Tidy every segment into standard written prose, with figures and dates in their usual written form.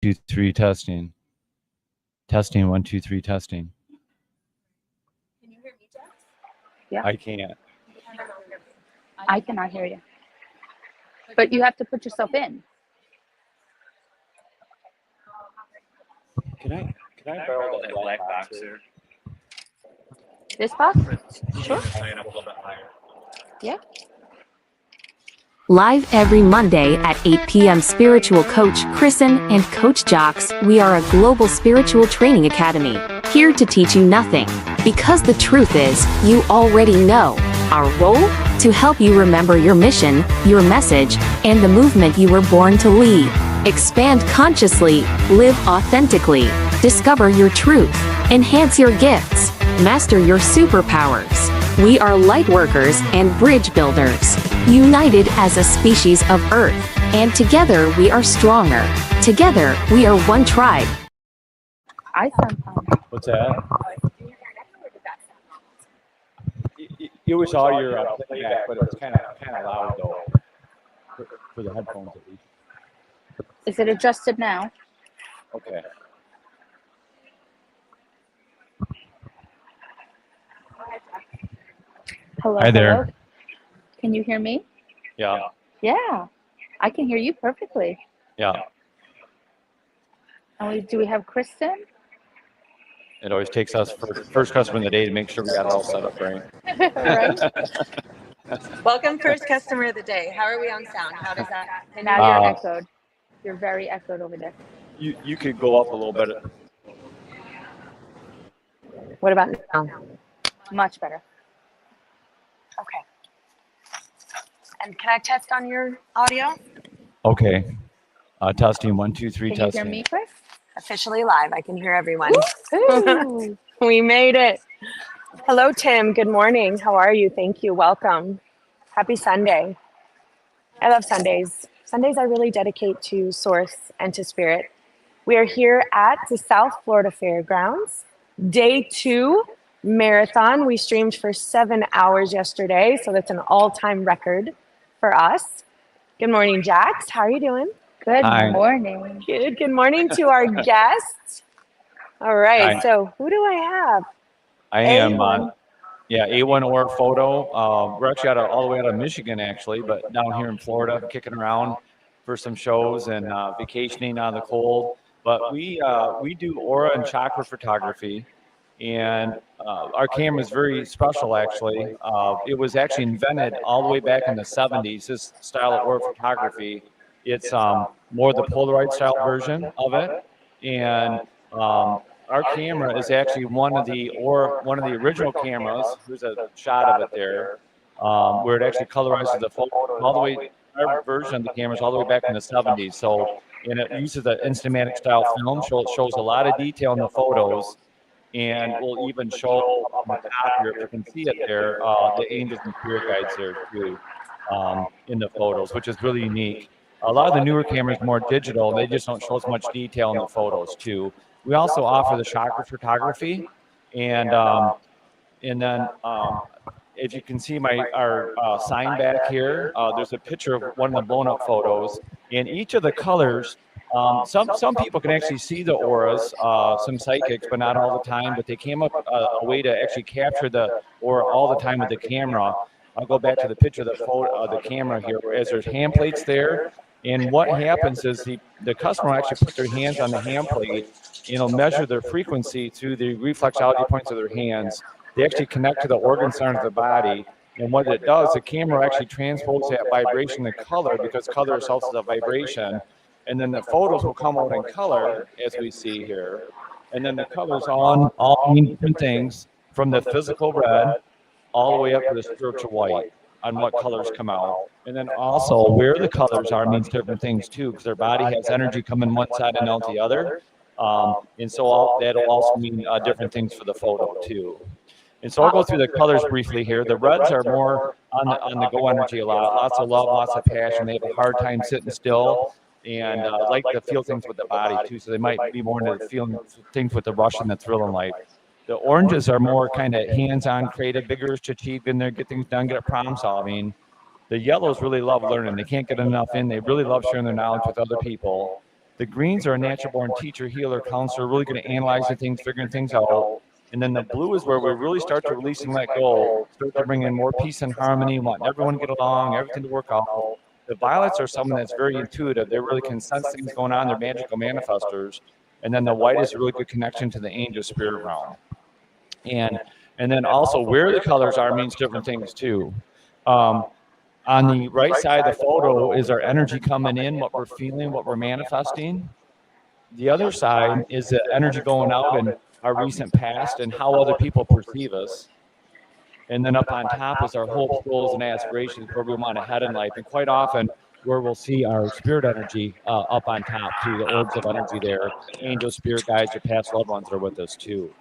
2, 3, testing. Testing, 1, 2, 3, testing. Can you hear me, Jax? Yeah. I can't. I cannot hear you. But you have to put yourself in. Can I borrow that black box there? This box? Sure. Sign up a little bit higher. Yeah. Live every Monday at 8 p.m. Spiritual Coach Kristen and Coach Jocks. We are a global spiritual training academy, here to teach you nothing. Because the truth is, you already know. Our role? To help you remember your mission, your message, and the movement you were born to lead. Expand consciously, live authentically, discover your truth, enhance your gifts, master your superpowers. We are light workers and bridge builders, united as a species of Earth, and together we are stronger. Together we are one tribe. I sound fine. What's that? It was all your playback, but it was kind of loud though for the headphones at least. Is it adjusted now? Okay. Hello. Hi there. Hello? Can you hear me? Yeah. Yeah. I can hear you perfectly. Yeah. And do we have Kristen? It always takes us first customer of the day to make sure we got it all set up right. Right? Welcome, first customer of the day. How are we on sound? How does that? And now you're echoed. You're very echoed over there. You could go up a little bit. What about now? Much better. Okay. And can I test on your audio? Okay. Testing, 1, 2, 3, Can you testing. hear me, Kris? Officially live. I can hear everyone. Ooh. We made it. Hello, Tim. Good morning. How are you? Thank you. Welcome. Happy Sunday. I love Sundays. Sundays I really dedicate to Source and to Spirit. We are here at the South Florida Fairgrounds, day 2 marathon. We streamed for 7 hours yesterday, so that's an all-time record for us. Good morning, Jax. How are you doing? Good Hi. morning. Good. Good morning to our guests. All right. Hi. So who do I have? I am A1. A1 or photo. We're actually all the way out of Michigan, actually, but down here in Florida, kicking around for some shows and vacationing out of the cold. But we do aura and chakra photography, and our camera is very special, actually. It was actually invented all the way back in the 70s, this style of aura photography. It's more the Polaroid style version of it, and our camera is actually one of the original cameras. There's a shot of it there, where it actually colorizes the photo all the way. Our version of the camera is all the way back in the 70s. So, and it uses the Instamatic style film, so it shows a lot of detail in the photos, and we'll even show on the top here, if you can see it there, the angels and spirit guides there too, in the photos, which is really unique. A lot of the newer cameras are more digital. They just don't show as much detail in the photos too. We also offer the chakra photography, and then if you can see our sign back here, there's a picture of one of the blown up photos. And each of the colors, some people can actually see the auras, some psychics, but not all the time. But they came up a way to actually capture the aura all the time with the camera. I'll go back to the picture of the photo of the camera here, as there's hand plates there. And what happens is the customer actually puts their hands on the hand plate, and it'll measure their frequency through the reflexology points of their hands. They actually connect to the organ centers of the body. And what it does, the camera actually transposes that vibration to color, because color itself is a vibration. And then the photos will come out in color, as we see here. And then the colors all mean different things, from the physical red all the way up to the spiritual white, on what colors come out. And then also where the colors are means different things too, because their body has energy coming one side and out the other. And so that'll also mean different things for the photo too. And so I'll go through the colors briefly here. The reds are more on the go energy a lot. Lots of love, lots of passion. They have a hard time sitting still, and like to feel things with the body too. So they might be more into feeling things with the rush and the thrill in life. The oranges are more kind of hands-on, creative, vigorous to achieve in there, get things done, get at problem solving. The yellows really love learning. They can't get enough in. They really love sharing their knowledge with other people. The greens are a natural born teacher, healer, counselor, really good at analyzing things, figuring things out. And then the blue is where we really start to release and let go, start to bring in more peace and harmony, want everyone to get along, everything to work out. The violets are someone that's very intuitive. They really can sense things going on. They're magical manifestors. And then the white is a really good connection to the angel spirit realm. And then also where the colors are means different things too. On the right side of the photo is our energy coming in, what we're feeling, what we're manifesting. The other side is the energy going out in our recent past and how other people perceive us. And then up on top is our hopes, goals, and aspirations, where we want to head in life. And quite often, where we'll see our spirit energy up on top too, the orbs of energy there. Angels, spirit guides, your past loved ones are with us too.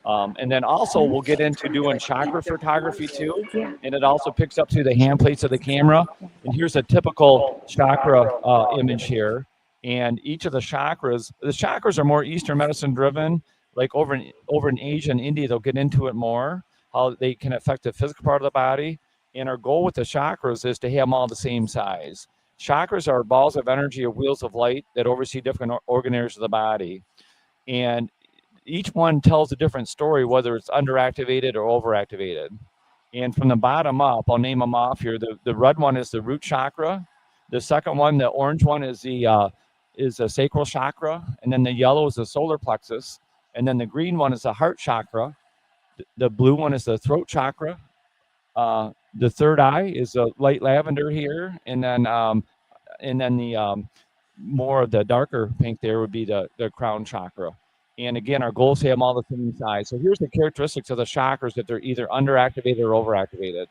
And then also we'll get into doing chakra photography too. And it also picks up through the hand plates of the camera. And here's a typical chakra image here. And each of the chakras are more Eastern medicine driven. Like over in Asia and India, they'll get into it more, how they can affect the physical part of the body. And our goal with the chakras is to have them all the same size. Chakras are balls of energy or wheels of light that oversee different organ areas of the body. And each one tells a different story, whether it's underactivated or overactivated. And from the bottom up, I'll name them off here. The red one is the root chakra. The second one, the orange one, is the sacral chakra. And then the yellow is the solar plexus. And then the green one is the heart chakra. The blue one is the throat chakra. The third eye is a light lavender here. And then the more of the darker pink there would be the crown chakra. And again, our goals have them all the same size. So here's the characteristics of the chakras, that they're either underactivated or overactivated.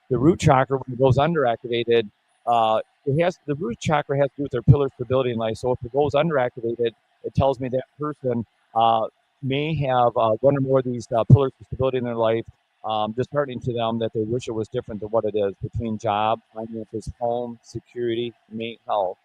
The root chakra, when it goes underactivated, the root chakra has to do with their pillar stability in life. So if it goes underactivated, it tells me that person may have one or more of these pillars of stability in their life, disheartening to them, that they wish it was different than what it is, between job, finances, home, security, mate, health.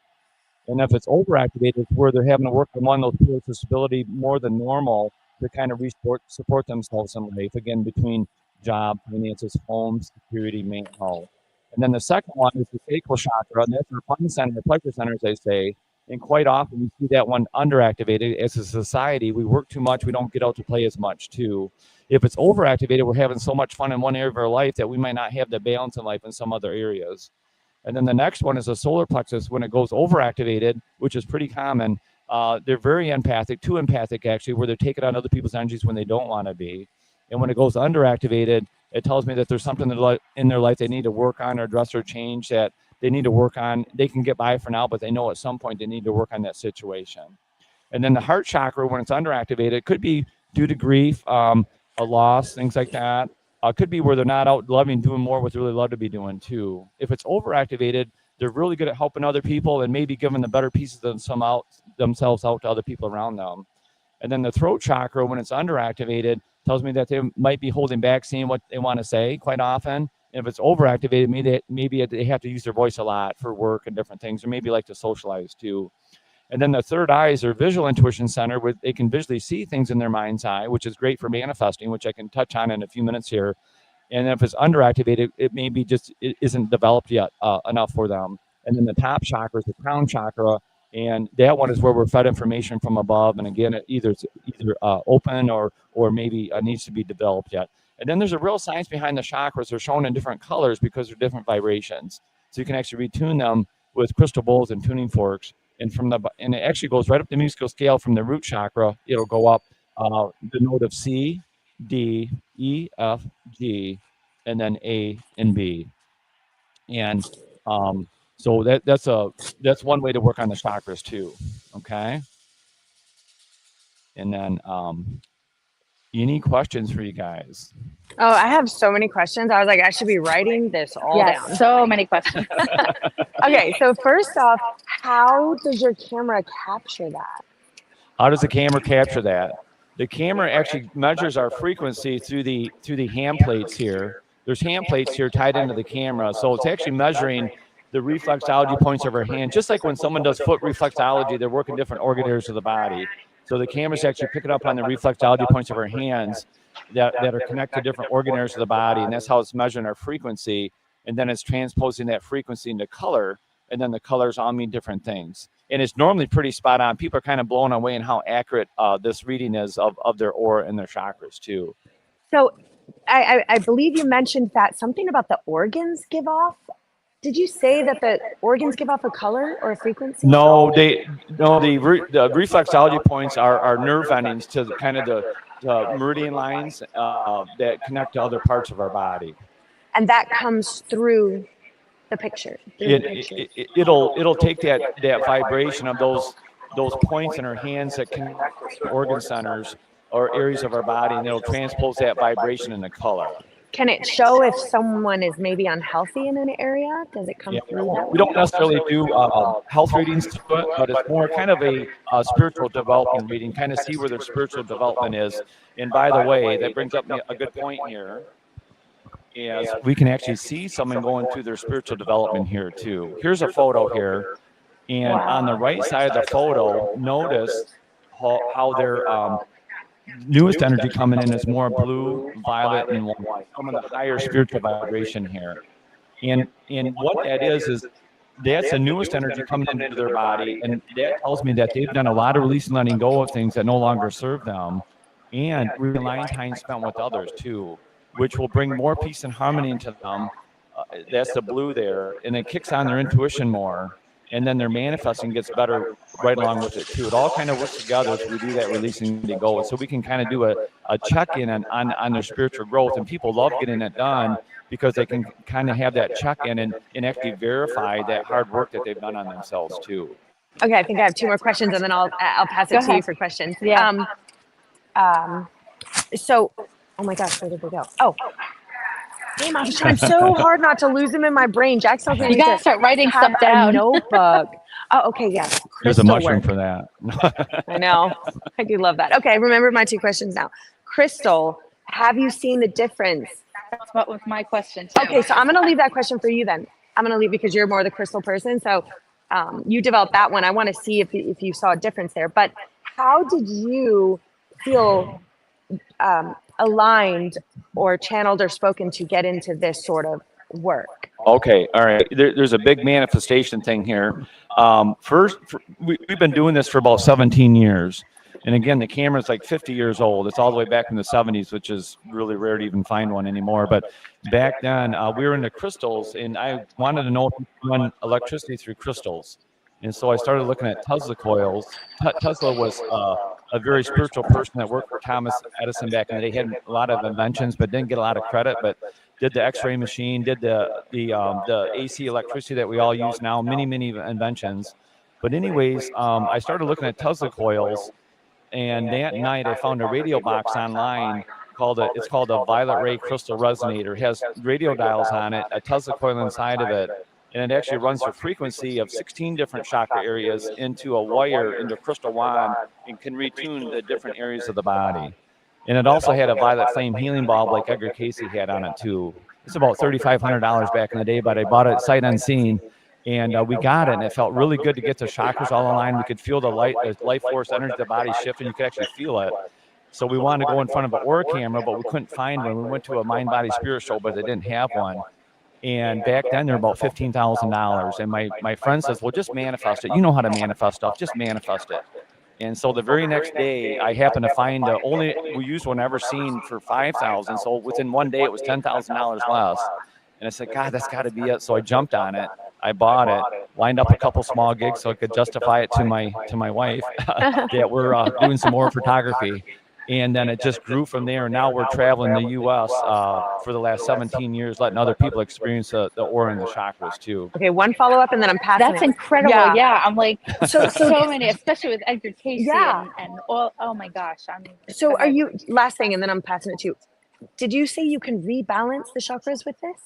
And if it's overactivated, it's where they're having to work on one of those pillars of stability more than normal to kind of support themselves in life, again, between job, finances, home, security, mate, health. And then the second one is the sacral chakra, and that's our fun center, pleasure center, as they say. And quite often we see that one underactivated. As a society, we work too much, we don't get out to play as much too. If it's overactivated, we're having so much fun in one area of our life that we might not have the balance in life in some other areas. And then the next one is the solar plexus. When it goes overactivated, which is pretty common, they're very empathic, too empathic actually, where they're taking on other people's energies when they don't want to be. And when it goes underactivated, it tells me that there's something in their life they need to work on or address or change, that they need to work on. They can get by for now, but they know at some point they need to work on that situation. And then the heart chakra, when it's underactivated, it could be due to grief, a loss, things like that. Could be where they're not out loving, doing more what they really love to be doing too. If it's overactivated, they're really good at helping other people and maybe giving the better pieces of themselves out to other people around them. And then the throat chakra, when it's underactivated, tells me that they might be holding back saying what they want to say quite often. And if it's overactivated, maybe they have to use their voice a lot for work and different things, or maybe like to socialize too. And then the third eye is their visual intuition center, where they can visually see things in their mind's eye, which is great for manifesting, which I can touch on in a few minutes here. And if it's underactivated, it maybe it isn't developed yet enough for them. And then the top chakra is the crown chakra, and that one is where we're fed information from above. And again, it either open or maybe needs to be developed yet. And then there's a real science behind the chakras. They're shown in different colors because they're different vibrations. So you can actually retune them with crystal bowls and tuning forks. And it actually goes right up the musical scale from the root chakra. It'll go up the note of C, D, E, F, G, and then A and B. And so that's one way to work on the chakras too. Okay. And then any questions for you guys? Oh, I have so many questions. I was like, I should be writing this all down. So many questions. Okay, so first off, how does your camera capture that? How does the camera capture that? The camera actually measures our frequency through the hand plates here. There's hand plates here tied into the camera, so it's actually measuring the reflexology points of our hand. Just like when someone does foot reflexology, they're working different organ areas of the body. So the camera's actually picking up on the reflexology points of our hands that are connected to different organ areas of the body, and that's how it's measuring our frequency. And then it's transposing that frequency into color, and then the colors all mean different things. And it's normally pretty spot on. People are kind of blown away in how accurate this reading is of their aura and their chakras too. So I believe you mentioned that something about the organs give off. Did you say that the organs give off a color or a frequency? No, the reflexology points are nerve endings to kind of the meridian lines that connect to other parts of our body. And that comes through the picture. It'll take that vibration of those points in our hands that connect to organ centers or areas of our body, and it'll transpose that vibration into color. Can it show if someone is maybe unhealthy in an area? Does it come through that? We don't necessarily do health readings to it, but it's more kind of a spiritual development reading, kind of see where their spiritual development is. And by the way, that brings up a good point here. Is we can actually see someone going through their spiritual development here too. Here's a photo here, and on the right side of the photo, notice how their newest energy coming in is more blue, violet, and white. Some of the higher spiritual vibration here. And what that is that's the newest energy coming into their body, and that tells me that they've done a lot of release and letting go of things that no longer serve them, and realign time spent with others too, which will bring more peace and harmony into them. That's the blue there, and it kicks on their intuition more, and then their manifesting gets better right along with it too. It all kind of works together as we do that releasing the go. So we can kind of do a check-in on their spiritual growth, and people love getting it done because they can kind of have that check-in and actually verify that hard work that they've done on themselves too. Okay, I think I have two more questions, and then I'll pass it to you for questions. Yeah. So, oh my gosh, where did they go? Oh, damn! I was trying so hard not to lose them in my brain. Jack tells me You gotta start writing stuff down. Notebook. Oh, okay, yes. There's a mushroom for that. I know. I do love that. Okay, I remember my two questions now. Crystal, have you seen the difference? That's what was my question too. Okay, so I'm going to leave that question for you then. I'm going to leave because you're more the crystal person. So you developed that one. I want to see if you saw a difference there. But how did you feel aligned or channeled or spoken to get into this sort of work? Okay, all right. There's a big manifestation thing here. We've been doing this for about 17 years. And again, the camera's like 50 years old. It's all the way back in the 70s, which is really rare to even find one anymore. But back then, we were into crystals, and I wanted to know if you could run electricity through crystals. And so I started looking at Tesla coils. Tesla was a very spiritual person that worked for Thomas Edison back in the day. He had a lot of inventions, but didn't get a lot of credit. But did the X-ray machine, did the AC electricity that we all use now, many inventions. But anyways, I started looking at Tesla coils. And that night, I found a radio box online it's called a violet ray crystal resonator. It has radio dials on it, a Tesla coil inside of it, and it actually runs a frequency of 16 different chakra areas into a wire, into a crystal wand, and can retune the different areas of the body. And it also had a violet flame healing bulb like Edgar Casey had on it too. It's about $3,500 back in the day, but I bought it sight unseen. And we got it, and it felt really good to get the chakras all aligned. We could feel the life force energy of the body shift, and you could actually feel it. So we wanted to go in front of an aura camera, but we couldn't find one. We went to a mind, body, spirit show, but they didn't have one. And back then, they're about $15,000. And my friend says, well, just manifest it. You know how to manifest stuff. Just manifest it. And so the very next day, I happened to find we used one ever seen for $5,000. So within one day, it was $10,000 less. And I said, God, that's got to be it. So I jumped on it. I bought it, lined up a couple small gigs so I could justify it to my wife that we're doing some more photography. And then it just grew from there. And now we're traveling the U.S. For the last 17 years, letting other people experience the aura and the chakras too. Okay, one follow-up, and then I'm passing. That's incredible. Yeah, I'm like so many, especially with Edgar Casey and all. Oh my gosh. So are you? Last thing, and then I'm passing it to you. Did you say you can rebalance the chakras with this?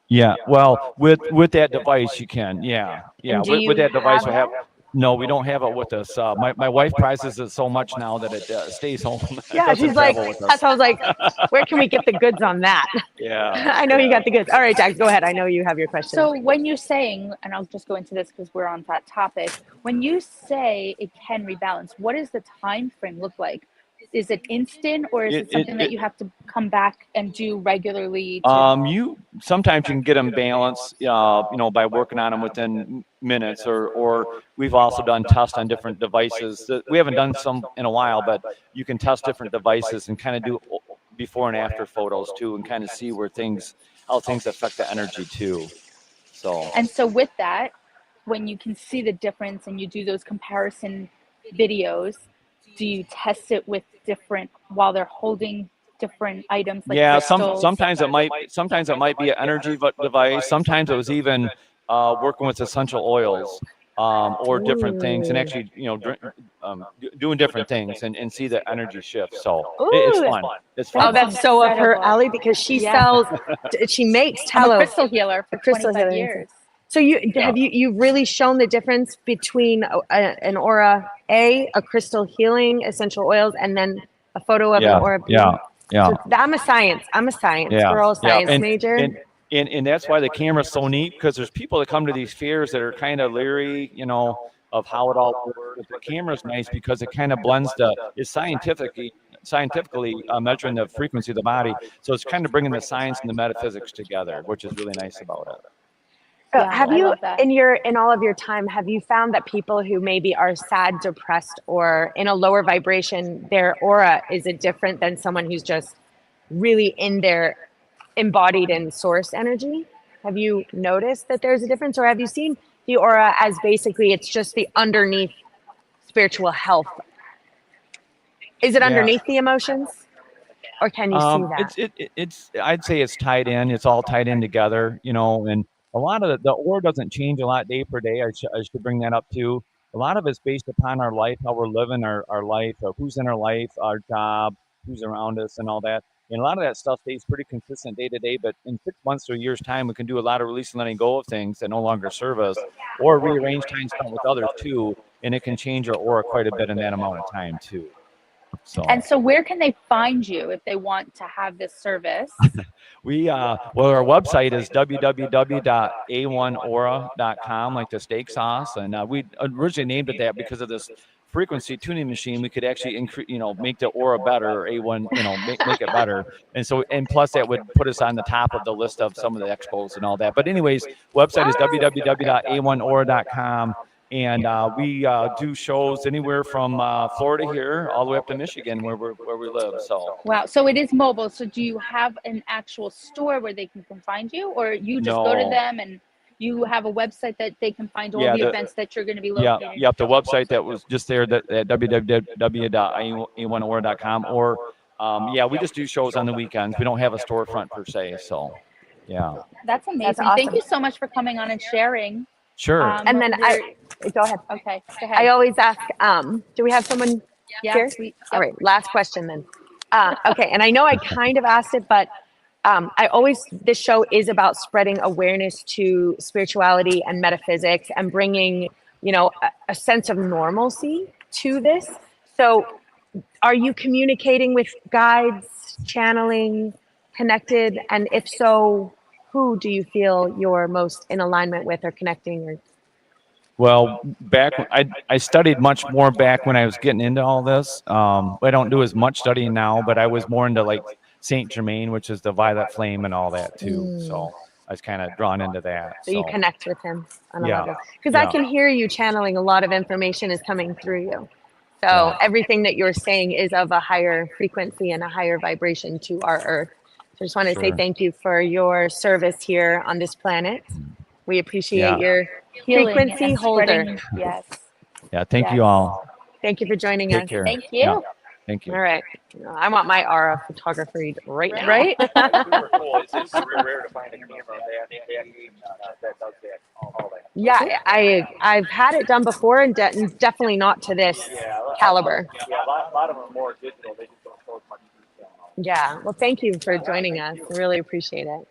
Yeah, well, with that device you can. Yeah. With that device we have. No, we don't have it with us. My wife prizes it so much now that it stays home. Yeah, she's like, that's how I was like, where can we get the goods on that? Yeah. I know you got the goods. All right, Jack, go ahead. I know you have your question. So when you're saying, and I'll just go into this because we're on that topic, when you say it can rebalance, what does the time frame look like is it instant, or is it something that you have to come back and do regularly? Sometimes you can get them balanced, by working on them within minutes, or we've also done tests on different devices. We haven't done some in a while, but you can test different devices and kind of do before and after photos too, and kind of see how things affect the energy too. So with that, when you can see the difference and you do those comparison videos, do you test it with different while they're holding different items like crystals? Sometimes it might be an energy device. Sometimes it was even working with essential oils or different things, and actually doing different things and see the energy shift. So it's fun. It's fun. Oh, that's so up her alley, because she makes tallow. I'm a crystal healer for 25 years. So you've really shown the difference between an aura a crystal healing essential oils and then a photo of an aura B. Yeah. So I'm a science girl, science major. And that's why the camera's so neat, because there's people that come to these fairs that are kind of leery, of how it all works. But the camera's nice because it kind of blends it's scientifically measuring the frequency of the body. So it's kind of bringing the science and the metaphysics together, which is really nice about it. Have you, in all of your time, have you found that people who maybe are sad, depressed, or in a lower vibration, their aura is it different than someone who's just really in their embodied in source energy? Have you noticed that there's a difference, or have you seen the aura as basically it's just the underneath spiritual health? Is it underneath the emotions, or can you see that? I'd say it's tied in. It's all tied in together, and a lot of the aura doesn't change a lot day per day. I should bring that up too. A lot of it's based upon our life, how we're living our life, who's in our life, our job, who's around us, and all that. And a lot of that stuff stays pretty consistent day to day. But in 6 months or a year's time, we can do a lot of release and letting go of things that no longer serve us, or rearrange time spent with others too. And it can change our aura quite a bit in that amount of time too. So where can they find you if they want to have this service? Our website is www.a1aura.com, like the steak sauce. And we originally named it that because of this frequency tuning machine. We could actually increase, make the aura better, or A1, make it better. And plus that would put us on the top of the list of some of the expos and all that. But anyways, website is www.a1aura.com. And we do shows anywhere from Florida here all the way up to Michigan, where we live. So wow, so it is mobile. So do you have an actual store where they can find you, or you just go to them and you have a website that they can find all the events that you're going to be locating? Yep, the website that was just there, at www.a1aura.com, or we just do shows on the weekends. We don't have a storefront per se, so yeah. That's amazing. That's awesome. Thank you so much for coming on and sharing. Sure. And then go ahead. Okay, go ahead. I always ask, do we have someone here? All right, last question then. Okay, and I know I kind of asked it, but this show is about spreading awareness to spirituality and metaphysics and bringing, a sense of normalcy to this. So are you communicating with guides, channeling, connected? And if so, who do you feel you're most in alignment with or connecting? Well, I studied much more back when I was getting into all this. I don't do as much studying now, but I was more into like Saint Germain, which is the violet flame and all that too. So I was kind of drawn into that. So you connect with him on a level. Because I can hear you channeling. A lot of information is coming through you. So everything that you're saying is of a higher frequency and a higher vibration to our earth. So I just want to say thank you for your service here on this planet. We appreciate your frequency holder. Yes. Yeah. Thank you all. Thank you for joining Take us. care. Thank you. Yeah. Thank you. All right. I want my aura photography right now. Right? Super cool. It's rare to find a camera that does that. Yeah, I've had it done before, and definitely not to this caliber. Yeah, a lot of them are more digital. They just don't show as much detail. Yeah. Well, thank you for joining us. I really appreciate it.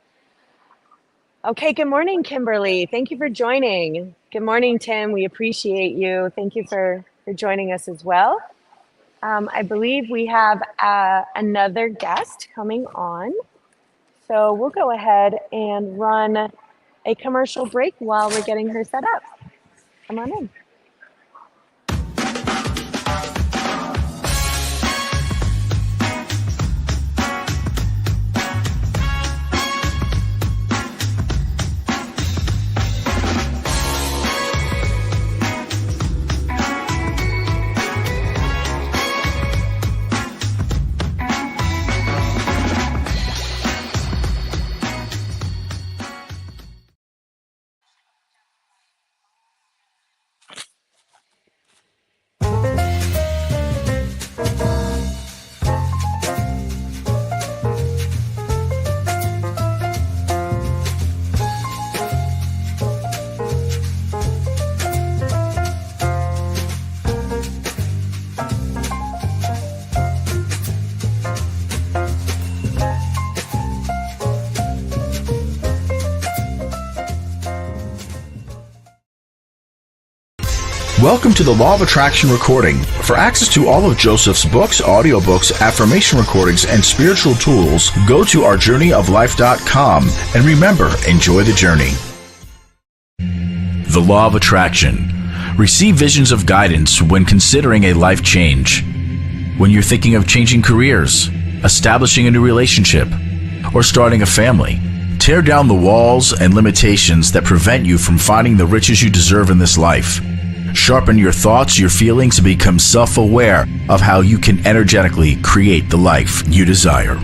Okay. Good morning, Kimberly. Thank you for joining. Good morning, Tim. We appreciate you. Thank you for joining us as well. I believe we have another guest coming on. So we'll go ahead and run a commercial break while we're getting her set up. Come on in. Welcome to the Law of Attraction Recording. For access to all of Joseph's books, audiobooks, affirmation recordings, and spiritual tools, go to ourjourneyoflife.com. And remember, enjoy the journey. The Law of Attraction. Receive visions of guidance when considering a life change. When you're thinking of changing careers, establishing a new relationship, or starting a family, tear down the walls and limitations that prevent you from finding the riches you deserve in this life. Sharpen your thoughts, your feelings, and become self-aware of how you can energetically create the life you desire.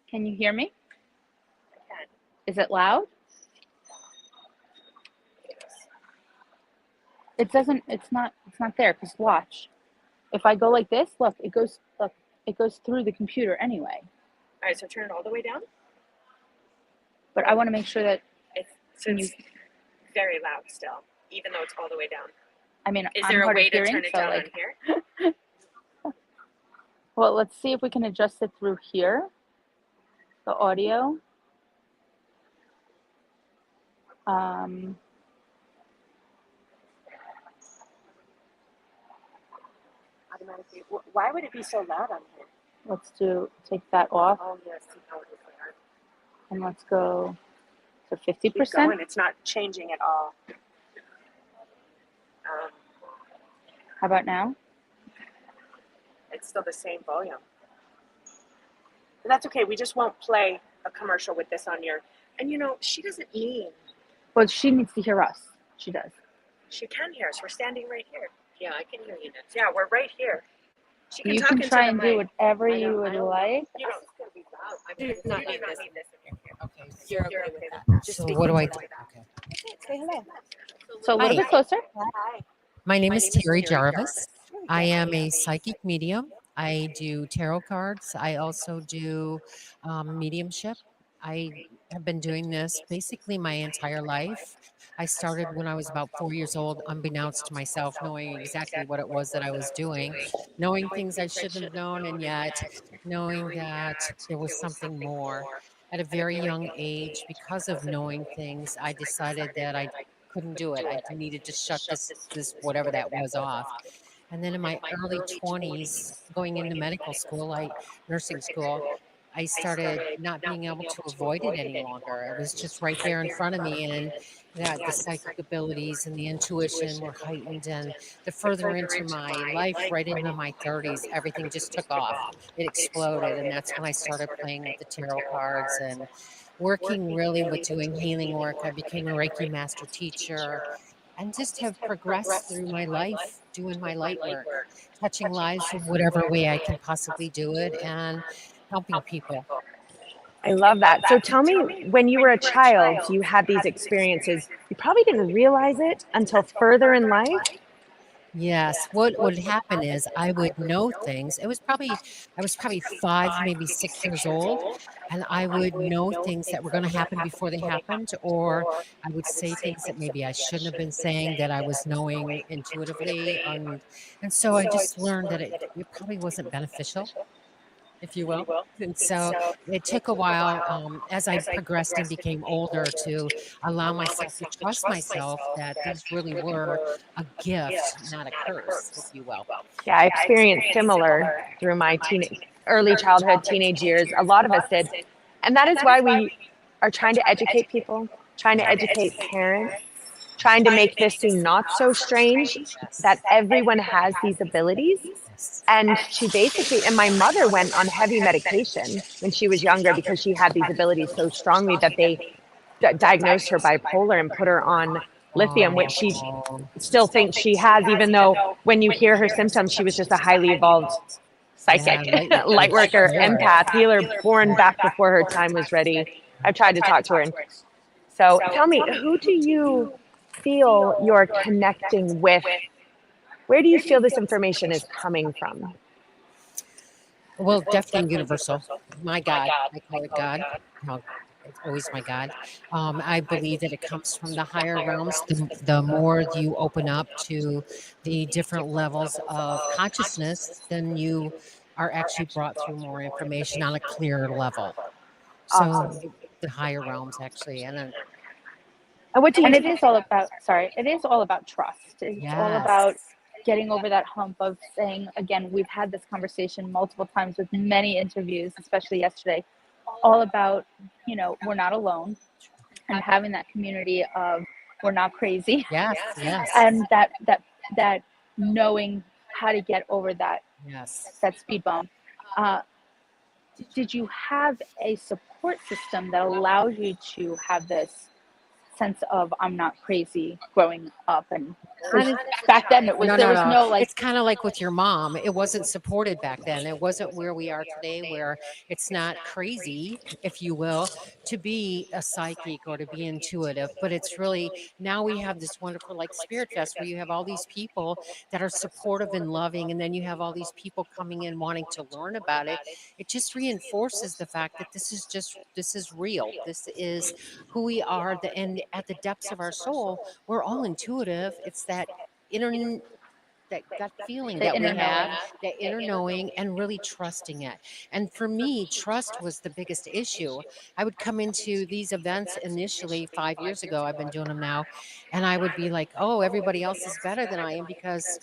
Can you hear me? Is it loud? It's not there, because watch. If I go like this, look, it goes through the computer anyway. All right, so turn it all the way down. But I want to make sure that It's very loud still, even though it's all the way down. I mean, Is I'm there a hard way of to hearing, turn it so down like, on here? well, let's see if we can adjust it through here, the audio. Automatically. Why would it be so loud on here? Let's take that off, Oh, yes. No, it is loud. and let's go to Keep 50%. going. It's not changing at all. How about now? It's still the same volume. But that's okay. We just won't play a commercial with this on your. And you know, she doesn't mean. Well, she needs to hear us. She does. She can hear us. We're standing right here. Yeah, I can hear you now. Yeah, we're right here. She You talk can into try the and do mic. whatever you would like. You know, it's gonna be loud. I mean, Not you like do not this. need this in your ear. Okay, you're okay with okay that. Just So speak what do I into do? the mic. Okay. Say hello. So a little Hi. bit closer. Hi. My name is Terry Jarvis. I am a psychic medium. I do tarot cards. I also do mediumship. I have been doing this basically my entire life. I started when I was about 4 years old, unbeknownst to myself, knowing exactly what it was that I was doing, knowing things I shouldn't have known, and yet knowing that there was something more. At a very young age, because of knowing things, I decided that I couldn't do it. I needed to shut this whatever that was off. And then in my early 20s, going into medical school, nursing school, I started not being able to avoid it any longer. It was just right there in front of me, and that the psychic abilities and the intuition were heightened. And the further into my life, right into my 30s, everything just took off. It exploded, and that's when I started playing with the tarot cards and working really with doing healing work. I became a Reiki master teacher and just have progressed through my life doing my light work, touching lives in whatever way I can possibly do it, and helping people. I love that. So tell me, when you were a child, you had these experiences. You probably didn't realize it until further in life. Yes, what would happen is I would know things. I was probably 5, maybe 6 years old, and I would know things that were going to happen before they happened, or I would say things that maybe I shouldn't have been saying that I was knowing intuitively, and so I just learned that it probably wasn't beneficial, if you will. And so it took a while as I progressed and became older to allow myself to trust myself that these really were a gift, not a curse, if you will. Yeah, I experienced similar through my early childhood, teenage years. A lot of us did. And that is why we are trying to educate people, trying to educate parents, trying to make this seem not so strange that everyone has these abilities. And she basically, and my mother went on heavy medication when she was younger because she had these abilities so strongly that they diagnosed her bipolar and put her on lithium, which she still thinks she has, even though when you hear her symptoms, she was just a highly evolved psychic, light worker, empath, healer, born back before her time was ready. I've tried to talk to her. And so tell me, who do you feel you're connecting with? Where do you feel this information is coming from? Well, definitely universal. My God, I call it God. It's always my God. I believe that it comes from the higher realms. The more you open up to the different levels of consciousness, then you are actually brought through more information on a clearer level. So Awesome. the higher realms actually, and then And what do you And it is all about, sorry, it is all about trust. It's all about yes, getting over that hump of saying, again, we've had this conversation multiple times with many interviews, especially yesterday, all about, we're not alone, and having that community of we're not crazy, yes, yes, and that knowing how to get over that yes. speed bump. Did you have a support system that allowed you to have this sense of I'm not crazy growing up? And back then it was No, there no, was no. no like It's kind of like with your mom. It wasn't supported back then. It wasn't where we are today, where it's not crazy, if you will, to be a psychic or to be intuitive. But it's really now we have this wonderful like Spirit Fest where you have all these people that are supportive and loving, and then you have all these people coming in wanting to learn about it. It just reinforces the fact that this is real. This is who we are. And at the depths of our soul, we're all intuitive. It's that inner that gut feeling the that we inner have, knowing. that inner knowing, and really trusting it. And for me, trust was the biggest issue. I would come into these events initially 5 years ago, I've been doing them now, and I would be like, oh, everybody else is better than I am because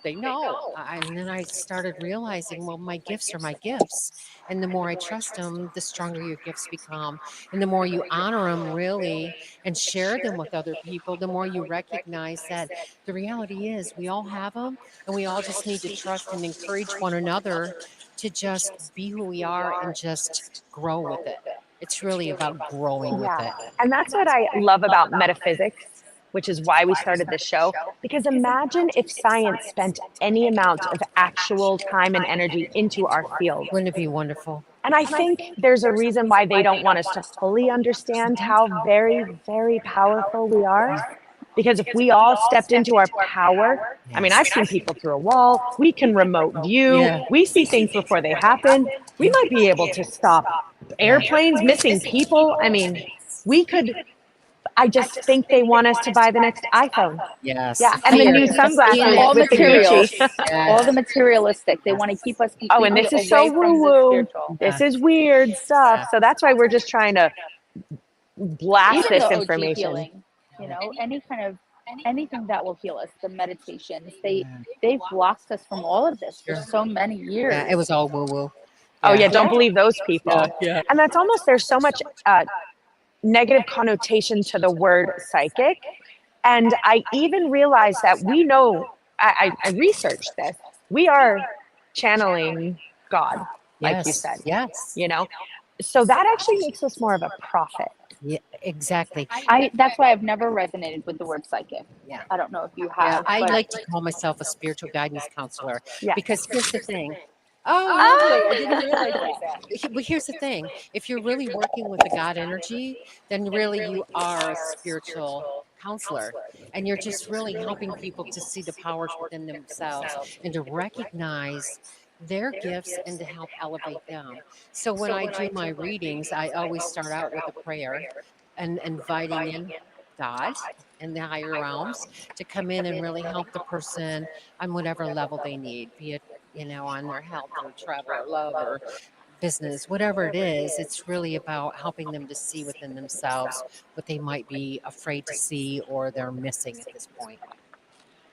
they know. And then I started realizing, well, my gifts are my gifts. And the more I trust them, the stronger your gifts become. And the more you honor them, really, and share them with other people, the more you recognize that the reality is we all have them, and we all just need to trust and encourage one another to just be who we are and just grow with it. It's really about growing with Yeah. it. And that's what I love about metaphysics, which is why we started this show. Because imagine if science spent any amount of actual time and energy into our field. Wouldn't it be wonderful? And I think there's a reason why they don't want us to fully understand how very, very powerful we are. Because if we all stepped into our power, I mean, I've seen people through a wall. We can remote view. Yeah. We see things before they happen. We might be able to stop airplanes, missing people. I mean, we could. I just think they want us to buy the next iPhone. Yes. Yeah, and the Fear. new sunglasses All with the material, Gucci. all the materialistic. They want to keep us Oh, and completely this is so away from the woo-woo. spiritual. This is weird stuff. So that's why we're just trying to blast Even this the OG information. healing, anything that will heal us, the meditations, they've blocked us from all of this for so many years. Yeah, it was all woo woo. Oh yeah, don't believe those people. Yeah. And that's almost, there's so much negative connotation to the word psychic. And I even realized that we know, I researched this, we are channeling God, like you said, Yes. you know? So that actually makes us more of a prophet. Yeah, exactly. That's why I've never resonated with the word psychic. Yeah. I don't know if you Yeah, have. I but like to call myself a spiritual guidance counselor Yeah. because here's the thing. Oh, lovely. I didn't realize that. But here's the thing. If you're really working with the God energy, then really you are a spiritual counselor. And you're just really helping people to see the powers within themselves and to recognize their gifts and to help elevate them. So when I do my readings, I always start out with a prayer and inviting in God and the higher realms to come in and really help the person on whatever level they need, be it, on their health or travel or love or business, whatever it is. It's really about helping them to see within themselves what they might be afraid to see or they're missing at this point.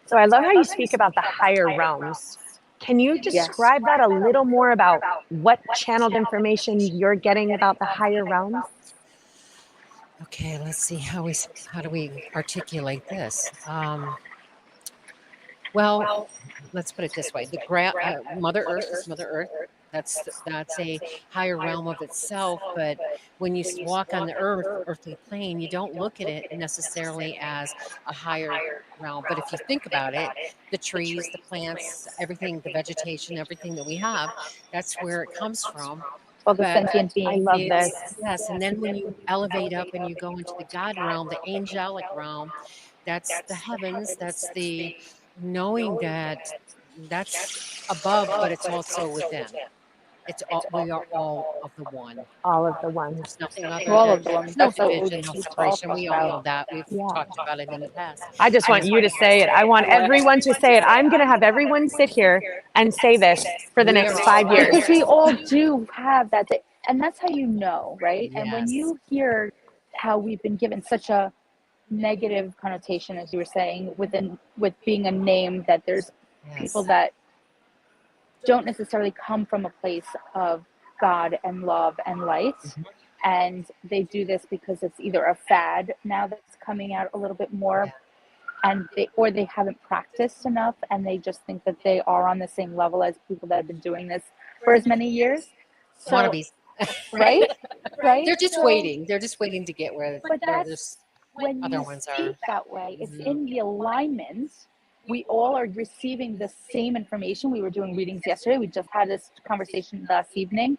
So I love how you speak about the higher realms. Can you describe that a little more about what channeled information you're getting about the higher realms? Okay, let's see how do we articulate this. Well, let's put it this way: Mother Earth is Mother Earth. That's a higher realm of itself. But when you walk on the earthly plane, you don't look at it necessarily as a higher realm. But if you think about it, the trees, the plants, everything, the vegetation, everything that we have, that's where it comes from. all the But sentient I beings. love this. Yes, and then when you elevate up and you go into the God realm, the angelic realm, that's the heavens, that's the knowing that that's above, but it's also within. It's all, we are all of the one. All of the ones. There's nothing other. All of There's them. no That's what division, no we talk separation. We all know about. that. We've Yeah. talked about it in the past. I just want you to say it. I want everyone to say it. I'm going to have everyone sit here and say this for the next 5 years. Because we all do have that, and that's how you know, right? And when Yes. you hear how we've been given such a negative connotation, as you were saying, with being a name, that there's people that don't necessarily come from a place of God and love and light, and they do this because it's either a fad now that's coming out a little bit more, and they haven't practiced enough, and they just think that they are on the same level as people that have been doing this for as many years. So, Wannabes. right? They're just waiting. They're just waiting to get where there's when other you ones speak are. that way, it's in the alignment. We all are receiving the same information. We were doing readings yesterday. We just had this conversation last evening.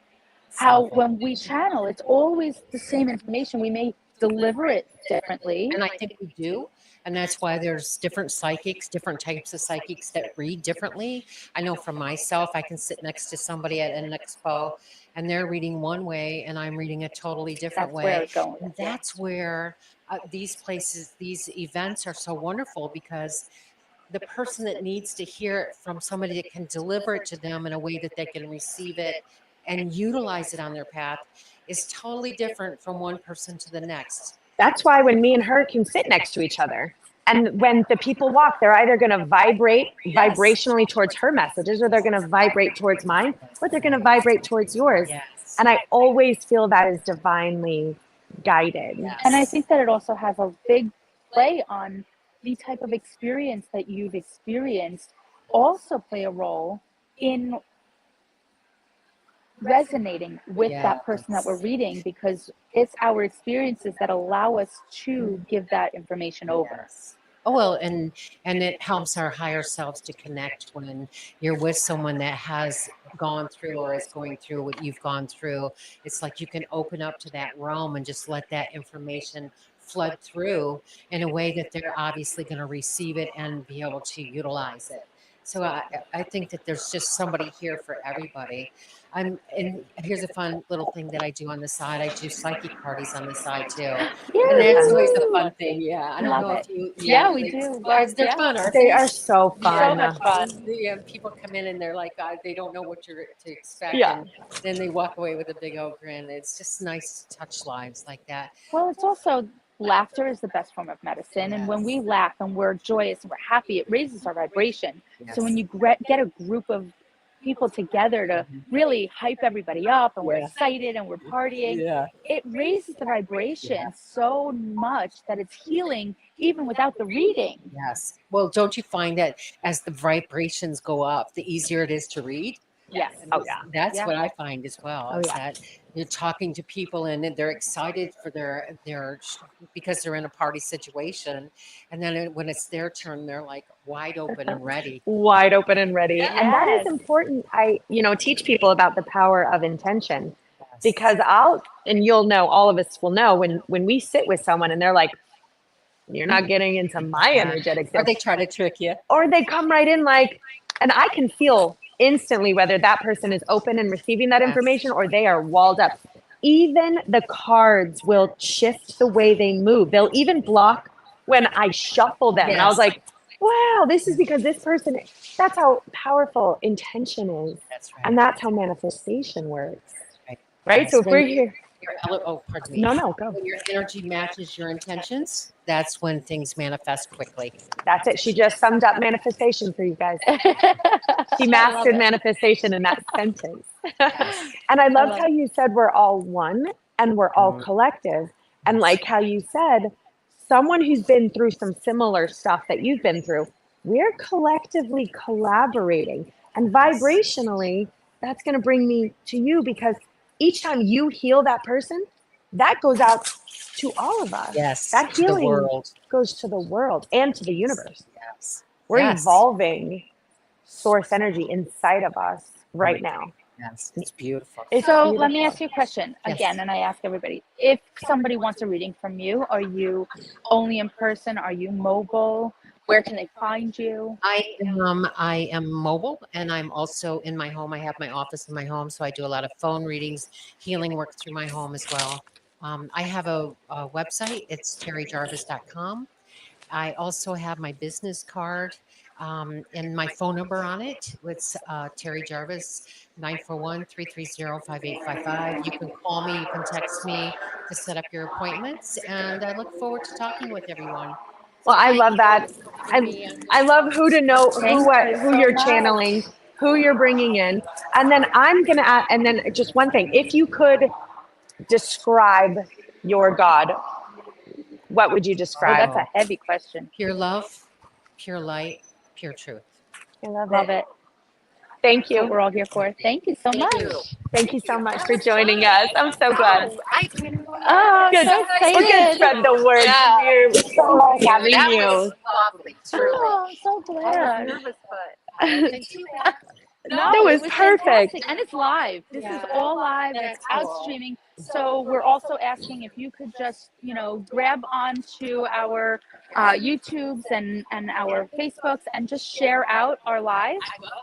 How when we channel, it's always the same information. We may deliver it differently. And I think we do. And that's why there's different psychics, different types of psychics that read differently. I know for myself, I can sit next to somebody at an expo and they're reading one way and I'm reading a totally different That's where way. it's going. And that's where these places, these events are so wonderful, because the person that needs to hear it from somebody that can deliver it to them in a way that they can receive it and utilize it on their path is totally different from one person to the next. That's why when me and her can sit next to each other, and when the people walk, they're either going to vibrate vibrationally towards her messages, or they're going to vibrate towards mine, or they're going to vibrate towards yours. Yes. And I always feel that is divinely guided. Yes. And I think that it also has a big play on the type of experience that you've experienced, also play a role in resonating with that person that we're reading, because it's our experiences that allow us to give that information over. Yes. Oh, well, and it helps our higher selves to connect when you're with someone that has gone through or is going through what you've gone through. It's like you can open up to that realm and just let that information flood through in a way that they're obviously going to receive it and be able to utilize it. So I think that there's just somebody here for everybody. And here's a fun little thing that I do on the side. I do psychic parties on the side too. And that's always a fun thing. Yeah. I don't know if you. Yeah, we do. They're fun, aren't They they? are so fun. So much fun. Yeah, people come in and they're like, they don't know what to expect. Yeah. And then they walk away with a big old grin. It's just nice to touch lives like that. Well, it's also, laughter is the best form of medicine. And when we laugh and we're joyous and we're happy, it raises our vibration. So when you get a group of people together to really hype everybody up and we're excited and we're partying, it raises the vibration so much that it's healing even without the reading. Yes. Well, don't you find that as the vibrations go up, the easier it is to read? Yes. Oh, yeah. That's what I find as well. Oh, is yeah. that you're talking to people and they're excited for their because they're in a party situation, and then when it's their turn, they're like wide open and ready. Wide open and ready. And that is important. I, teach people about the power of intention, because and you'll know, all of us will know when we sit with someone and they're like, you're not getting into my energetic Or stuff. they try to trick you. Or they come right in like, and I can feel instantly whether that person is open and receiving that information or they are walled up. Even the cards will shift the way they move. They'll even block when I shuffle them. And I was like, wow, this is because this person, that's how powerful intention is. That's right. And that's how manifestation works. Right. Right? So if we're here. Pardon me. No, go. When your energy matches your intentions, that's when things manifest quickly. That's it. She just summed up manifestation for you guys. She mastered manifestation in that sentence. And I loved how you said we're all one and we're all collective. And like how you said, someone who's been through some similar stuff that you've been through, we're collectively collaborating. And vibrationally, that's going to bring me to you, because each time you heal that person, that goes out to all of us. Yes. That to healing the world. goes to the world and to the universe. Yes. We're evolving source energy inside of us right now. Yes. It's beautiful. So let me ask you a question again, and I ask everybody. If somebody wants a reading from you, are you only in person? Are you mobile? Where can they find you? I am mobile, and I'm also in my home. I have my office in my home, so I do a lot of phone readings, healing work through my home as well. I have a website. It's terryjarvis.com. I also have my business card and my phone number on it. It's Terry Jarvis, 941-330-5855. You can call me, you can text me to set up your appointments, and I look forward to talking with everyone. Well, I love that. I love who to know, Thank you who so you're much. channeling, who you're bringing in. And then I'm going to add, and then just one thing, if you could describe your God, what would you Oh, describe? that's a heavy question. Pure love, pure light, pure truth. I love Love it. it. Thank That's what you. we're all here for. Thank you so much. Thank you so much for joining us. I'm so glad. Oh, Good. so We're going to excited. spread the word. Yeah. We're so like having you. Lovely, truly. Oh, I'm so glad. Nervous, but No, That was it was perfect. fantastic. And it's live. This is all live. That's It's out cool. streaming. So we're also asking if you could just, grab onto our YouTubes and our Facebooks and just share out our live.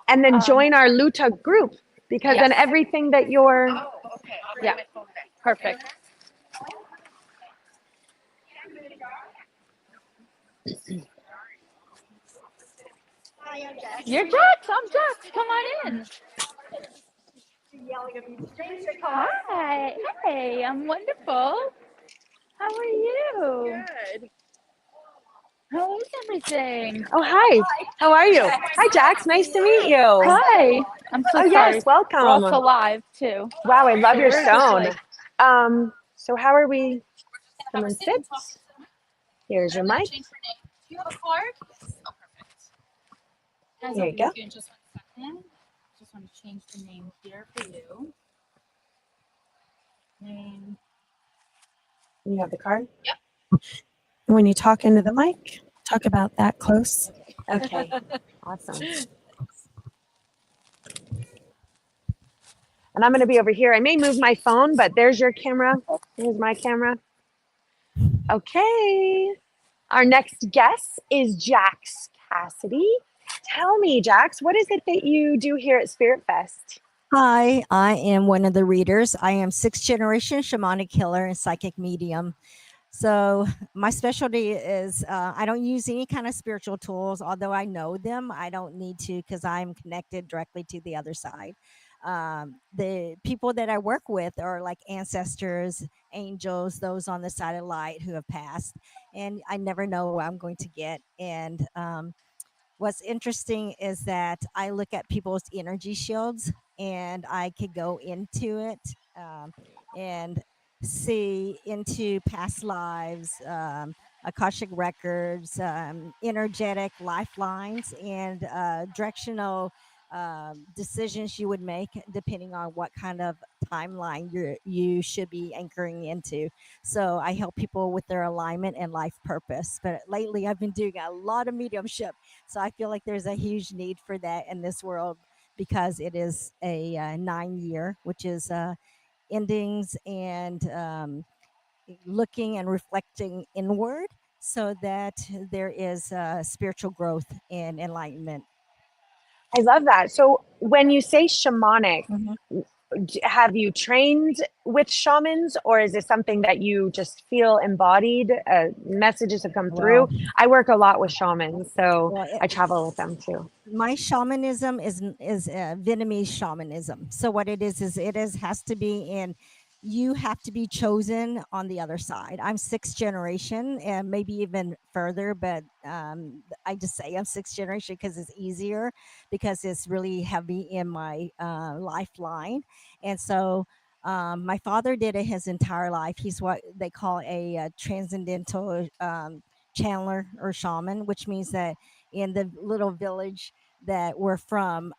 And then join our Luta group, because then Yes. everything that you're, Yeah, perfect. You're Jax. I'm Jax. Come on in. Hi. Hey, I'm wonderful. How are you? Good. How is everything? oh, hi. How are you? Hi, Jax. Nice to meet you. Hi. I'm so Oh, sorry. yes. We're also Welcome. live too. Wow, I love your We're just stone. like- So how are we? Someone sits. Here's your mic. Do you have a card? Oh, perfect. Guys, There I'll you be go. with you in just 1 second. Just want to change the name here for you. Name. You have the card? Yep. When you talk into the mic, talk about that close. Okay. Awesome. And I'm going to be over here. I may move my phone, but there's your camera. Here's my camera. Okay. Our next guest is Jax Cassidy. Tell me, Jax, what is it that you do here at Spirit Fest? Hi, I am one of the readers. I am 6th generation shamanic healer and psychic medium. So my specialty is I don't use any kind of spiritual tools, although I know them. I don't need to because I'm connected directly to the other side. The people that I work with are like ancestors, angels, those on the side of light who have passed, and I never know what I'm going to get. And what's interesting is that I look at people's energy shields and I could go into it and see into past lives, Akashic records, energetic lifelines, and directional decisions you would make depending on what kind of timeline you should be anchoring into. So I help people with their alignment and life purpose. But lately, I've been doing a lot of mediumship, so I feel like there's a huge need for that in this world because it is a 9-year, which is endings and looking and reflecting inward, so that there is spiritual growth and enlightenment. I love that. So when you say shamanic, Mhm. have you trained with shamans, or is this something that you just feel embodied? Messages have come through. Well, I work a lot with shamans, so well, I travel with them too. my shamanism is Vietnamese shamanism. So what it is has to be in. You have to be chosen on the other side. I'm 6th generation and maybe even further, but I just say I'm 6th generation because it's easier, because it's really heavy in my lifeline. And so my father did it his entire life. He's what they call a transcendental channeler or shaman, which means that in the little village that we're from,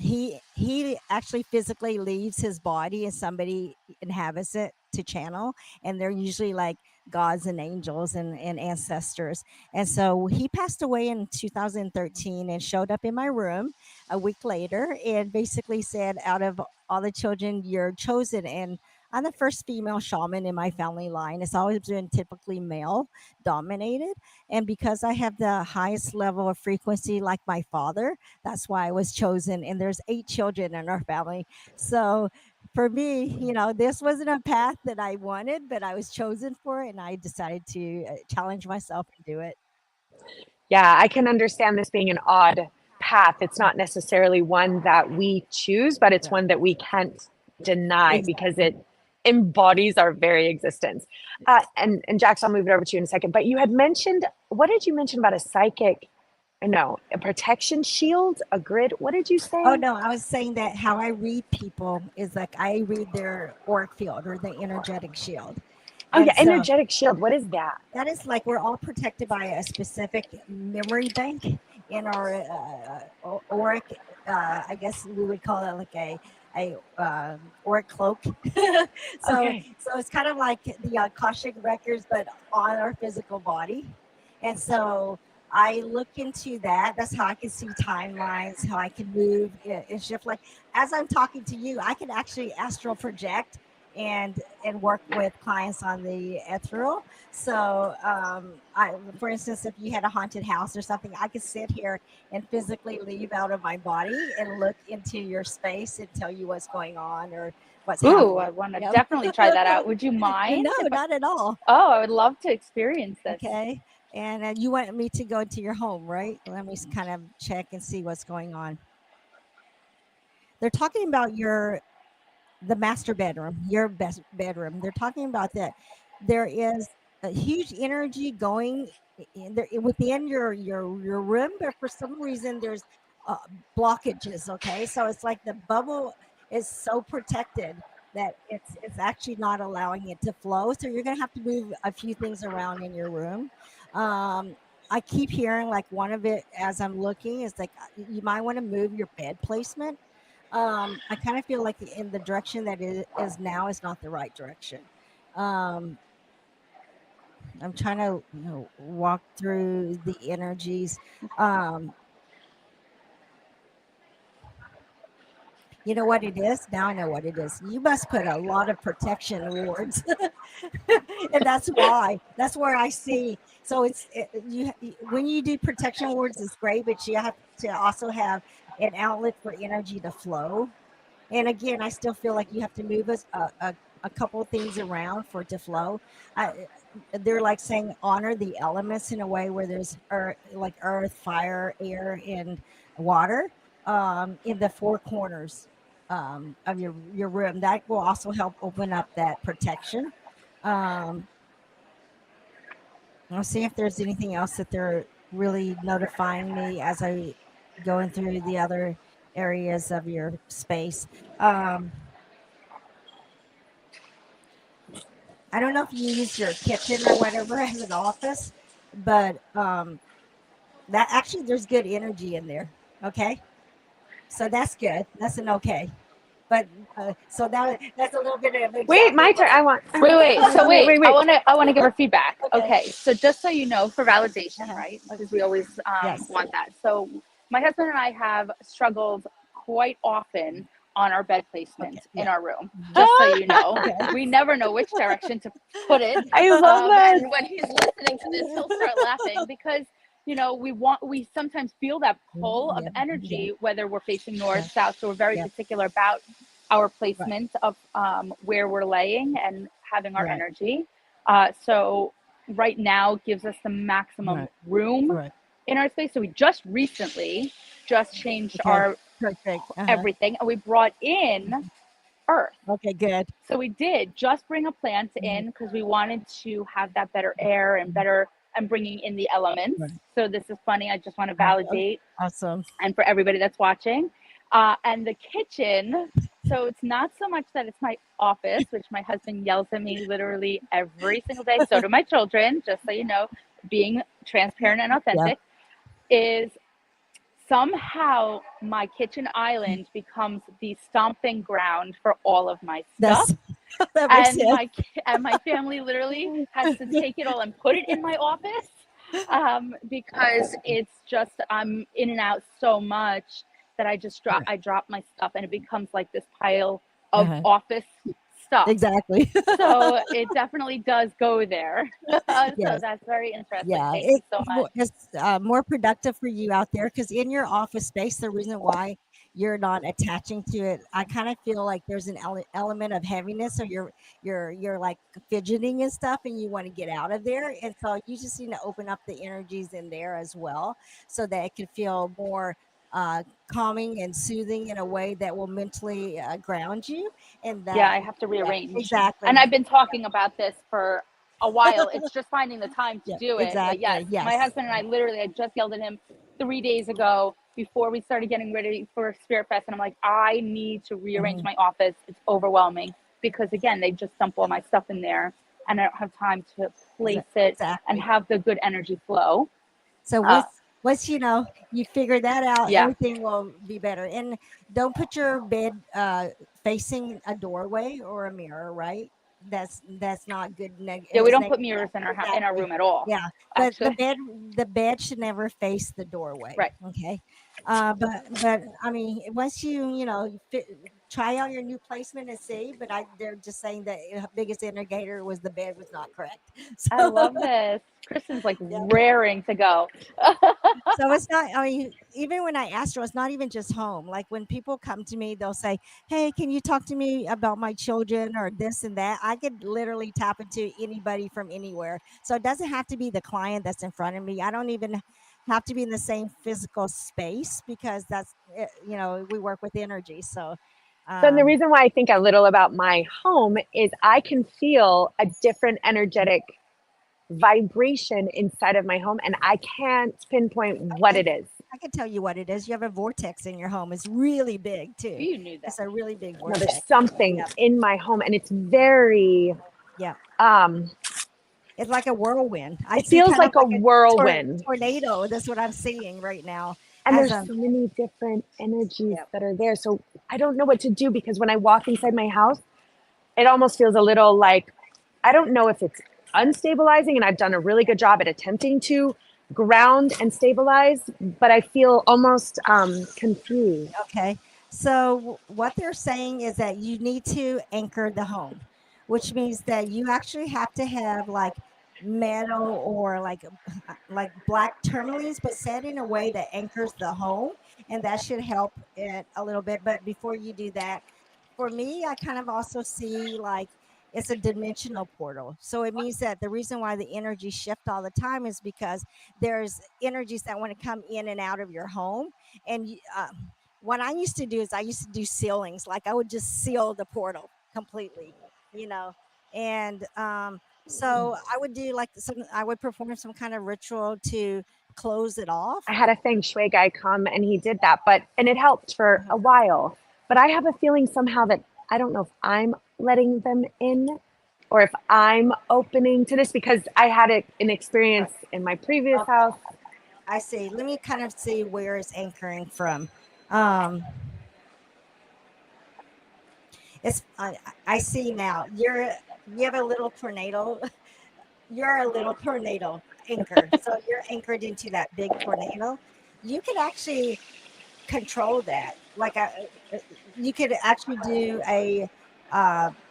he actually physically leaves his body and somebody inhabits it to channel, and they're usually like gods and angels and ancestors. And so he passed away in 2013 and showed up in my room a week later and basically said, out of all the children, you're chosen. And I'm the first female shaman in my family line. It's always been typically male dominated. And because I have the highest level of frequency, like my father, that's why I was chosen. And there's 8 children in our family. So for me, this wasn't a path that I wanted, but I was chosen for it. And I decided to challenge myself and do it. Yeah, I can understand this being an odd path. It's not necessarily one that we choose, but it's one that we can't deny because it embodies our very existence. And Jax, I'll move it over to you in a second. But you had mentioned, what did you mention about a psychic? No, a protection shield, a grid. What did you say? Oh no, I was saying that how I read people is like I read their auric field or the energetic shield. Oh yeah, energetic shield. What is that? That is like we're all protected by a specific memory bank in our auric. I guess we would call it like a auric cloak. So it's kind of like the Akashic records, but on our physical body. And so I look into that. That's how I can see timelines, how I can move and shift. Like as I'm talking to you, I can actually astral project and work with clients on the ethereal. So for instance, if you had a haunted house or something, I could sit here and physically leave out of my body and look into your space and tell you what's going on or what's happening. I want to definitely try that out. Would you mind? No, not at all. Oh, I would love to experience this. Okay. And you want me to go into your home, right? Let me kind of check and see what's going on. They're talking about the master bedroom, your best bedroom. They're talking about that. There is a huge energy going within your room, but for some reason there's blockages. Okay, so it's like the bubble is so protected that it's actually not allowing it to flow. So you're gonna have to move a few things around in your room. I keep hearing like one of it as I'm looking is like you might want to move your bed placement. I kind of feel like in the direction that it is now is not the right direction. I'm trying to walk through the energies. You know what it is? Now I know what it is. You must put a lot of protection wards. And that's why. That's where I see. So when you do protection wards, it's great, but you have to also have an outlet for energy to flow. And again, I still feel like you have to move a couple of things around for it to flow. They're like saying honor the elements in a way where there's earth, fire, air, and water in the 4 corners of your room. That will also help open up that protection. I'll see if there's anything else that they're really notifying me as I going through the other areas of your space. I don't know if you use your kitchen or whatever as an office, but that actually there's good energy in there. Okay, so that's good. That's an okay. But so that's a little bit of exactly wait, my turn. I want wait. So wait. I want to give her feedback. Okay. So just so you know, for validation, right? Because we always want that. So my husband and I have struggled quite often on our bed placement in our room. Just so you know, we never know which direction to put it. I love that. And when he's listening to this, he'll start laughing because we sometimes feel that pull of energy, whether we're facing north, south. So we're very particular about our placement of where we're laying and having our energy. So right now gives us the maximum room in our space. So we just recently changed our everything, and we brought in earth. Okay, good. So we did just bring a plant in because we wanted to have that better air and bringing in the elements. So this is funny. I just want to validate. Awesome. And for everybody that's watching, and the kitchen. So it's not so much that it's my office, which my husband yells at me literally every single day. So do my children, just so you know, being transparent and authentic is somehow my kitchen island becomes the stomping ground for all of my stuff. And my family literally has to take it all and put it in my office because it's just I'm in and out so much that I just drop my stuff and it becomes like this pile of office stuff. Exactly. So it definitely does go there. So Yes. that's very interesting. Yeah, Thank you so much. it's more productive for you out there because in your office space, the reason why you're not attaching to it, I kind of feel like there's an element of heaviness, or you're like fidgeting and stuff, and you want to get out of there, and so you just need to open up the energies in there as well, so that it can feel more calming and soothing in a way that will mentally ground you, and Yeah, that I have to rearrange. exactly. And I've been talking about this for a while. It's just finding the time to Yeah, do it. But yes, exactly. my Yes. husband and I literally, I just yelled at him 3 days ago before we started getting ready for Spirit Fest. And I'm like, I need to rearrange my office. It's overwhelming because, again, they just dump all my stuff in there and I don't have time to place it Exactly. and have the good energy flow. So once you figure that out, Yeah. everything will be better. And don't put your bed facing a doorway or a mirror, right? That's not good. Yeah, we don't put mirrors in our room at all. Yeah, but Actually. the bed should never face the doorway. Right. Okay. But I mean, once try out your new placement and see. But they're just saying that the biggest indicator was the bed was not correct. So, I love this. Kristen's like raring to go. So it's not, I mean, even when I asked her, it's not even just home. Like when people come to me, they'll say, hey, can you talk to me about my children or this and that? I could literally tap into anybody from anywhere. So it doesn't have to be the client that's in front of me. I don't even have to be in the same physical space because we work with energy. So the reason why I think a little about my home is I can feel a different energetic vibration inside of my home, and I can't pinpoint what it is. I can tell you what it is. You have a vortex in your home. It's really big too. You knew that. It's a really big No, vortex. there's something in my home, and it's very it's like a whirlwind. It feels like a whirlwind. Tornado. That's what I'm seeing right now. And there's so many different energies that are there. So I don't know what to do because when I walk inside my house, it almost feels a little like, I don't know if it's unstabilizing, and I've done a really good job at attempting to ground and stabilize, but I feel almost confused. Okay. So what they're saying is that you need to anchor the home, which means that you actually have to have like metal or like black tourmalines, but set in a way that anchors the home, and that should help it a little bit. But before you do that, for me, I kind of also see like it's a dimensional portal. So it means that the reason why the energy shift all the time is because there's energies that want to come in and out of your home. And what I used to do is I used to do sealings. Like I would just seal the portal completely, and so I would do I would perform some kind of ritual to close it off. I had a feng shui guy come and he did that, and it helped for a while. But I have a feeling somehow that I don't know if I'm letting them in or if I'm opening to this, because I had an experience in my previous house. I see. Let me kind of see where it's anchoring from. I see now. You have a little tornado. You're a little tornado anchor. So you're anchored into that big tornado. You could actually control that. Like you could actually do a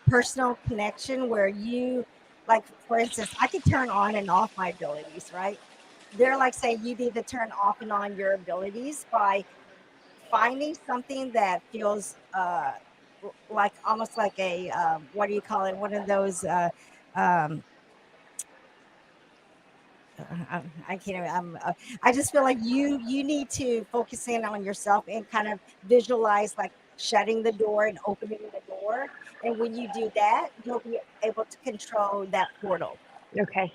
personal connection where you, like, for instance, I could turn on and off my abilities, right? They're like saying you need to turn off and on your abilities by finding something that feels like almost like a what do you call it? One of those I can't. I just feel like you need to focus in on yourself and kind of visualize like shutting the door and opening the door. And when you do that, you'll be able to control that portal. Okay.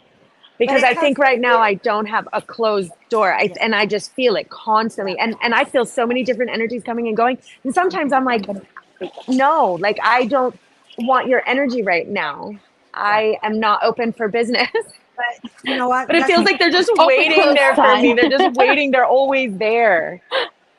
Because I think right now I don't have a closed door, and I just feel it constantly. And I feel so many different energies coming and going. And sometimes I'm like, no, like I don't want your energy right now. I am not open for business. But you know what? But it feels like they're just waiting there for me. They're just waiting. They're always there.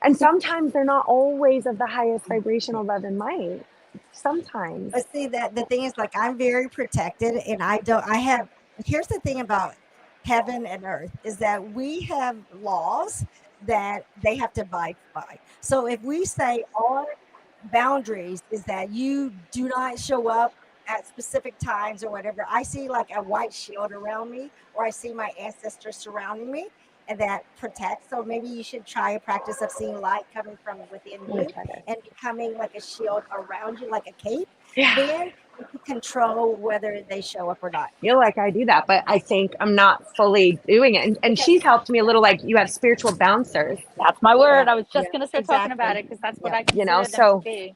And sometimes they're not always of the highest vibrational love and light. Sometimes. But see, that the thing is, like, I'm very protected, and here's the thing about heaven and earth is that we have laws that they have to abide by. So if we say our boundaries is that you do not show up at specific times or whatever, I see like a white shield around me, or I see my ancestors surrounding me, and that protects. So maybe you should try a practice of seeing light coming from within you and becoming like a shield around you, like a cape. Yeah. Then you can control whether they show up or not. I feel like I do that, but I think I'm not fully doing it. And she's helped me a little, like you have spiritual bouncers. That's my word. I was just Yeah, going to start talking about it, because that's what I consider them so to be.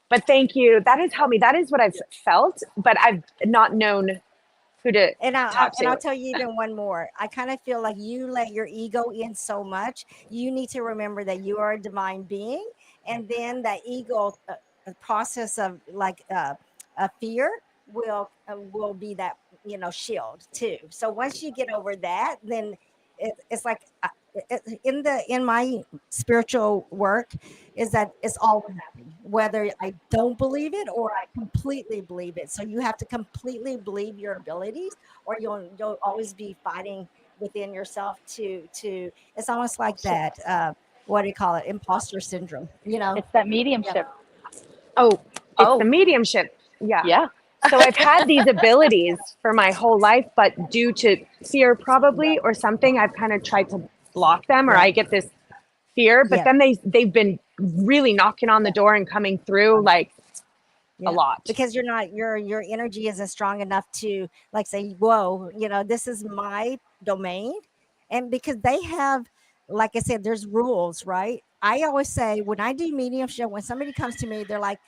but thank you. That has helped me. That is what I've felt, but I've not known who to talk to. And I'll tell you even one more. I kind of feel like you let your ego in so much. You need to remember that you are a divine being, and then that ego process of like a fear will be that shield too. So once you get over that, then it's like in my spiritual work is that it's all happening, whether I don't believe it or I completely believe it. So you have to completely believe your abilities, or you'll always be fighting within yourself to it's almost like that what do you call it, imposter syndrome, It's that mediumship. It's the mediumship. Yeah. So I've had these abilities for my whole life, but due to fear probably or something, I've kind of tried to block them, or I get this fear, but then they've been really knocking on the door and coming through like a lot. Because you're not, your energy isn't strong enough to like say, whoa, this is my domain. And because they have, like I said, there's rules, right? I always say when I do mediumship, when somebody comes to me, they're like,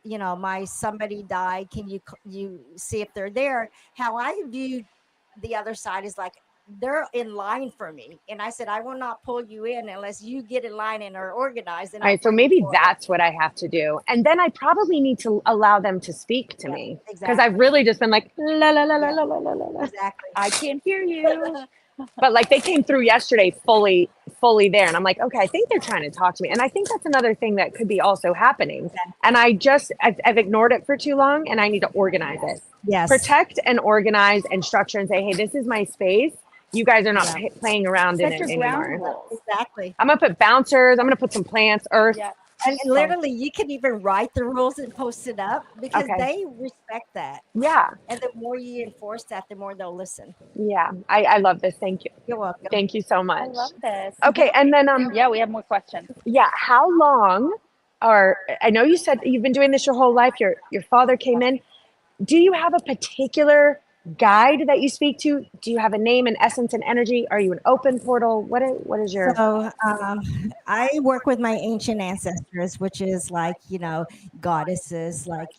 my somebody died. Can you see if they're there? How I view the other side is like, they're in line for me. And I said, I will not pull you in unless you get in line and are organized. And all right, so maybe that's what I have to do. And then I probably need to allow them to speak to me. Because I've really just been like, la, la, la, la, la, la, la, la. Exactly. I can't hear you. But like they came through yesterday fully there. And I'm like, okay, I think they're trying to talk to me. And I think that's another thing that could be also happening. And I've ignored it for too long, and I need to organize it. Yes. Protect and organize and structure and say, hey, this is my space. You guys are not playing around in it anymore. Exactly. I'm going to put bouncers. I'm going to put some plants, earth. Yeah. And literally, you can even write the rules and post it up because they respect that. Yeah. And the more you enforce that, the more they'll listen. Yeah. I love this. Thank you. You're welcome. Thank you so much. I love this. Okay. And then, Yeah, we have more questions. yeah. How long I know you said you've been doing this your whole life. Your father came in. Do you have a particular guide that you speak to? Do you have a name and essence and energy? Are you an open portal? What is your... So I work with my ancient ancestors, which is like, goddesses like,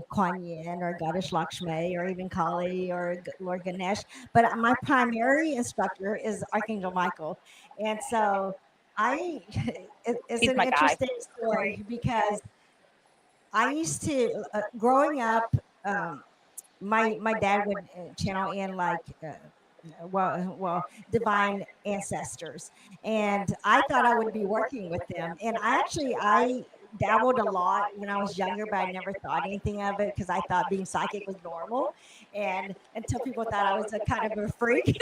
Kuan Yin or Goddess Lakshmi or even Kali or Lord Ganesh. But my primary instructor is Archangel Michael. And so it's an interesting story because I used to, growing up, my dad would channel in like divine ancestors, and I thought I would be working with them. And I dabbled a lot when I was younger, but I never thought anything of it because I thought being psychic was normal, and until people thought I was a kind of a freak.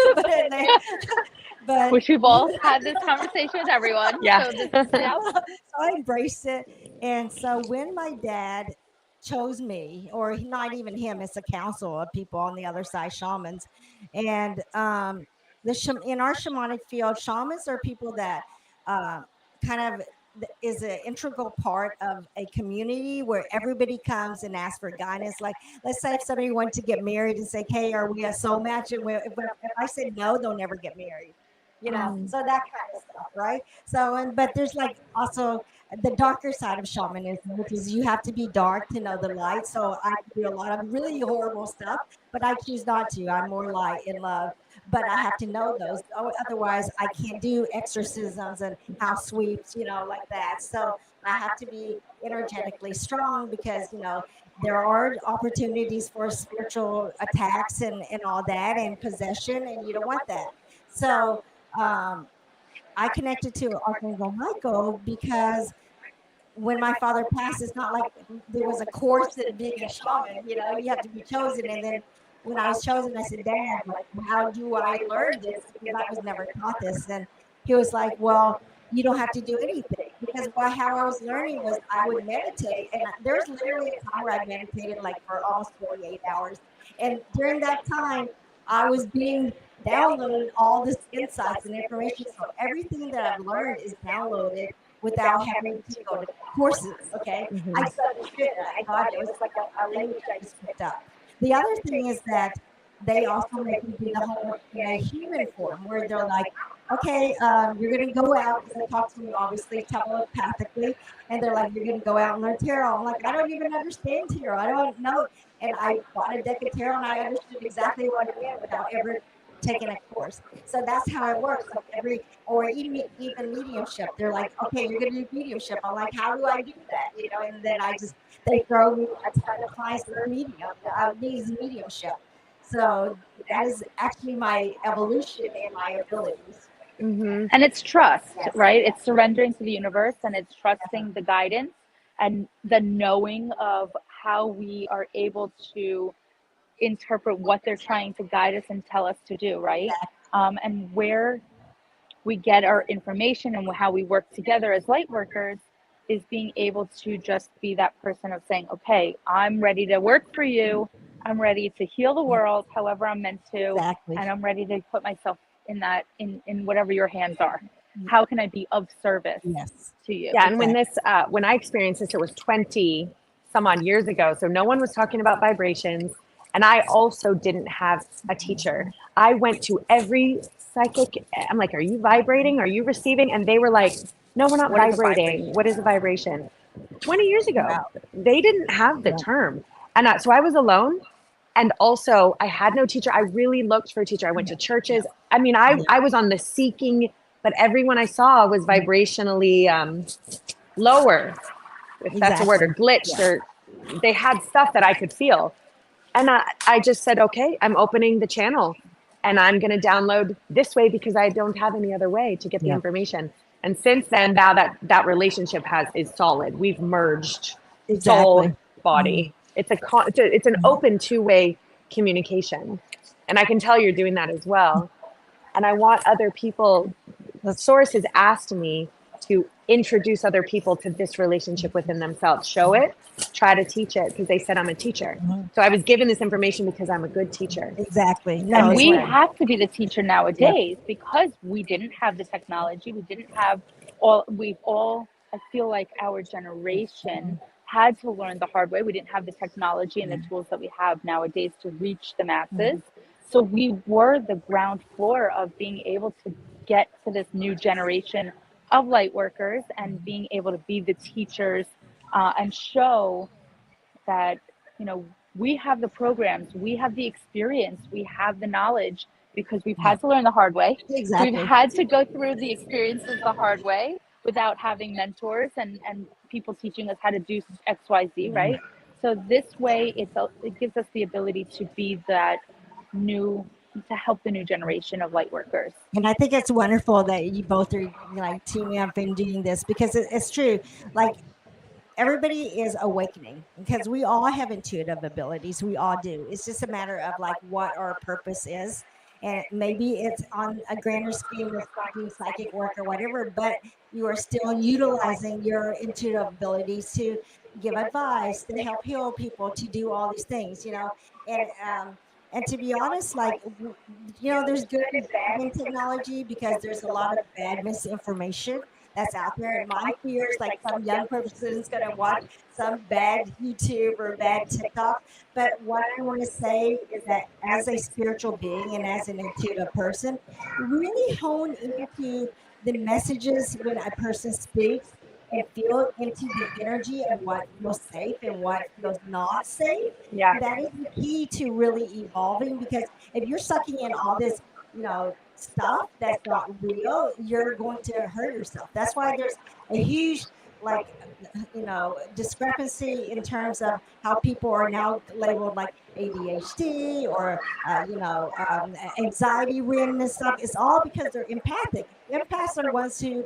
but which we've all had this conversation with everyone. Yeah. So I embraced it. And so when my dad chose me, or not even him, it's a council of people on the other side, shamans. And in our shamanic field, shamans are people that kind of is an integral part of a community where everybody comes and asks for guidance. Like, let's say if somebody wanted to get married and say, hey, are we a soul match? And if I said no, they'll never get married. So that kind of stuff, right? So, but there's like also the darker side of shamanism, which is you have to be dark to know the light. So I do a lot of really horrible stuff, but I choose not to. I'm more light and love, but I have to know those. Otherwise, I can't do exorcisms and house sweeps, like that. So I have to be energetically strong because, there are opportunities for spiritual attacks and all that and possession, and you don't want that. So I connected to Archangel Michael because when my father passed, it's not like there was a course in being a shaman. You have to be chosen. And then when I was chosen, I said, Dad, how do I learn this? Because I was never taught this. And he was like, well, you don't have to do anything. because how I was learning was I would meditate, and there's literally a time where I meditated like for almost 48 hours. And during that time, I was being downloaded all this insights and information. So everything that I've learned is downloaded without having to go to courses. Okay. I just understood it. I got it. It was like a language I just picked up. The other thing is that they also make me do the homework in a human form where they're like, okay, you're going to go out, because they talk to me obviously telepathically, and they're like, you're going to go out and learn tarot. I'm like, I don't even understand tarot. I don't know. And I bought a deck of tarot and I understood exactly what it meant without ever taking a course. So that's how it works. Like even mediumship, they're like, okay, you're going to do mediumship. I'm like, how do I do that? And then they throw me a ton of clients that are needs mediumship. So that is actually my evolution and my abilities. And it's trust, right? It's surrendering to the universe, and it's trusting the guidance and the knowing of how we are able to interpret what they're trying to guide us and tell us to do, right? And where we get our information and how we work together as light workers is being able to just be that person of saying, okay, I'm ready to work for you. I'm ready to heal the world however I'm meant to. And I'm ready to put myself in that, in whatever your hands are. How can I be of service to you? Yeah, and when I experienced this, it was 20 some odd years ago. So no one was talking about vibrations. And I also didn't have a teacher. I went to every psychic. I'm like, are you vibrating? Are you receiving? And they were like, no, we're not vibrating. What is a vibration? 20 years ago, they didn't have the term. And so I was alone. And also I had no teacher. I really looked for a teacher. I went to churches. I mean, I was on the seeking, but everyone I saw was vibrationally lower, if that's a word, or glitched, or they had stuff that I could feel. And I just said, okay, I'm opening the channel and I'm going to download this way because I don't have any other way to get the information. And since then, now that relationship is solid. We've merged soul, body. It's an open two-way communication. And I can tell you're doing that as well. And I want other people, the source has asked me to introduce other people to this relationship within themselves. Show it, try to teach it, because they said I'm a teacher. So I was given this information because I'm a good teacher. And we have to be the teacher nowadays because we didn't have the technology. We didn't have I feel like our generation had to learn the hard way. We didn't have the technology and the tools that we have nowadays to reach the masses. So we were the ground floor of being able to get to this new generation of light workers and being able to be the teachers and show that, we have the programs, we have the experience, we have the knowledge, because we've had to learn the hard way. We've had to go through the experiences the hard way without having mentors and people teaching us how to do XYZ, right? So this way, it gives us the ability to be that to help the new generation of light workers. And I think it's wonderful that you both are like teaming up and doing this, because it's true. Like, everybody is awakening because we all have intuitive abilities. We all do. It's just a matter of like what our purpose is. And maybe it's on a grander scheme of doing psychic work or whatever, but you are still utilizing your intuitive abilities to give advice, to help heal people, to do all these things, and to be honest, like, there's good and bad in technology, because there's a lot of bad misinformation that's out there. And my fear is like some young person is going to watch some bad YouTube or bad TikTok. But what I want to say is that as a spiritual being and as an intuitive person, really hone into the messages when a person speaks and feel into the energy of what feels safe and what feels not safe. That is the key to really evolving, because if you're sucking in all this, stuff that's not real, you're going to hurt yourself. That's why there's a huge discrepancy in terms of how people are now labeled like ADHD or anxiety ridden and stuff. It's all because they're empathic. Empaths are ones who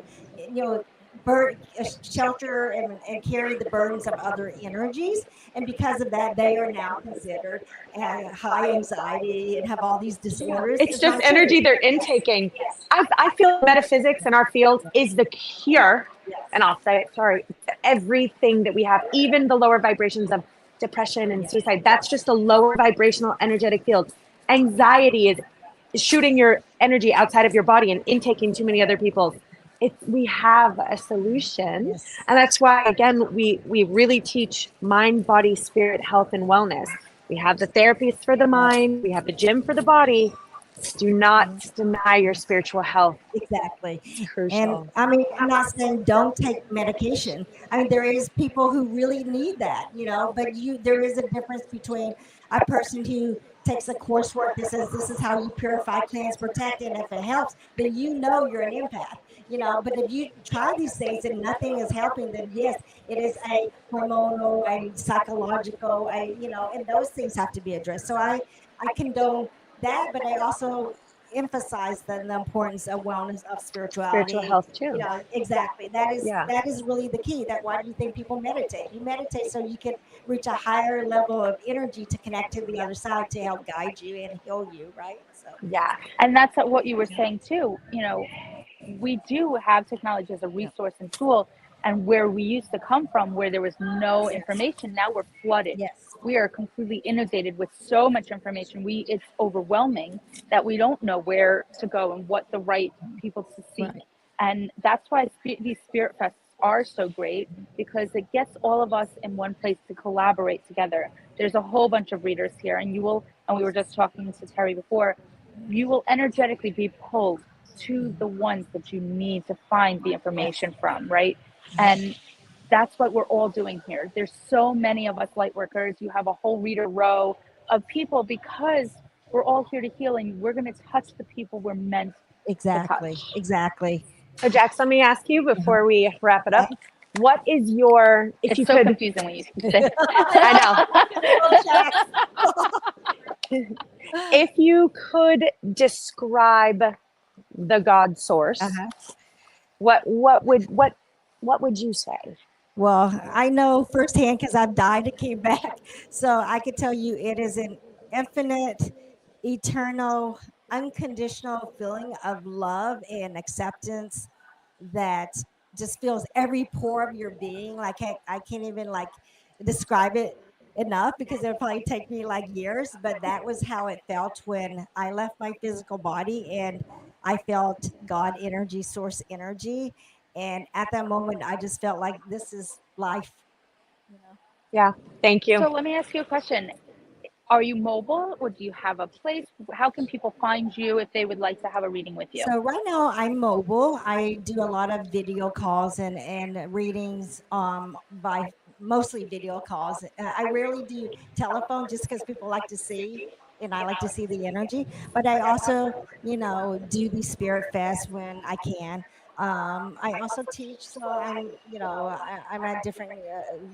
shelter and carry the burdens of other energies. And because of that, they are now considered high anxiety and have all these disorders. It's just energy they're intaking. I feel metaphysics in our field is the cure, and I'll say it, sorry, to everything that we have, even the lower vibrations of depression and suicide. That's just a lower vibrational energetic field. Anxiety is shooting your energy outside of your body and intaking too many other people's. We have a solution. Yes. And that's why, again, we really teach mind, body, spirit, health, and wellness. We have the therapists for the mind. We have the gym for the body. Do not deny your spiritual health. Exactly. It's crucial. And I mean, I'm not saying don't take medication. I mean, there is people who really need that, you know, but there is a difference between a person who takes a coursework that says this is how you purify, cleanse, protect, and if it helps, then you know you're an empath. You know, but if you try these things and nothing is helping, then yes, it is a hormonal, a psychological, and those things have to be addressed. So I condone that, but I also emphasize the importance of wellness, of spirituality, spiritual health too. You know, exactly. That is really the key. That why do you think people meditate? You meditate so you can reach a higher level of energy to connect to the other side to help guide you and heal you, right? So yeah, and that's what you were saying too. You know, we do have technology as a resource and tool, and where we used to come from, where there was no information, now we're flooded. Yes. We are completely inundated with so much information. It's overwhelming that we don't know where to go and what the right people to seek. Right. And that's why these spirit fests are so great, because it gets all of us in one place to collaborate together. There's a whole bunch of readers here, and we were just talking to Terry before, you will energetically be pulled to the ones that you need to find the information from, right? And that's what we're all doing here. There's so many of us light workers. You have a whole reader row of people, because we're all here to heal, and we're going to touch the people we're meant to touch. Exactly. So Jax, let me ask you before we wrap it up, what is your, it's so confusing when you say I know. If you could describe the God source, what would you say? Well, I know firsthand because I've died and came back. So I could tell you it is an infinite, eternal, unconditional feeling of love and acceptance that just fills every pore of your being. Like I can't even describe it enough, because it'll probably take me years, but that was how it felt when I left my physical body and I felt God energy, source energy. And at that moment, I just felt like this is life. You know? Yeah, thank you. So let me ask you a question. Are you mobile, or do you have a place? How can people find you if they would like to have a reading with you? So right now I'm mobile. I do a lot of video calls and readings by mostly video calls. I rarely do telephone just because people like to see, and I like to see the energy. But I also, do the spirit fest when I can. I also teach, so I'm at different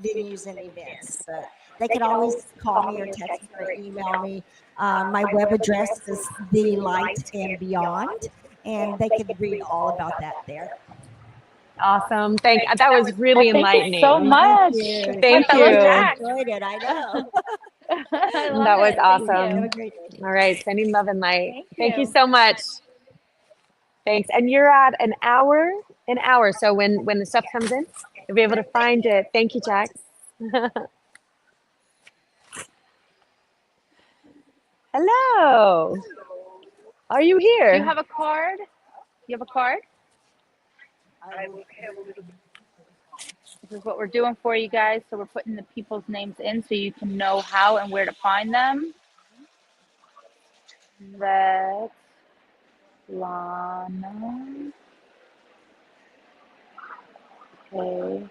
venues and events, but they can always call me or text me or email me. My web address is The Light and Beyond, and they could read all about that there. Awesome. That was really enlightening. Thank you so much. Thank you. I enjoyed it. I know. That was awesome. All right. Sending love and light. Thank you so much. Thanks. And you're at an hour. So when the stuff comes in, you'll be able to find it. Thank you, Jax. Hello. Are you here? Do you have a card? You have a card? This is what we're doing for you guys. So we're putting the people's names in so you can know how and where to find them. That's Lana. Okay.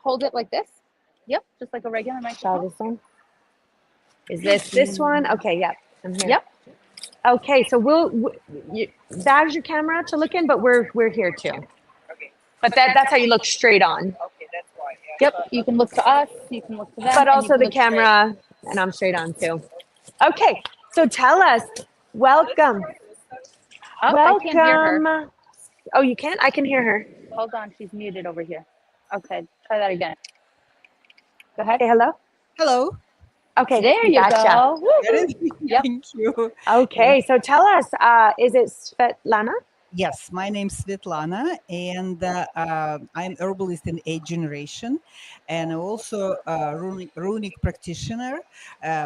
hold it like this. Yep, just like a regular Try microphone. this one. Is this one? Okay, yep. I'm here. Yep. Okay, so that is your camera to look in, but we're here too. But that's how you look straight on. Yep. You can look to us. You can look to them. But and you also can the look straight. camera, and I'm straight on too. Okay, so tell us, welcome. Oh, I can't hear her. Welcome. Oh, you can't? I can hear her. Hold on, she's muted over here. Okay, try that again. Go ahead. Hey, hello? Hello. Okay, There you gotcha. go. Woo-hoo. Yep. Thank you. Okay, so tell us, is it Svetlana? Yes, my name's Svetlana, and I'm herbalist in 8th generation, and I'm also a runic practitioner,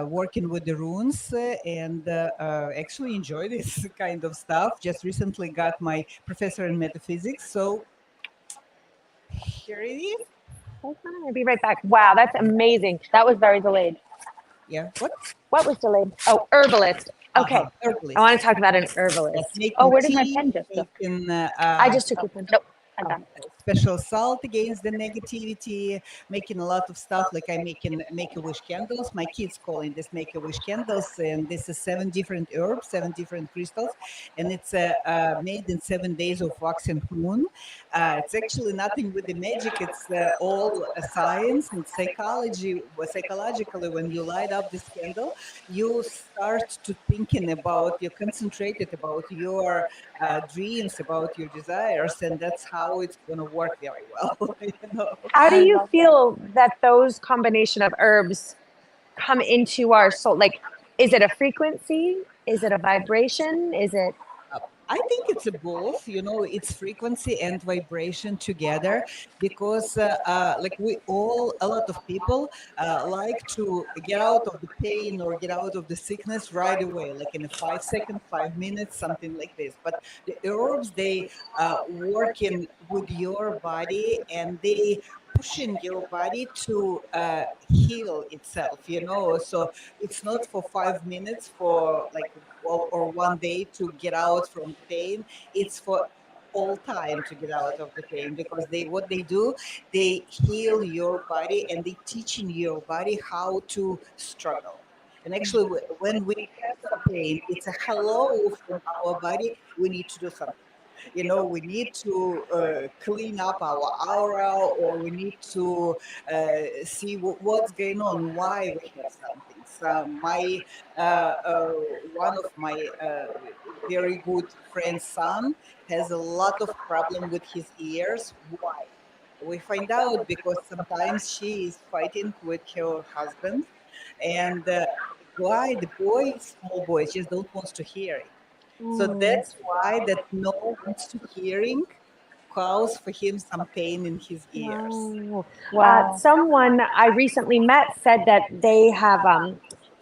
working with the runes, and actually enjoy this kind of stuff. Just recently got my professor in metaphysics, so here it is. Hold on, I'll be right back. Wow, that's amazing. That was very delayed. Yeah, what? What was delayed? Oh, herbalist. Okay, Herbalist. I want to talk about an herbalist. Making Oh, where did my tea, pen just go? making, I just took your pen. Nope, I got it. special salt against the negativity, making a lot of stuff like I'm making make-a-wish candles. My kids calling this make-a-wish candles, and this is 7 different herbs, 7 different crystals, and it's made in 7 days of wax and moon. It's actually nothing with the magic. It's all science and psychology. Psychologically, when you light up this candle, you start to thinking about, you're concentrated about your dreams, about your desires, and that's how it's going to work very well. You know? How do you feel that those combination of herbs come into our soul? Like, is it a frequency? Is it a vibration? Is it? I think it's a both, you know, it's frequency and vibration together, because like a lot of people like to get out of the pain or get out of the sickness right away, like in a 5 seconds, 5 minutes, something like this. But the herbs, they working with your body, and they pushing your body to heal itself, you know. So it's not for 5 minutes for like or 1 day to get out from the pain. It's for all time to get out of the pain, because what they do, they heal your body, and they teaching your body how to struggle. And actually, when we have some pain, it's a hello from our body. We need to do something. You know, we need to clean up our aura, or we need to see what's going on, why we have something. So one of my very good friend's son has a lot of problem with his ears. Why? We find out because sometimes she is fighting with her husband, and why the boys, small boys, just don't want to hear it. So that's why that no one wants to hearing cause for him some pain in his ears. Wow. Someone I recently met said that they have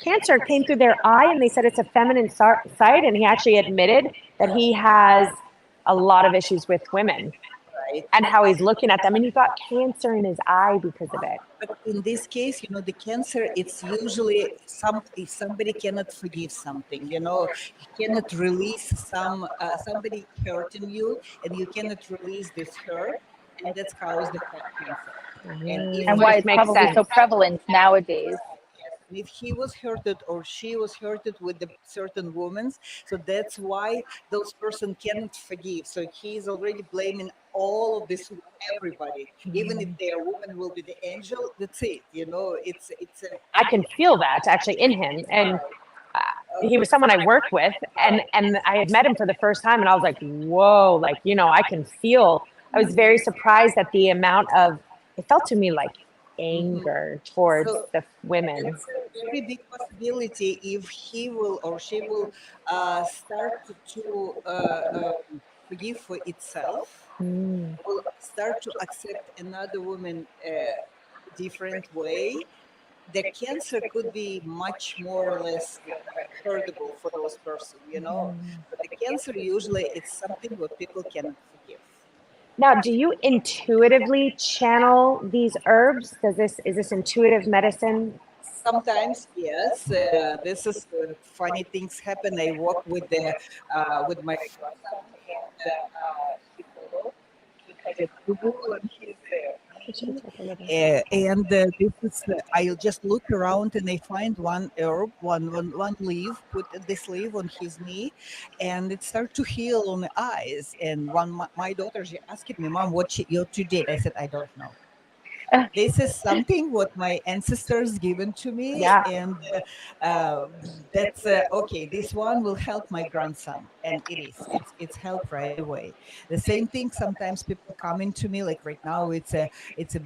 cancer came through their eye, and they said it's a feminine side, and he actually admitted that he has a lot of issues with women. Right. And how he's looking at them, and he got cancer in his eye because of it. But in this case, you know, the cancer, it's usually if somebody cannot forgive something, you know, you cannot release somebody hurting you, and you cannot release this hurt, and that's caused the cancer. And why it's probably so prevalent nowadays. If he was hurted or she was hurted with the certain women, so that's why those person cannot forgive. So he's already blaming all of this, everybody. Even if their woman will be the angel, that's it. You know, it's I can feel that actually in him, and he was someone I worked with, and I had met him for the first time, and I was like, whoa, like, you know, I can feel. I was very surprised at the amount of. It felt to me like anger towards the women. It's a very big possibility if he will or she will start to forgive for itself, will start to accept another woman different way. The cancer could be much more or less hurtable for those persons, you know. But the cancer usually it's something what people cannot forgive. Now, do you intuitively channel these herbs? Is this intuitive medicine? Sometimes, yes. This is funny things happen. I walk with my son, and he follows because it's Google and he's there. And this is I'll just look around and I find one herb, one leaf, put this leaf on his knee, and it started to heal on the eyes. And my daughter, she asked me, "Mom, what you did?" I said, "I don't know." This is something what my ancestors given to me, Yeah. and that's okay. This one will help my grandson, and it's help right away. The same thing. Sometimes people come into me, like right now, it's a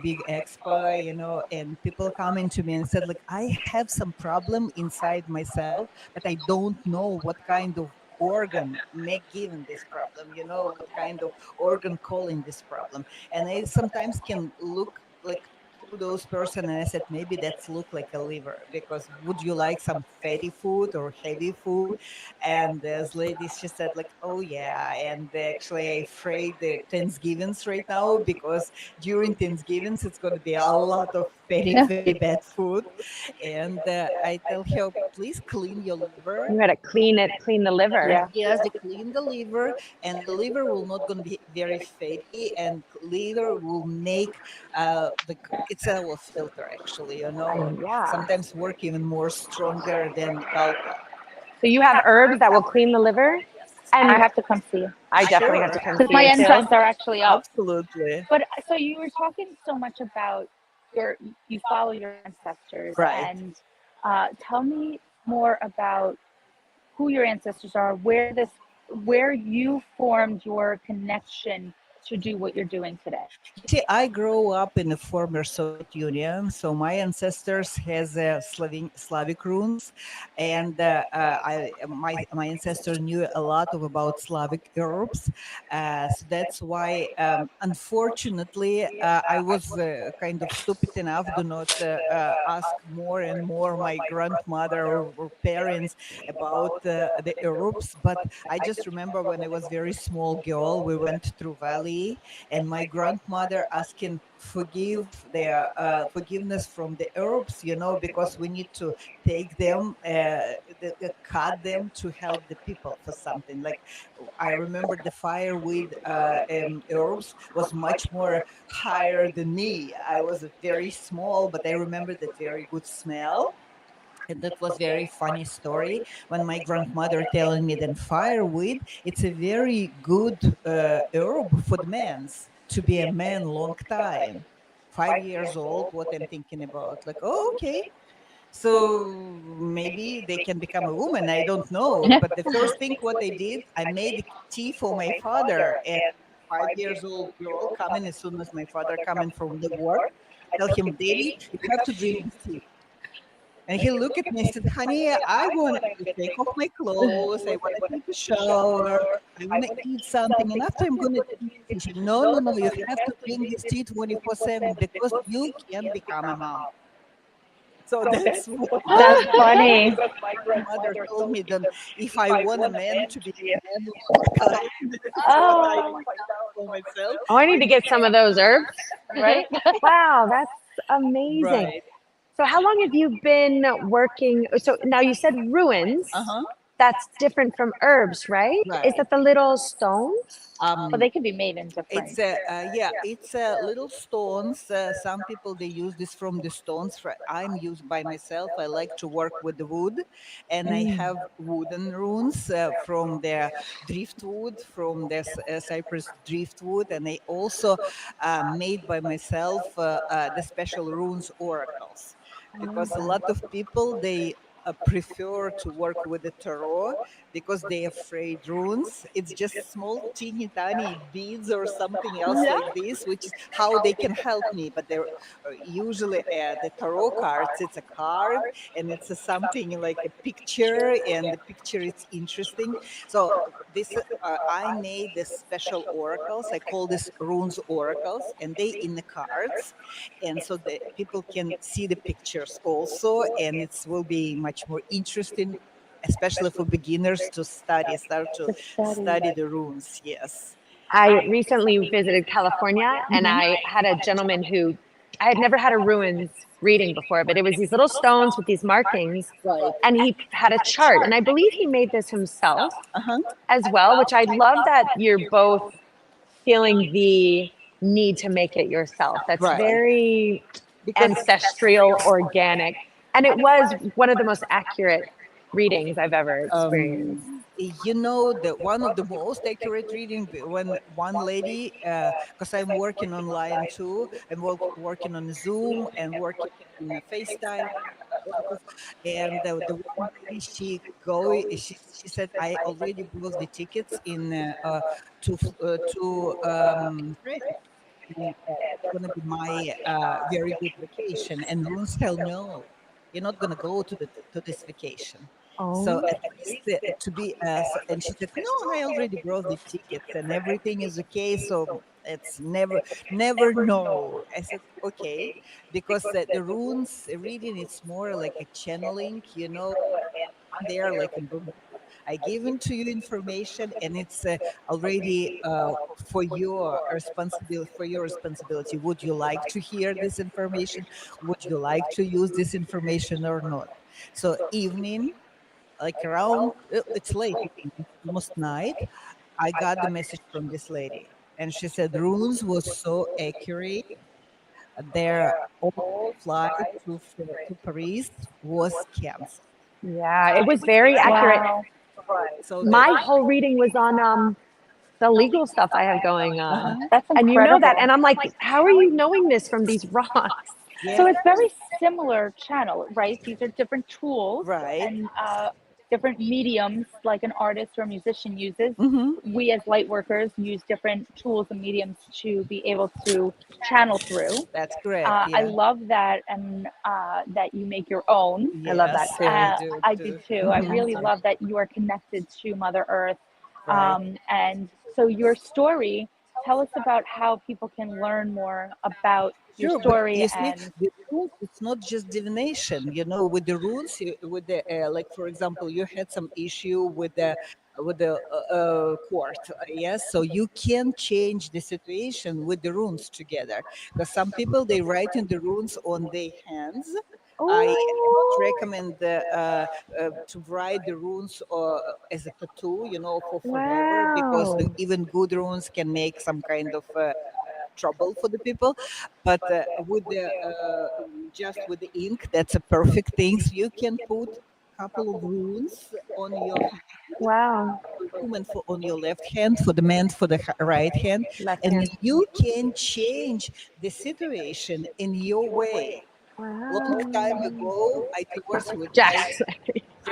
big expo, and people come into me and said, like, I have some problem inside myself, but I don't know what kind of organ make given this problem, what kind of organ calling this problem. And I sometimes can look like to those person and I said, maybe that's look like a liver, because would you like some fatty food or heavy food? And this lady, she said, like, oh yeah. And actually I afraid the Thanksgivings right now, because during Thanksgivings it's going to be a lot of very very bad food. And I tell her, please clean your liver. You gotta clean the liver. Yeah. Yes, they clean the liver, and the liver will not going to be very fatty, and liver will make it's our filter actually. Yeah. Sometimes work even more stronger than gallbladder. So you have herbs that will clean the liver, and I have to come see you I definitely Sure. have to come because see my you too. insides are actually up. Absolutely. But so you were talking so much about you follow your ancestors, Right. and tell me more about who your ancestors are, where you formed your connection to do what you're doing today. See, I grew up in the former Soviet Union, so my ancestors has Slavic runes, and my ancestor knew a lot about Slavic herbs. So that's why, unfortunately, I was kind of stupid enough to not ask more and more my grandmother or parents about the herbs. But I just remember when I was very small girl, we went through valley, and my grandmother asking forgiveness from the herbs, because we need to take them, cut them to help the people for something. Like I remember the fireweed herbs was much more higher than me. I was very small, but I remember that very good smell. And that was very funny story when my grandmother telling me that fireweed, it's a very good herb for the men's to be a man long time. 5 years old, what I'm thinking about, like, oh, okay. So maybe they can become a woman. I don't know. But the first thing what I did, I made tea for my father. And 5 years old girl coming as soon as my father coming from the work, I tell him, Daddy, you have to drink this tea. And he looked at me and said, honey, I want to take off my clothes. I want to take a shower. I want to eat something. And after I'm going to eat, he said, no, no, no, you have to drink this tea 24/7 because you can become a mom. So that's That's funny. my grandmother told me that if I want a man to be a man all the time, that's what I find out for myself. Oh, I need to get some of those herbs. Right? Wow, that's amazing. Right. So how long have you been working? So now you said ruins. Uh-huh. That's different from herbs, right? Right. Is that the little stones? But they can be made in different. It's it's little stones. Some people they use this from the stones. I'm used by myself. I like to work with the wood, and I have wooden runes from the driftwood, from the cypress driftwood, and I also made by myself the special runes oracles, because a lot of people they prefer to work with the tarot because they're afraid runes. It's just small, teeny, tiny beads or something else like this, which is how they can help me. But they're usually the tarot cards. It's a card and it's something like a picture, and the picture is interesting. So this I made the special oracles. I call this runes oracles, and they in the cards, and so the people can see the pictures also, and it will be much more interesting, especially for beginners to start to study the runes. Yes. I recently visited California, and I had a gentleman who I had never had a ruins reading before, but it was these little stones with these markings, and he had a chart, and I believe he made this himself as well, which I love that you're both feeling the need to make it yourself. That's Right. very Because ancestral, organic. And it was one of the most accurate readings I've ever experienced. you know, the one of the most accurate reading when one lady, because I'm working online too, I'm working on Zoom and working on FaceTime, and the one lady, she said, I already bought the tickets in to France, and that's going to be my very good vacation. And Runes tell, no, you're not going to go to this vacation. So Oh, at least to be, and she said, no, I already brought the tickets and everything is okay. So it's never no. I said, okay, because the runes reading, it's more like a channeling, you know, and they are like a book. I given to you information, and it's already for your responsibility. For your responsibility, would you like to hear this information? Would you like to use this information or not? So evening, like around, it's late, it's almost night. I got the message from this lady, and she said runes was so accurate. Their all flight to Paris was canceled. yeah, it was very accurate. Wow. So that, My whole reading was on the legal stuff I have going on. That's And you know that. incredible. And I'm like, how are you knowing this from these rocks? So it's very similar channel, right? These are different tools right. and different mediums like an artist or a musician uses. Mm-hmm. We as light workers use different tools and mediums to be able to channel through. That's correct. I love that, and that you make your own. I love that too. I do too. I really love that you are connected to Mother Earth. Right. And so your story, tell us about how people can learn more about your Sure, but story. you see, And the runes, it's not just divination. You know, with the runes, with the like, for example, you had some issue with the court, yes. So you can change the situation with the runes together. Because some people, they write in the runes on their hands. I cannot recommend to write the runes as a tattoo, you know, for forever, because Wow. even good runes can make some kind of trouble for the people. But with the just with the ink, that's a perfect thing. So you can put a couple of runes on your hand, Wow. for the woman on your left hand, for the man for the right hand, Left and hand. you can change the situation in your way. Long time ago, I divorced with my Jax.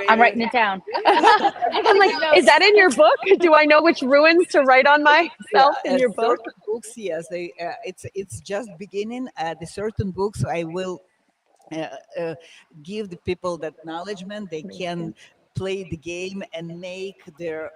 I'm writing it down. I'm like, is that in your book? Do I know which ruins to write on myself in your book? certain books, yes, they, it's just beginning. The certain books I will uh, uh, give the people that acknowledgement. They can play the game and make their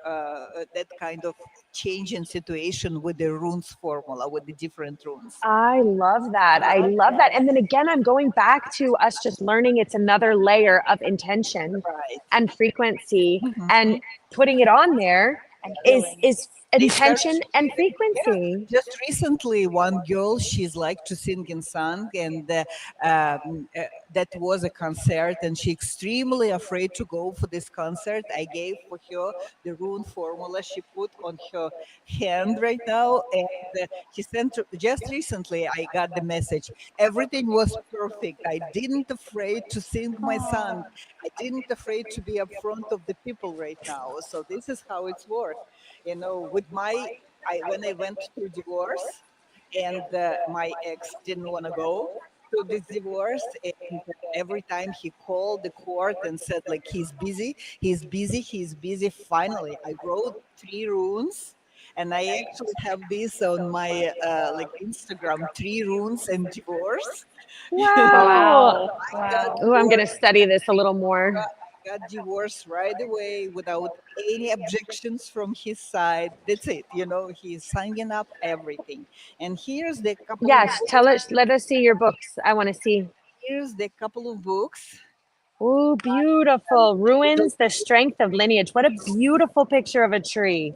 that kind of change in situation with the runes formula, with the different runes. I love that. I love that. And then again, I'm going back to us just learning it's another layer of intention Right. and frequency, and putting it on there is intention and frequency. Just recently, one girl, she's like to sing and song, and that was a concert, and she extremely afraid to go for this concert. I gave for her the rune formula she put on her hand right now, and she sent just recently. I got the message. Everything was perfect. I didn't afraid to sing my song. I didn't afraid to be up front of the people right now. So this is how it's worked. You know, with when I went through divorce, and my ex didn't want to go to this divorce, and every time he called the court and said like he's busy, he's busy, he's busy. Finally, I wrote 3 runes, and I actually have this on my like Instagram, 3 runes and divorce. Wow. Wow. Oh, I'm going to study this a little more. Got divorced right away without any objections from his side. That's it. You know, he's signing up everything. And here's the couple. Yes, tell us, let us see your books. I want to see. Here's the couple of books. Oh, beautiful. Ruins, the strength of lineage. What a beautiful picture of a tree.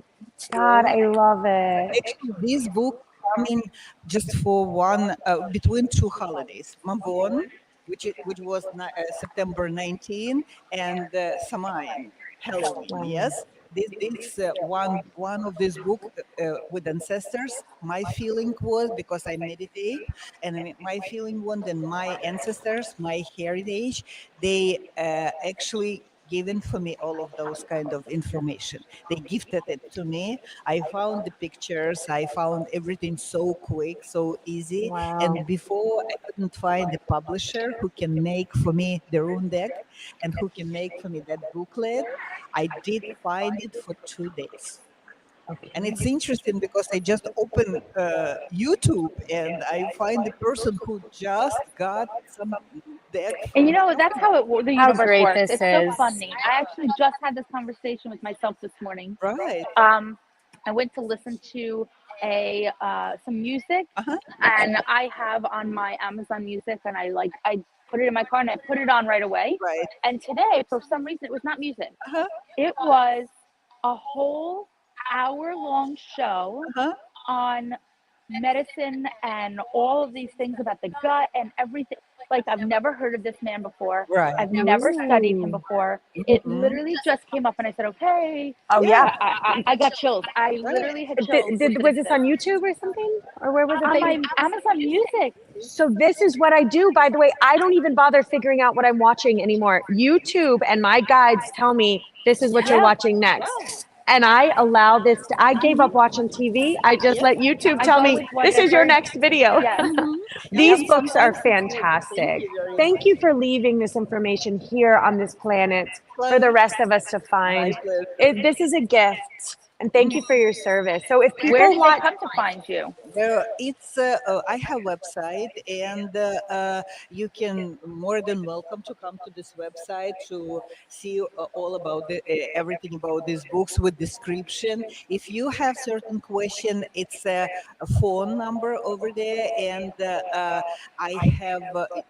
God, I love it. Actually, this book coming just for one between 2 holidays, Mabon, which was September 19, and Samayan, Halloween. Wow. Yes. One of this book with ancestors. My feeling was, because I meditate, and my feeling was that my ancestors, my heritage, they actually given for me all of those kind of information. They gifted it to me. I found the pictures, I found everything so quick, so easy. Wow. And before, I couldn't find a publisher who can make for me the rune deck and who can make for me that booklet. I did find it for 2 days. And it's interesting because I just open YouTube and I find the person who just got some deck. And you know, that's how the How universe great works. this It's is. so funny. I actually just had this conversation with myself this morning. Right. I went to listen to some music, Uh-huh. and I have on my Amazon Music, and I put it in my car and I put it on right away. Right. And today, for some reason, it was not music. Uh-huh. It was a whole hour-long show Uh-huh. on medicine and all of these things about the gut and everything. Like, I've never heard of this man before. Right. I've never studied him before. It Mhm. literally just came up, and I said, okay. Oh yeah. I got chills. I literally had chills. Was this on YouTube or something, or where was it? On that my you- Amazon Music. So this is what I do. By the way, I don't even bother figuring out what I'm watching anymore. YouTube and my guides tell me this is what you're Yeah. watching next. And I allow this to, I gave up watching TV. I just let YouTube I tell go me with this is your whatever- next video. Yes. These Yep. books are Sometimes it's good. fantastic. Thank you very Thank much. you for leaving this information here on this planet for the rest of us to find. My pleasure. This is a gift. And thank you for your service. So if people Where did they want, come to find you? It's I have website, and you can more than welcome to come to this website to see all about everything about these books with description. If you have certain question, it's a phone number over there, and I have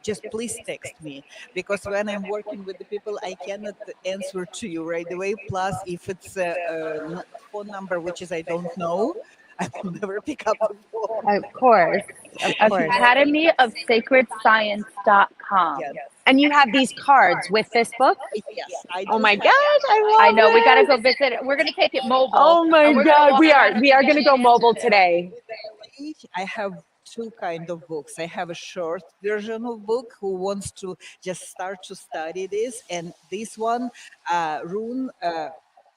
just please text me, because when I'm working with the people, I cannot answer to you right away. Plus, if it's a phone number which is I don't know, I will never pick up the phone. of course, of course. Academy of Sacred Science.com. Yes. And you have these cards with this book? Yes, I Oh do my have- gosh, I love I know, we got to this. go visit it. We're going to take it mobile. Oh my and we're gonna God, walk we around are we are and going to go get mobile answers. today. I have two kind of books. I have a short version of book who wants to just start to study this, and this one, rune.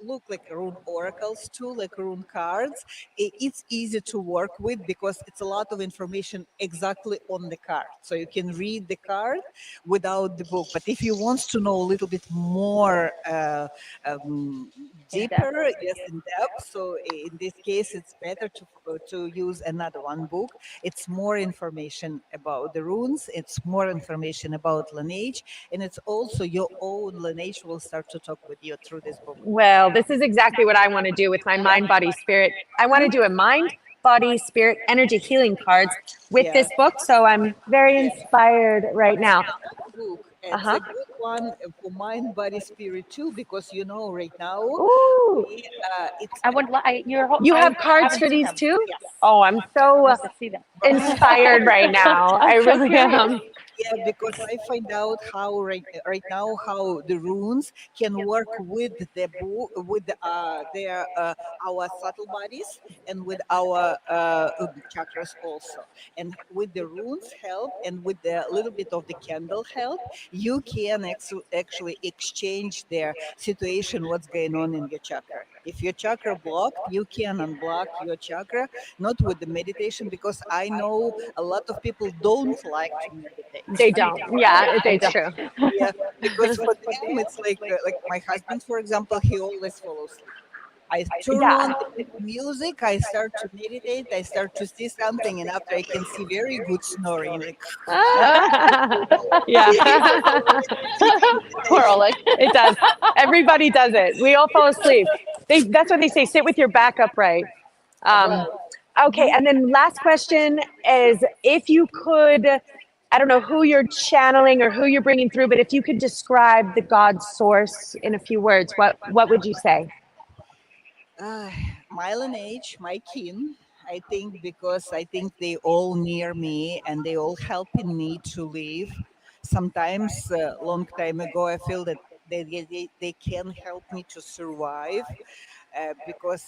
Look like rune oracles too, like rune cards. It's easy to work with because it's a lot of information exactly on the card, so you can read the card without the book. But if you want to know a little bit more deeper, yes, in depth, so in this case, it's better to use another one book. It's more information about the runes. It's more information about lineage, and it's also your own lineage will start to talk with you through this book. Well, this is exactly what I want to do with my mind, body, spirit. I want to do a mind, body, spirit, energy healing cards with this book. So I'm very inspired right now. Book. It's Uh-huh. a good one for mind, body, spirit too, because right now Ooh, it's I would like your whole. you I have cards haven't for seen these them. too? yes. Oh, I'm so I have to see them. inspired right now. I I'm so really curious. am. Yeah, because I find out how right now how the runes can work with the book, with their our subtle bodies, and with our chakras also. And with the runes help, and with the little bit of the candle help, you can actually exchange their situation, what's going on in your chakra. If your chakra blocked, you can unblock your chakra, not with the meditation, because I know a lot of people don't like to meditate. They don't. Yeah, it's true. Yeah, because for them it's like my husband, for example, he always falls asleep. I turn Yeah. on the music, I start to meditate, I start to see something, and after I can see very good snoring, like Yeah. Poor Oleg. It does. Everybody does it. We all fall asleep. That's what they say. Sit with your back upright. Okay. And then last question is, if you could, I don't know who you're channeling or who you're bringing through, but if you could describe the God source in a few words, what would you say? my lineage, my kin, I think, because I think they all near me and they all helping me to live. Sometimes, long time ago, I feel that they can help me to survive, because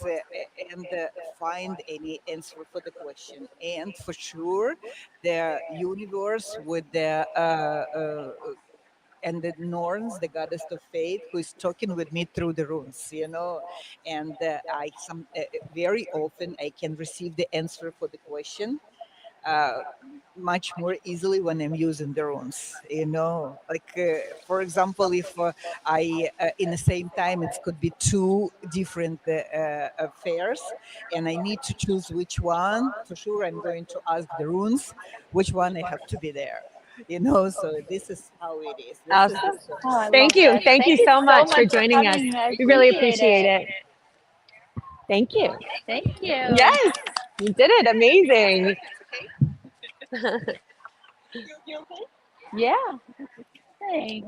and find any answer for the question. And for sure, the universe with the and the Norns, the goddess of fate, who is talking with me through the runes, and I very often I can receive the answer for the question uh, much more easily when I'm using the runes. Like for example, if I in the same time it could be two different affairs, and I need to choose which one. For sure, I'm going to ask the runes which one I have to be there. So this is how it is. This is Awesome. the story. Oh, I Thank love you. this. Thank you so much for joining us. coming. I We really appreciate it. Thank you. Thank you. Yes, you did it. Amazing. Yeah. Thanks.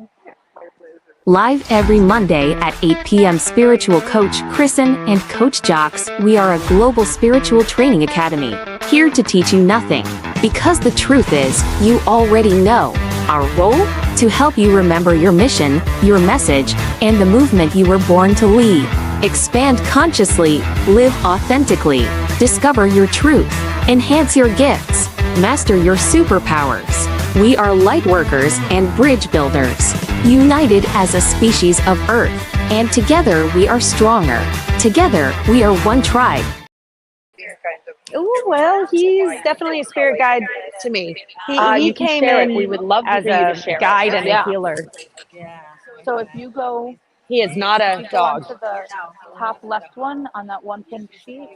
Live every Monday at 8 p.m. Spiritual Coach Kristen and Coach Jocks, we are a global spiritual training academy, here to teach you nothing. Because the truth is, you already know. Our role? To help you remember your mission, your message, and the movement you were born to lead. Expand consciously, live authentically, discover your truth, enhance your gifts, master your superpowers. We are light workers and bridge builders, united as a species of Earth, and together we are stronger. Together we are one tribe. Oh, well, he's definitely a spirit guide to me. He You can came share it. in We would love as for you to a share it. guide and Yeah. a healer. So if you go, He is not if a you go dog. onto the top left one on that one pink sheet,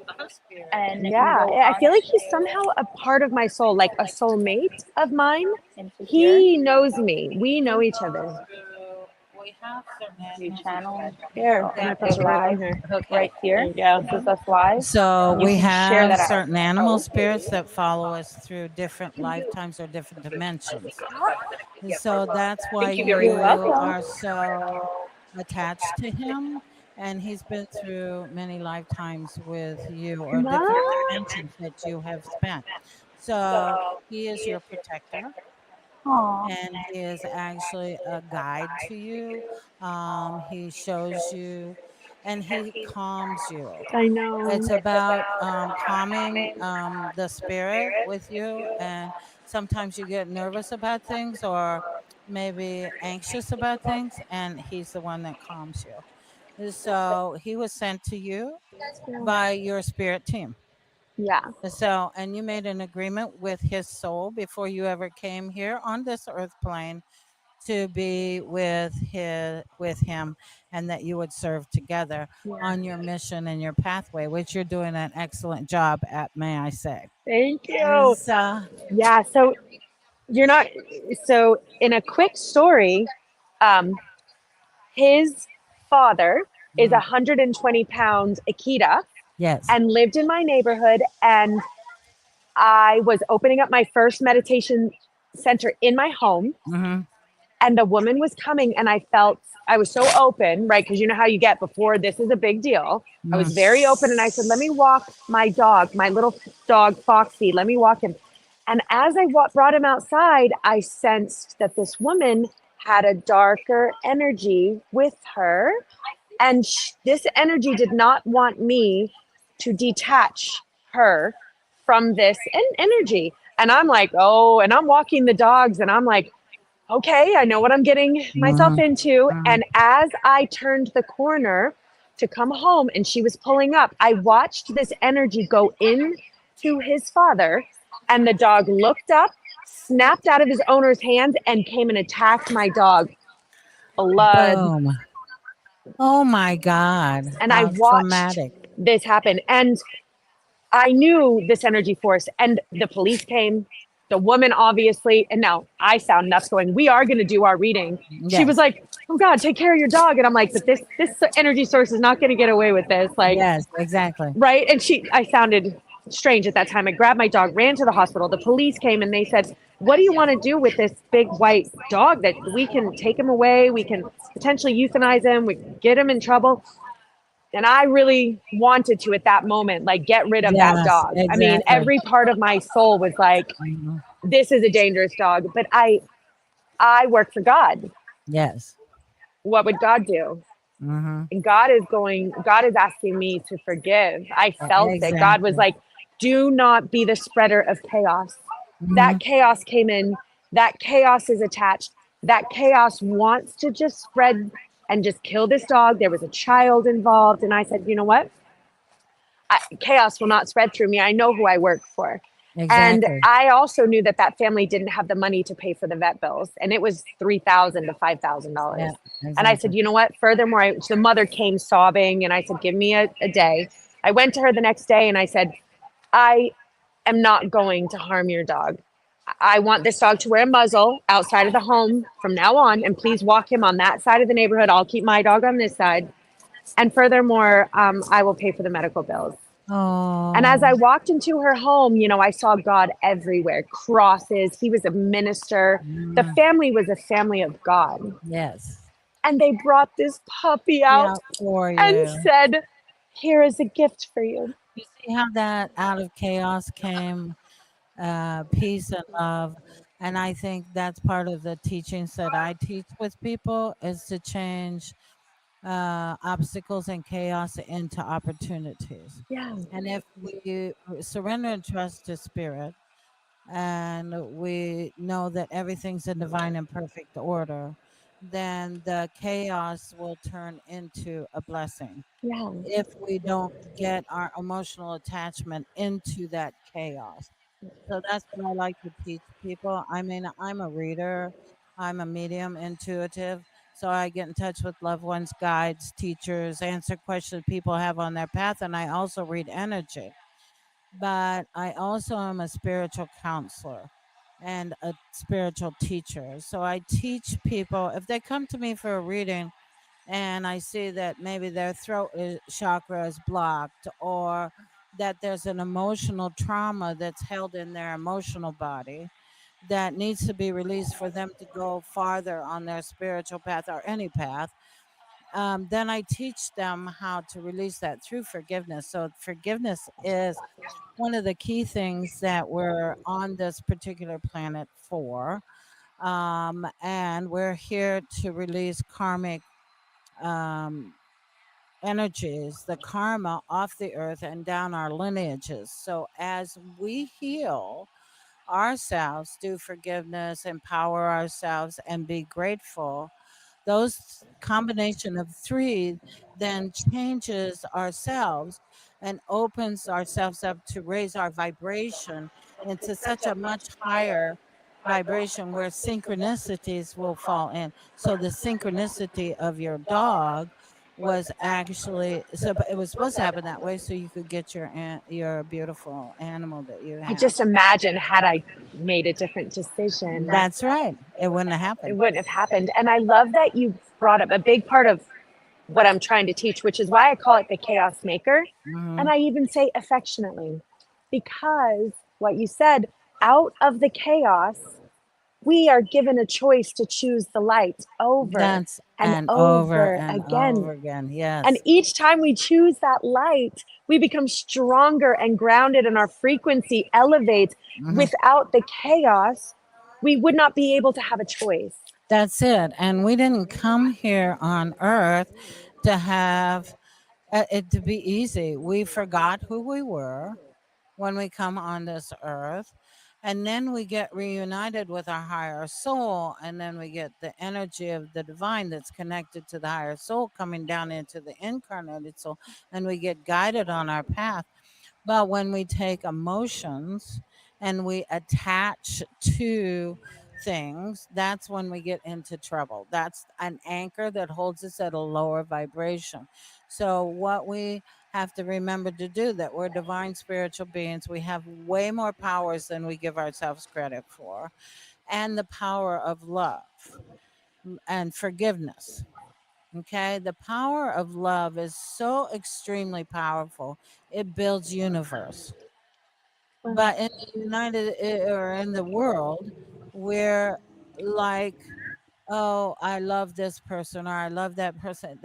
and Yeah, you go I feel like he's onto- somehow a part of my soul, like a soulmate of mine. into here, He knows me. We know each other. We have certain you channel Here, I'm gonna put you right on here. right here. There you go. This is us live. So You we can share have that out. certain animal spirits that follow us through different lifetimes or different dimensions. And so that's why you welcome. are so attached to him. And he's been through many lifetimes with you or different dimensions that you have spent. So he is your protector. Aw. And he is actually a guide to you. He shows you and he calms you. I know. It's about calming the spirit with you. And sometimes you get nervous about things or maybe anxious about things, and he's the one that calms you. So he was sent to you by your spirit team. Yeah. So, and you made an agreement with his soul before you ever came here on this earth plane to be with him, and that you would serve together on your mission and your pathway, which you're doing an excellent job at, may I say. Thank you. So, Yeah. So you're not. So in a quick story, his father is 120-pound Akita. yes. And lived in my neighborhood, and I was opening up my first meditation center in my home, and the woman was coming, and I was so open, right? Because you know how you get before this is a big deal. I was very open, and I said, let me walk my dog, my little dog, Foxy, let me walk him. And as I brought him outside, I sensed that this woman had a darker energy with her, and this energy did not want me to detach her from this energy. And I'm like, oh, and I'm walking the dogs, and I'm like, okay, I know what I'm getting myself into. And as I turned the corner to come home and she was pulling up, I watched this energy go into his father, and the dog looked up, snapped out of his owner's hands, and came and attacked my dog. Blood. Boom. Oh my God. And How I watched traumatic. this happen. And I knew this energy force, and the police came, the woman obviously, and now I sound nuts going, we are going to do our reading. Yes. She was like, oh God, take care of your dog. And I'm like, but this energy source is not going to get away with this. Like, yes, exactly. right. And I sounded strange at that time. I grabbed my dog, ran to the hospital. The police came and they said, what do you want to do with this big white dog that we can take him away? We can potentially euthanize him. We can get him in trouble. And I really wanted to, at that moment, like, get rid of that dog. Exactly. I mean, every part of my soul was like, this is a dangerous dog. But I work for God. Yes. what would God do? Mm-hmm. And God is asking me to forgive. I felt it. God was Exactly. like, do not be the spreader of chaos. Mm-hmm. That chaos came in, that chaos is attached. That chaos wants to just spread and just kill this dog. There was a child involved. And I said, you know what? Chaos will not spread through me. I know who I work for. And Exactly. I also knew that that family didn't have the money to pay for the vet bills, and it was $3,000 to $5,000. Yeah, And I said, exactly. you know what? Furthermore, the mother came sobbing, and I said, give me a day. I went to her the next day, and I said, I am not going to harm your dog. I want this dog to wear a muzzle outside of the home from now on, and please walk him on that side of the neighborhood. I'll keep my dog on this side. And furthermore, I will pay for the medical bills. And as Oh, I walked into her home, you know, I saw God everywhere, crosses. He was a minister. The mm, family was a family of God. yes. And they brought this puppy Yeah, out for and you. said, here is a gift for you. You see how that out of chaos came peace and love. And I think that's part of the teachings that I teach with people is to change obstacles and chaos into opportunities. Yeah. And if we surrender and trust to spirit, and we know that everything's in divine and perfect order, then the chaos will turn into a blessing Yeah. if we don't get our emotional attachment into that chaos. So that's what I like to teach people. I mean, I'm a reader, I'm a medium, intuitive. So I get in touch with loved ones, guides, teachers, answer questions people have on their path, and I also read energy. But I also am a spiritual counselor and a spiritual teacher. So I teach people, if they come to me for a reading, and I see that maybe their chakra is blocked or that there's an emotional trauma that's held in their emotional body that needs to be released for them to go farther on their spiritual path or any path, then I teach them how to release that through forgiveness. So, forgiveness is one of the key things that we're on this particular planet for. And we're here to release karmic um, energies, the karma off the earth and down our lineages. So as we heal ourselves, do forgiveness, empower ourselves, and be grateful, those combination of three then changes ourselves and opens ourselves up to raise our vibration into such a much higher vibration where synchronicities will fall in. So the synchronicity of your dog was actually, so it was supposed to happen that way so you could get your beautiful animal that you I have. just imagine had I made a different decision, That's right. It wouldn't have it happened. wouldn't have happened. And I love that you brought up a big part of what I'm trying to teach, which is why I call it the chaos maker. Hmm. And I even say affectionately, because what you said, out of the chaos, we are given a choice to choose the light over That's and and over over and again. over again. And Yes. each time we choose that light, we become stronger and grounded, and our frequency elevates. Hmm. Without the chaos, we would not be able to have a choice. That's it. And we didn't come here on earth to have it to be easy. We forgot who we were when we come on this earth. And then we get reunited with our higher soul. And then we get the energy of the divine that's connected to the higher soul coming down into the incarnated soul. And we get guided on our path. But when we take emotions and we attach to things, that's when we get into trouble. That's an anchor that holds us at a lower vibration. So, what we have to remember to do that we're divine spiritual beings. We have way more powers than we give ourselves credit for, and the power of love and forgiveness. Okay, the power of love is so extremely powerful. It builds universe. But in the United or in the world, we're like, oh, I love this person or I love that person.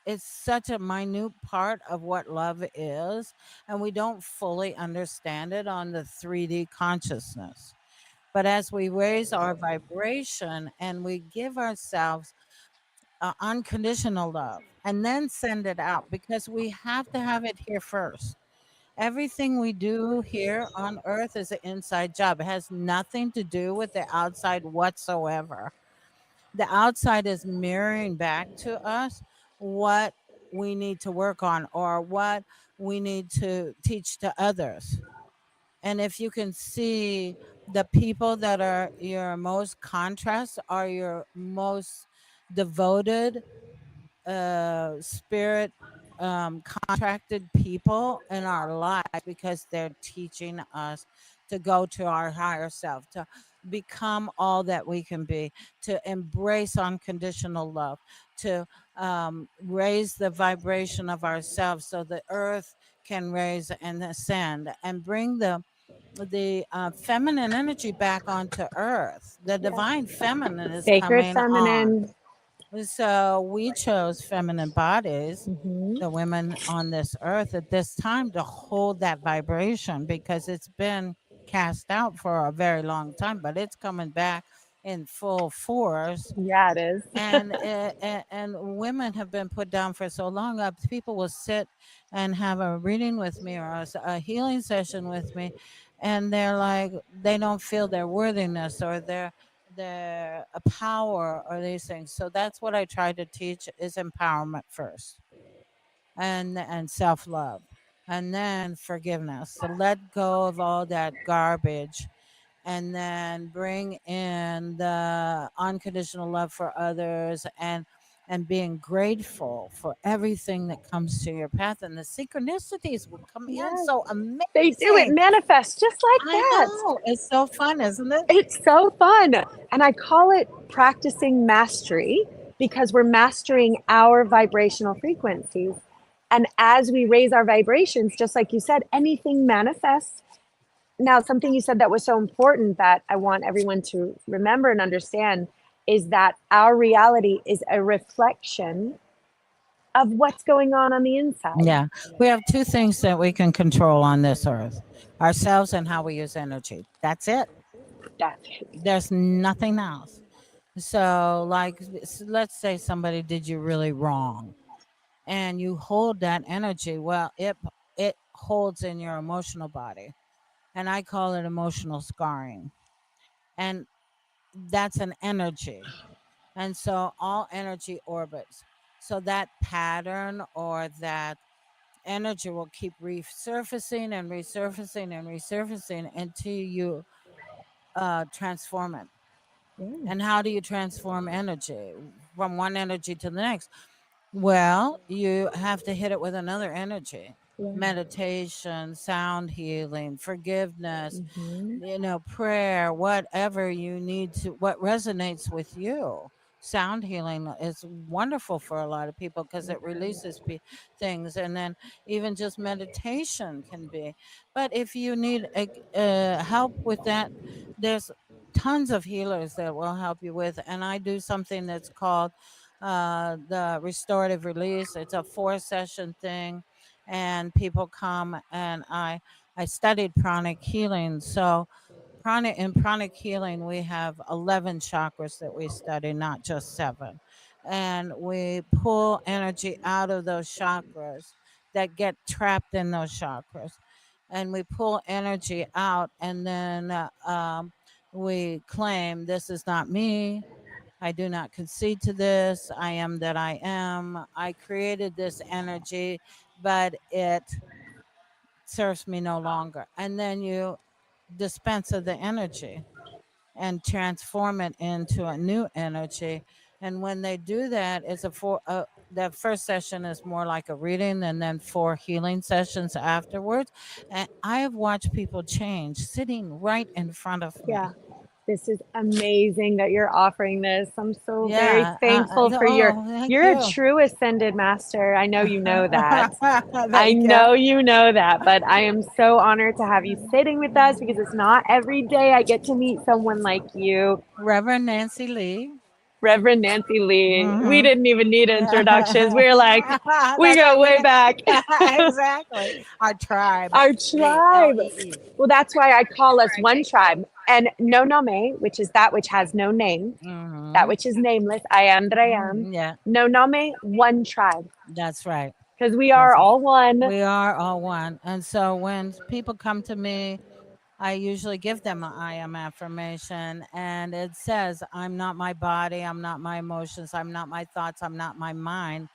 It's such a minute part of what love is, and we don't fully understand it on the 3D consciousness. But as we raise our vibration and we give ourselves unconditional love and then send it out, because we have to have it here first. Everything we do here on earth is an inside job. It has nothing to do with the outside whatsoever. The outside is mirroring back to us what we need to work on or what we need to teach to others. And if you can see, the people that are your most contrast are your most devoted, spirit, contracted people in our life, because they're teaching us to go to our higher self, to become all that we can be, to embrace unconditional love, to raise the vibration of ourselves so the earth can raise and ascend and bring the feminine energy back onto earth. The divine feminine is Sacred coming on. feminine. So we chose feminine bodies, Mhm. the women on this earth at this time, to hold that vibration, because it's been cast out for a very long time, but it's coming back in full force. Yeah, it is. And women have been put down for so long. People will sit and have a reading with me or a healing session with me, and they're like, they don't feel their worthiness or their power or these things. So that's what I try to teach, is empowerment first, and self-love, and then forgiveness, to let go of all that garbage, and then bring in the unconditional love for others, and being grateful for everything that comes to your path, and the synchronicities will come in Yes. so amazing. They do. It manifests just like I that. know. It's so fun, isn't it? It's so fun. And I call it practicing mastery, because we're mastering our vibrational frequencies. And as we raise our vibrations, just like you said, anything manifests. Now, something you said that was so important that I want everyone to remember and understand is that our reality is a reflection of what's going on the inside. Yeah. We have two things that we can control on this earth: ourselves and how we use energy. That's it. That's it. There's nothing else. So, like, let's say somebody did you really wrong, and you hold that energy. Well, it holds in your emotional body, and I call it emotional scarring. And that's an energy. And so all energy orbits. So that pattern or that energy will keep resurfacing and resurfacing and resurfacing until you transform it. And how do you transform energy from one energy to the next? Well, you have to hit it with another energy. Meditation, sound healing, forgiveness, prayer, whatever you need to, what resonates with you. Sound healing is wonderful for a lot of people because it releases things, and then even just meditation can be. But if you need help with that, there's tons of healers that will help you with. And I do something that's called the restorative release. It's a 4-session thing, and people come, and I studied pranic healing. So in pranic healing, we have 11 chakras that we study, not just 7. And we pull energy out of those chakras that get trapped in those chakras. And we pull energy out, and then we claim, this is not me. I do not concede to this. I am that I am. I created this energy, but it serves me no longer. And then you dispense of the energy and transform it into a new energy. And when they do that, that first session is more like a reading, and then 4 healing sessions afterwards. And I have watched people change sitting right in front of me. Yeah. This is amazing that you're offering this. I'm so very thankful for you're a true ascended master. I know you know that. I know you know that, but I am so honored to have you sitting with us, because it's not every day I get to meet someone like you. Reverend Nancy Lee. Reverend Nancy Lee. We didn't even need introductions. We were like, we go way back. Exactly. Our tribe. Our tribe. Well, that's why I call us one tribe. And no name, which is that which has no name, that which is nameless. I am that I am. Yeah, No name, one tribe. that's right. Because we are all one. We are all one. And so when people come to me, I usually give them an I am affirmation, and it says, I'm not my body, I'm not my emotions, I'm not my thoughts, I'm not my mind.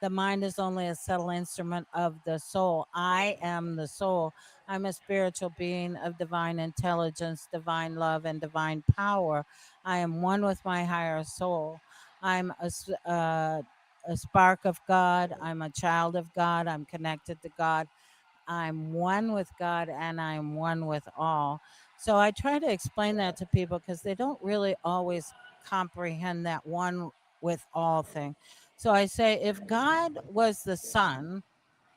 The mind is only a subtle instrument of the soul. I am the soul. I'm a spiritual being of divine intelligence, divine love, and divine power. I am one with my higher soul. I'm a spark of God. I'm a child of God. I'm connected to God. I'm one with God, and I'm one with all. So I try to explain that to people because they don't really always comprehend that one with all thing. So I say, if God was the sun,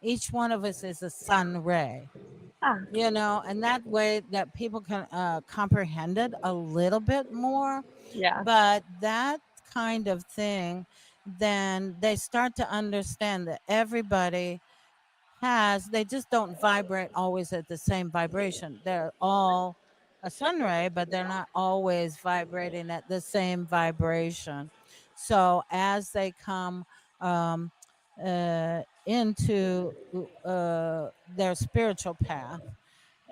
each one of us is a sun ray, Ah, and that way that people can comprehend it a little bit more. yeah. But that kind of thing, then they start to understand that everybody they just don't vibrate always at the same vibration. They're all a sun ray, but they're not always vibrating at the same vibration. So as they come um, into their spiritual path,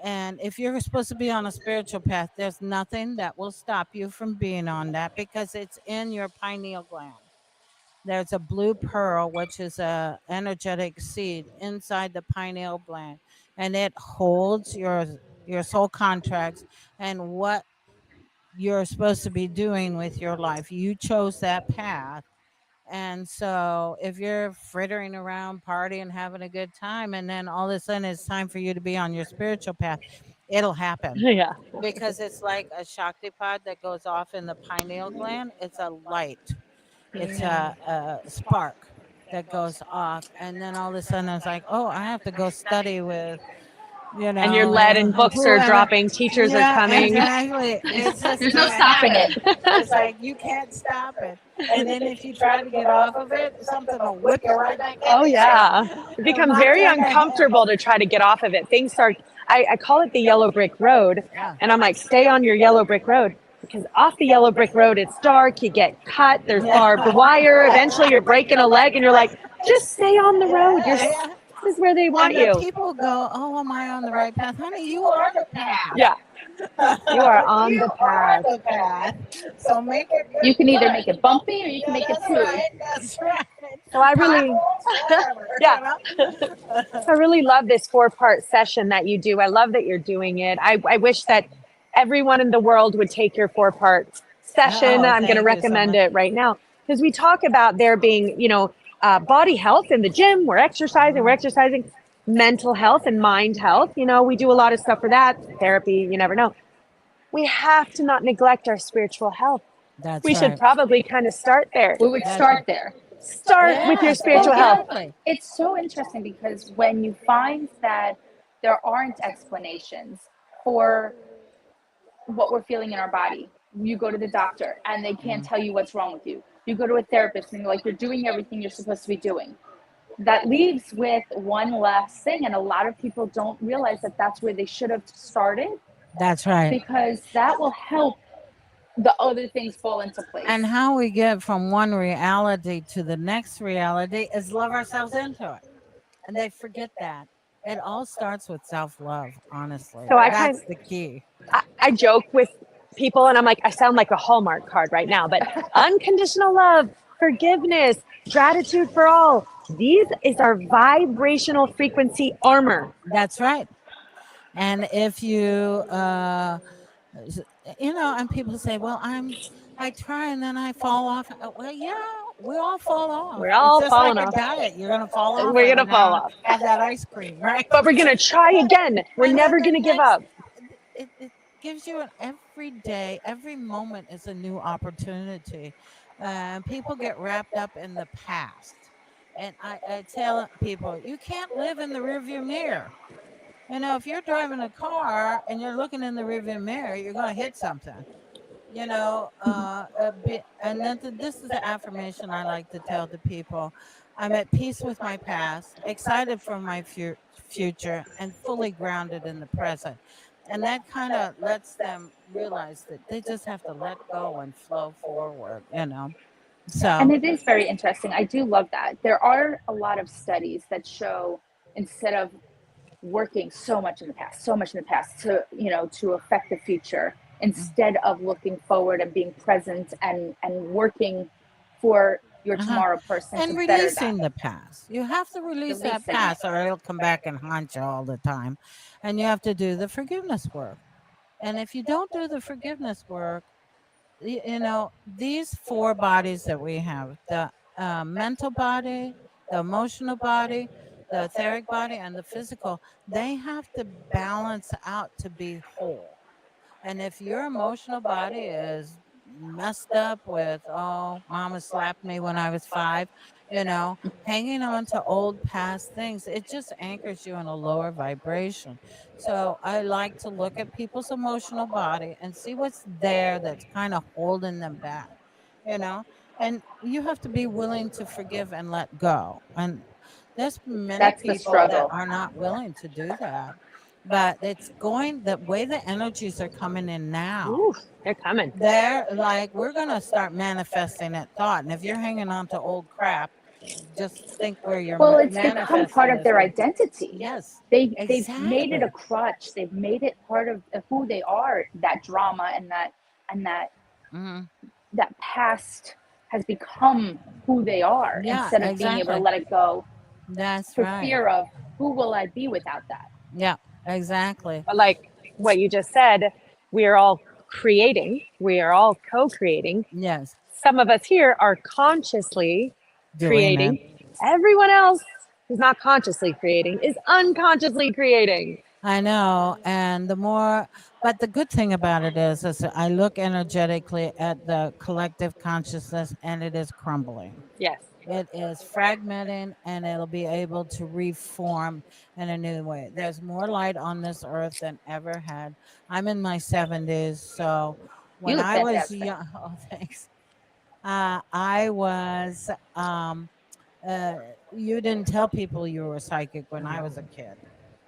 and if you're supposed to be on a spiritual path, there's nothing that will stop you from being on that because it's in your pineal gland. There's a blue pearl, which is a energetic seed inside the pineal gland, and it holds your soul contracts and what you're supposed to be doing with your life. You chose that path. And so if you're frittering around, partying, having a good time, and then all of a sudden it's time for you to be on your spiritual path, it'll happen Yeah. because it's like a Shakti pod that goes off in the pineal gland. It's a light. It's a spark that goes off, and then all of a sudden it's like, oh, I have to go study with, And you're led and books are whoever. dropping, teachers are Yeah, coming. exactly. It's just There's no gonna stopping happen. it. It's like you can't stop it. And then if you try to get off of it, something will whip you right back in. Oh yeah. It becomes not very gonna uncomfortable to try to get off of it. Things start I call it the yellow brick road. Yeah. And I'm like, stay on your yellow brick road. Because off the yellow brick road it's dark, you get cut, there's barbed wire, eventually you're breaking a leg and you're like, just stay on the road. This is where they want And then you. people go, oh, am I on the right path? Honey, you are the path. Yeah. You are on the path. The path. So make it. You can either make it bumpy or you can make it smooth. That's right. So I really yeah. I really love this 4-part session that you do. I love that you're doing it. I wish that everyone in the world would take your 4-part session. I'm going to recommend it right now because we talk about there being, body health in the gym. We're exercising, mental health and mind health. We do a lot of stuff for that. Therapy, you never know. We have to not neglect our spiritual health. We should probably kind of start there. We would start there. Start with your spiritual health. It's so interesting because when you find that there aren't explanations for what we're feeling in our body, you go to the doctor and they can't tell you what's wrong with you. You go to a therapist and you're doing everything you're supposed to be doing. That leaves with one last thing, and a lot of people don't realize that that's where they should have started. That's right. Because that will help the other things fall into place. And how we get from one reality to the next reality is love ourselves into it. And they forget that. It all starts with self-love, honestly. So that's the key. I joke with people and I'm like, I sound like a Hallmark card right now, but unconditional love, forgiveness, gratitude for all. These is our vibrational frequency armor. That's right. And if you, and people say, well, I try and then I fall off. Well, yeah, we all fall off. We're all it's just falling like off. A diet. You're going to fall off. We're going to fall off. Have that ice cream, right? But we're going to try again. We're never going to give up. It gives you every moment is a new opportunity. People get wrapped up in the past. And I tell people, you can't live in the rearview mirror. If you're driving a car and you're looking in the rearview mirror, you're going to hit something. And then this is the affirmation I like to tell to people. I'm at peace with my past, excited for my future, and fully grounded in the present. And that kind of lets them realize that they just have to let go and flow forward, you know. And So, it is very interesting. I do love that. There are a lot of studies that show instead of working so much in the past, so much in the past to, you know, to affect the future, instead of looking forward and being present and working for your tomorrow person and to better releasing that. the past. You have to release that Releasing it. past or it'll come back and haunt you all the time. And you have to do the forgiveness work. And if you don't do the forgiveness work, you know, these four bodies that we have, the mental body, the emotional body, the etheric body, and the physical, they have to balance out to be whole. And if your emotional body is messed up with, oh, mama slapped me when I was 5, you know, hanging on to old past things, it just anchors you in a lower vibration. So I like to look at people's emotional body and see what's there that's kind of holding them back, you know, and you have to be willing to forgive and let go. And there's many That's the people that struggle. are not willing to do that, but it's going the way the energies are coming in now. Ooh, they're coming. They're like, we're going to start manifesting that thought. And if you're hanging on to old crap, just think where you're Well, it's become manifesting part of this their from. identity. Yes, They've made it exactly. a crutch. They've made it part of who they are. That drama and that Mhm. that past has become who they are, Yeah, instead of being able to exactly. let it go That's for right. fear of who will I be without that. Yeah, exactly. But like what you just said, we are all creating, we are all co-creating. Yes, Some of us here are consciously doing it. creating. Everyone else who's not consciously creating is unconsciously creating. I know. And the more, but the good thing about it is I look energetically at the collective consciousness and it is crumbling. Yes. It is fragmenting and it'll be able to reform in a new way. There's more light on this earth than ever had. I'm in my 70s. So You when look I was fantastic. young, oh, thanks. I was, you didn't tell people you were psychic when I was a kid.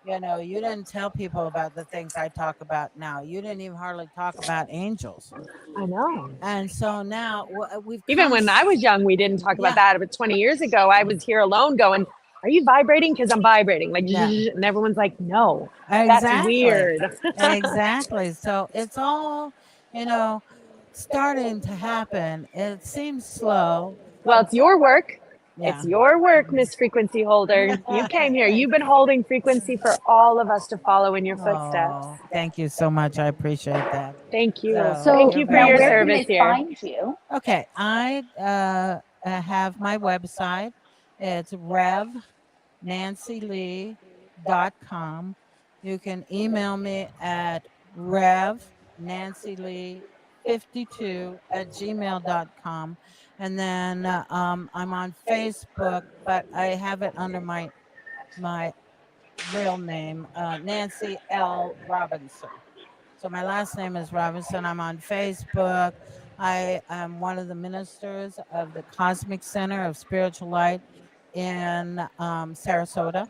You know, you didn't tell people about the things I talk about now. You didn't even hardly talk about angels. I know. And so now we've Even come. when I was young, we didn't talk about Yeah. that. But 20 years ago, I was here alone going, are you vibrating? Because I'm vibrating. Like, Yeah. and everyone's like, no, that's Exactly. weird. Exactly. So it's all, you know, starting to happen. It seems slow. Well, it's your work. Yeah. It's your work, Miss Frequency Holder. You came here. You've been holding frequency for all of us to follow in your footsteps. Oh, thank you so much. I appreciate that. Thank you. So Thank you're you for now, your very where can service they here. find you? Okay, I have my website. It's revnancylee.com. You can email me at revnancylee52@gmail.com. And then I'm on Facebook, but I have it under my real name, Nancy L. Robinson. So my last name is Robinson. I'm on Facebook. I am one of the ministers of the Cosmic Center of Spiritual Light in Sarasota.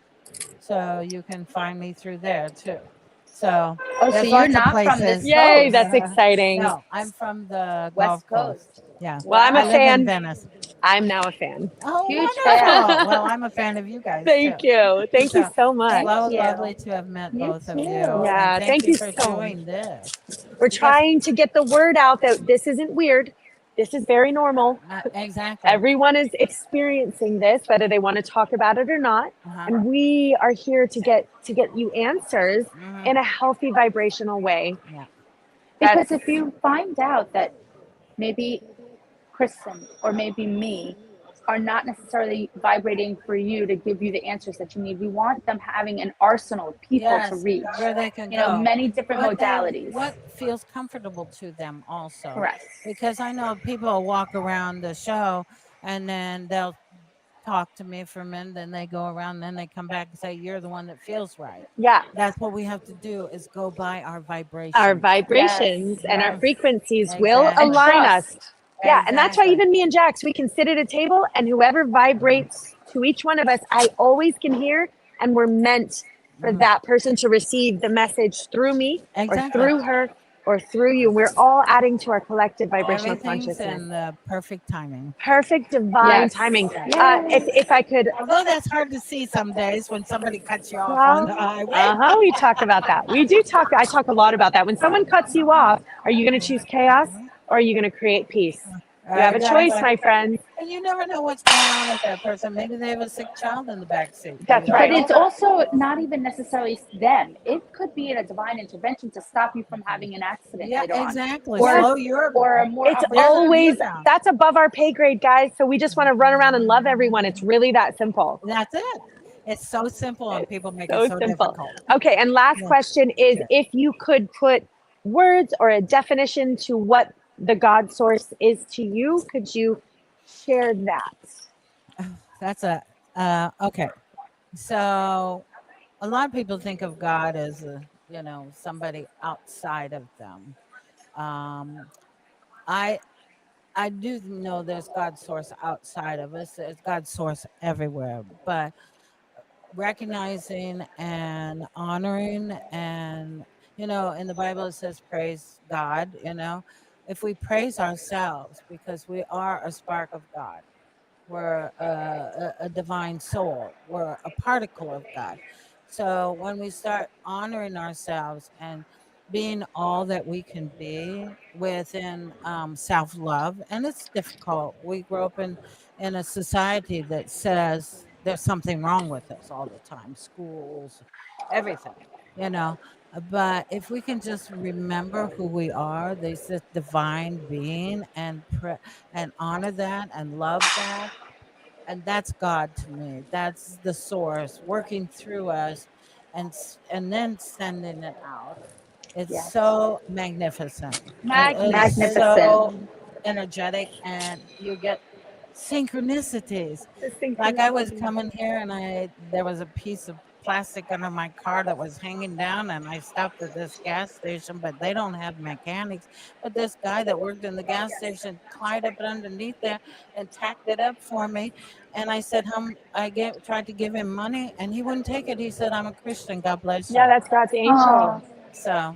So you can find me through there too. So Oh, so there's you're lots of not from this places. Yay, coast. that's exciting. No, I'm from the West Gulf Coast. Coast. Yeah. Well, I'm a I live in fan. Venice. I'm now a fan. Oh, Huge wonderful. fan. Well, I'm a fan of you guys Thank too. you. Thank you so much. Thank Well, you. lovely to have met You both of too. you. Yeah, And thank you for so doing this. We're Because- trying to get the word out that this isn't weird. This is very normal. Exactly. Everyone is experiencing this, whether they want to talk about it or not. Uh-huh. And we are here to get you answers Mhm. in a healthy vibrational way. Yeah. Because if you find out that maybe Kristen or maybe me are not necessarily vibrating for you to give you the answers that you need, we want them having an arsenal of people to reach. Where they can You know, go. many different What modalities. what feels comfortable to them also. Correct. Because I know people walk around the show and then they'll talk to me for a minute, then they go around, and then they come back and say, you're the one that feels right. Yeah. That's what we have to do is go by our vibrations. Our vibrations and our Yes. frequencies will Exactly. align us. trust. Yeah, and that's why Exactly. even me and Jax, we can sit at a table and whoever vibrates to each one of us, I always can hear, and we're meant for that person to receive the message through me or Exactly. through her or through you. We're all adding to our collective vibrational Everything's consciousness. in the perfect timing. Perfect divine Yes. timing. Yes. If I could, Although that's hard to see some days when somebody cuts you off well, on the highway. we talk about that. We do talk. I talk a lot about that. When someone cuts you off, are you going to choose chaos or are you going to create peace? You have a choice, my friend. And you never know what's going on with that person. Maybe they have a sick child in the back seat. That's You right. But don't it's know. also not even necessarily them. It could be a divine intervention to stop you from having an accident Yeah, later on. exactly. Or, Slow your or a more It's There's a always, view down. that's above our pay grade, guys. So we just want to run around and love everyone. It's really that simple. That's it. It's so simple, and people make So it so simple. difficult. Okay, and last Yeah. question is Sure. if you could put words or a definition to what the God source is to you, could you share that? That's okay. So a lot of people think of God as somebody outside of them. I I do know there's God's source outside of us. There's God's source everywhere, but recognizing and honoring and in the Bible it says praise God. If we praise ourselves, because we are a spark of God, we're a divine soul, we're a particle of God. So when we start honoring ourselves and being all that we can be within self-love, and it's difficult. We grow up in a society that says there's something wrong with us all the time, schools, everything, you know. But if we can just remember who we are, there's this divine being, and honor that and love that, and that's God to me. That's the source working through us, and then sending it out. It's Yes. so magnificent. It's Magnificent. so energetic, and you get synchronicities. Like I was coming here, and there was a piece of plastic under my car that was hanging down, and I stopped at this gas station, but they don't have mechanics. But this guy that worked in the gas station climbed up underneath there and tacked it up for me. And I said, tried to give him money, and he wouldn't take it. He said, "I'm a Christian. God bless you." Yeah, that's God's angel. So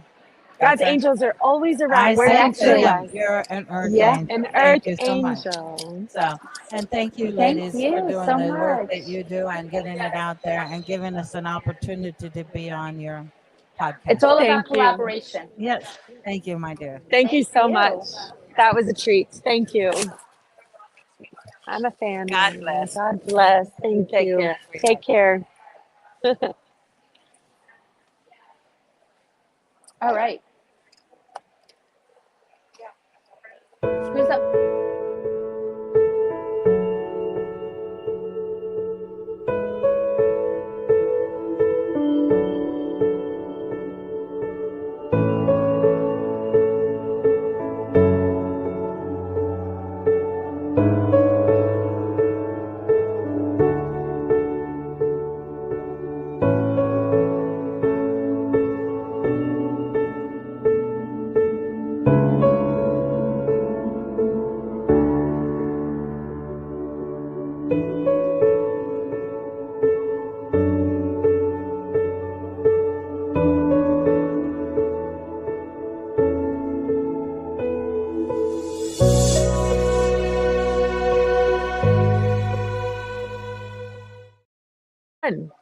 God's that's it. angels are always around. I We're say next to to him, us. "You're an earth Yeah. angel." An Thank earth you so much. angel. So, and thank you, Thank ladies, you for doing so the work much. that you do and getting it out there and giving us an opportunity to be on your podcast. It's all Thank about you. collaboration. Yes, thank you, my dear. Thank you Thank so you. much. That was a treat. Thank you. I'm a fan. God bless. God bless. Thank Take you. care. Take care. All right. Who's up?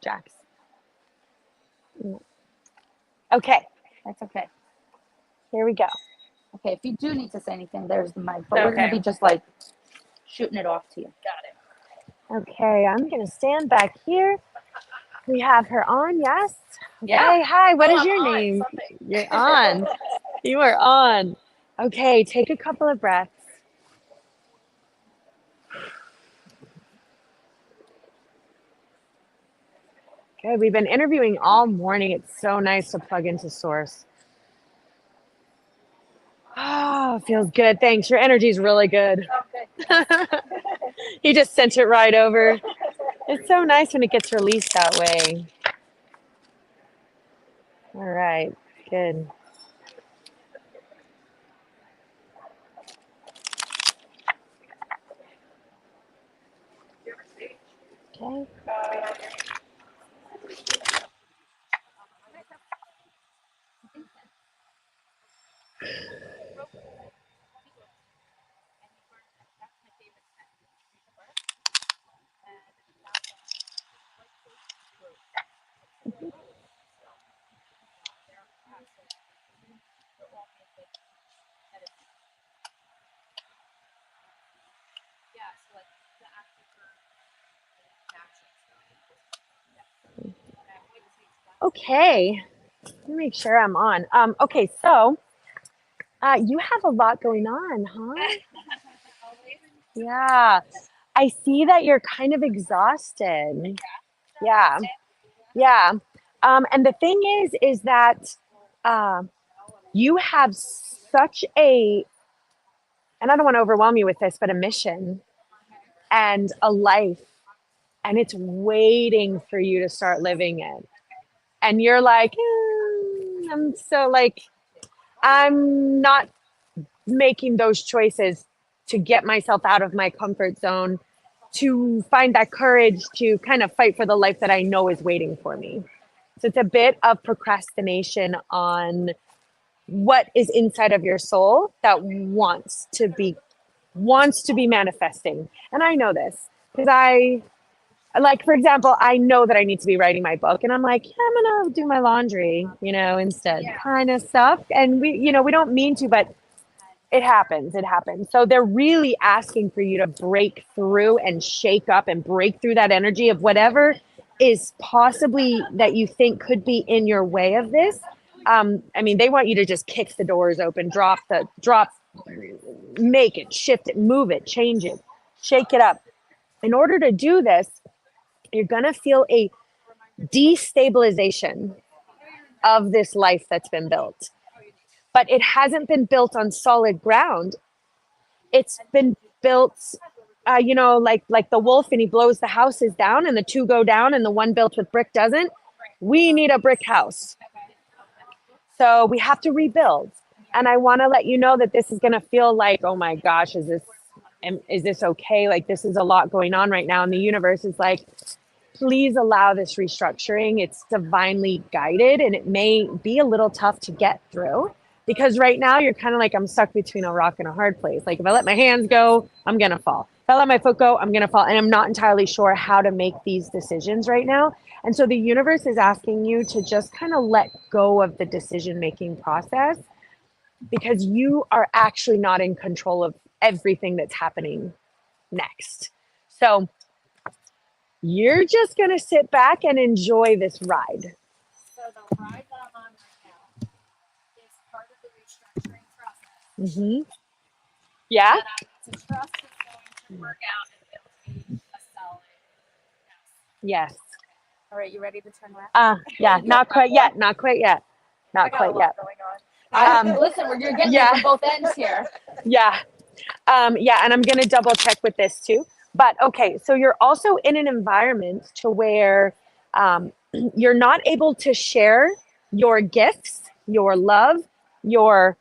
Jax. Okay, That's okay. here we go. Okay, if you do need to say anything, there's the mic. But we're going to be just like shooting it off to you. Okay, I'm going to stand back here. We have her on, yes? Okay, Yeah. hi, what is your name? You're on. You are on. Okay, take a couple of breaths. Good, we've been interviewing all morning. It's so nice to plug into Source. Oh, feels good. Thanks. Your energy is really good. You just sent it right over. It's so nice when it gets released that way. All right, good. Okay. Okay, let me make sure I'm on. Okay, so you have a lot going on, huh? Yeah, I see that you're kind of exhausted. Yeah, yeah. And the thing is that uh, you have such a, and I don't want to overwhelm you with this, but a mission and a life, and it's waiting for you to start living it. And you're like, I'm so like, I'm not making those choices to get myself out of my comfort zone, to find that courage to kind of fight for the life that I know is waiting for me. So it's a bit of procrastination on what is inside of your soul that wants to be manifesting. And I know this because like, for example, I know that I need to be writing my book, and I'm like, yeah, I'm gonna do my laundry, instead, kind of stuff. And we don't mean to, but it happens. It happens. So they're really asking for you to break through and shake up and break through that energy of whatever is possibly that you think could be in your way of this. I mean, they want you to just kick the doors open, make it, shift it, move it, change it, shake it up. In order to do this, you're going to feel a destabilization of this life that's been built. But it hasn't been built on solid ground. It's been built, like the wolf, and he blows the houses down and the two go down and the one built with brick doesn't. We need a brick house. So we have to rebuild. And I want to let you know that this is going to feel like, oh my gosh, is this okay? Like, this is a lot going on right now. And the universe is like, please allow this restructuring. It's divinely guided, and it may be a little tough to get through because right now you're kind of like, I'm stuck between a rock and a hard place. Like, if I let my hands go, I'm going to fall. If I let my foot go, I'm going to fall. And I'm not entirely sure how to make these decisions right now. And so the universe is asking you to just kind of let go of the decision-making process because you are actually not in control of everything that's happening next. So you're just going to sit back and enjoy this ride. So the ride that I'm on right now is part of the restructuring process. Mm-hmm. Yeah? To trust is going to work out and build me a solid house. Yes. All right, you ready to turn left? Yeah, not quite yet. Not quite yet. Not quite yet. Listen, you're getting it from both ends here. Yeah. And I'm going to double check with this too. But okay, so you're also in an environment to where you're not able to share your gifts, your love, you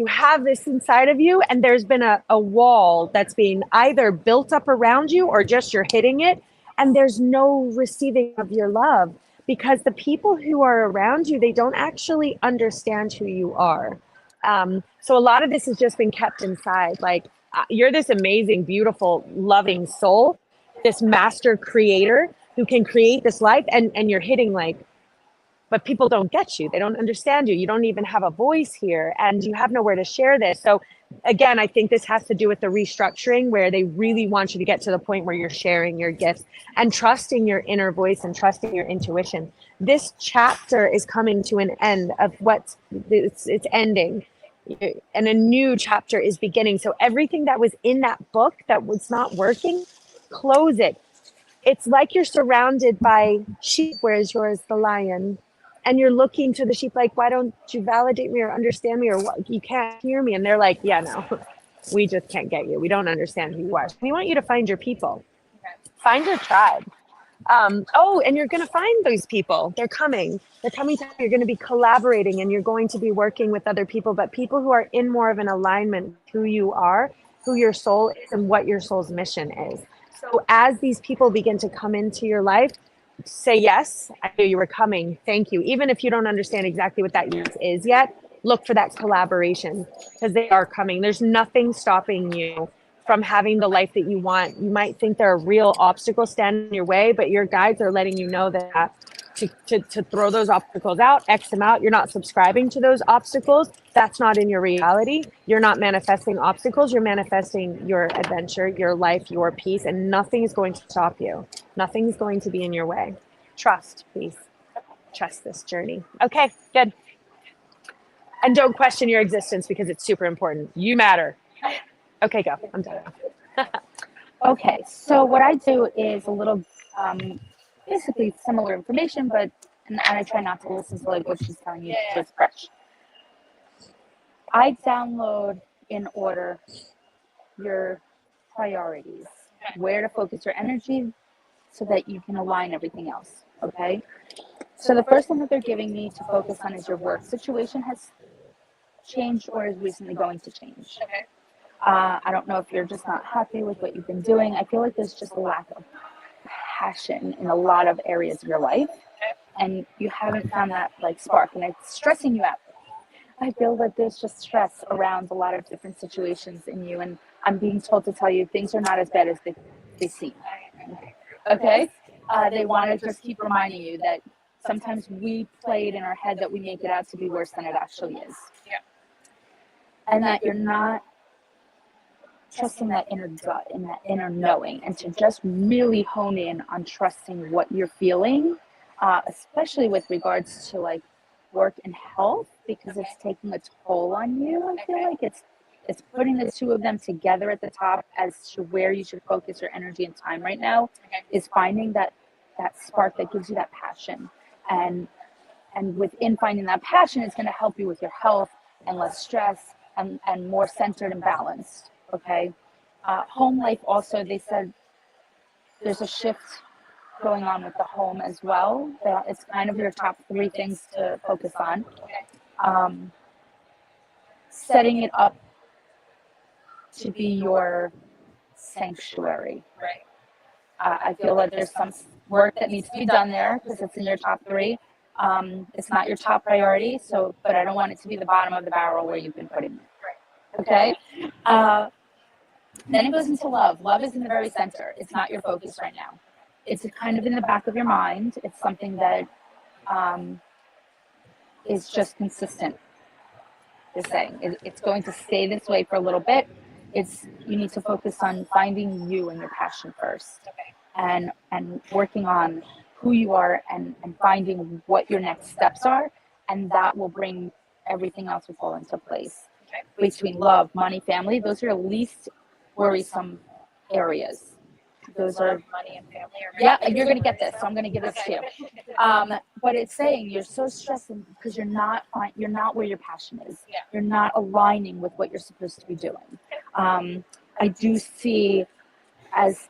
have this inside of you, and there's been a wall that's being either built up around you or just you're hitting it, and there's no receiving of your love because the people who are around you, they don't actually understand who you are. So a lot of this has just been kept inside. Like, you're this amazing, beautiful, loving soul, this master creator who can create this life, and you're hitting but people don't get you. They don't understand you. You don't even have a voice here, and you have nowhere to share this. So again, I think this has to do with the restructuring where they really want you to get to the point where you're sharing your gifts and trusting your inner voice and trusting your intuition. This chapter is coming to an end of it's ending. And a new chapter is beginning. So everything that was in that book that was not working, close it. It's like you're surrounded by sheep, whereas yours the lion. And you're looking to the sheep like, why don't you validate me or understand me, or what? You can't hear me. And they're like, yeah, no, we just can't get you. We don't understand who you are. We want you to find your people. Find your tribe. And you're going to find those people. They're coming. You're going to be collaborating, and you're going to be working with other people, but people who are in more of an alignment with who you are, who your soul is, and what your soul's mission is. So as these people begin to come into your life, say, yes, I knew you were coming. Thank you. Even if you don't understand exactly what that yes is yet, look for that collaboration because they are coming. There's nothing stopping you from having the life that you want. You might think there are real obstacles standing in your way, but your guides are letting you know that to throw those obstacles out, X them out. You're not subscribing to those obstacles. That's not in your reality. You're not manifesting obstacles. You're manifesting your adventure, your life, your peace, and nothing is going to stop you. Nothing is going to be in your way. Trust, please. trust this journey. Okay, good. And don't question your existence because it's super important. You matter. Okay, go. I'm done. Okay, so what I do is a little basically similar information, but and I try not to listen to like what she's telling you, so it's fresh. I download in order your priorities, where to focus your energy so that you can align everything else, okay? So the first one that they're giving me to focus on is your work situation has changed or is recently going to change. Okay. I don't know if you're just not happy with what you've been doing. I feel like there's just a lack of passion in a lot of areas of your life, and you haven't found that like spark, and it's stressing you out. I feel that there's just stress around a lot of different situations in you, and I'm being told to tell you things are not as bad as they seem. Okay? They want to just keep reminding you that sometimes we play it in our head that we make it out to be worse than it actually is. Yeah. And that you're not trusting that inner gut and that inner knowing, and to just really hone in on trusting what you're feeling, especially with regards to like work and health, because it's taking a toll on you. I feel like it's putting the two of them together at the top as to where you should focus your energy and time right now, is finding that spark that gives you that passion, and within finding that passion, it's going to help you with your health and less stress and more centered and balanced. Okay. Home life also, they said there's a shift going on with the home as well. It's kind of your top 3 things to focus on. Setting it up to be your sanctuary. Right. I feel like there's some work that needs to be done there because it's in your top 3. It's not your top priority, but I don't want it to be the bottom of the barrel where you've been putting it. Okay. Then it goes into love. Love is in the very center. It's not your focus right now. It's kind of in the back of your mind. It's something that is just consistent. Just saying, it's going to stay this way for a little bit. You need to focus on finding you and your passion first, and working on who you are and finding what your next steps are, and that will bring everything else will fall into place. Between love, money, family, those are your least worrisome areas. Those are money and family. yeah, you're gonna get this, so I'm gonna give this to you. But it's saying you're so stressed because you're not where your passion is. Yeah. You're not aligning with what you're supposed to be doing. I do see as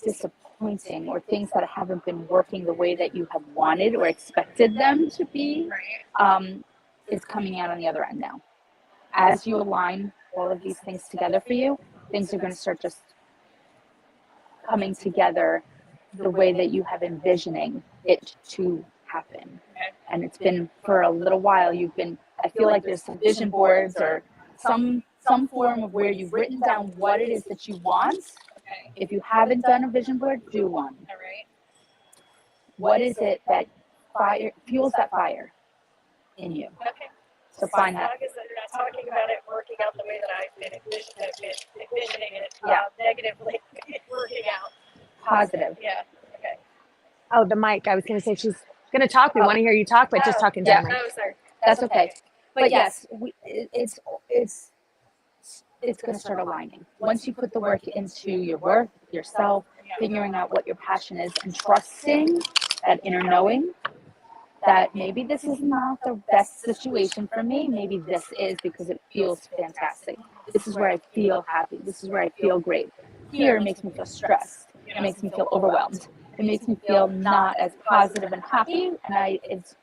disappointing or things that haven't been working the way that you have wanted or expected them to be. Is coming out on the other end now. As you align all of these things together for you, things are going to start just coming together the way that you have envisioning it to happen. And it's been for a little while. I feel like there's some vision boards or some form of where you've written down what it is that you want. If you haven't done a vision board, do one. What is it that fuels that fire in you? So find that. As long as they're not talking about it working out the way that I've been envisioning it, Yeah. negatively working out. Positive. Yeah. Okay. Oh, the mic. I was going to say she's going to talk. We want to hear you talk, but just talking to the mic. Oh, sorry. That's okay. But yes, it's going to start aligning. Once you put the work into your work, yourself, figuring out what your passion is, and trusting that inner knowing that maybe this is not the best situation for me. Maybe this is because it feels fantastic. This is where I feel happy. This is where I feel great. Here it makes me feel stressed. It makes me feel overwhelmed. It makes me feel not as positive and happy. It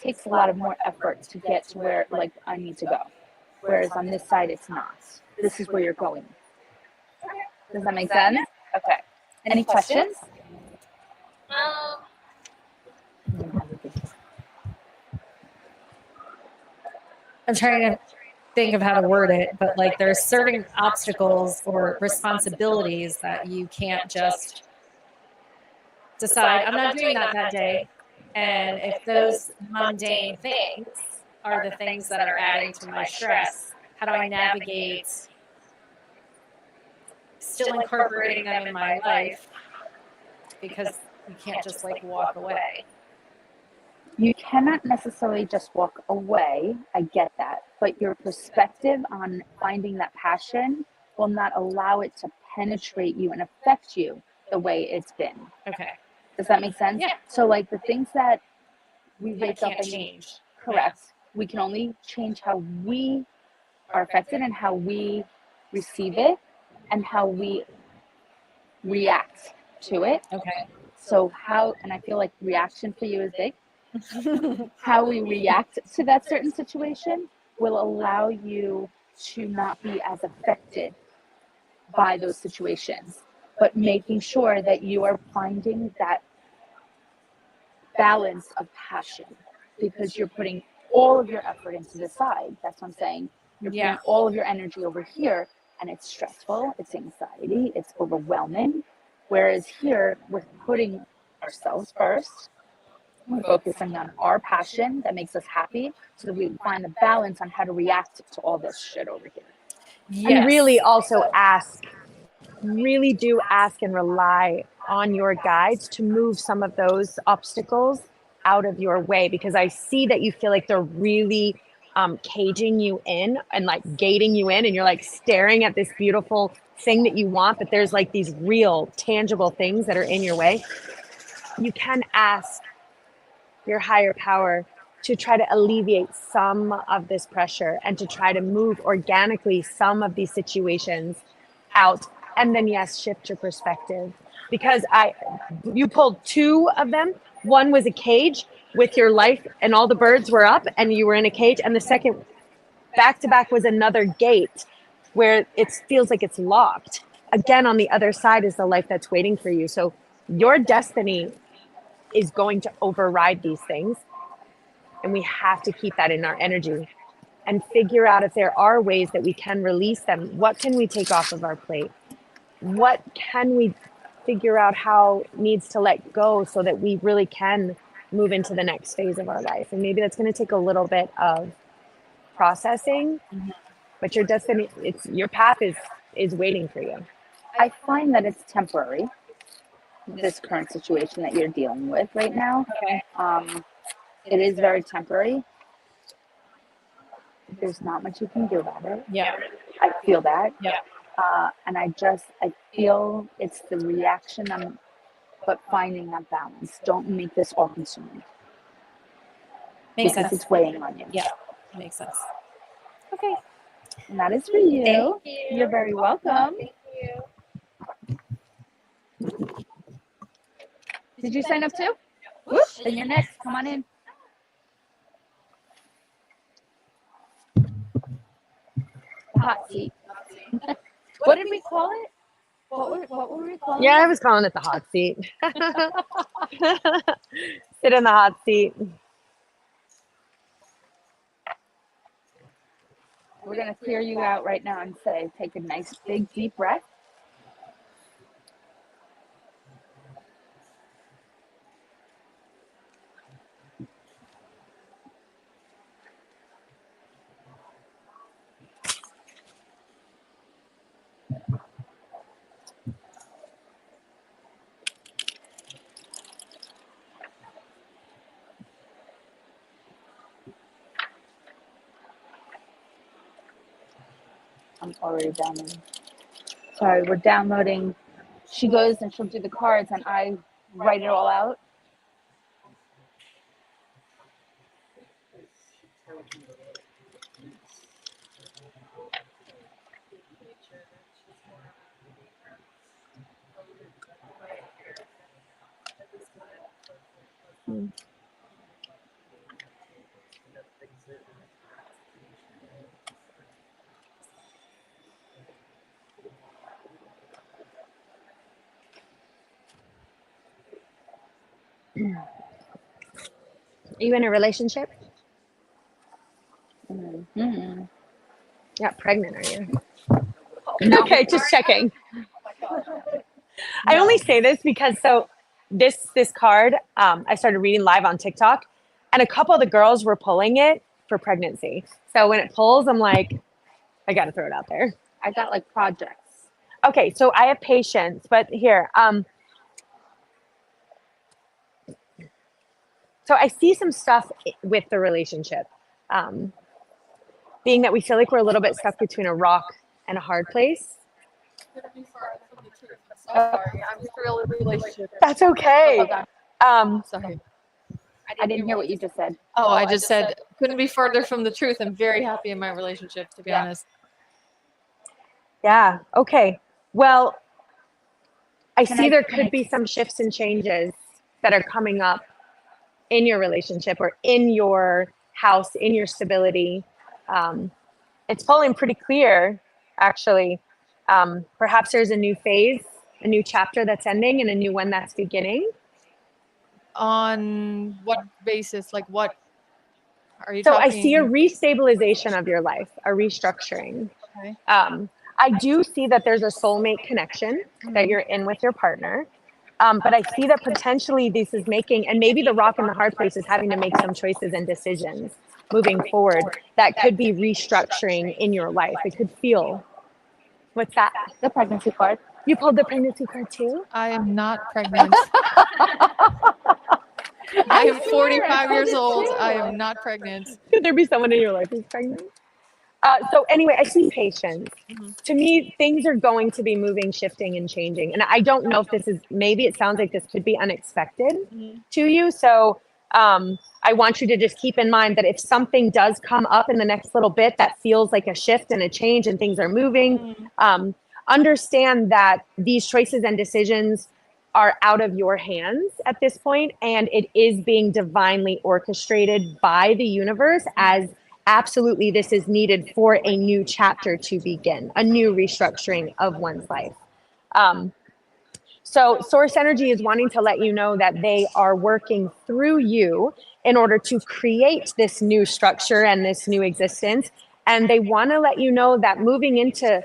takes a lot of more effort to get to where like I need to go. Whereas on this side, it's not. This is where you're going. Does that make sense? Okay. Any questions? I'm trying to think of how to word it, but like there's certain obstacles or responsibilities that you can't just decide, I'm not doing that day. And if those mundane things are the things that are adding to my stress, how do I navigate still incorporating them in my life? Because You can't just like walk away. You cannot necessarily just walk away. I get that. But your perspective on finding that passion will not allow it to penetrate you and affect you the way it's been. Okay. Does that make sense? Yeah. So like the things that we I wake up can't and change. correct. We can only change how we are affected and how we receive it and how we react to it. Okay. So how, and I feel like reaction for you is big. How we react to that certain situation will allow you to not be as affected by those situations, but making sure that you are finding that balance of passion because you're putting all of your effort into the side. That's what I'm saying. You're putting all of your energy over here, and it's stressful, it's anxiety, it's overwhelming. Whereas here, we're putting ourselves first. We're focusing on our passion that makes us happy so that we find the balance on how to react to all this shit over here. And really also really do ask and rely on your guides to move some of those obstacles out of your way, because I see that you feel like they're really caging you in and like gating you in, and you're like staring at this beautiful thing that you want, but there's like these real tangible things that are in your way. You can ask your higher power to try to alleviate some of this pressure and to try to move organically some of these situations out. And then yes, shift your perspective, because you pulled two of them. One was a cage with your life and all the birds were up and you were in a cage, and the second back to back was another gate where it feels like it's locked. Again, on the other side is the life that's waiting for you. So your destiny is going to override these things, and we have to keep that in our energy and figure out if there are ways that we can release them. What can we take off of our plate? What can we figure out how needs to let go so that we really can move into the next phase of our life? And maybe that's going to take a little bit of processing, but your destiny, your path is waiting for you. I find that it's temporary, this current situation that you're dealing with right now. Okay. It is very temporary. There's not much you can do about it. Yeah. I feel that. Yeah. And I feel it's the reaction, but finding that balance. Don't make this all consuming. Makes because sense. it's weighing on you. Yeah, makes sense. Okay. And that is for you. Thank you. You're very welcome. Thank you. Did you sign up too? Whoop, then you're next. Come on in. The hot seat. What did we call it? What were we calling it? Yeah, I was calling it the hot seat. Sit in the hot seat. We're going to clear you out right now and say, take a nice big deep breath. I'm already downloading. Sorry, we're downloading. She goes and she'll do the cards and I write it all out. Are you in a relationship? Mm-hmm. Yeah, pregnant, are you? No. Okay, just checking. I only say this because this card, I started reading live on TikTok, and a couple of the girls were pulling it for pregnancy. So when it pulls, I'm like, I got to throw it out there. I got like projects. Okay, so I have patience, but here, So I see some stuff with the relationship, being that we feel like we're a little bit stuck between a rock and a hard place. Sorry, I'm still in a relationship. That's okay. Sorry. I didn't hear what you just said. Oh, I just said couldn't be further from the truth. I'm very happy in my relationship, to be honest. Yeah. Okay. Well, I see there could be some shifts and changes that are coming up in your relationship or in your house, in your stability. It's falling pretty clear, actually. Perhaps there's a new phase, a new chapter that's ending, and a new one that's beginning. On what basis? Like, what are you So talking? I see a restabilization of your life, a restructuring. Okay. I do see that there's a soulmate connection that you're in with your partner. But I see that potentially this is making, and maybe the rock in the hard place is having to make some choices and decisions moving forward that could be restructuring in your life. It could feel, what's that? The pregnancy card. You pulled the pregnancy card too? I am not pregnant. I am 45 years old. I am not pregnant. Could there be someone in your life who's pregnant? So anyway, I see patience. To me, things are going to be moving, shifting, and changing. And I don't know if this is, maybe it sounds like this could be unexpected to you. So I want you to just keep in mind that if something does come up in the next little bit that feels like a shift and a change and things are moving, understand that these choices and decisions are out of your hands at this point, and it is being divinely orchestrated by the universe as absolutely this is needed for a new chapter to begin, a new restructuring of one's life. So source energy is wanting to let you know that they are working through you in order to create this new structure and this new existence. And they want to let you know that moving into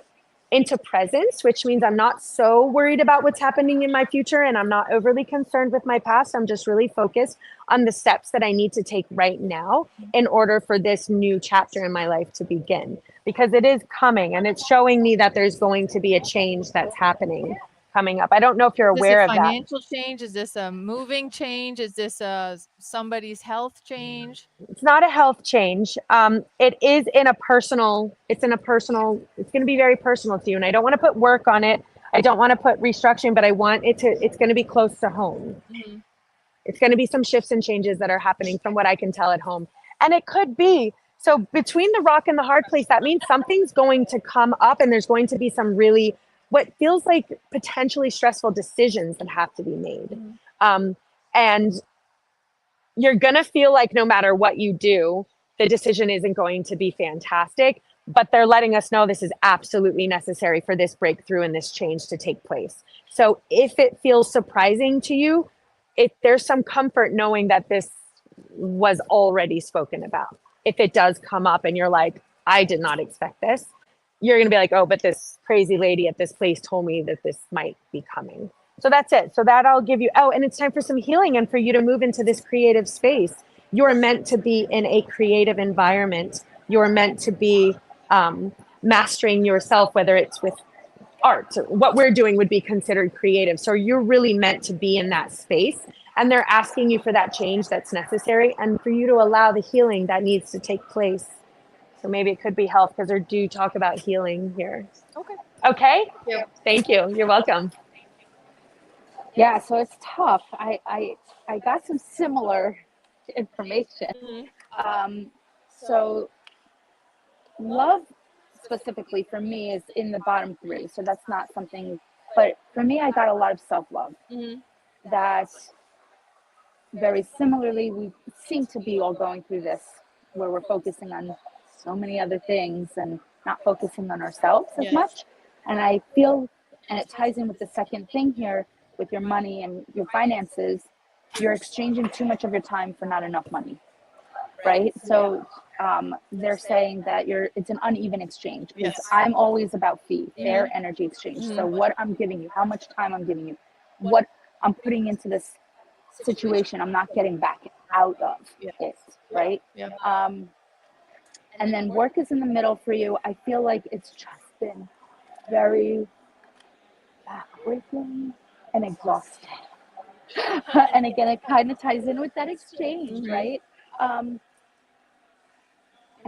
presence, which means I'm not so worried about what's happening in my future and I'm not overly concerned with my past. I'm just really focused on the steps that I need to take right now in order for this new chapter in my life to begin, because it is coming and it's showing me that there's going to be a change that's happening coming up. I don't know if you're aware of that. Is this a financial change? Is this a moving change? Is this somebody's health change? It's not a health change. It is in a personal, it's going to be very personal to you. And I don't want to put work on it. I don't want to put restructuring, but I want it's going to be close to home. It's going to be some shifts and changes that are happening from what I can tell at home. And it could be, so between the rock and the hard place, that means something's going to come up and there's going to be some really, what feels like potentially stressful decisions that have to be made. And you're going to feel like no matter what you do, the decision isn't going to be fantastic, but they're letting us know this is absolutely necessary for this breakthrough and this change to take place. So if it feels surprising to you, there's some comfort knowing that this was already spoken about. If it does come up and you're like, I did not expect this, you're going to be like, oh, but this crazy lady at this place told me that this might be coming. So that's it. So that I'll give you, and it's time for some healing and for you to move into this creative space. You're meant to be in a creative environment. You're meant to be mastering yourself, whether it's with art. What we're doing would be considered creative. So you're really meant to be in that space. And they're asking you for that change that's necessary and for you to allow the healing that needs to take place. So maybe it could be health, because they do talk about healing here. Okay. Okay? Yeah. Thank you. You're welcome. Yeah, so it's tough. I got some similar information. So love specifically for me is in the bottom 3. So that's not something, but for me, I got a lot of self-love. That very similarly, we seem to be all going through this where we're focusing on so many other things and not focusing on ourselves as much. And I feel, and it ties in with the second thing here, with your money and your finances, you're exchanging too much of your time for not enough money, right? So they're saying that it's an uneven exchange. I'm always about fair energy exchange. So what I'm giving you, how much time I'm giving you, what I'm putting into this situation, I'm not getting back out of it, right? And then work is in the middle for you. I feel like it's just been very backbreaking and exhausting. And again, it kind of ties in with that exchange, right? And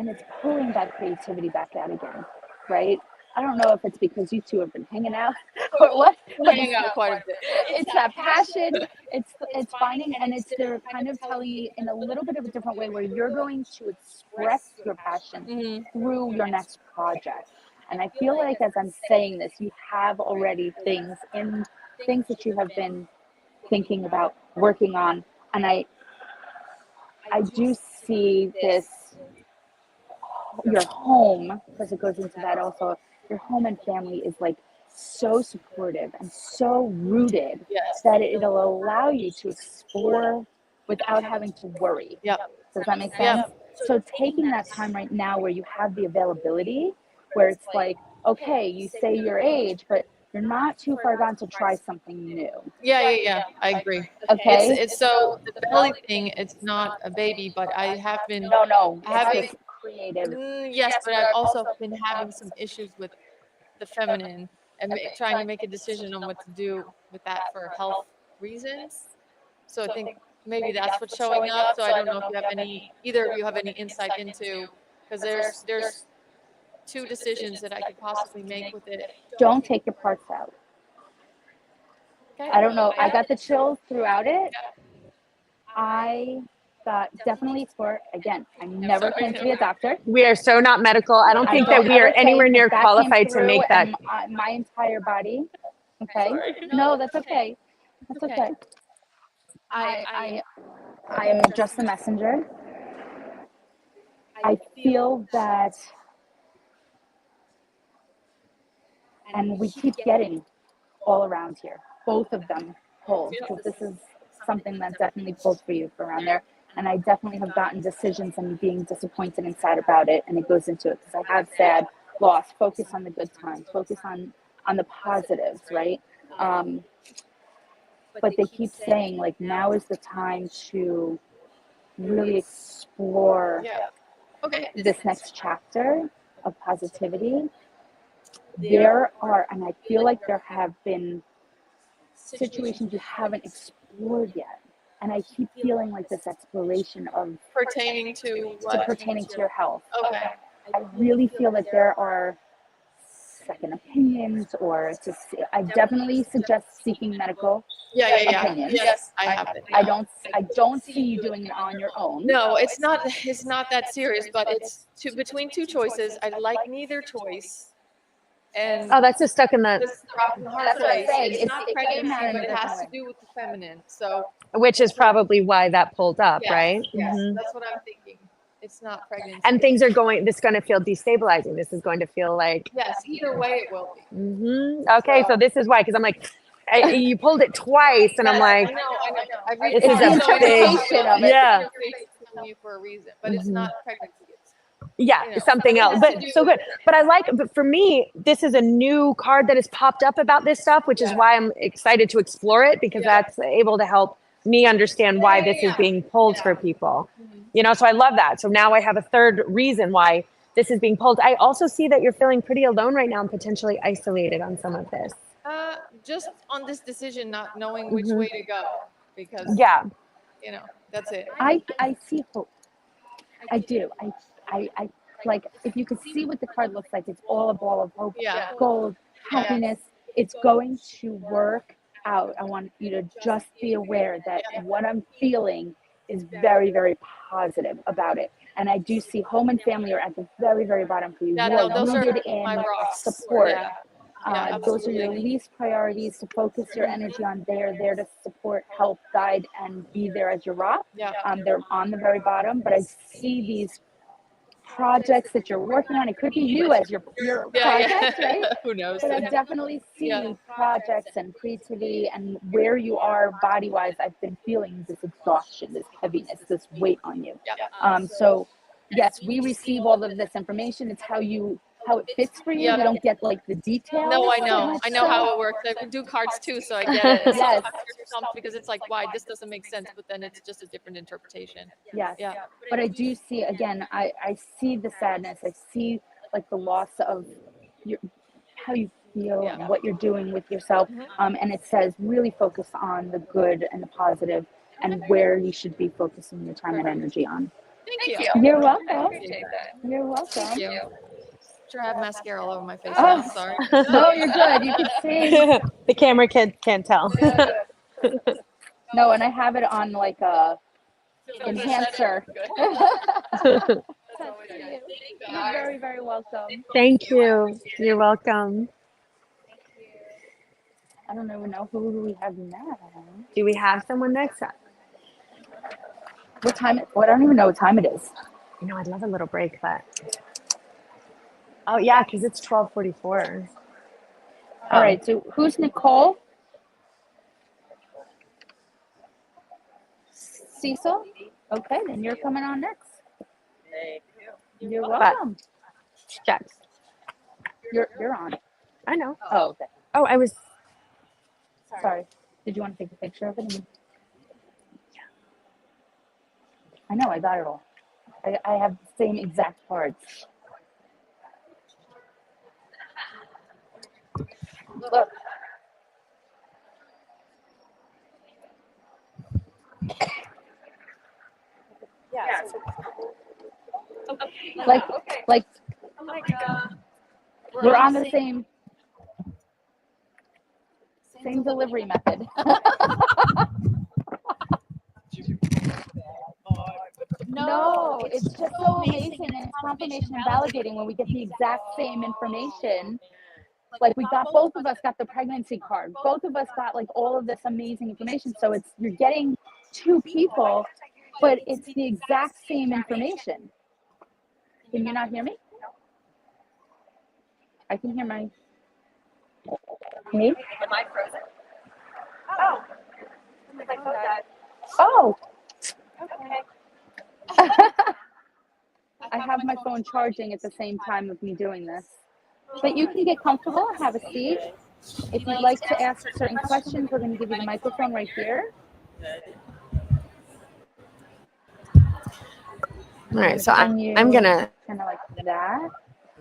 it's pulling that creativity back out again, right? I don't know if it's because you two have been hanging out or what, but Hang out quite a bit. it's that passion. It's finding, and it's they're kind of telling you in a little bit of a different way where you're going to express your passion through your next project. And I feel like as I'm saying this, you have already things that you have been thinking about working on, and I do see this. Your home, because it goes into that also, your home and family is like so supportive and so rooted that it'll allow you to explore without having to worry. Does that make sense? So taking that time right now where you have the availability, where it's like, okay, you say your age, but you're not too far gone to try something new. Yeah. I agree. Okay. It's so the belly thing. It's not a baby, but I have been having creative. yes, but I've also been having some issues with the feminine and trying to make a decision on what to do with that for health reasons. So I think maybe that's what's showing up. So I don't know if you have either of you have any insight into, because there's two decisions that I could possibly make with it. Don't take your parts out. Okay. I don't know. I got the chills throughout it. I got definitely explore. Again, I'm never claimed to be a doctor. We are so not medical. I don't think that we are anywhere near qualified to make that. My entire body. Okay. No, that's okay. That's okay. I am just the messenger. I feel that, and we keep getting all around here. Both of them pulled, because this is something that definitely pulls for you for around there. And I definitely have gotten decisions and being disappointed and sad about it, and it goes into it because I have sad loss. Focus on the good times. Focus on the positives, right? But they keep saying, like, now is the time to really explore this next chapter of positivity. There are, and I feel like there have been situations you haven't explored yet. And I keep feeling like this exploration of pertaining to what? Pertaining to your health. Okay. I really feel that there are second opinions, or I definitely suggest seeking medical opinions. Yes, I have it. I don't see you doing it on your own. No, it's not that serious, but it's between two choices. I like neither choice. And that's just stuck in the. That's what I'm saying. It's not pregnancy, but it has to do with the feminine. So, which is probably why that pulled up, right? Yes, that's what I'm thinking. It's not pregnancy. And things are going. This is going to feel destabilizing. This is going to feel like. Yes, either way it will be. Okay, so this is why, because I'm like, you pulled it twice, and I'm like, I know. This is a big, yeah. For a reason, but it's not pregnancy. Something else, but so good. But but for me, this is a new card that has popped up about this stuff, which is why I'm excited to explore it, because that's able to help me understand why this is being pulled for people. So I love that. So now I have a third reason why this is being pulled. I also see that you're feeling pretty alone right now and potentially isolated on some of this. Just on this decision, not knowing which way to go, because that's it. I see hope. I do. I like, if you could see what the card looks like, it's all a ball of hope, gold, happiness. It's going to work out. I want you to just be aware that what I'm feeling is very, very positive about it. And I do see home and family are at the very, very bottom for you. Those are rooted in my rocks. support. Those are your least priorities to focus your energy on. They're there to support, help, guide, and be there as your rock. They're on the very bottom, but I see these projects that you're working on. It could be you as your project, right? Who knows? But I definitely see projects and creativity, and where you are body-wise. I've been feeling this exhaustion, this heaviness, this weight on you. So yes, we receive all of this information. It's how it fits for you. We don't get like the details. No, I know how it works. I can do cards too, so I get it. Yes. Because it's like, why this doesn't make sense, but then it's just a different interpretation. Yes. But I do see, again, I see the sadness. I see like the loss of how you feel and what you're doing with yourself. And it says really focus on the good and the positive and where you should be focusing your time and energy on. Thank you. You're welcome. I appreciate that. You're welcome. Thank you. Sure, I have mascara all over my face Oh. now. Sorry. No, you're good. You can see. The camera can't tell. No, and I have it on like a enhancer. You're very, very welcome. Thank you. You're welcome. I don't even know who we have now. Do we have someone next? What time? Well, I don't even know what time it is. You know, I'd love a little break, but oh yeah, because it's 12:44. All right. So who's Nicole? Cecil? Okay, then you're coming on next. Thank you. You're welcome. Jax. You're on. I know. Oh, okay. Oh, I was. Sorry. Did you want to take a picture of it? I know. I got it all. I have the same exact parts. Look. Yeah. Like, Oh my God. we're on the same delivery method. No, it's just so amazing and it's confirmation and validating when we get the exact same information. Like both of us got the pregnancy card. Both of us got like all of this amazing information. So you're getting two people, but it's the exact same information. Can you not hear me? I can hear me. Am I frozen? Oh. I thought that. Oh. Okay. I have my phone charging at the same time of me doing this. But you can get comfortable, have a seat. If you'd like to ask certain questions, we're going to give you the microphone right here. All right, so I'm gonna kind of like that.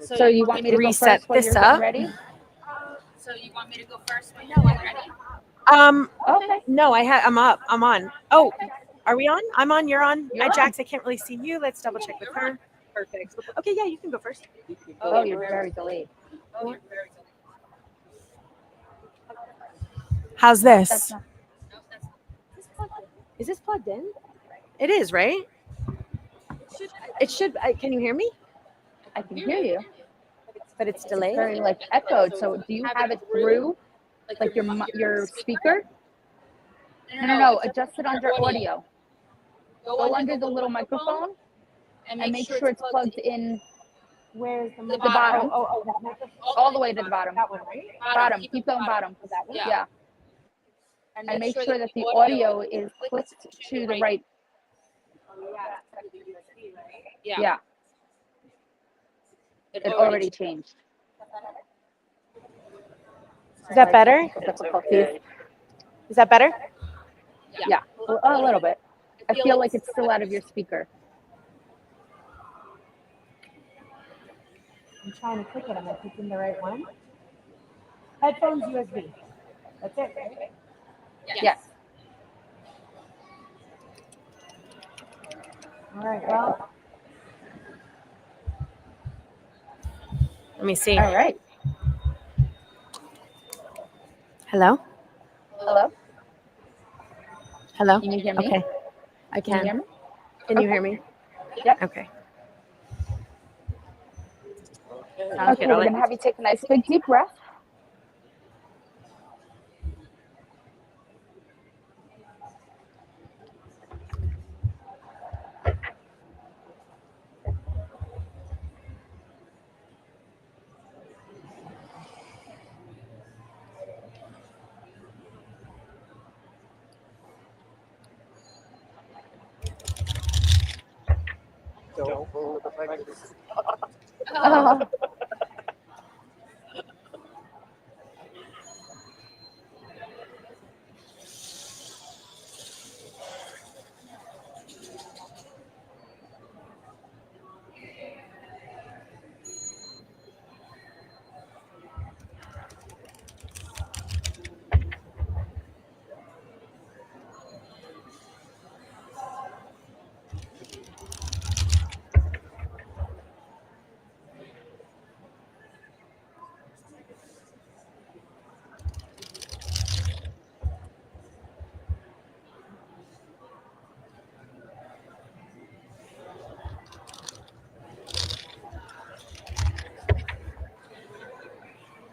So you want me to reset go first this while up. you're ready? So you want me to go first when you're ready? Okay. No, I'm up. I'm on. Oh, are we on? I'm on. You're on. You're on. Jax, I can't really see you. Let's double check with her. Perfect. Okay, yeah, you can go first. Oh, you're very delayed. How's this? Is this plugged in? It is, right? It should. Can you hear me? I can hear you. But it's It's delayed. very like echoed. So do you have it through like your speaker? No. Adjust it under audio. Go under the little microphone and make sure it's plugged in. Where's the The bottom. Oh, that microphone. All the way to the bottom. That one, right? Bottom. Keep going bottom. That one? Yeah. And make sure that the audio is clicked to the right. Yeah. It already changed. Is that better? Difficulties. Is that better? Yeah. A little bit. I feel like it's still out of your speaker. I'm trying to click it. Am I clicking the right one? Headphones USB. That's it, right? Yes. All right, well. Let me see. All right. Hello? Hello? Hello? Can you hear me? Okay. I Can you can. hear me? Can you hear me? Yep. Okay. Okay, we're going to have you take a nice big deep breath.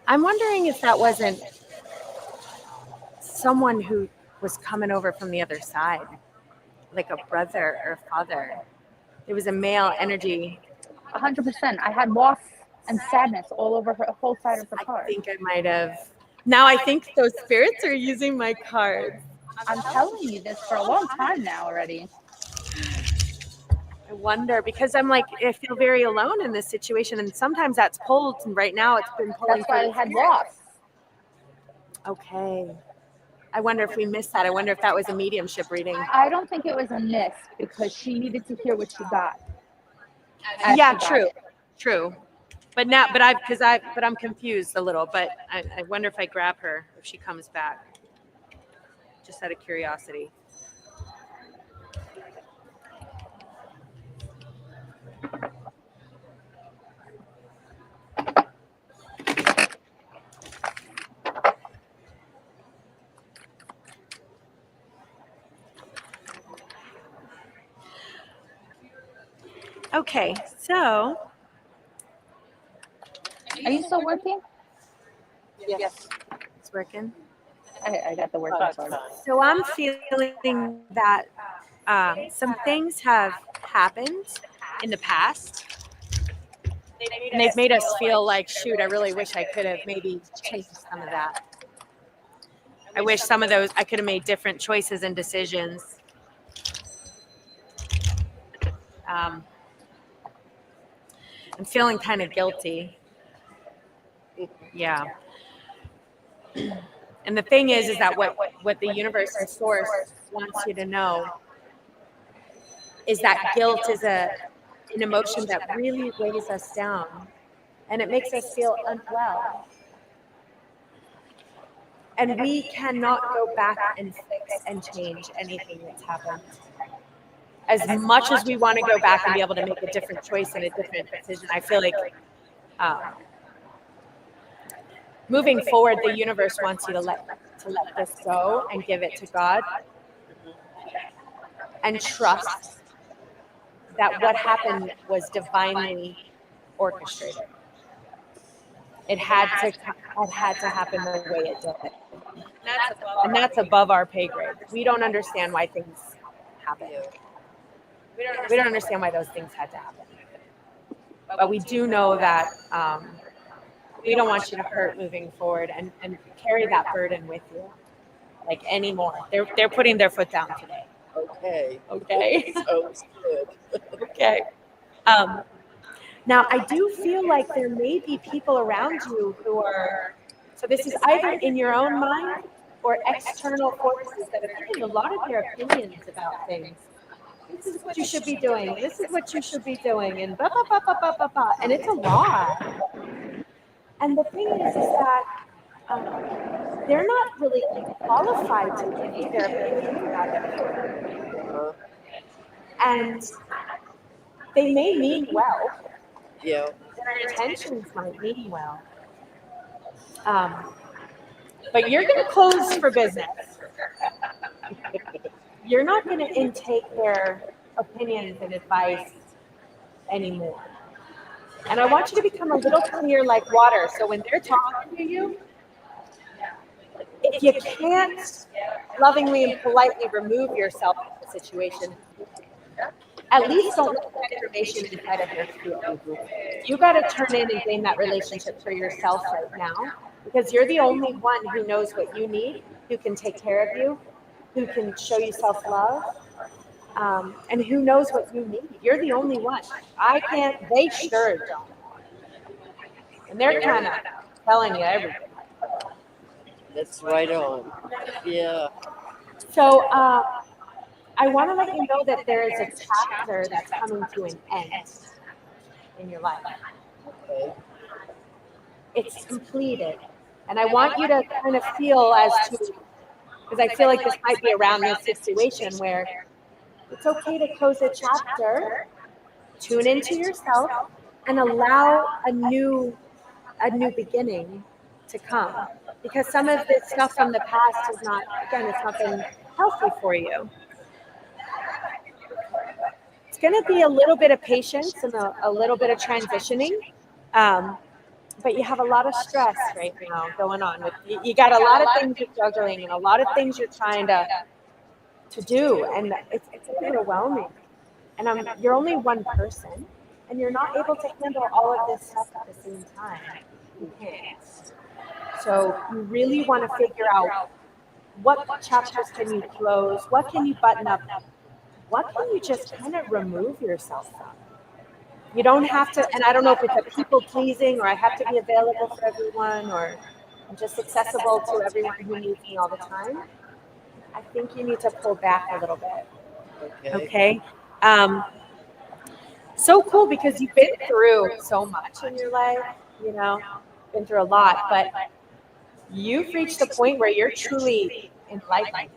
I'm wondering if that wasn't someone who was coming over from the other side, like a brother or a father. It was a male energy. 100%. I had loss and sadness all over her whole side of her card. I think I might have. Now I think those spirits are using my cards. I'm telling you this for a long time now already. I wonder, because I'm like, I feel very alone in this situation, and sometimes that's pulled, and right now it's been pulling. That's why I had loss. Okay. I wonder if we missed that. I wonder if that was a mediumship reading. I don't think it was a miss because she needed to hear what she got. Yeah, true. But I'm confused a little. But I wonder if I grab her if she comes back. Just out of curiosity. Okay, so. Are you still working? Yes. It's working. I got the work card. So I'm feeling that some things have happened in the past. And they've made us feel like, shoot, I really wish I could have maybe changed some of that. I wish some of those, I could have made different choices and decisions. I'm feeling kind of guilty. Yeah. And the thing is that what the universe or source wants you to know is that guilt is an emotion that really weighs us down, and it makes us feel unwell. And we cannot go back and fix and change anything that's happened. As much as we want to go back and be able to make a different choice and a different decision, I feel like moving forward, the universe wants you to let this go and give it to God and trust that what happened was divinely orchestrated. It had to happen the way it did. And that's above our pay grade. We don't understand why things happen. We don't understand why those things had to happen. But we do know that we don't want you to hurt moving forward and carry that burden with you like anymore. They're putting their foot down today. Okay. Sounds good. Okay. Now I do feel like there may be people around you who are, so this is either in your own mind or external forces that are giving a lot of their opinions about things. This is what you should be doing. This is what you should be doing, and blah, blah, blah, blah, blah, blah, blah. And it's a lot. And the thing is that they're not really qualified to give you their opinion about it. And they may mean well. Yeah. Their intentions might mean well. But you're going to close for business. You're not going to intake their opinions and advice anymore. And I want you to become a little clear like water. So when they're talking to you, if you can't lovingly and politely remove yourself from the situation, at least don't let that information inside of your field. You got to turn in and gain that relationship for yourself right now, because you're the only one who knows what you need, who can take care of you, who can show you self-love, and who knows what you need. You're the only one. I can't, they sure don't. And they're kind of telling you everything. That's right on. Yeah. So I want to let you know that there is a chapter that's coming to an end in your life. Okay. It's completed. And I want you to kind of feel as to, because I feel like this might be around this situation where it's okay to close a chapter, tune into yourself, and allow a new beginning to come. Because some of this stuff from the past is not, again, it's not been healthy for you. It's going to be a little bit of patience and a little bit of transitioning. but you have a lot of stress right now going on. You got a lot of things you're juggling and a lot of things you're trying to do, and it's overwhelming. And you're only one person, and you're not able to handle all of this stuff at the same time. You can't. So you really want to figure out what chapters can you close, what can you button up, what can you just kind of remove yourself from. You don't have to, and I don't know if it's a people pleasing or I have to be available for everyone or I'm just accessible to everyone who needs me all the time. I think you need to pull back a little bit. Okay. So cool because you've been through so much in your life, you know, been through a lot, but you've reached the point where you're truly enlightened.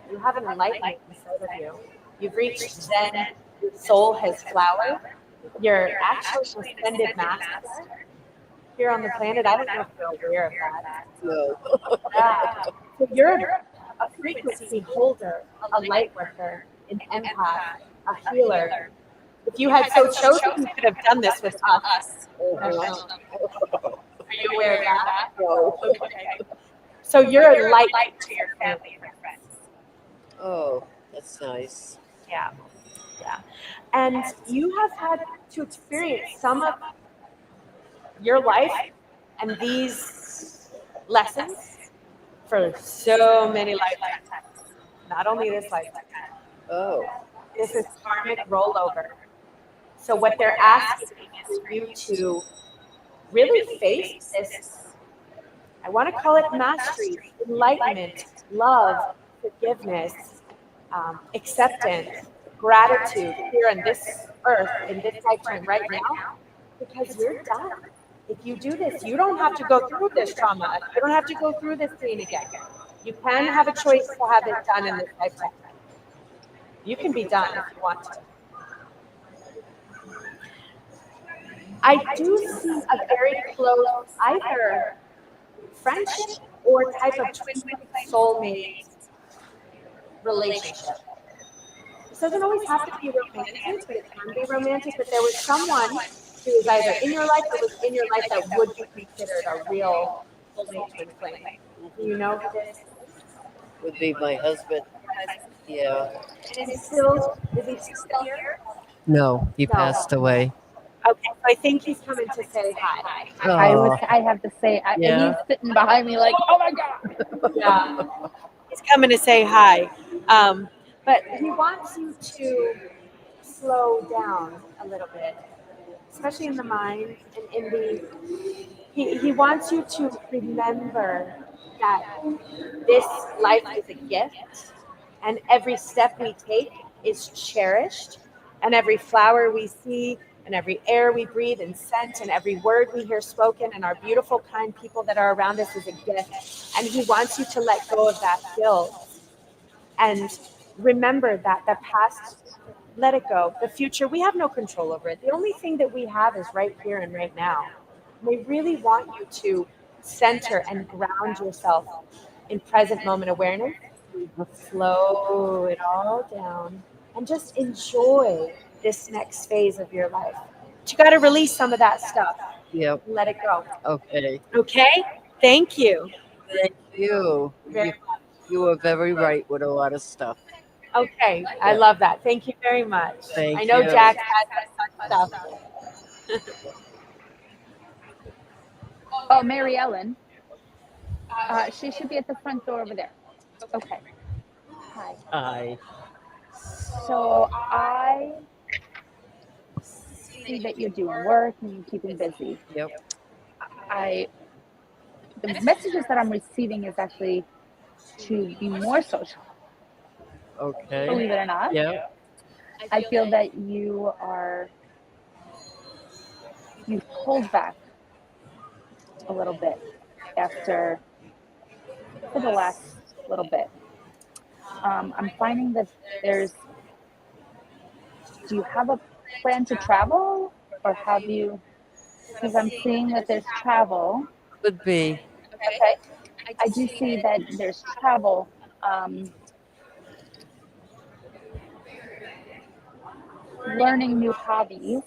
You have an enlightenment inside of you. You've reached Zen. Your soul has flowered. You're actually an ascended master here on the planet. I don't know if you're aware of that. No. So you're a frequency holder, a light worker, an empath, a healer. If you had so chosen, you could have done this with us. Are you aware of that? No. Okay. So you're a light to your family and friends. Oh, that's nice. Yeah. Yeah. And you have had to experience some of your life and these lessons for so many lifetimes. Not only this lifetime. Oh. This is karmic rollover. So what they're asking is for you to really face this. I want to call it mastery, enlightenment, love, forgiveness, acceptance, gratitude here on this earth, in this lifetime right now, because you're done. If you do this, you don't have to go through this trauma. You don't have to go through this pain again. You can have a choice to have it done in this lifetime. You can be done if you want to. I do see a very close either friendship or type of twin soulmate relationship. This doesn't always have to be romantic, but it can be romantic. But there was someone who was either in your life or was in your life that would be considered a real soulmate twin flame. Do you know who this Would be my husband. Yeah. And is he still here? No, he No. passed away. Okay, so I think he's coming to say hi. I have to say, and Yeah. he's sitting behind me like, oh my God. Yeah. He's coming to say hi. But he wants you to slow down a little bit, especially in the mind and in the, he wants you to remember that this life is a gift and every step we take is cherished and every flower we see and every air we breathe and scent and every word we hear spoken and our beautiful, kind people that are around us is a gift. And he wants you to let go of that guilt and remember that the past, let it go. The future, we have no control over it. The only thing that we have is right here and right now. They really want you to center and ground yourself in present moment awareness. Slow it all down and just enjoy this next phase of your life. But you got to release some of that stuff. Yep. Let it go. Okay. Okay? Thank you. Thank you. You were very right with a lot of stuff. Okay. I love that. Thank you very much. Thank I know you. Jack has that stuff. Oh, Mary Ellen. She should be at the front door over there. Okay. Hi. Hi. So I see that you're doing work and you're keeping busy. Yep. The messages that I'm receiving is actually to be more social. Okay. Believe it or not. Yep. I feel that you've pulled back a little bit for the last little bit. I'm finding that do you have a plan to travel or have you, because I'm seeing that there's travel. Could be. Okay. I do see that there's travel. Learning new hobbies.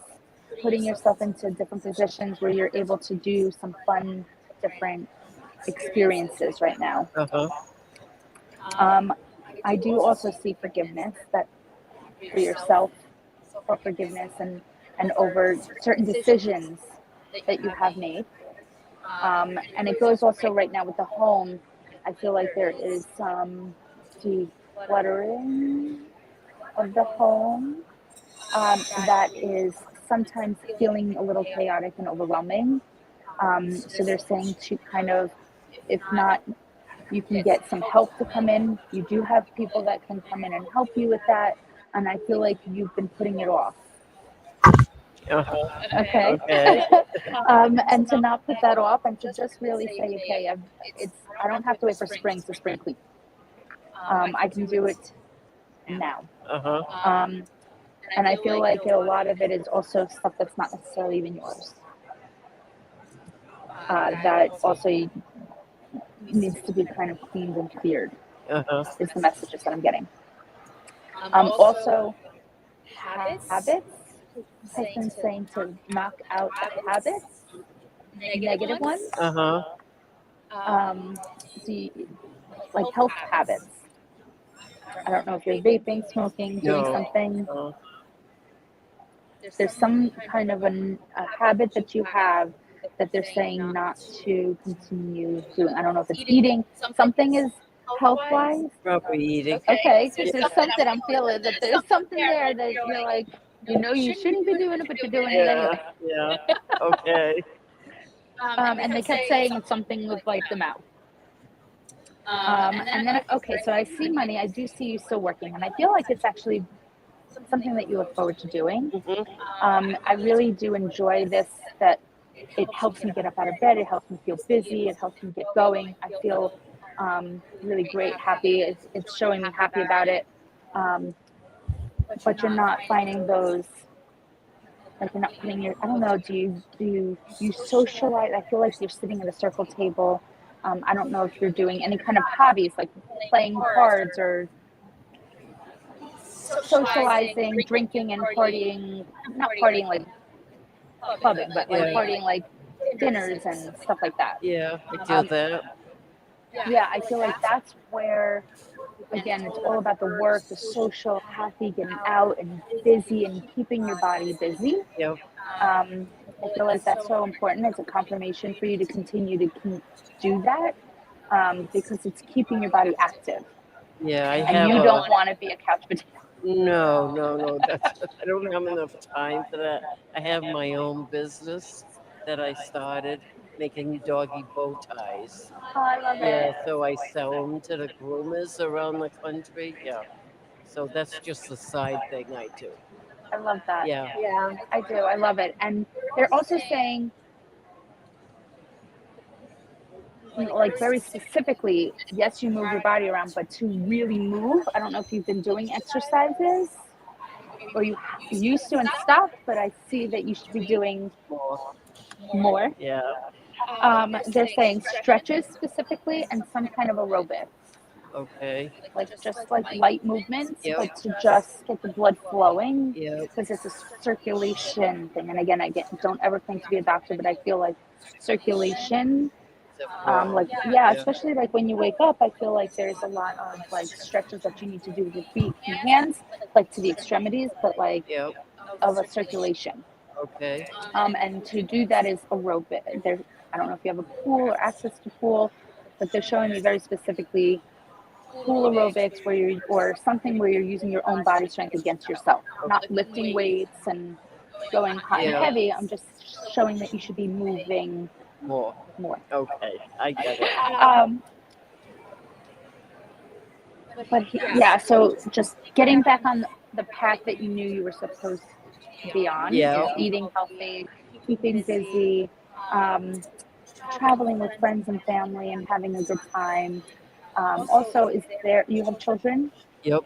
putting yourself into different positions where you're able to do some fun, different experiences right now. I do also see forgiveness, that for yourself, for forgiveness and over certain decisions that you have made. And it goes also right now with the home. I feel like there is some decluttering of the home that is sometimes feeling a little chaotic and overwhelming. So they're saying to kind of, if not, you can get some help to come in. You do have people that can come in and help you with that. And I feel like you've been putting it off. Okay. And to not put that off and to just really say, okay, I don't have to wait for spring to spring clean. I can do it now. And I feel like a lot of it is also stuff that's not necessarily even yours. That also needs to be kind of cleaned and cleared. Is the messages that I'm getting. Also, habits. Has been saying to knock out the habits, negative ones. Like health habits. I don't know if you're vaping, smoking, doing something. There's some kind of a habit that you have that they're saying not to continue doing. I don't know if it's eating. Something is health-wise. Probably eating. Okay, because there's something I'm feeling that there's something there that you're like, you know, you shouldn't be doing it, but you're doing it anyway. Yeah. Okay. And they kept saying it's something with like the mouth. And then, okay, so I see money. I do see you still working, and I feel like it's actually something that you look forward to doing. I really do enjoy this, that it helps me get up out of bed. It helps me feel busy. It helps me get going. I feel really great, happy. It's showing me happy about it. But you're not finding those, like you're not putting your, I don't know, do you socialize? I feel like you're sitting at a circle table. I don't know if you're doing any kind of hobbies, like playing cards or socializing, drinking and partying, not partying like clubbing, but like partying like dinners and stuff like that. Yeah, I do that. Yeah, I feel like that's where, again, it's all about the work, the social, happy, getting out and busy and keeping your body busy. Yep. I feel like that's so important. It's a confirmation for you to continue to do that because it's keeping your body active. Yeah, and you don't want to be a couch potato. No. I don't have enough time for that. I have my own business that I started making doggy bow ties. Oh, I love it. So I sell them to the groomers around the country. Yeah. So that's just a side thing I do. I love that. Yeah. Yeah, I do. I love it. And they're also saying, like very specifically, yes, you move your body around, but to really move, I don't know if you've been doing exercises or you used to and stopped, but I see that you should be doing more. Yeah. They're saying stretches specifically and some kind of aerobics. Okay. Like just like light movements, but to just get the blood flowing, because it's a circulation thing. And again, I don't ever think to be a doctor, but I feel like circulation, especially like when you wake up, I feel like there's a lot of like stretches that you need to do with your feet and hands, like to the extremities, but like of a circulation. Okay. And to do that is aerobic. I don't know if you have a pool or access to pool, but they're showing me very specifically pool aerobics or something where you're using your own body strength against yourself, not lifting weights and going hot and heavy. I'm just showing that you should be moving more. Okay, I get it. So just getting back on the path that you knew you were supposed to be on. Eating healthy, keeping busy, traveling with friends and family and having a good time. Also, you have children? Yep.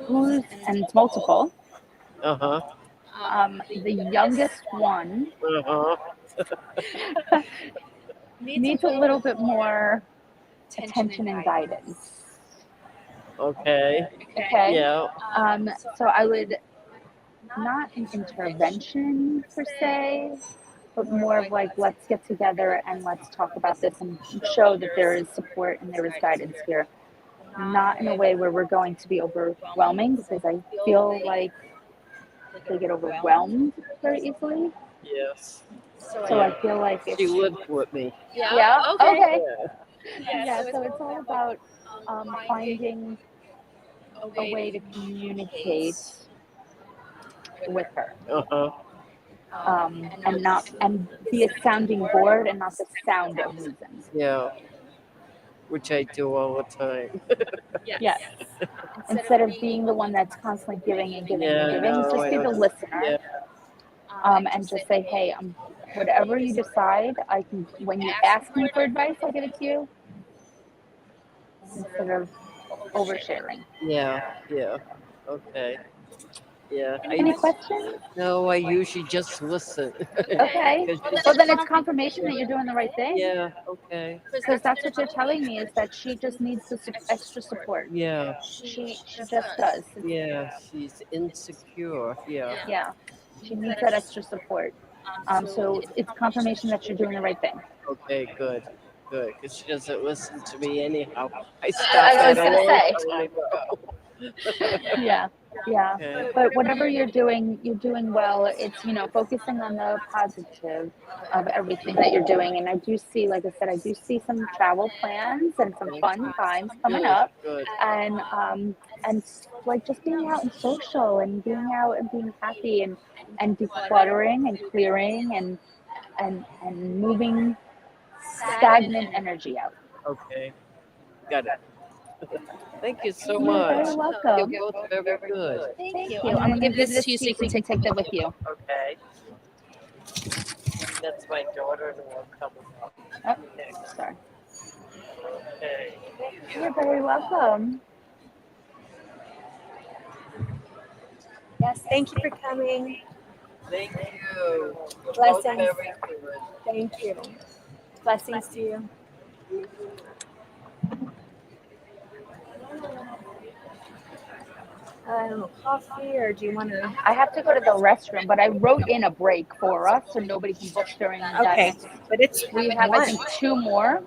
And it's multiple. Uh-huh. The youngest one needs a little bit more attention and guidance. Okay. Okay. Yeah. So I would not an intervention per se, but more of like, let's get together and let's talk about this and show that there is support and there is guidance here. Not in a way where we're going to be overwhelming, because I feel like they get overwhelmed very easily. Yes. So I feel like She lived with me. yeah. Okay. Yeah. Yeah. So it's all about finding a way to communicate with her, Uh-huh. and be a sounding board and not the sound of reason. Yeah. Which I do all the time. Yes. Instead of being the one that's constantly giving and giving and giving, no, just I be the don't- listener. Yeah. And just say, hey, whatever you decide, I can. When you ask me for advice, I'll give it to you, instead of oversharing. Yeah. Yeah. Okay. Yeah. Any questions? No, I usually just listen. Okay. 'Cause she's- Well, then it's confirmation that you're doing the right thing. Yeah. Okay. Because that's what you're telling me, is that she just needs the extra support. Yeah. She just does. Yeah. She's insecure. Yeah. Yeah. She needs that extra support. So it's confirmation that you're doing the right thing. Okay. Good. Good. Because she doesn't listen to me anyhow. I I stopped was that a gonna long say. time ago. Yeah. Yeah. Okay. But whatever you're doing well. It's, focusing on the positive of everything that you're doing. And I do see, like I said, I do see some travel plans and some fun times coming up. Good. And like just being out and social and being out and being happy and decluttering and clearing and moving stagnant energy out. Okay. Got it. Thank you so You're much. very welcome. You're both very good. Thank you. I'm going to give this to you so you can take that with you. Okay. That's my daughter-in-law coming up. Oh, sorry. Okay. You're very welcome. Yes, thank you for coming. Thank you. You're both Blessings. very good. Thank you. Blessings to you. Coffee, or do you want to? I have to go to the restroom, but I wrote in a break for us so nobody can book during Okay, that. but it's We have, I think, 2 more.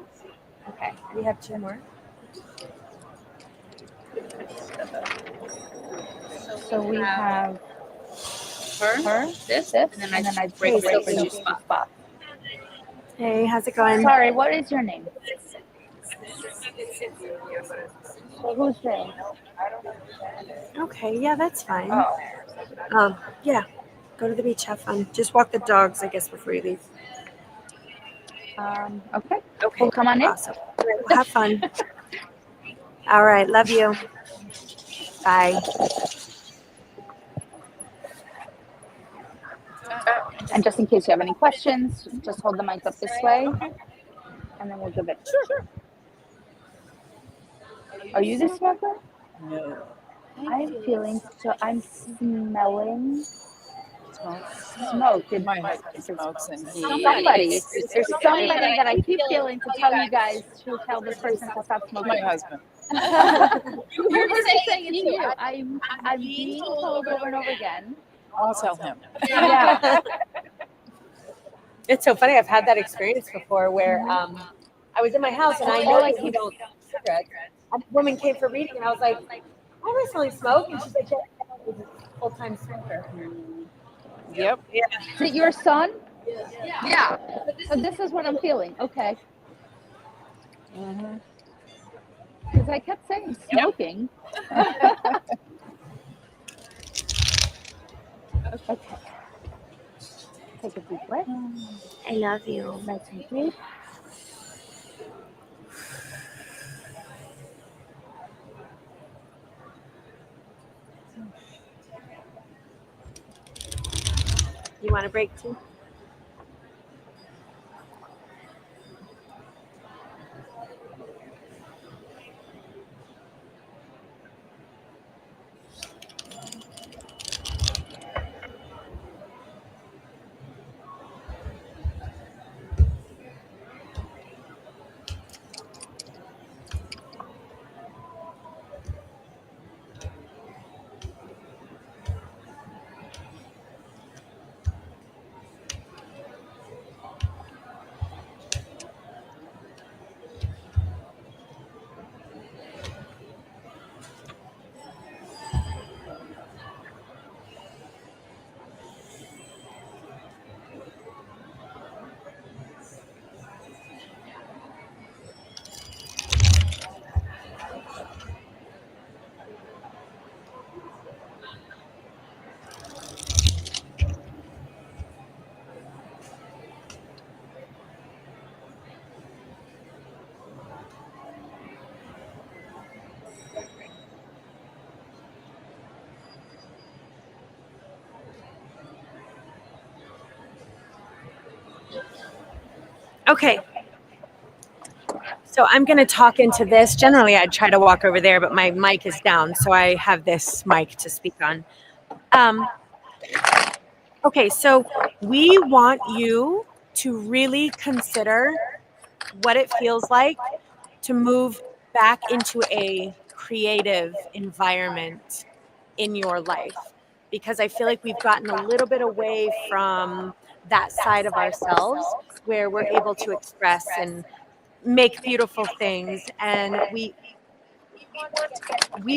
Okay, we have 2 more. So we have her, this, and then I break Okay, for you spot. Hey, how's it going? Sorry, what is your name? So who's this? Okay, yeah, that's fine. Oh. Yeah, go to the beach, have fun. Just walk the dogs, I guess, before you leave. Okay. Okay. Well, come on in. Awesome. All right, well, have fun. All right, love you. Bye. And just in case you have any questions, just hold the mic up this way, and then we'll give it. Sure. Are you the smoker? No. I'm feeling so. I'm smelling smoke. My husband smokes, and he Somebody. There's somebody that I keep feeling to tell you guys to tell this person to stop smoking. my husband. You're saying it's you. I'm being told over and over again. I'll tell him. Yeah. It's so funny. I've had that experience before where I was in my house and I know that you don't smoke cigarettes. A woman came for reading and I was like, why am I smelling smoke? And she's like, yeah, I'm a full-time smoker. Yep. Yeah. Is it your son? Yeah. So this is what I'm feeling. Okay. Because I kept saying smoking. Okay. Take a deep breath. I love you. Nice and deep. You want a break too? Okay. So I'm going to talk into this. Generally, I'd try to walk over there, but my mic is down, so I have this mic to speak on. Okay, so we want you to really consider what it feels like to move back into a creative environment in your life, because I feel like we've gotten a little bit away from that side of ourselves where we're able to express and make beautiful things, and we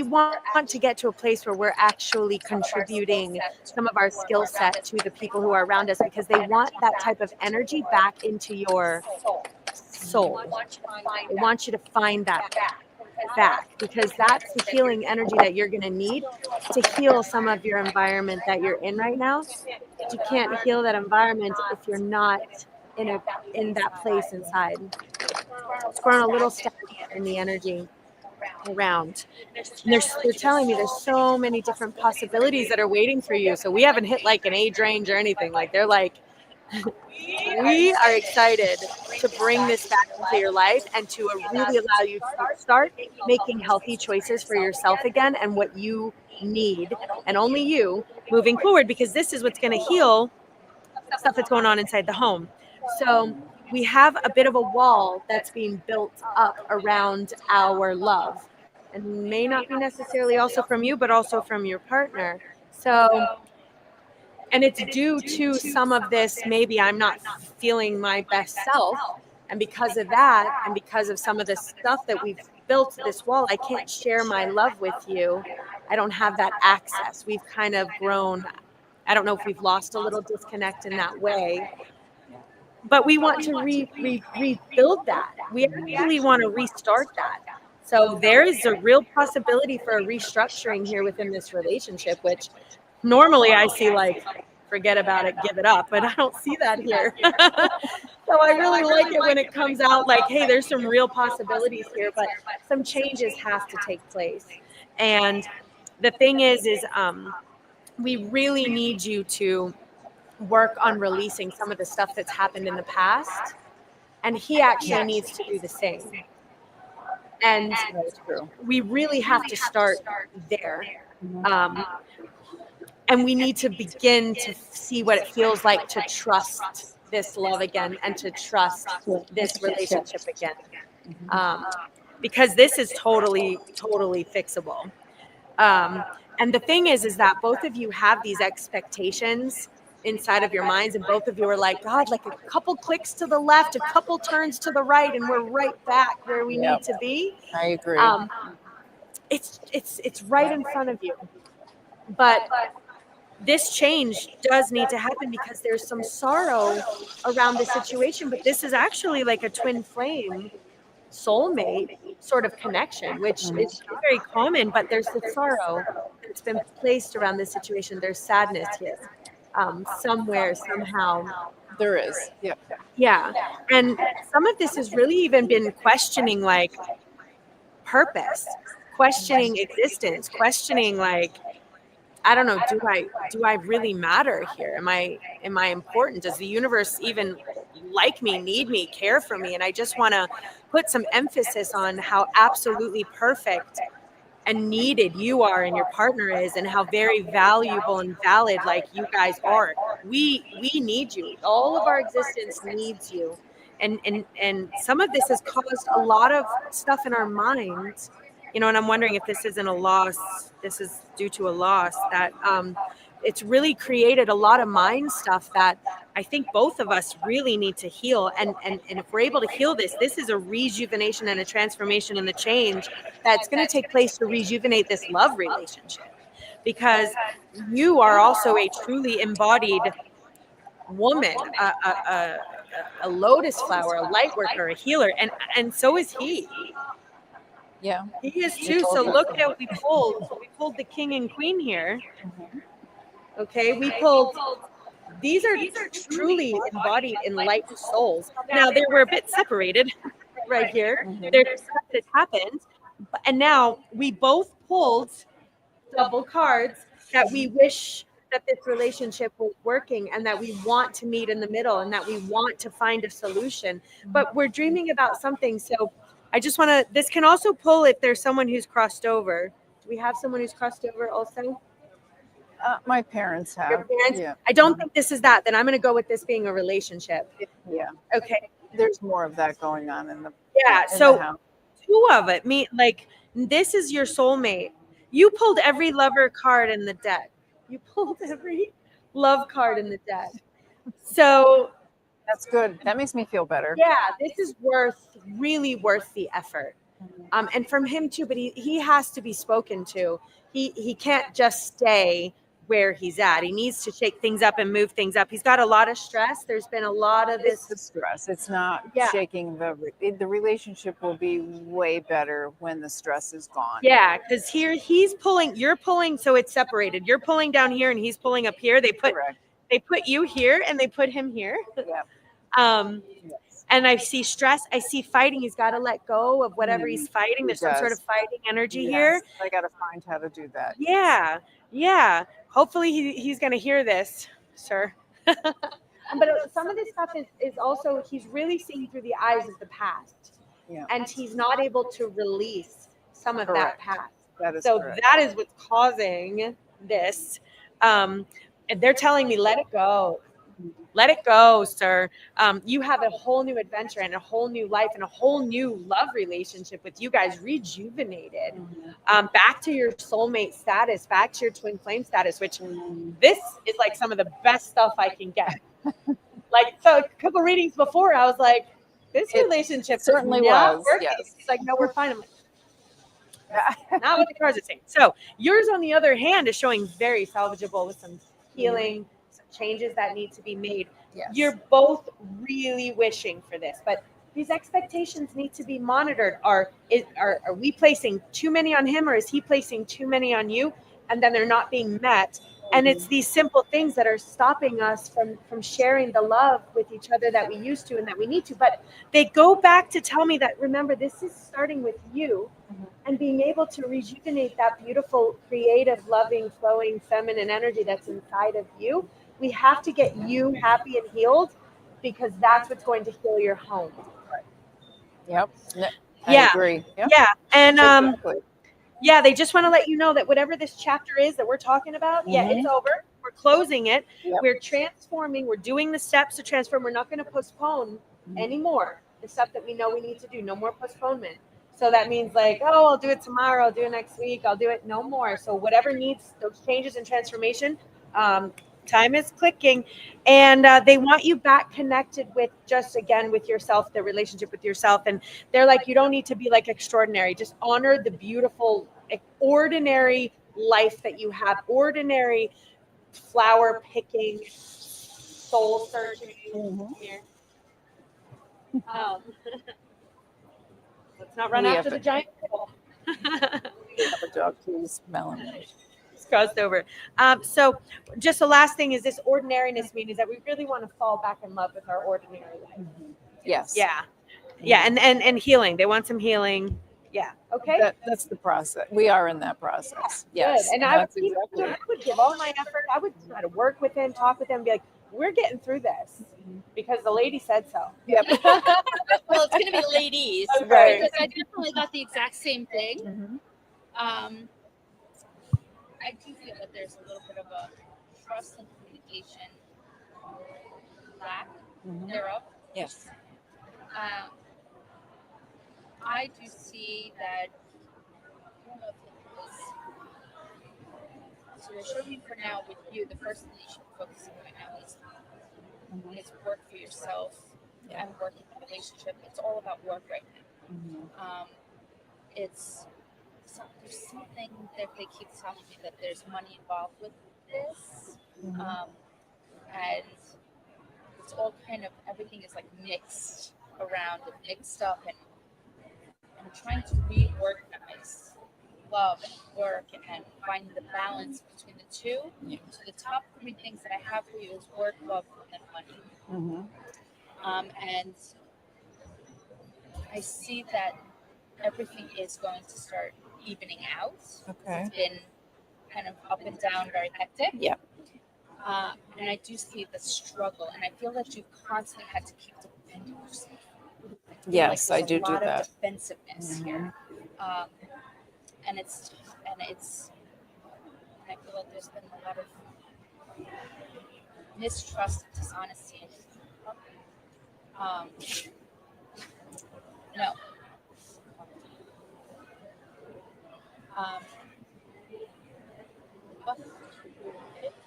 want to get to a place where we're actually contributing some of our skill set to the people who are around us, because they want that type of energy back into your soul. They want you to find that back, because that's the healing energy that you're going to need to heal some of your environment that you're in right now. But you can't heal that environment if you're not in that place inside. It's growing a little stagnant in the energy around. And they're telling me there's so many different possibilities that are waiting for you. So we haven't hit like an age range or anything. Like they're like, we are excited to bring this back into your life and to really allow you to start making healthy choices for yourself again and what you need, and only you, moving forward, because this is what's going to heal stuff that's going on inside the home. So we have a bit of a wall that's being built up around our love, and may not be necessarily also from you, but also from your partner. So, and it's due to some of this, maybe I'm not feeling my best self. And because of that, and because of some of the stuff that we've built this wall, I can't share my love with you. I don't have that access. We've kind of grown. I don't know if we've lost a little disconnect in that way, but we want to rebuild that. We actually want to restart that. So there is a real possibility for a restructuring here within this relationship, which normally I see like, forget about it, give it up, but I don't see that here. So I really like it when it comes out like, hey, there's some real possibilities here, but some changes have to take place. And the thing is we really need you to work on releasing some of the stuff that's happened in the past, and he actually needs to do the same. And we really have to start there. And we need to begin to see what it feels like to trust this love again and to trust this relationship again. Because this is totally fixable. And the thing is that both of you have these expectations inside of your minds, and both of you are like, God, like a couple clicks to the left, a couple turns to the right, and we're right back where we need to be. I agree. It's right in front of you. But this change does need to happen because there's some sorrow around the situation, but this is actually like a twin flame soulmate sort of connection, which is very common, but there's the sorrow that's been placed around this situation. There's sadness here, somewhere, somehow. There is. Yeah. And some of this has really even been questioning like purpose, questioning existence, questioning like, I don't know, do I really matter here? Am I important? Does the universe even like me, need me, care for me? And I just want to put some emphasis on how absolutely perfect and needed you are and your partner is, and how very valuable and valid like you guys are. We need you. All of our existence needs you. And some of this has caused a lot of stuff in our minds, you know, and I'm wondering if this isn't a loss. This is due to a loss that it's really created a lot of mind stuff that I think both of us really need to heal. And if we're able to heal this is a rejuvenation and a transformation and a change that's going to take place to rejuvenate this love relationship, because you are also a truly embodied woman, a lotus flower, a light worker, a healer, and so is he. Yeah, he is too. So look at what we pulled. We pulled the king and queen here. Okay, we pulled. These are truly embodied enlightened souls. Now they were a bit separated right here. There's stuff that happened, and now we both pulled double cards that we wish that this relationship was working and that we want to meet in the middle and that we want to find a solution. But we're dreaming about something. So I just want to, this can also pull if there's someone who's crossed over. Do we have someone who's crossed over also? My parents have. Your parents? Yeah. I don't think this is that. Then I'm going to go with this being a relationship. Yeah. Okay. There's more of that going on in the Yeah. in So the house. two of it. Like this is your soulmate. You pulled every lover card in the deck. You pulled every love card in the deck. So That's good. That makes me feel better. yeah, this is really worth the effort. And from him too, but he has to be spoken to. He can't just stay where he's at. He needs to shake things up and move things up. He's got a lot of stress. There's been a lot of It's the this stress. It's not Yeah. shaking the relationship will be way better when the stress is gone. Yeah, because here you're pulling, so it's separated. You're pulling down here and he's pulling up here. They put you here and they put him here. Yeah. And I see stress. I see fighting. He's got to let go of whatever he's fighting. There's some sort of fighting energy here. I got to find how to do that. Yeah. Yeah. Hopefully he's going to hear this, sir. But some of this stuff is also, he's really seeing through the eyes of the past. Yeah. And he's not able to release some of that past. That is So correct. that is what's causing this. And they're telling me, let it go. Let it go, sir. You have a whole new adventure and a whole new life and a whole new love relationship with you guys rejuvenated. Back to your soulmate status, back to your twin flame status, which this is like some of the best stuff I can get. Like, so a couple readings before, I was like, this relationship certainly is not was, working. yes. It's like, no, we're fine. I'm like, not what the cards are saying. So yours, on the other hand, is showing very salvageable with some healing, some changes that need to be made. Yes. You're both really wishing for this, but these expectations need to be monitored. Are we placing too many on him, or is he placing too many on you? And then they're not being met. And it's these simple things that are stopping us from sharing the love with each other that we used to and that we need to. But they go back to tell me that, remember, this is starting with you and being able to rejuvenate that beautiful, creative, loving, flowing, feminine energy that's inside of you. We have to get you happy and healed, because that's what's going to heal your home. Yep. I agree. Yep. Yeah. And Exactly. yeah, they just want to let you know that whatever this chapter is that we're talking about, it's over. We're closing it. Yep. We're transforming. We're doing the steps to transform. We're not going to postpone anymore the stuff that we know we need to do. No more postponement. So that means like, oh, I'll do it tomorrow. I'll do it next week. I'll do it. No more. So whatever needs those changes and transformation, time is clicking. And they want you back connected with just, again, with yourself, the relationship with yourself. And they're like, you don't need to be like extraordinary. Just honor the beautiful, ordinary life that you have. Ordinary flower picking, soul searching here. Let's not run We after have the giant pill. The dog keeps smelling it. Crossed over. So just the last thing is this ordinariness means that we really want to fall back in love with our ordinary life. Yes. Yeah. Yeah. And healing. They want some healing. Yeah. Okay. That's the process. We are in that process. Yes. Good. And I would give all my effort. I would try to work with him, talk with him, be like, we're getting through this because the lady said so. Yep. Well, it's going to be ladies. Okay. Because I definitely got the exact same thing. I do feel that there's a little bit of a trust and communication lack thereof. Yes. I do see that, I don't know if it was, so they're showing me for now with you, the first thing that you should be focusing on right now is work for yourself and work in the relationship. It's all about work right now. There's something that they keep telling me that there's money involved with this. And it's all kind of, everything is like mixed around and mixed up, and I'm trying to reorganize love and work and find the balance between the two. So the top 3 things that I have for you is work, love, and money. And I see that everything is going to start evening out. Okay. It's been kind of up and down, very hectic. Yeah. And I do see the struggle, and I feel that you constantly had to keep defending yourself. Yes, I do There's a lot that. of defensiveness here, and it's and I feel like there's been a lot of mistrust and dishonesty. No.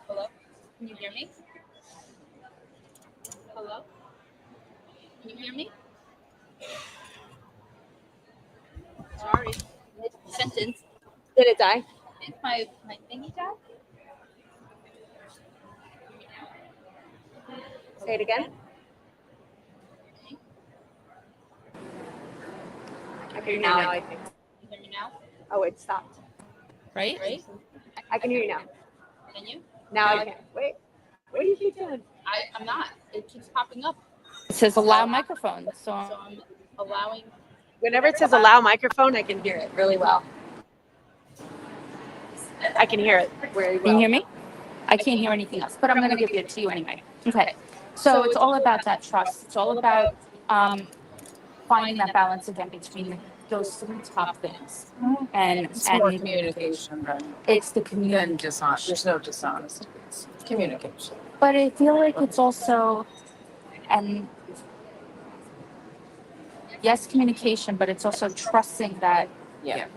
Hello? Can you hear me? Hello? Can you hear me? Sorry. Sentence. Did it die? Did my thingy die? Say it again. I can hear you now, I think. You hear me now? Oh, it stopped. Right? I can hear you now. Can you? Now I can. Wait. What do you keep doing? I'm not. It keeps popping up. It says allow microphone, so I'm allowing. Whenever it says allow microphone, I can hear it really well. I can hear it very well. Can you hear me? I can't hear anything else, but I'm going to give it to you anyway. Okay. So it's all about that trust. It's all about finding that balance again between those three top things. And It's more communication than it's the communication. dishonest. There's no dishonesty. It's communication. But I feel like it's also, and yes, communication, but it's also trusting that Yeah. that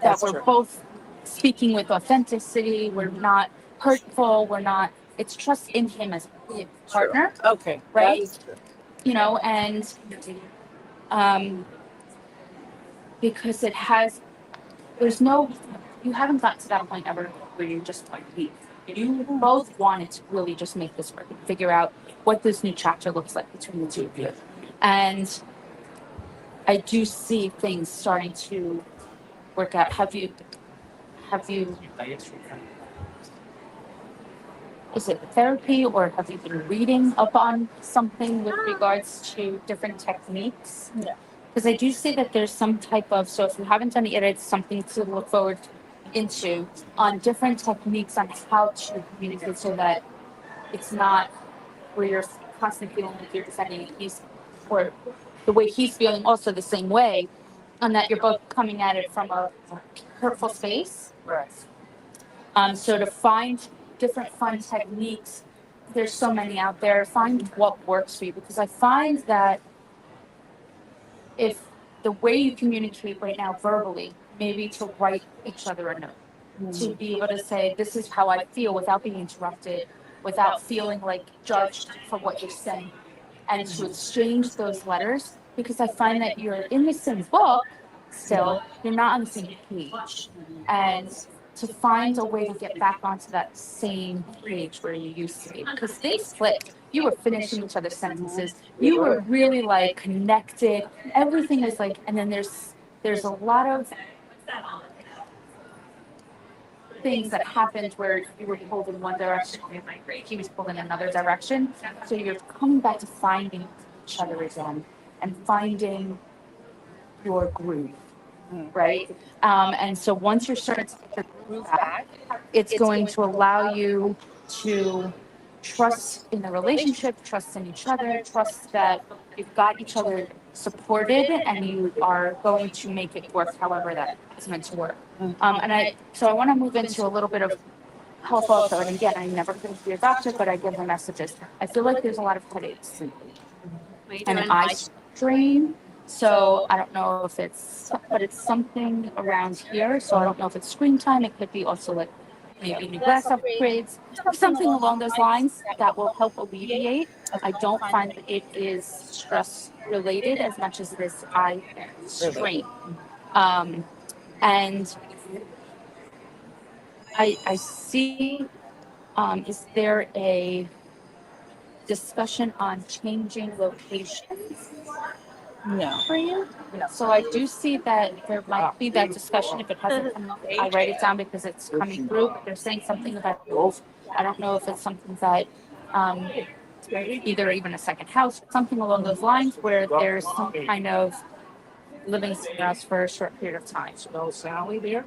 That's we're true. both speaking with authenticity. We're not hurtful. We're not. It's trust in him as a partner, Okay. right? That is true. You know, and because it has, there's no, you haven't got to that point ever where you're just like, you both wanted to really just make this work and figure out what this new chapter looks like between the two of you. And I do see things starting to work out. Have you, is it therapy, or have you been reading up on something with regards to different techniques? Yeah. Because I do see that there's some type of, so if you haven't done it yet, it's something to look forward into on different techniques on how to communicate so that it's not where you're constantly feeling like you're defending a piece, or the way he's feeling also the same way, and that you're both coming at it from a hurtful space. Right. So to find different fun techniques, there's so many out there, find what works for you, because I find that if the way you communicate right now verbally, maybe to write each other a note, to be able to say, this is how I feel without being interrupted, without feeling like judged for what you're saying, and to exchange those letters, because I find that you're in the same book still, you're not on the same page. And to find a way to get back onto that same page where you used to be, because things clicked. You were finishing each other's sentences. You were really like connected. Everything was like, and then there's a lot of things that happened where you were pulled in one direction, he was pulled in another direction. So you're coming back to finding each other again and finding your groove, right? And so once you're starting to get your groove back, it's going to allow you to trust in the relationship, trust in each other, trust that you've got each other supported and you are going to make it work however that is meant to work. And I want to move into a little bit of health also. And again, I never could be a doctor, but I give the messages. I feel like there's a lot of headaches and eye strain. So I don't know if it's, but it's something around here. So I don't know if it's screen time. It could be also like maybe new glass upgrades, something along those lines that will help alleviate. I don't find that it is stress related as much as it is eye strain. And I see, is there a discussion on changing locations? No. For you? No. So I do see that there might be that discussion. If it hasn't come up, I write it down because it's coming through. But they're saying something about, I don't know if it's something that either even a second house, something along those lines where there's some kind of living somewhere else for a short period of time. So Sally there.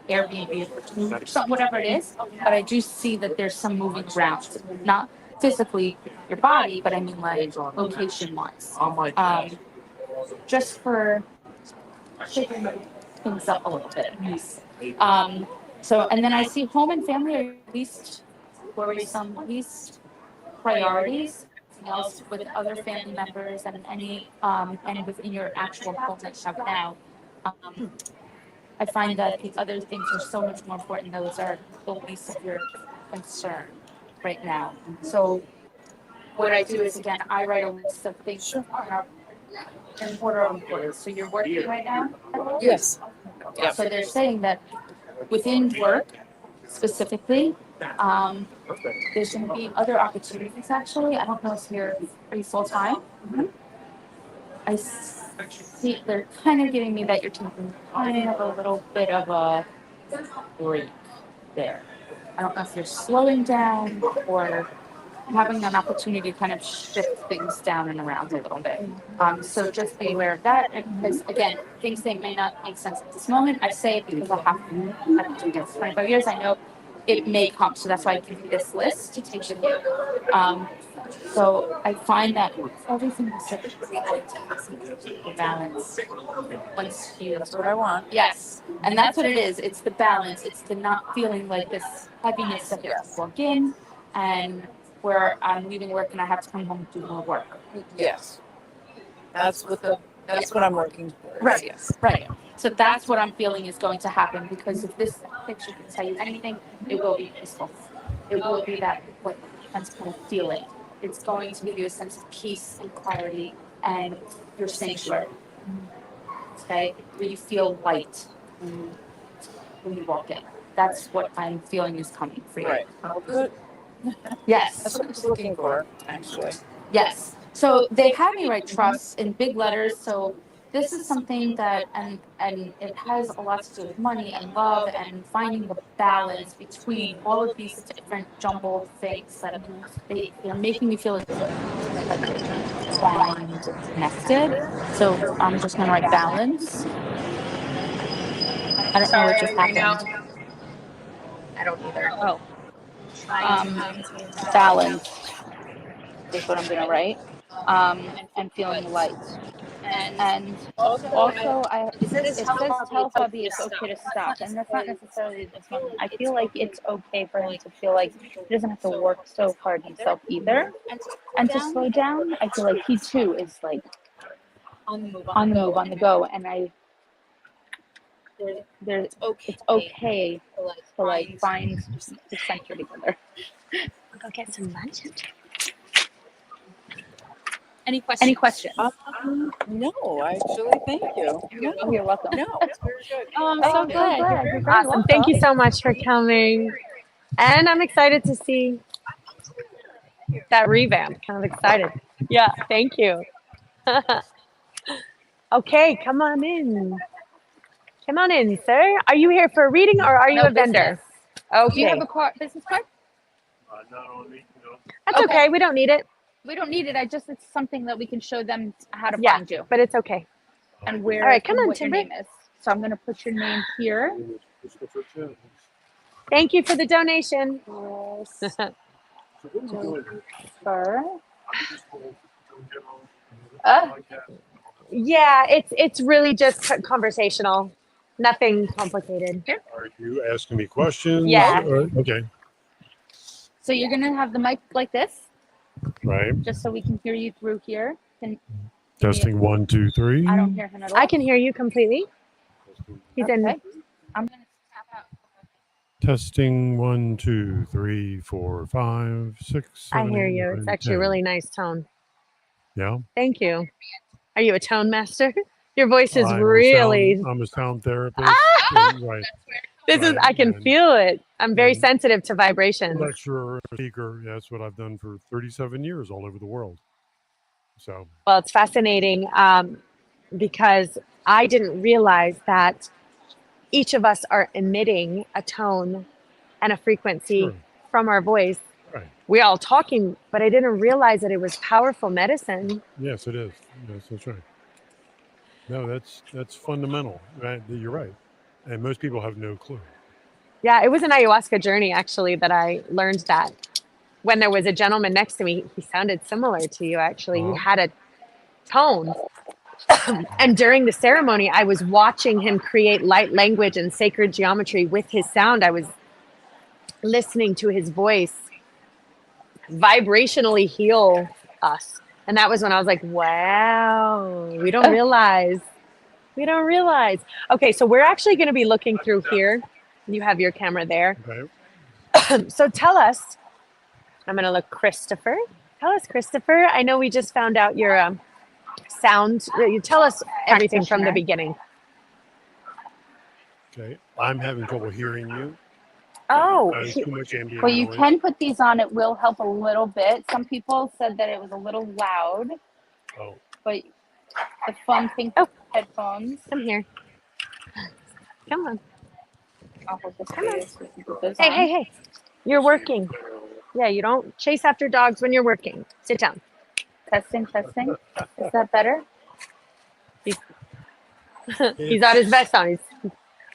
Airbnb or something, whatever it is. But I do see that there's some moving around, not physically your body, but I mean like location wise. Just for shaking things up a little bit. So, and then I see home and family are least worrisome, least priorities. Else with other family members and and within your actual home that you have now. I find that the other things are so much more important. Those are the least of your concern right now. So what I do is, again, I write a list of things in order of importance. So you're working right now? Yes. Yep. So they're saying that within work specifically, there's going to be other opportunities actually. I don't know if are you full time? I see they're kind of giving me that you're taking kind of a little bit of a break there. I don't know if you're slowing down or having an opportunity to kind of shift things down and around a little bit. So just be aware of that. Because again, things that may not make sense at this moment, I say it because I've been doing this 25 years. I know it may come. So that's why I give you this list to take with you. So I find that everything is such a balance. Once you, that's what I want. Yes. And that's what it is. It's the balance. It's the not feeling like this heaviness that you walk in and where I'm leaving work and I have to come home and do more work. Yes. That's what I'm working for. Right. Yes. Right. So that's what I'm feeling is going to happen, because if this picture can tell you anything, it will be peaceful. It will be that what kind of feeling. It's going to give you a sense of peace and clarity and your sanctuary. Okay? Where you feel light when you walk in. That's what I'm feeling is coming for you. Right. Good. Yes. That's what I was looking for, actually. Yes. So they had me write trust in big letters. So this is something that, and it has a lot to do with money and love and finding the balance between all of these different jumbled things that they're making me feel like connected. So I'm just going to write balance. I don't know what just happened. I don't either. Oh. Balance is what I'm going to write. And feeling light. And also, it says tell hubby it's okay to stop, and that's not necessarily this moment. I feel like it's okay for him to feel like he doesn't have to work so hard himself either, and to slow down. I feel like he too is like on the move, on the go, and it's okay to like find the center together. We'll go get some lunch. Any questions? No, actually, thank you. No. You're welcome. No, it's very good. Oh, I'm so glad. You're very Awesome. Thank you so much for coming. And I'm excited to see that revamp. Kind of excited. Yeah, thank you. Okay, come on in. Come on in, sir. Are you here for a reading or are you a vendor? Okay. Do you have a business card? Not on me, no. That's okay. We don't need it. We don't need it. It's something that we can show them how to Yeah, find you but it's okay. and where. All right, come and on, what your Timber. name is. So I'm going to put your name here. Thank you for the donation. Yeah, it's really just conversational. Nothing complicated. Are you asking me questions? Yeah. Okay. So you're going to have the mic like this, Right. just so we can hear you through here. Testing 1, 2, 3. I don't hear him at all. I can hear you completely. He's in. I'm going to tap out. Testing 1, 2, 3, 4, 5, 6, 7. I hear you. 8, It's 9, actually a 10. really nice tone. Yeah. Thank you. Are you a tone master? Your voice is I'm really. I'm a sound therapist. Right. This is. I can feel it. I'm very sensitive to vibrations. Lecturer, speaker. Yeah, that's what I've done for 37 years all over the world. So. Well, it's fascinating because I didn't realize that each of us are emitting a tone and a frequency from our voice. Right. We're all talking, but I didn't realize that it was powerful medicine. Yes, it is. Yes, that's right. No, that's fundamental. Right? You're right. And most people have no clue. Yeah, it was an ayahuasca journey actually that I learned that when there was a gentleman next to me, he sounded similar to you actually. He had a tone. And during the ceremony, I was watching him create light language and sacred geometry with his sound. I was listening to his voice vibrationally heal us. And that was when I was like, wow, we don't realize. We don't realize. Okay, so we're actually going to be looking through here. You have your camera there. Okay. So tell us, I'm going to look Christopher. Tell us, Christopher, I know we just found out your sound. You tell us everything from the beginning. Okay. I'm having trouble hearing you. Oh, Too much ambient well, you noise. can put these on. It will help a little bit. Some people said that it was a little loud. Oh. But the fun pink headphones. Come here. Come on. I'll hold this Come on. so we can put those Hey, on. hey, hey. You're working. Yeah, you don't chase after dogs when you're working. Sit down. Testing, testing. Is that better? He's got his vest on.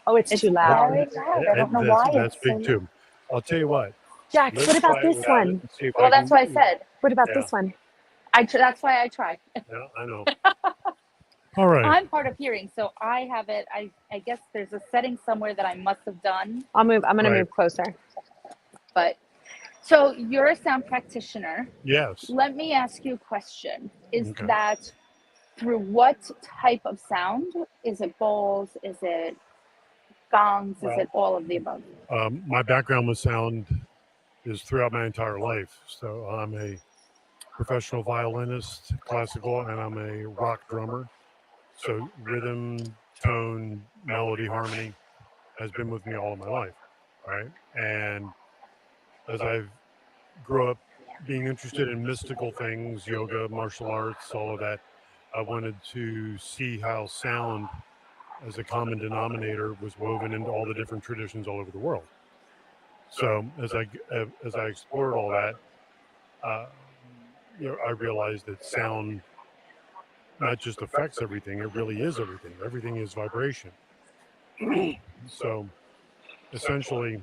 It's too loud. Very loud. I don't know why That's it's big so too. I'll tell you what. Jax, Let's what about try it this without it one? and see if Well, I that's can- what I said. What about Yeah. this one? That's why I tried. Yeah, I know. All right. I'm hard of hearing, so I have it. I guess there's a setting somewhere that I must have done. I'm going to move closer. But so you're a sound practitioner. Yes. Let me ask you a question. Is Okay. that through what type of sound? Is it bowls? Is it gongs? Is it all of the above? My background with sound is throughout my entire life. So I'm a professional violinist, classical, and I'm a rock drummer. So rhythm, tone, melody, harmony has been with me all of my life, right? And as I've grew up being interested in mystical things, yoga, martial arts, all of that, I wanted to see how sound as a common denominator was woven into all the different traditions all over the world. So as I explored all that, I realized that sound not just affects everything; it really is everything. Everything is vibration. So essentially,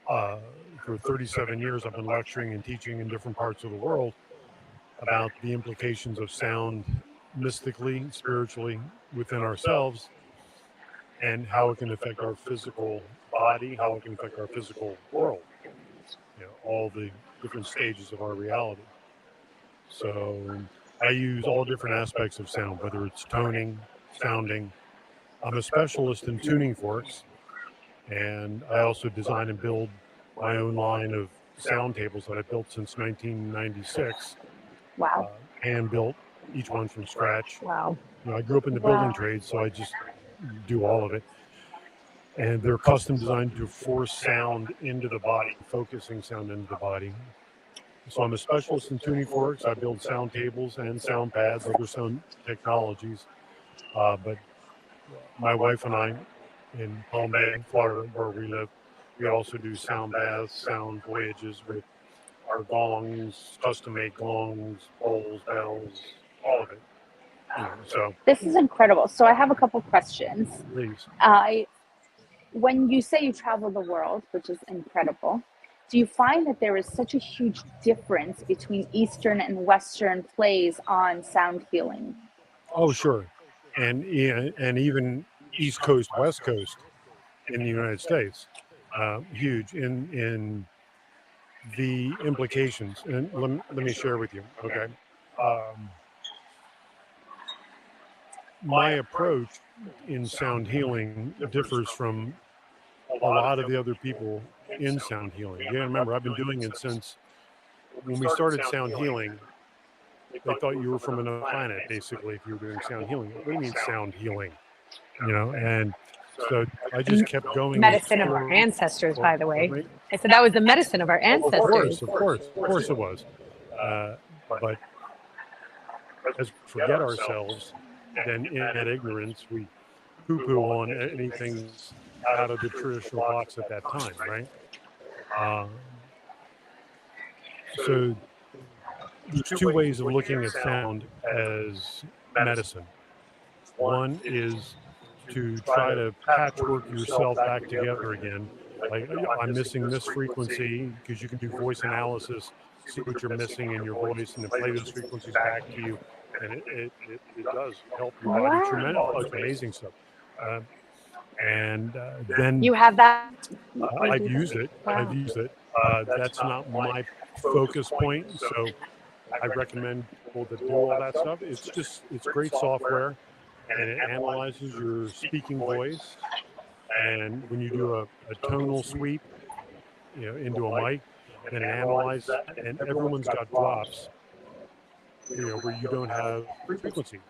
for 37 years, I've been lecturing and teaching in different parts of the world about the implications of sound mystically, spiritually within ourselves, and how it can affect our physical body, how it can affect our physical world, all the different stages of our reality. So I use all different aspects of sound, whether it's toning, sounding. I'm a specialist in tuning forks, and I also design and build my own line of sound tables that I built since 1996. Wow. Hand built, each one from scratch. Wow. I grew up in the building trade, so I just do all of it. And they're custom designed to force sound into the body, focusing sound into the body. So I'm a specialist in tuning forks. I build sound tables and sound pads, other sound technologies. But my wife and I, in Palm Bay, Florida, where we live, we also do sound baths, sound voyages with our gongs, custom-made gongs, bowls, bells, all of it. So This is incredible. So I have a couple questions. please. When you say you travel the world, which is incredible, do you find that there is such a huge difference between Eastern and Western plays on sound healing? Oh, sure. And even East Coast, West Coast in the United States, huge in the implications. And let me share with you, okay? My approach in sound healing differs from a lot of the other people in sound healing. You gotta remember, I've been doing it since when we started sound healing. They thought you were from another planet, basically, if you were doing sound healing. What do you mean sound healing? And so I just kept going. Medicine of our ancestors, by the way. I said that was the medicine of our ancestors. Of course it was. But as we forget ourselves, then in that ignorance, we poo-poo on anything out of the traditional box at that time, right? So there's two ways of looking at sound as medicine. One is to try to patchwork yourself back together again. Like, I'm missing this frequency, because you can do voice analysis, see what you're missing in your voice, and then play those frequencies back to you. And it does help your body tremendously. Oh, it's amazing stuff. Then You have that? I've used it. I've used it. That's not my focus point, so I recommend people that do all that stuff. It's great software, and it analyzes your speaking voice. And when you do a tonal sweep, into a mic, then it analyzes, and everyone's got drops, where you don't have frequency,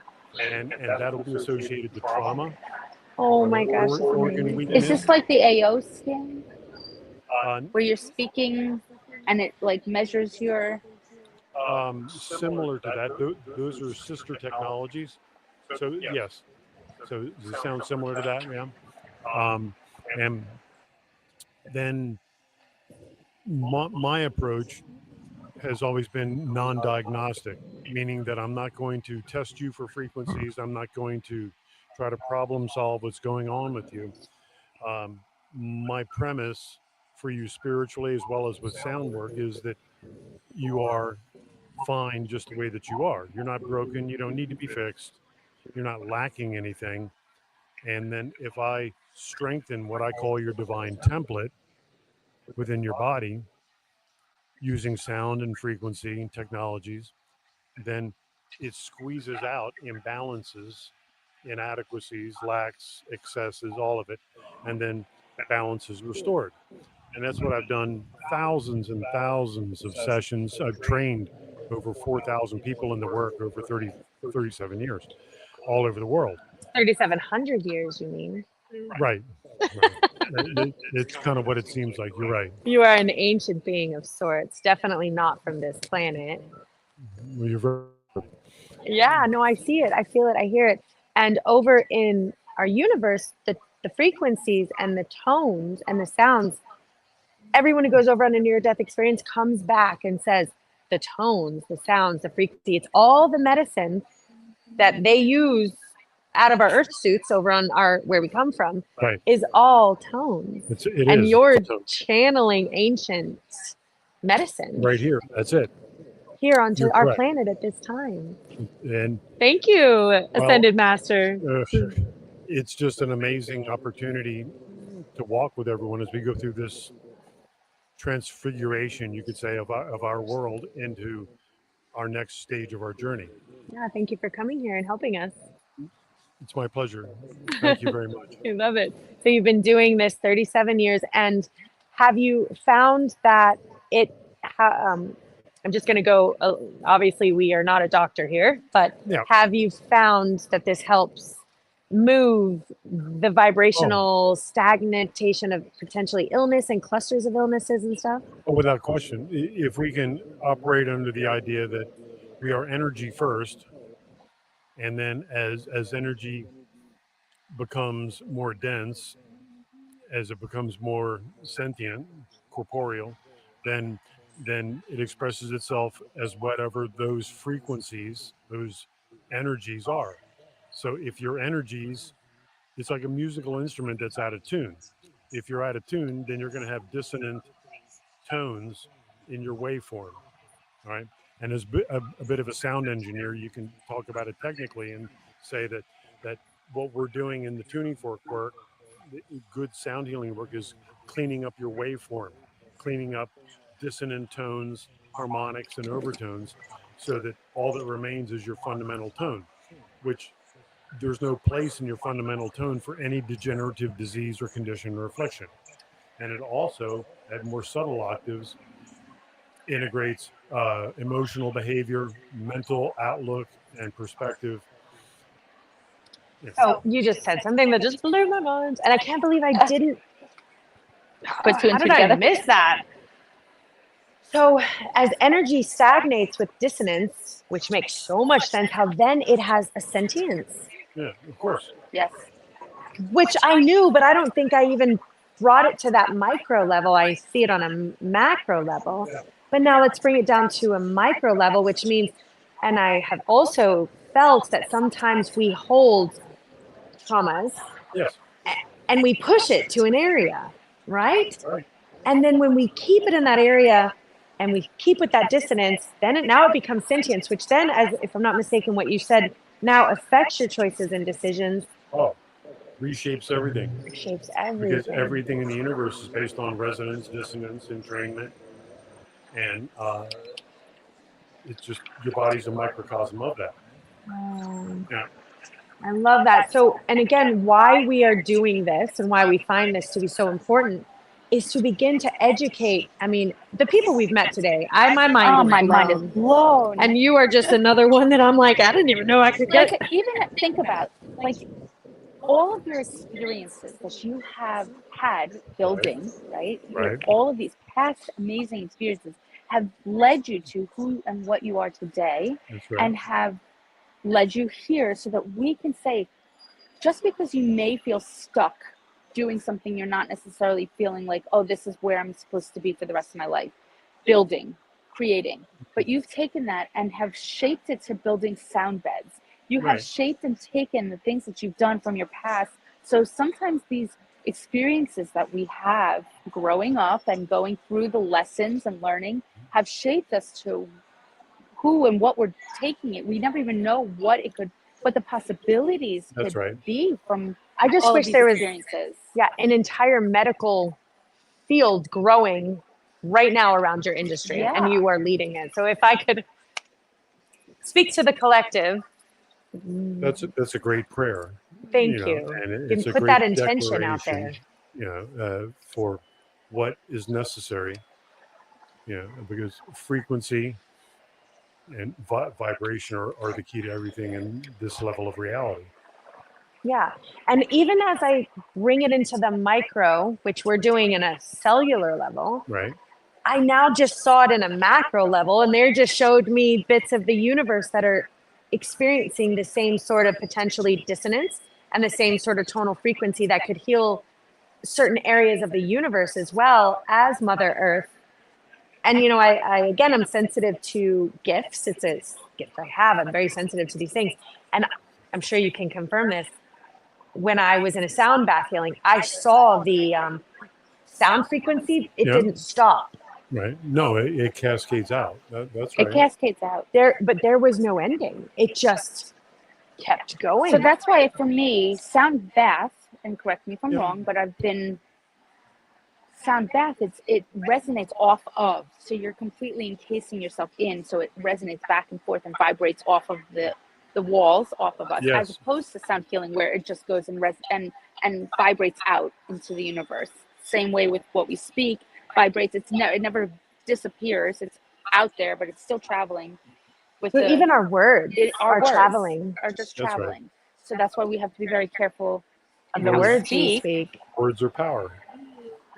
and that'll be associated to trauma. Oh my gosh. Is this like the AO scan? Where you're speaking and it like measures your... Similar to that. Those are sister technologies. So yes. So does it sound similar to that? Yeah. And then my approach has always been non-diagnostic, meaning that I'm not going to test you for frequencies. I'm not going to try to problem solve what's going on with you. My premise for you spiritually, as well as with sound work, is that you are fine just the way that you are. You're not broken. You don't need to be fixed. You're not lacking anything. And then if I strengthen what I call your divine template within your body using sound and frequency and technologies, then it squeezes out imbalances, inadequacies, lacks, excesses, all of it, and then balance is restored. And that's what I've done thousands and thousands of sessions. I've trained over 4,000 people in the work over 37 years, all over the world. 3,700 years, you mean? Right. It's kind of what it seems like. You're right. You are an ancient being of sorts, definitely not from this planet. Well, you're very... Yeah, no, I see it. I feel it. I hear it. And over in our universe, the frequencies and the tones and the sounds, everyone who goes over on a near-death experience comes back and says, the tones, the sounds, the frequency, it's all the medicine that they use out of our earth suits over on where we come from, right, is all tones. It you're channeling ancient medicine right here. That's it. Here onto You're our correct. planet at this time. And thank you, Ascended Master. It's just an amazing opportunity to walk with everyone as we go through this transfiguration, you could say, of our world into our next stage of our journey. Yeah, thank you for coming here and helping us. It's my pleasure. Thank you very much. I love it. So you've been doing this 37 years, and have you found that it, I'm just going to go, obviously we are not a doctor here, but have you found that this helps move the vibrational stagnation of potentially illness and clusters of illnesses and stuff? Oh, without question. If we can operate under the idea that we are energy first, and then as energy becomes more dense, as it becomes more sentient, corporeal, then it expresses itself as whatever those frequencies, those energies are. So if your energies, it's like a musical instrument that's out of tune. If you're out of tune, then you're going to have dissonant tones in your waveform, right? And as a bit of a sound engineer, you can talk about it technically and say that what we're doing in the tuning fork work, good sound healing work, is cleaning up your waveform, cleaning up dissonant tones, harmonics, and overtones, so that all that remains is your fundamental tone, which there's no place in your fundamental tone for any degenerative disease or condition or affliction. And it also, at more subtle octaves, integrates emotional behavior, mental outlook, and perspective. Oh, you just said something that just blew my mind, and I can't believe I didn't put two and two How did together. I miss that? So as energy stagnates with dissonance, which makes so much sense, how then it has a sentience. Yeah, of course. Yes. Which I knew, but I don't think I even brought it to that micro level. I see it on a macro level. But now let's bring it down to a micro level, which means, and I have also felt that sometimes we hold traumas Yes. And we push it to an area, right? Right. And then when we keep it in that area and we keep with that dissonance, then now it becomes sentience, which then, as if I'm not mistaken, what you said now affects your choices and decisions. Oh, reshapes everything. Reshapes Because everything. everything in the universe is based on resonance, dissonance, entrainment, and it's just your body's a microcosm of that. Yeah. I love that. So, and again, why we are doing this and why we find this to be so important is to begin to educate. I mean, the people we've met today, my mind is blown. And you are just another one that I'm like, I didn't even know I could get. Like, even think about, like, all of your experiences that you have had building, right? Right. All of these past amazing experiences have led you to who and what you are today. That's right. And have led you here so that we can say, just because you may feel stuck doing something, you're not necessarily feeling like, oh, this is where I'm supposed to be for the rest of my life, building, creating. But you've taken that and have shaped it to building sound beds. You have Right. shaped and taken the things that you've done from your past. So sometimes these experiences that we have growing up and going through the lessons and learning have shaped us to who and what we're taking it. We never even know what the possibilities That's could right. be from I just all of wish these there was experiences. an entire medical field growing right now around your industry, Yeah. and you are leading it. So if I could speak to the collective, That's a great prayer. thank know, you. and You it's can a put great that intention out declaration, there. for what is necessary. Because frequency and vibration are the key to everything in this level of reality. Yeah. And even as I bring it into the micro, which we're doing in a cellular level, Right. I now just saw it in a macro level, and they just showed me bits of the universe that are experiencing the same sort of potentially dissonance and the same sort of tonal frequency that could heal certain areas of the universe as well as Mother Earth. And, I again, I'm sensitive to gifts. It's a gift I have. I'm very sensitive to these things. And I'm sure you can confirm this. When I was in a sound bath healing, I saw the sound frequency. It didn't stop. Right. No, it cascades out. That's right. It cascades out. But there was no ending. It just kept going. So that's why, for me, sound bath, and correct me if I'm Yeah. wrong, but I've been sound bath, it resonates off of. So you're completely encasing yourself in, so it resonates back and forth and vibrates off of the walls, off of us, Yes. as opposed to sound healing, where it just goes and and vibrates out into the universe. Same way with what we speak, vibrates. It never disappears. It's out there, but it's still traveling. So even our words are words traveling. are just That's right. traveling. So that's why we have to be very careful Of the words we speak. Words are power.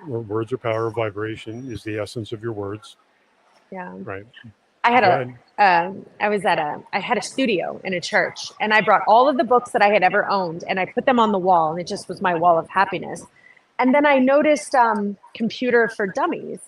Words are power. Vibration is the essence of your words. Yeah. Right. I had Go ahead. I had a studio in a church, and I brought all of the books that I had ever owned, and I put them on the wall, and it just was my wall of happiness. And then I noticed computer for dummies,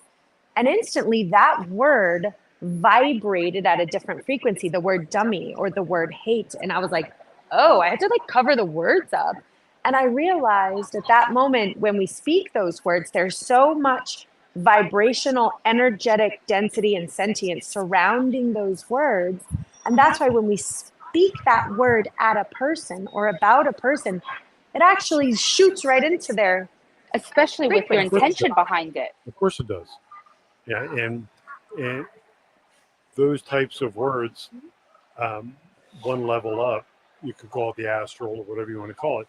and instantly that word vibrated at a different frequency, the word dummy or the word hate. And I was like, oh, I had to cover the words up. And I realized at that moment, when we speak those words, there's so much vibrational, energetic density and sentience surrounding those words. And that's why when we speak that word at a person or about a person, it actually shoots right into their especially with your frequency. intention behind it. Of course it does. Yeah, and those types of words, one level up, you could call it the astral or whatever you want to call it,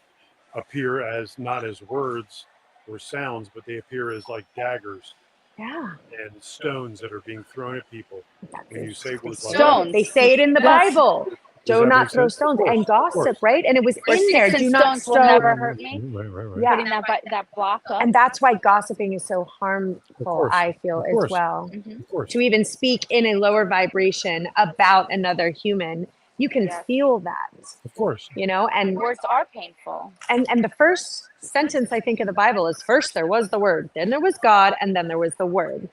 appear as not as words or sounds, but they appear as like daggers Yeah. and stones that are being thrown at people. When you say words like Stones. They say it in the Bible. Does Do that not make throw sense? stones Of course, and of gossip, course. right? And it was Or in there. sticks Do and not stones will never stow. hurt me. Right. Yeah. Putting that block up. And that's why gossiping is so harmful, course. I feel, Of as course. well. Of course. To even speak in a lower vibration about another human, you can feel that. Of course. And Words are painful. and the first sentence I think of the Bible is, first there was the Word, then there was God, and then there was the Word.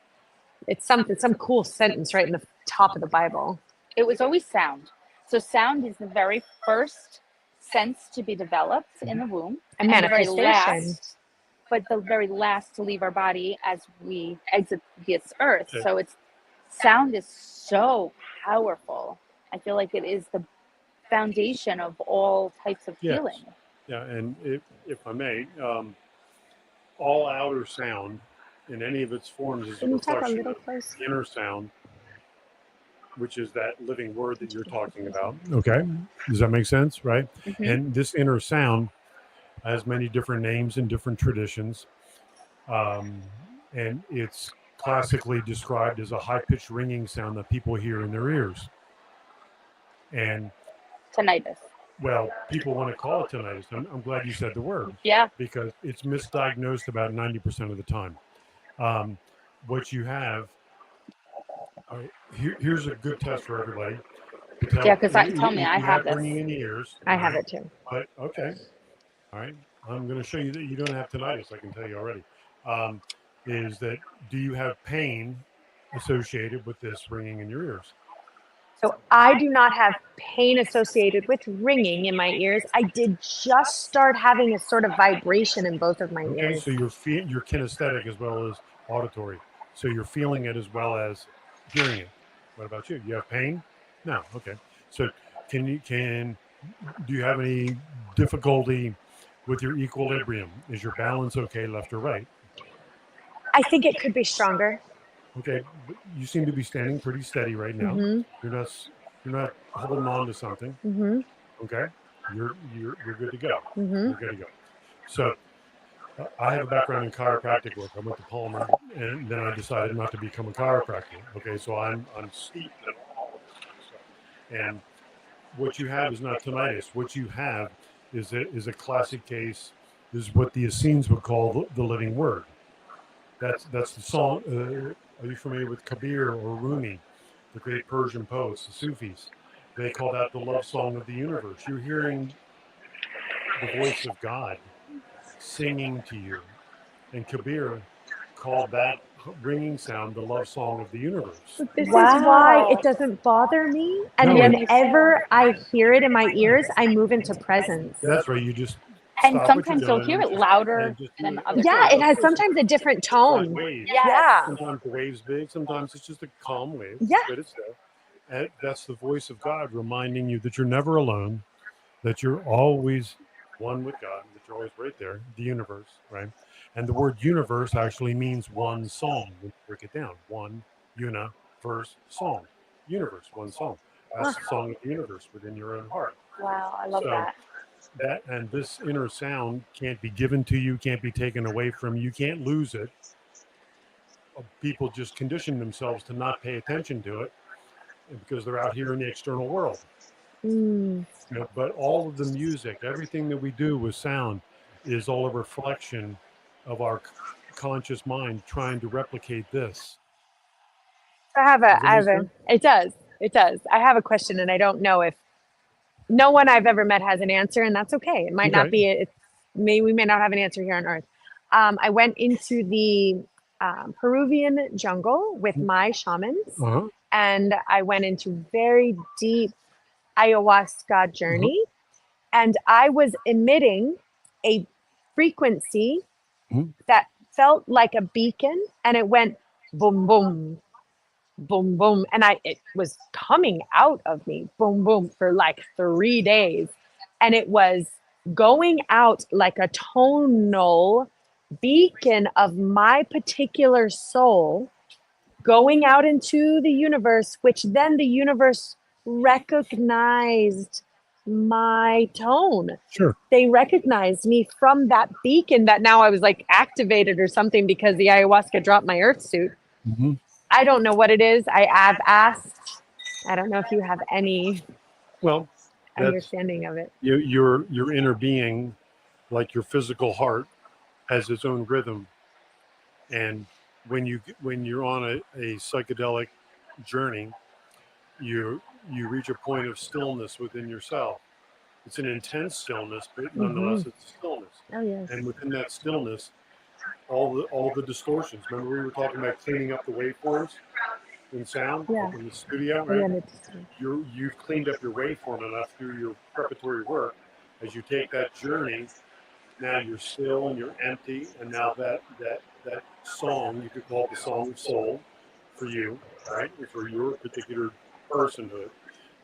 It's some cool sentence right in the top of the Bible. It was always sound. So sound is the very first sense to be developed in the womb, And the very manifestation. last, but the very last to leave our body as we exit this earth. So it's sound is so powerful. I feel like it is the foundation of all types of Yes. healing. Yeah, and if I may, all outer sound in any of its forms is a Can you talk a reflection little of closer? inner sound, which is that living word that you're talking about. Okay, does that make sense? Right? Mm-hmm. And this inner sound has many different names and different traditions, and it's classically described as a high-pitched ringing sound that people hear in their ears. And Tinnitus. well, people want to call it tinnitus. I'm glad you said the word. Yeah. Because it's misdiagnosed about 90% of the time. What you have, here's a good test for everybody. Yeah, because tell me, I have this. Ringing in the ears. I have it too. But okay, all right. I'm going to show you that you don't have tinnitus. I can tell you already. Is that do you have pain associated with this ringing in your ears? So I do not have pain associated with ringing in my ears. I did just start having a sort of vibration in both of my Okay, ears. so you're kinesthetic as well as auditory. So you're feeling it as well as hearing it. What about you? You have pain? No. Okay. So do you have any difficulty with your equilibrium? Is your balance okay, left or right? I think it could be stronger. Okay, but you seem to be standing pretty steady right now. Mm-hmm. You're not holding on to something. Mm-hmm. Okay, you're good to go. Mm-hmm. You're good to go. So I have a background in chiropractic work. I went to Palmer, and then I decided not to become a chiropractor. Okay, so I'm steeped in all of this stuff. And what you have is not tinnitus. What you have is a classic case. Is what the Essenes would call the living word. That's the song. Are you familiar with Kabir or Rumi, the great Persian poets, the Sufis? They call that the love song of the universe. You're hearing the voice of God singing to you. And Kabir called that ringing sound the love song of the universe. This is why it doesn't bother me. And whenever I hear it in my ears, I move into presence. That's right. You just and sometimes you'll hear it louder than other times. It has sometimes a different tone. Waves. Yeah. Sometimes the wave's big. Sometimes it's just a calm wave. Yeah. But it's there. And that's the voice of God reminding you that you're never alone, that you're always one with God, that you're always right there, the universe, right? And the word universe actually means one song. We break it down. One universe song. Universe, one song. That's the song of the universe within your own heart. Wow, I love that. That and this inner sound can't be given to you, can't be taken away from you, can't lose it. People just condition themselves to not pay attention to it because they're out here in the external world. But all of the music, everything that we do with sound is all a reflection of our conscious mind trying to replicate this. It does. I have a question, and I don't know if no one I've ever met has an answer, and that's okay. It might not be. We may not have an answer here on Earth. I went into the Peruvian jungle with my shamans, and I went into very deep ayahuasca journey, and I was emitting a frequency that felt like a beacon, and it went boom, boom, boom, boom, and it was coming out of me, boom, boom, for like 3 days, and it was going out like a tonal beacon of my particular soul going out into the universe, which then the universe recognized my tone. Sure. They recognized me from that beacon that now I was like activated or something because the ayahuasca dropped my earth suit. I don't know what it is. I have asked. I don't know if you have any understanding of it. Your inner being, like your physical heart, has its own rhythm. And when you're on a psychedelic journey, you reach a point of stillness within yourself. It's an intense stillness, but nonetheless it's stillness. Oh yes. And within that stillness, all the distortions. Remember we were talking about cleaning up the waveforms in sound in the studio, right? You've cleaned up your waveform enough through your preparatory work as you take that journey, now you're still and you're empty, and now that song, you could call it the song of soul for you, right? For your particular personhood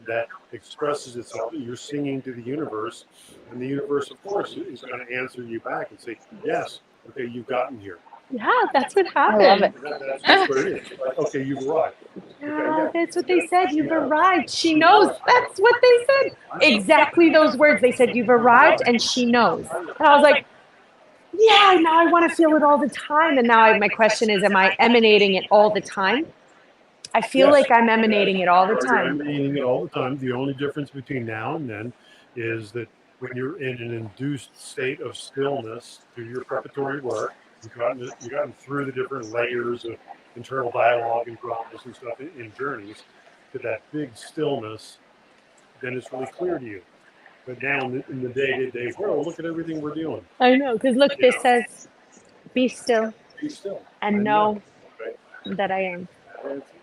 that expresses itself. You're singing to the universe, and the universe, of course, is going to answer you back and say, yes, okay, you've gotten here. Yeah, that's what happened. I love it. That's what it is. Like, okay, you've arrived. Yeah, that's what they said. You've arrived. She knows. That's what they said. Exactly those words. They said, you've arrived and she knows. And I was like, yeah, now I want to feel it all the time. And now my question is, am I emanating it all the time? I feel like I'm emanating it all the You're time. emanating it all the time. The only difference between now and then is that when you're in an induced state of stillness through your preparatory work, you've gotten through the different layers of internal dialogue and dramas and stuff in journeys to that big stillness, then it's really clear to you. But now in the day-to-day world, look at everything we're doing. I know, because look, this says, be still, and know Right? that I am.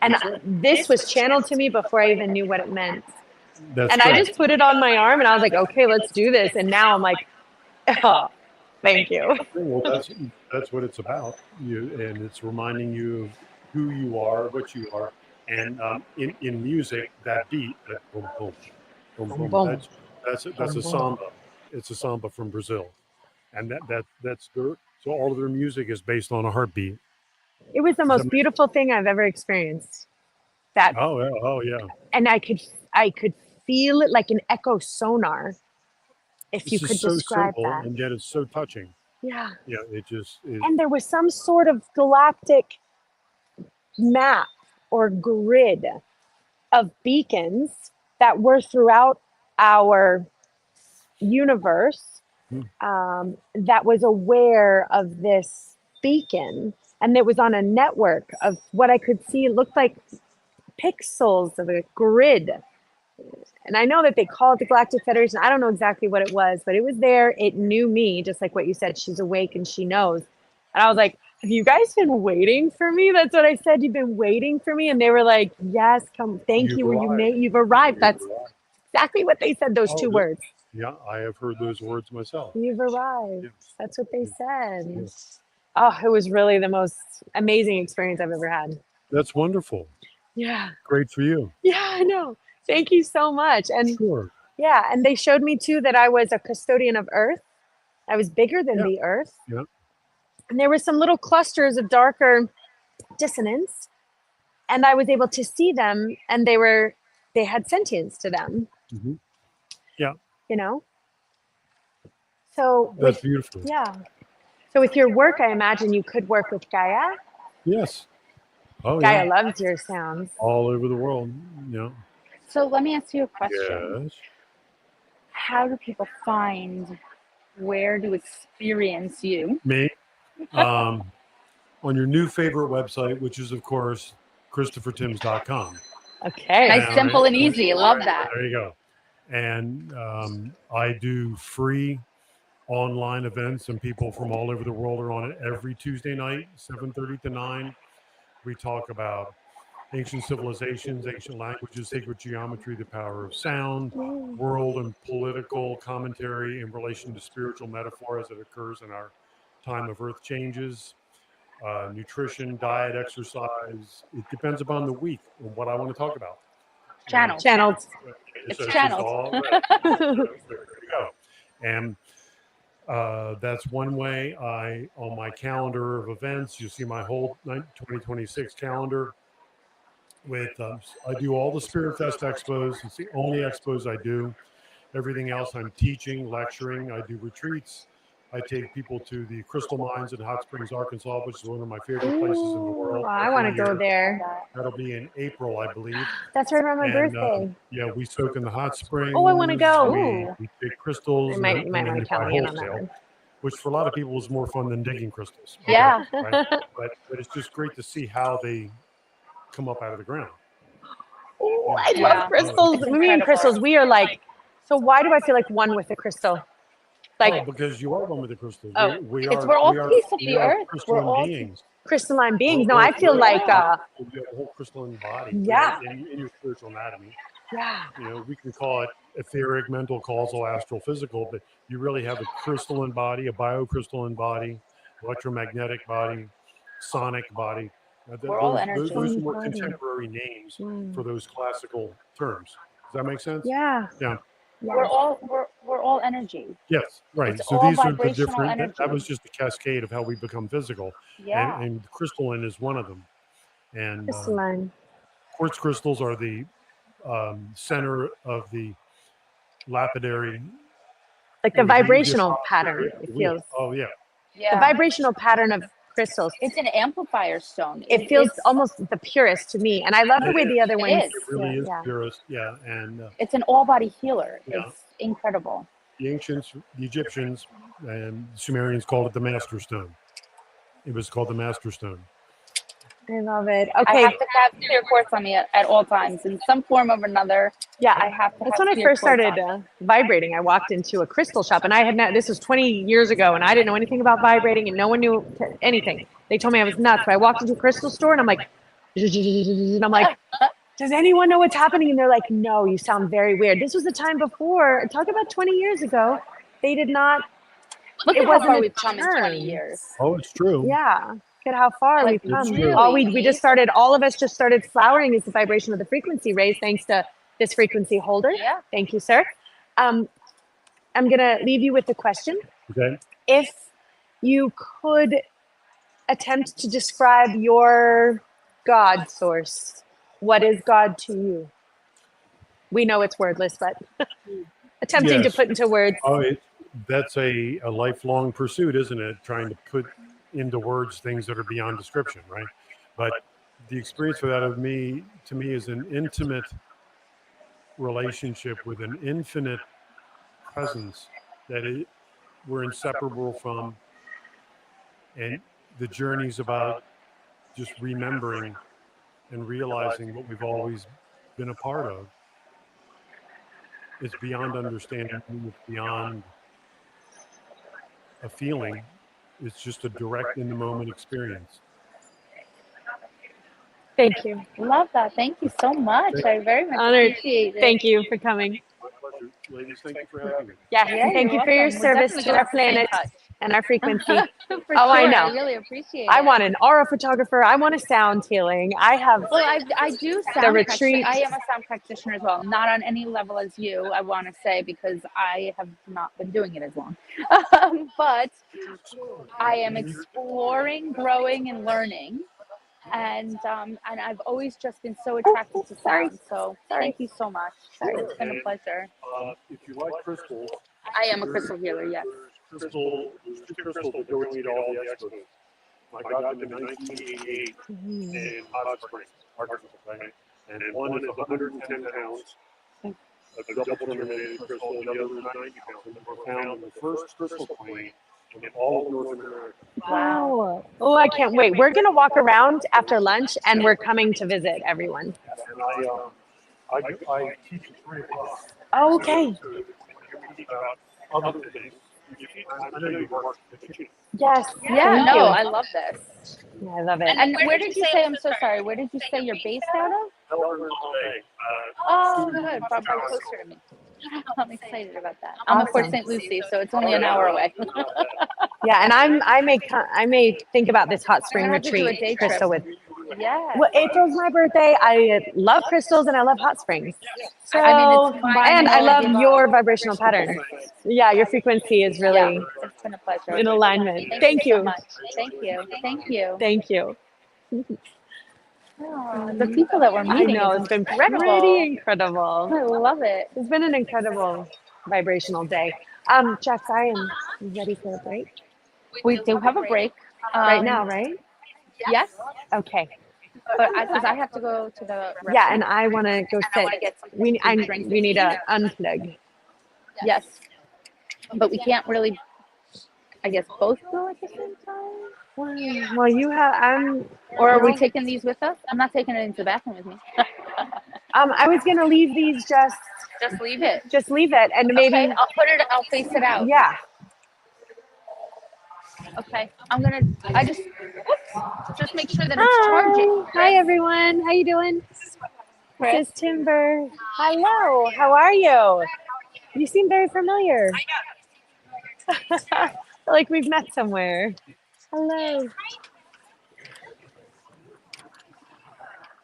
And this was channeled to me before I even knew what it meant. That's And I just put it on my arm and I was like, okay, let's do this. And now I'm like, oh, thank you. Well, that's what it's about. And it's reminding you of who you are, what you are. And in music, that beat, that boom, boom, boom, boom, that's a samba. It's a samba from Brazil. And that's so all of their music is based on a heartbeat. It was the most beautiful thing I've ever experienced. That Oh yeah. And I could feel it like an echo sonar. If you It's could just so describe simple, that. and yet it's so touching. Yeah. Yeah, it just is. And there was some sort of galactic map or grid of beacons that were throughout our universe that was aware of this beacon. And it was on a network of what I could see. It looked like pixels of a grid. And I know that they call it the Galactic Federation. I don't know exactly what it was, but it was there. It knew me, just like what you said. She's awake and she knows. And I was like, have you guys been waiting for me? That's what I said. You've been waiting for me. And they were like, yes, come. Thank you. You've arrived. That's exactly what they said, those two words. Yeah, I have heard those words myself. You've arrived. That's what they said. Oh, it was really the most amazing experience I've ever had. That's wonderful. Yeah. Great for you. Yeah, I know. Thank you so much. And sure. Yeah, and they showed me too that I was a custodian of Earth. I was bigger than the Earth. Yeah. And there were some little clusters of darker dissonance. And I was able to see them, and they had sentience to them. Mm-hmm. Yeah. You know? So that's beautiful. Yeah. So with your work, I imagine you could work with Gaia. Yes. Oh, Gaia yeah. loves your sounds. All over the world. Yeah. So let me ask you a question. Yes. How do people find where to experience you? Me. On your new favorite website, which is, of course, ChristopherTims.com. Okay. Nice, simple, and easy. Love that. There you go. And I do free online events, and people from all over the world are on it every Tuesday night, 7:30 to 9. We talk about ancient civilizations, ancient languages, sacred geometry, the power of sound, world and political commentary in relation to spiritual metaphor as it occurs in our time of earth changes, nutrition, diet, exercise. It depends upon the week and what I want to talk about. Channels. It's channels. all right. There you go. And that's one way. On my calendar of events, you see my whole 2026 calendar. With I do all the Spirit Fest expos. It's the only expos I do. Everything else I'm teaching, lecturing. I do retreats. I take people to the Crystal Mines in Hot Springs, Arkansas, which is one of my favorite places in the world. I want to go there. That'll be in April, I believe. That's right around my birthday. Yeah, we soak in the hot springs. Oh, I want to go. We take crystals. You might want to count me in on that one. Which for a lot of people is more fun than digging crystals. Yeah. Right? But it's just great to see how they come up out of the ground. Oh, I love crystals. Me and crystals, we are like, so why do I feel like one with the crystal? Like, because you are one with the crystals. Oh, we're all piece of the earth. We're all beings. Crystalline beings. No, I feel like you have a whole crystalline body. Yeah. In your spiritual anatomy. Yeah. You know, we can call it etheric, mental, causal, astral, physical, but you really have a crystalline body, a biocrystalline body, electromagnetic body, sonic body. We're all energy. Those are more contemporary names for those classical terms. Does that make sense? Yeah. Yeah. We're all energy. Yes, right. It's So all these are the vibrational different. That energy. was just a cascade of how we become physical, Yeah. and crystalline is one of them. And Crystalline. quartz crystals are the center of the lapidary. Like the vibrational pattern, it feels. Oh yeah. The vibrational pattern of crystals. It's an amplifier stone. It feels almost the purest to me, and I love the way the other ones. It really is purest. Yeah, and it's an all-body healer. Yeah. It's incredible. the ancients, the Egyptians and Sumerians called it the Master Stone. It was called the Master Stone. I love it. I Okay. have to have clear quartz on me at all times in some form or another. Yeah, I have to. That's have when I clear first quartz started on. vibrating. I walked into a crystal shop, and I had not. This was 20 years ago, and I didn't know anything about vibrating, and no one knew anything. They told me I was nuts. But I walked into a crystal store, and I'm like, and I'm like, does anyone know what's happening? And they're like, no, you sound very weird. This was the time before. Talk about 20 years ago. They did not. Look it at how wasn't far a we've come in 20 term. years. Oh, it's true. Yeah. Look at how far Like, we've come. really? Oh, we just started. All of us just started flowering as the vibration of the frequency raised, thanks to this frequency holder. Yeah. Thank you, sir. I'm gonna leave you with a question. Okay. If you could attempt to describe your God source, what is God to you? We know it's wordless, but attempting to Yes. put into words. Oh, that's a lifelong pursuit, isn't it? Trying to put into words things that are beyond description, right? But the experience for that to me is an intimate relationship with an infinite presence that we're inseparable from, and the journey's about just remembering and realizing what we've always been a part of. It's beyond understanding, it's beyond a feeling. It's just a direct in the moment experience. Thank you. Love that. Thank you so much. I very much Honored. appreciate it. Thank you for coming. My pleasure. Ladies, thank you for having me. Yeah, Yeah, thank you're you for your welcome. We're service definitely to gonna our have to stay in planet touch. and our frequency. For Oh, I sure. know. I really appreciate it. I want an aura photographer. I want a sound healing. I have Well, I do the sound retreat. I am a sound practitioner as well. Not on any level as you, I want to say, because I have not been doing it as long. But I am exploring, growing, and learning. And I've always just been so attracted to sound. So thank you so much. It's been a pleasure. If you like crystals, I am a crystal healer, yes. there's two crystals that go to all the experts. I got them in 1988 in Hot Springs, Arkansas, right? And one is 110 pounds of double terminated crystal, the other is 90 pounds. And they were found in the first crystal plane in all of North America. Wow. Oh, I can't wait. We're going to walk around after lunch, and we're coming to visit everyone. And I teach at 3 o'clock. Oh, okay. About other things. I know you work with the teaching. Yes. Yeah, Thank no, you. I love this. Yeah, I love it. And where did you say, I'm so sorry, where did you say you're based out of? Oh, good. Probably closer to me. I'm excited about that. I'm in Port Awesome. St. Lucie, so it's only an hour away. Yeah, and I may think about this hot spring We're gonna have to do a retreat, day Crystal. trip. With Yeah. well, April's my birthday. I love crystals and I love hot springs. So, I mean, it's fine. and I love Give up. your vibrational pattern. Yeah, your frequency is really It's been a pleasure. in alignment. Thank so you. much. Thank you. Thank you. Thank you. Oh, the people that we're I meeting know, is it's been incredible. pretty incredible. I love it. It's been an incredible vibrational day. Jax, I am ready for a break. We do have a break. Right now, right? Yes. Okay. But because I have to go to the Yeah, restroom. and I want to go sit. We need to unplug. Yes. But we can't really, I guess, both go at the same time. Well, you have. Or are we taking these with us? I'm not taking it into the bathroom with me. I was gonna leave these just leave it. Just leave it, and maybe Okay, I'll face it out. Yeah. Okay. I just make sure that it's charging. Hi everyone. How you doing? This is Timber. Hello. How are you? You seem very familiar. Like we've met somewhere. Hello.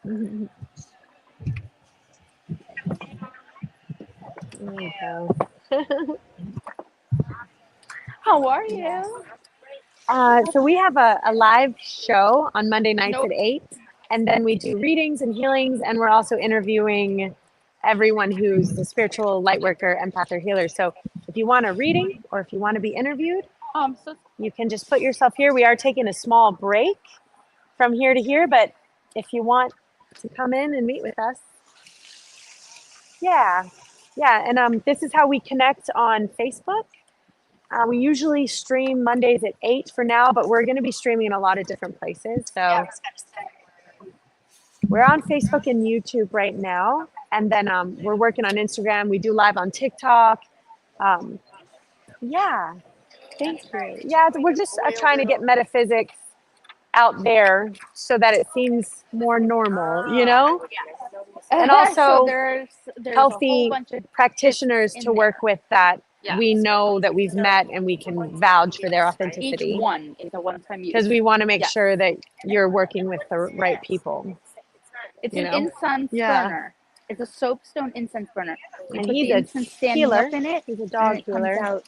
There you go. How are you? So we have a live show on Monday nights at 8, and then we do readings and healings, and we're also interviewing everyone who's a spiritual light worker, empath, or healer. So if you want a reading or if you want to be interviewed, So you can just put yourself here. We are taking a small break from here to here, but if you want to come in and meet with us, yeah. And this is how we connect on Facebook. We usually stream Mondays at 8 for now, but we're going to be streaming in a lot of different places. So we're on Facebook and YouTube right now. And then we're working on Instagram. We do live on TikTok. Yeah, thank you. Yeah, we're just trying to get metaphysics out there so that it seems more normal, you know? And also So there's a whole healthy bunch of practitioners in to work with that Yeah. we know that we've met and we can vouch for their authenticity. Each one is a one-time use. Because we want to make Yes. sure that you're working with the right people. It's you an know? incense Yeah. burner. It's a soapstone incense burner. You And put he's the a incense standing healer. up in it, He's a and dog it healer. comes out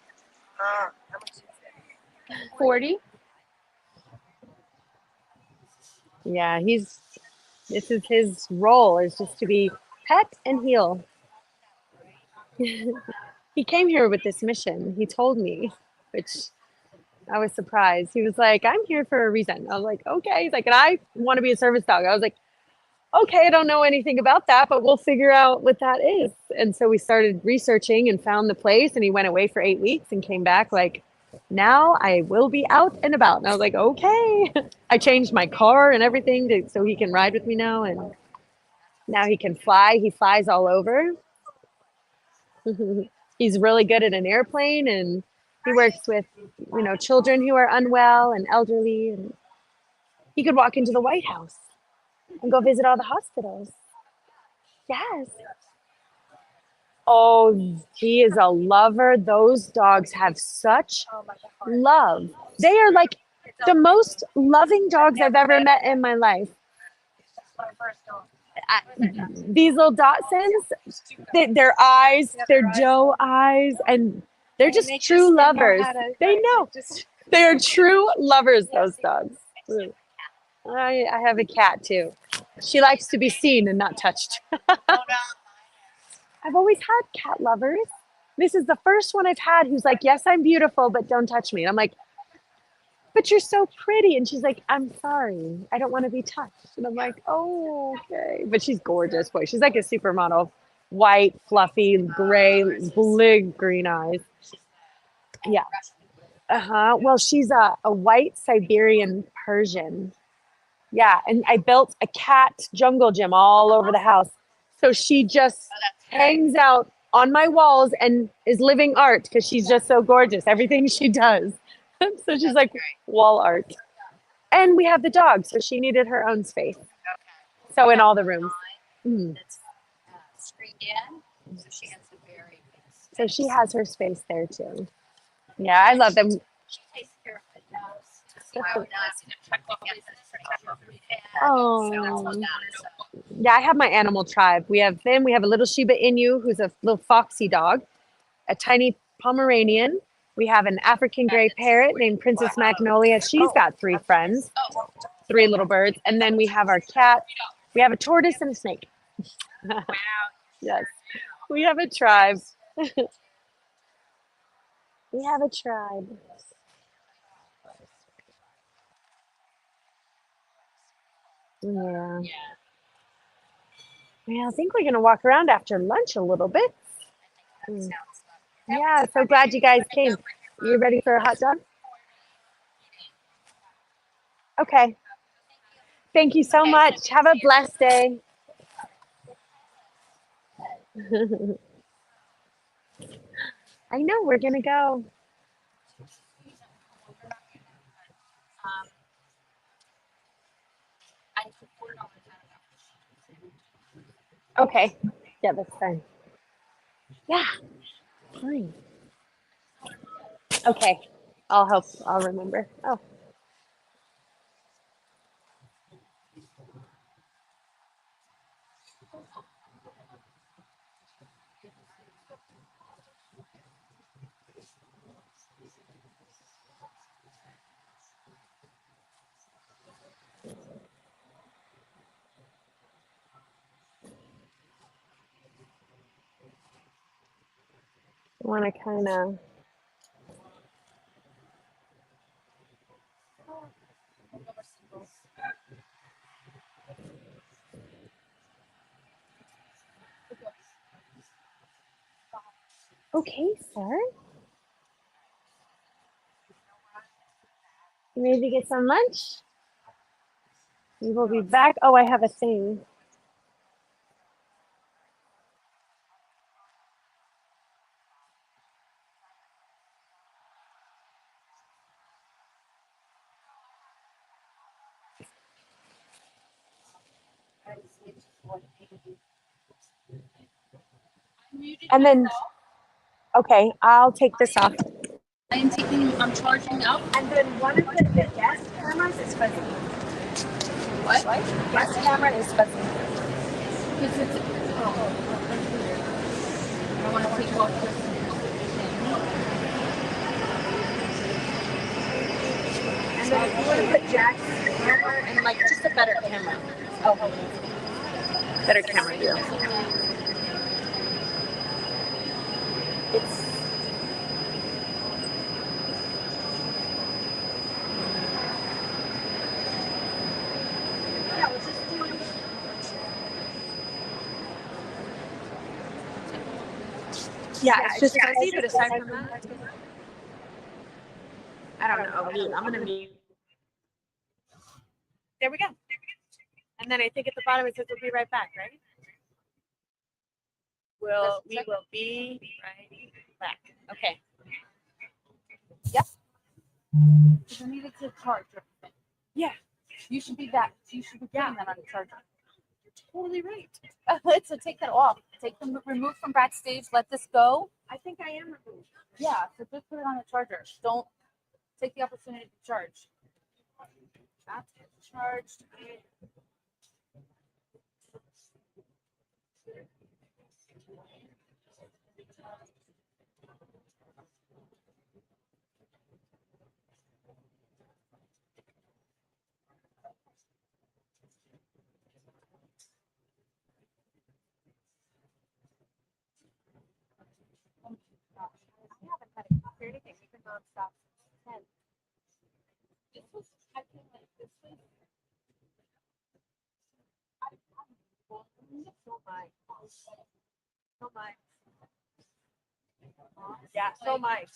40. Yeah, this is his role, is just to be pet and heal. He came here with this mission. He told me, which I was surprised. He was like, I'm here for a reason. I was like, okay. He's like, and I want to be a service dog. I was like, okay, I don't know anything about that, but we'll figure out what that is. And so we started researching and found the place, and he went away for 8 weeks and came back like, now I will be out and about. And I was like, okay. I changed my car and everything so he can ride with me now. And now he can fly. He flies all over. He's really good at an airplane, and he works with, children who are unwell and elderly. And he could walk into the White House and go visit all the hospitals. Yes. Oh, he is a lover. Those dogs have such love. They are like the most loving dogs I've ever met in my life. These little Dachshunds, their eyes, they're Joe eyes, and they're just true lovers. They know. They are true lovers, those dogs. I have a cat too. She likes to be seen and not touched. I've always had cat lovers. This is the first one I've had who's like, yes, I'm beautiful, but don't touch me. And I'm like, but you're so pretty. And she's like, I'm sorry. I don't want to be touched. And I'm like, oh, okay. But she's gorgeous. Boy, she's like a supermodel. White, fluffy, gray, big green eyes. Yeah. Well, she's a white Siberian Persian. Yeah. And I built a cat jungle gym all over the house. So she just hangs out on my walls and is living art because she's just so gorgeous. Everything she does. So she's like wall art. And we have the dog, so she needed her own space. So in all the rooms. So she has her space there too. Yeah, I love them. Oh. Yeah, I have my animal tribe. We have a little Shiba Inu, who's a little foxy dog, a tiny Pomeranian. We have an African gray parrot named Princess Magnolia. She's got 3 friends, 3 little birds. And then we have our cat. We have a tortoise and a snake. Wow. Yes. We have a tribe. We have a tribe. Yeah. Yeah, I think we're going to walk around after lunch a little bit. Yeah, so glad you guys came. You ready for a hot dog? Okay. Thank you so much. Have a blessed day. I know, we're going to go. Okay. Yeah, that's fine. Yeah. fine. Okay, I'll help. I'll remember. Oh. I want to kind of. Okay, sir. You ready to get some lunch? We will be back. Oh, I have a thing. And then, okay, I'll take this off. I'm charging up. And then one of the guest cameras is fuzzy. What? Guest camera is fuzzy. Because it's, I don't want to take off this. And then if you want to put Jack's camera and like just a better camera. Oh, better camera view. It's yeah, it's just fuzzy, but aside from that, I don't know. Mute. I'm gonna mute. There we go. And then I think at the bottom it says we'll be right back, right? We will be right back. Okay. Yep. I needed to charge everything. Yeah. You should be that. You should be putting that on the charger. You're totally right. So take that off. Take them, remove from backstage. Let this go. I think I am removed. Yeah. So just put it on the charger. Don't take the opportunity to charge. That's charged. I haven't had a hear anything even nonstop since 10. This was, I feel like this was. So much. So much. Yeah, so much.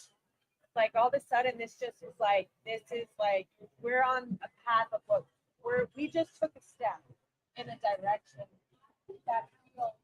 Like all of a sudden, this just was like, this is like, we're on a path of what we just took a step in a direction that feels.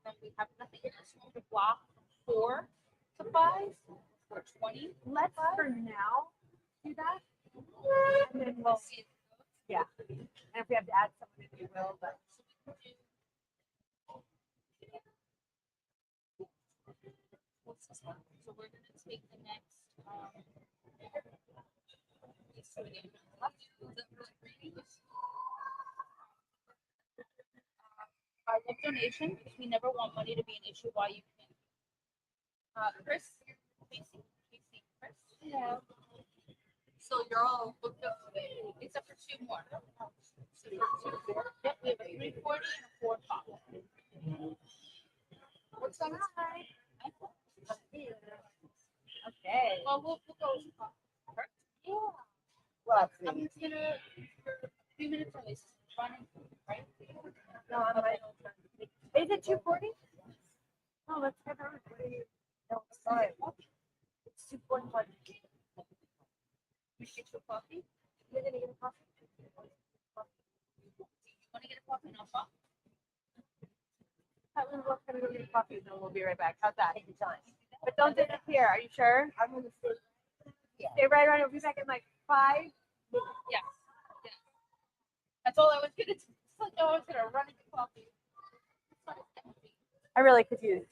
them we have nothing in this room to block from 4 to 5 or 20. Let's for now do that. And then we'll see. Yeah. And if we have to add someone in, we will. But what's this one? So we're gonna take the next our love donation, because we never want money to be an issue while you can. Kris, Casey, Kris. Yeah. So you're all booked up today, except for 2 more. So yep, we have a 3:40 and a 4 o'clock. What's on time? okay. Well, we'll go. Yeah. Well, I'm just gonna for a few minutes early. Running, right? no, I'm right. Is it 2:40? Oh, let's get her. No, sorry. It's 2:41. We should get you a coffee. You're gonna get a coffee? You want to get a coffee? No coffee. We're gonna go get a coffee, and then we'll be right back. How's that? Take your time. But don't disappear. Are you sure? I'm gonna stay. Yeah. Stay right around. We'll be back in like 5. Yes. Yes. That's all I was gonna do. It's like I was gonna run and get coffee. I really could use.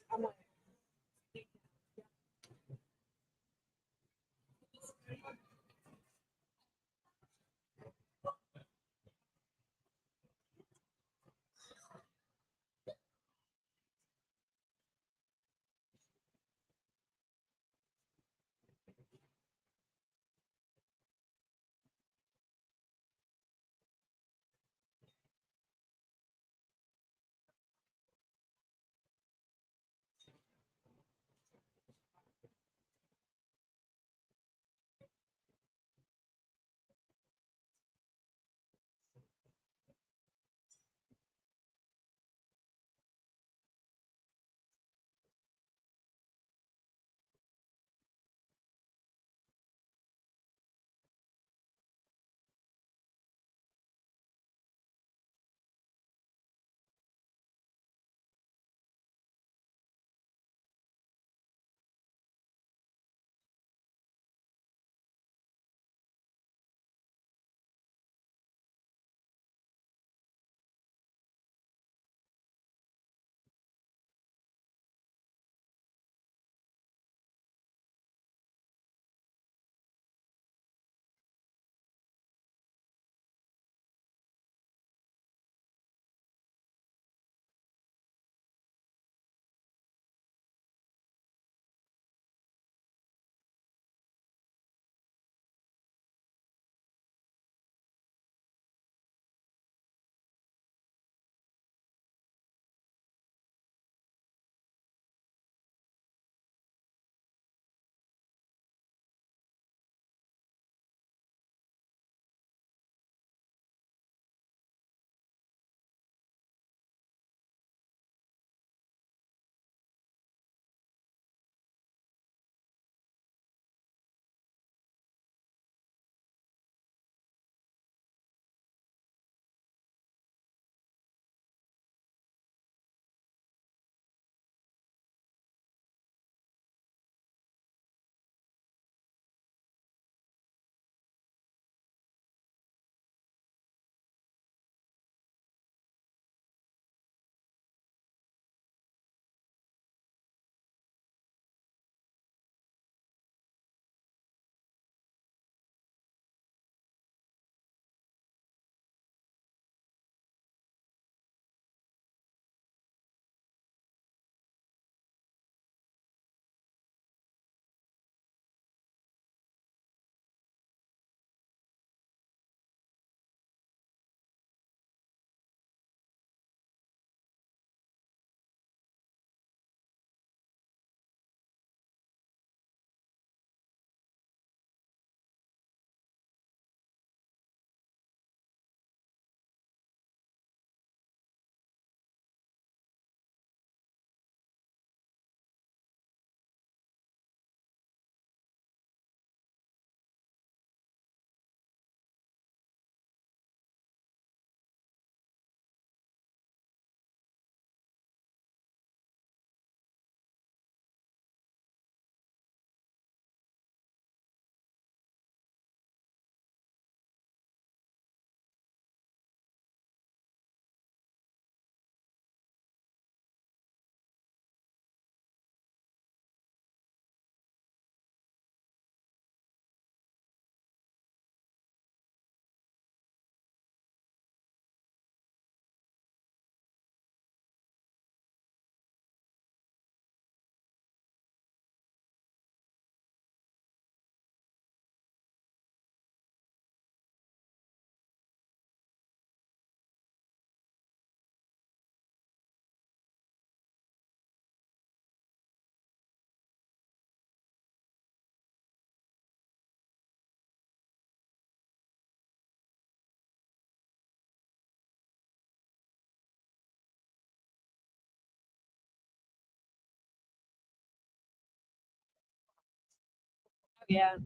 Yeah.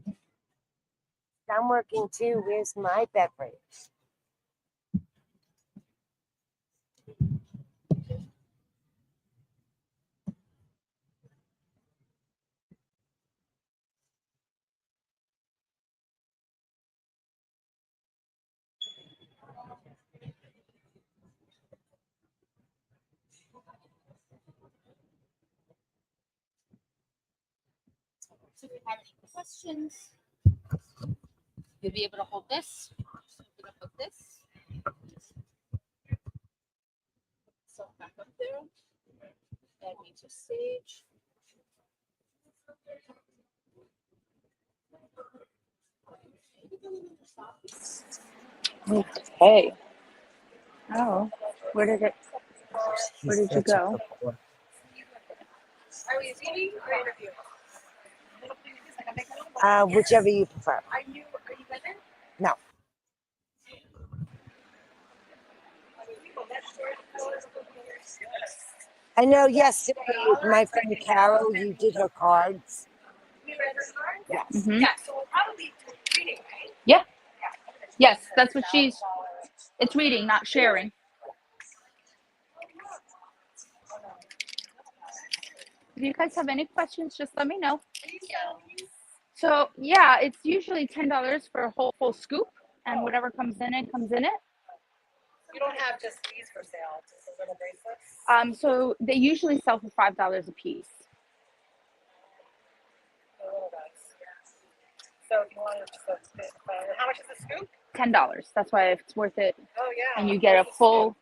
I'm working too. Where's my beverage? So if you have any questions, you'll be able to hold this. Just open up like this. So back up there. Add me to stage. Okay. Oh, where did you go? Are we reading or interview? Whichever you prefer. Are you women? No. I know yesterday, my friend Carol, you did her cards. You read her card? Yes. Mhm. Yeah, so we'll probably do reading, right? Yeah. Yes, that's what it's reading, not sharing. If you guys have any questions, just let me know. So yeah, it's usually $10 for a whole full scoop, and whatever comes in it comes in it. You don't have just these for sale, just the little bracelets? So they usually sell for $5 a piece. The little ones, yeah. So if you wanted to, how much is the scoop? $10. That's why it's worth it. Oh yeah. And you get a full.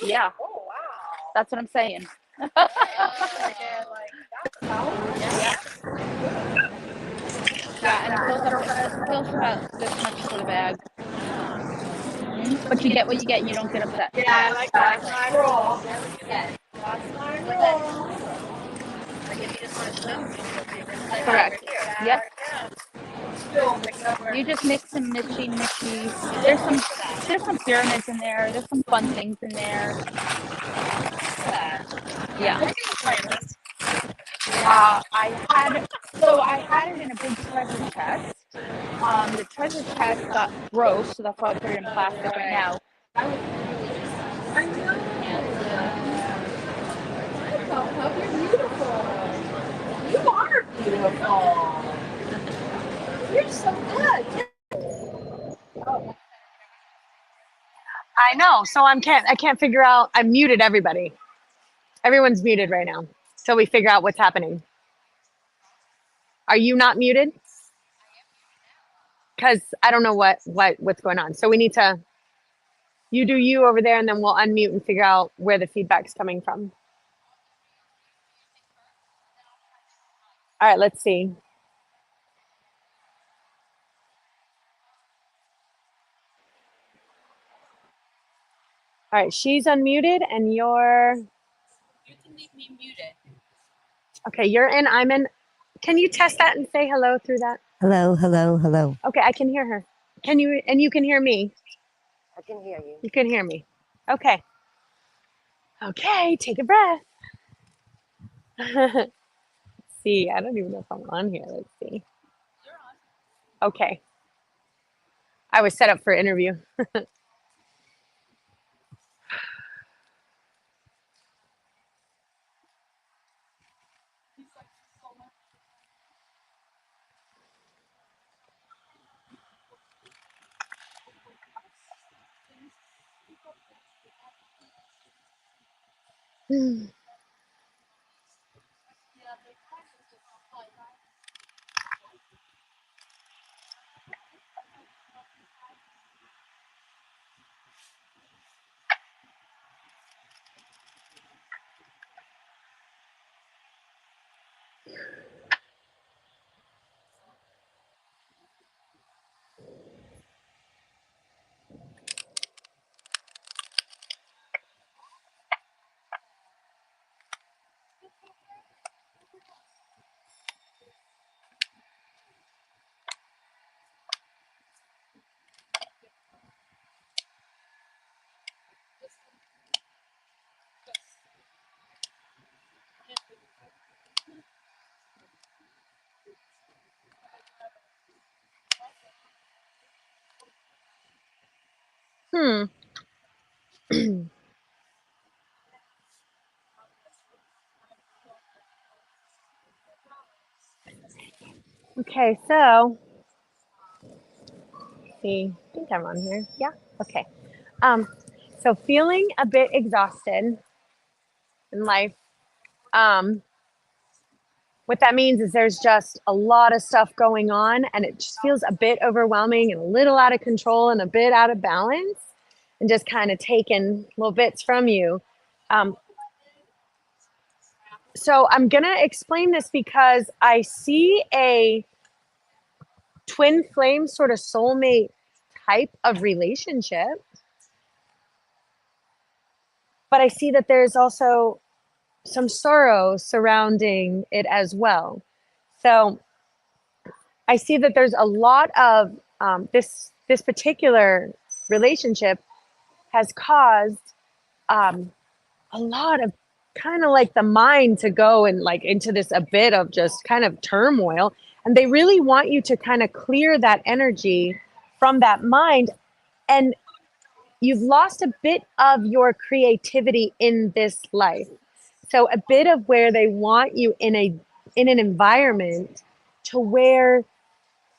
Yeah. Oh wow. That's what I'm saying. Like, that's Yeah. Yeah, and it fills about this much for the bag. But you get what you get, and you don't get upset. Yeah, I like that. That's my rule. That's my rule. Like if you just want to know. Correct. Yep. You just mix some mishy. There's some pyramids in there. There's some fun things in there. Yeah. I had it in a big treasure chest. The treasure chest got broke, so that's why I put it in plastic right now. I know. You're beautiful. You are beautiful. You're so good. I know. So I can't figure out. I muted everybody. Everyone's muted right now. So we figure out what's happening. Are you not muted? Because I don't know what's going on. So we need to. You do you over there, and then we'll unmute and figure out where the feedback's coming from. All right. Let's see. All right. She's unmuted, and you're. You can leave me muted. Okay. You're in. I'm in. Can you test that and say hello through that? Hello, hello, hello. Okay, I can hear her. Can you? And you can hear me. I can hear you. You can hear me. Okay. Okay, take a breath. Let's see, I don't even know if I'm on here. Let's see. Okay. I was set up for interview. Hmm. Okay, so see, I think I'm on here. Yeah. Okay. Um, so feeling a bit exhausted in life. What that means is there's just a lot of stuff going on, and it just feels a bit overwhelming and a little out of control and a bit out of balance, and just kind of taking little bits from you. Um, so I'm gonna explain this because I see a twin flame sort of soulmate type of relationship, but I see that there's also some sorrow surrounding it as well. So I see that there's a lot of this particular relationship has caused a lot of kind of like the mind to go and like into this a bit of just kind of turmoil, and they really want you to kind of clear that energy from that mind. And you've lost a bit of your creativity in this life. So a bit of where they want you in an environment to where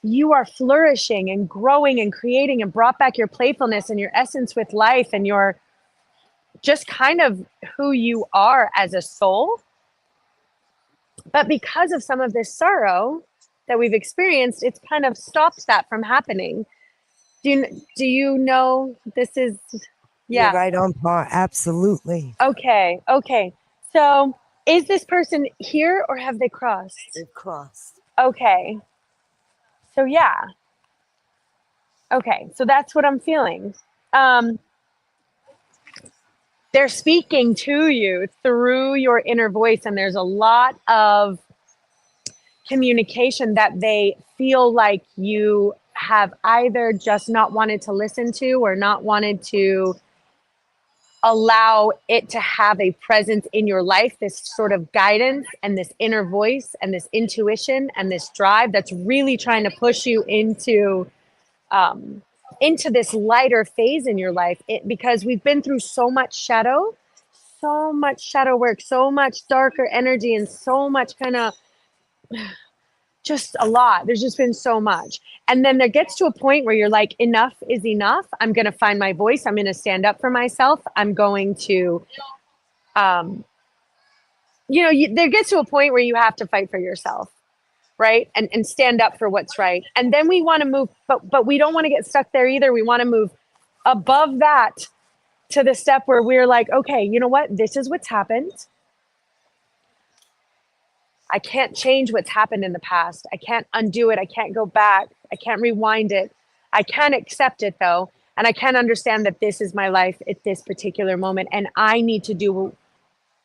you are flourishing and growing and creating and brought back your playfulness and your essence with life and your just kind of who you are as a soul. But because of some of this sorrow that we've experienced, it's kind of stopped that from happening. Do you know this is, yeah. You're right on par. Absolutely. Okay. So is this person here or have they crossed? They've crossed. Okay. So yeah. Okay. So that's what I'm feeling. They're speaking to you through your inner voice, and there's a lot of communication that they feel like you have either just not wanted to listen to or not wanted to allow it to have a presence in your life, this sort of guidance and this inner voice and this intuition and this drive that's really trying to push you into this lighter phase in your life, because we've been through so much shadow work, so much darker energy, and so much kind of just a lot. There's just been so much. And then there gets to a point where you're like, enough is enough. I'm going to find my voice. I'm going to stand up for myself. I'm going to, there gets to a point where you have to fight for yourself, right? And stand up for what's right. And then we want to move, but we don't want to get stuck there either. We want to move above that to the step where we're like, okay, you know what? This is what's happened. I can't change what's happened in the past. I can't undo it. I can't go back. I can't rewind it. I can accept it though. And I can understand that this is my life at this particular moment. And I need to do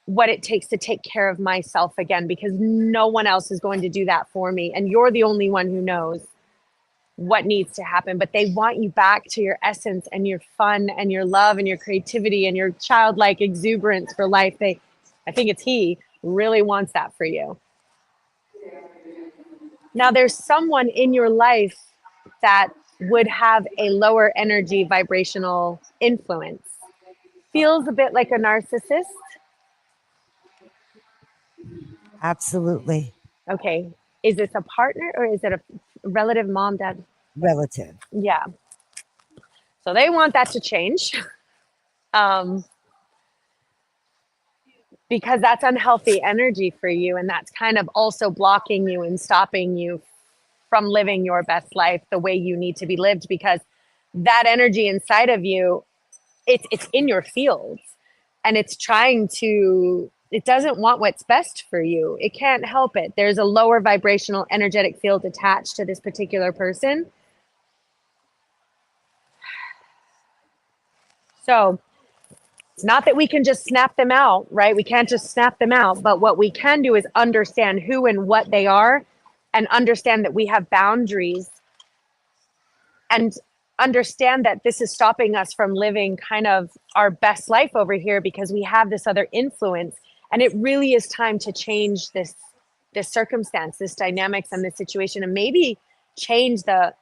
what it takes to take care of myself again, because no one else is going to do that for me. And you're the only one who knows what needs to happen. But they want you back to your essence and your fun and your love and your creativity and your childlike exuberance for life. I think it's he really wants that for you. Now, there's someone in your life that would have a lower energy vibrational influence. Feels a bit like a narcissist. Absolutely. Okay. Is this a partner or is it a relative, mom, dad? Relative. Yeah. So they want that to change. Because that's unhealthy energy for you. And that's kind of also blocking you and stopping you from living your best life the way you need to be lived, because that energy inside of you, it's in your fields, and it doesn't want what's best for you. It can't help it. There's a lower vibrational energetic field attached to this particular person. So it's not that we can just snap them out, right? We can't just snap them out, but what we can do is understand who and what they are, and understand that we have boundaries, and understand that this is stopping us from living kind of our best life over here because we have this other influence. And it really is time to change this circumstance, this dynamics and this situation, and maybe change the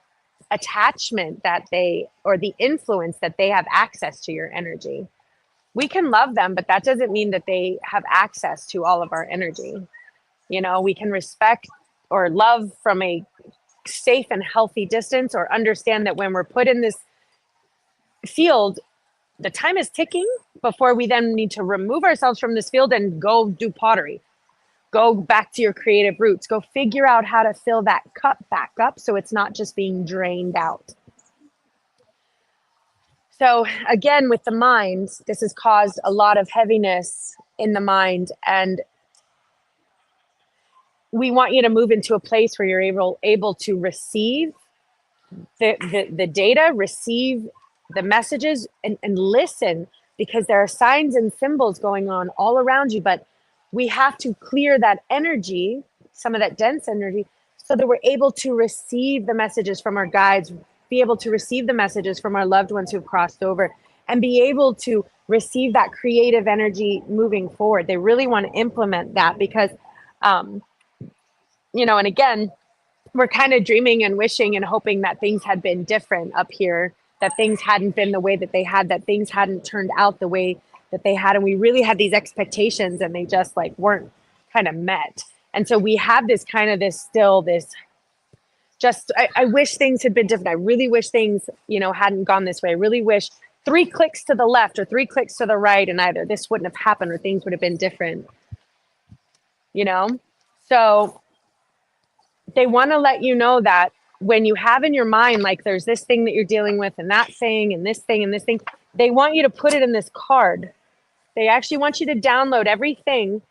attachment that or the influence that they have access to your energy. We can love them, but that doesn't mean that they have access to all of our energy. You know, we can respect or love from a safe and healthy distance, or understand that when we're put in this field, the time is ticking before we then need to remove ourselves from this field and go do pottery. Go back to your creative roots. Go figure out how to fill that cup back up so it's not just being drained out. So again, with the mind, this has caused a lot of heaviness in the mind, and we want you to move into a place where you're able to receive the data, receive the messages, and listen, because there are signs and symbols going on all around you, but we have to clear that energy, some of that dense energy, so that we're able to receive the messages from our guides, be able to receive the messages from our loved ones who've crossed over, and be able to receive that creative energy moving forward. They really want to implement that because, you know, and again, we're kind of dreaming and wishing and hoping that things had been different up here, that things hadn't been the way that they had, that things hadn't turned out the way that they had. And we really had these expectations and they just like weren't kind of met. And so we have this kind of I wish things had been different. I really wish things, you know, hadn't gone this way. I really wish 3 clicks to the left or 3 clicks to the right, and either this wouldn't have happened or things would have been different, you know? So they want to let you know that when you have in your mind, like there's this thing that you're dealing with and that thing and this thing and this thing, they want you to put it in this card. They actually want you to download everything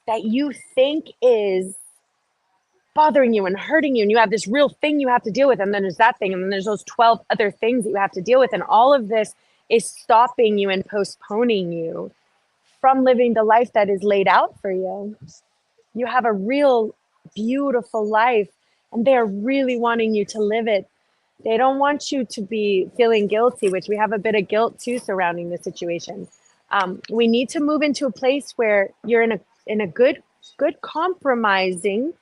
that you think is bothering you and hurting you. And you have this real thing you have to deal with. And then there's that thing. And then there's those 12 other things that you have to deal with. And all of this is stopping you and postponing you from living the life that is laid out for you. You have a real beautiful life, and they're really wanting you to live it. They don't want you to be feeling guilty, which we have a bit of guilt too surrounding the situation. We need to move into a place where you're in a good compromising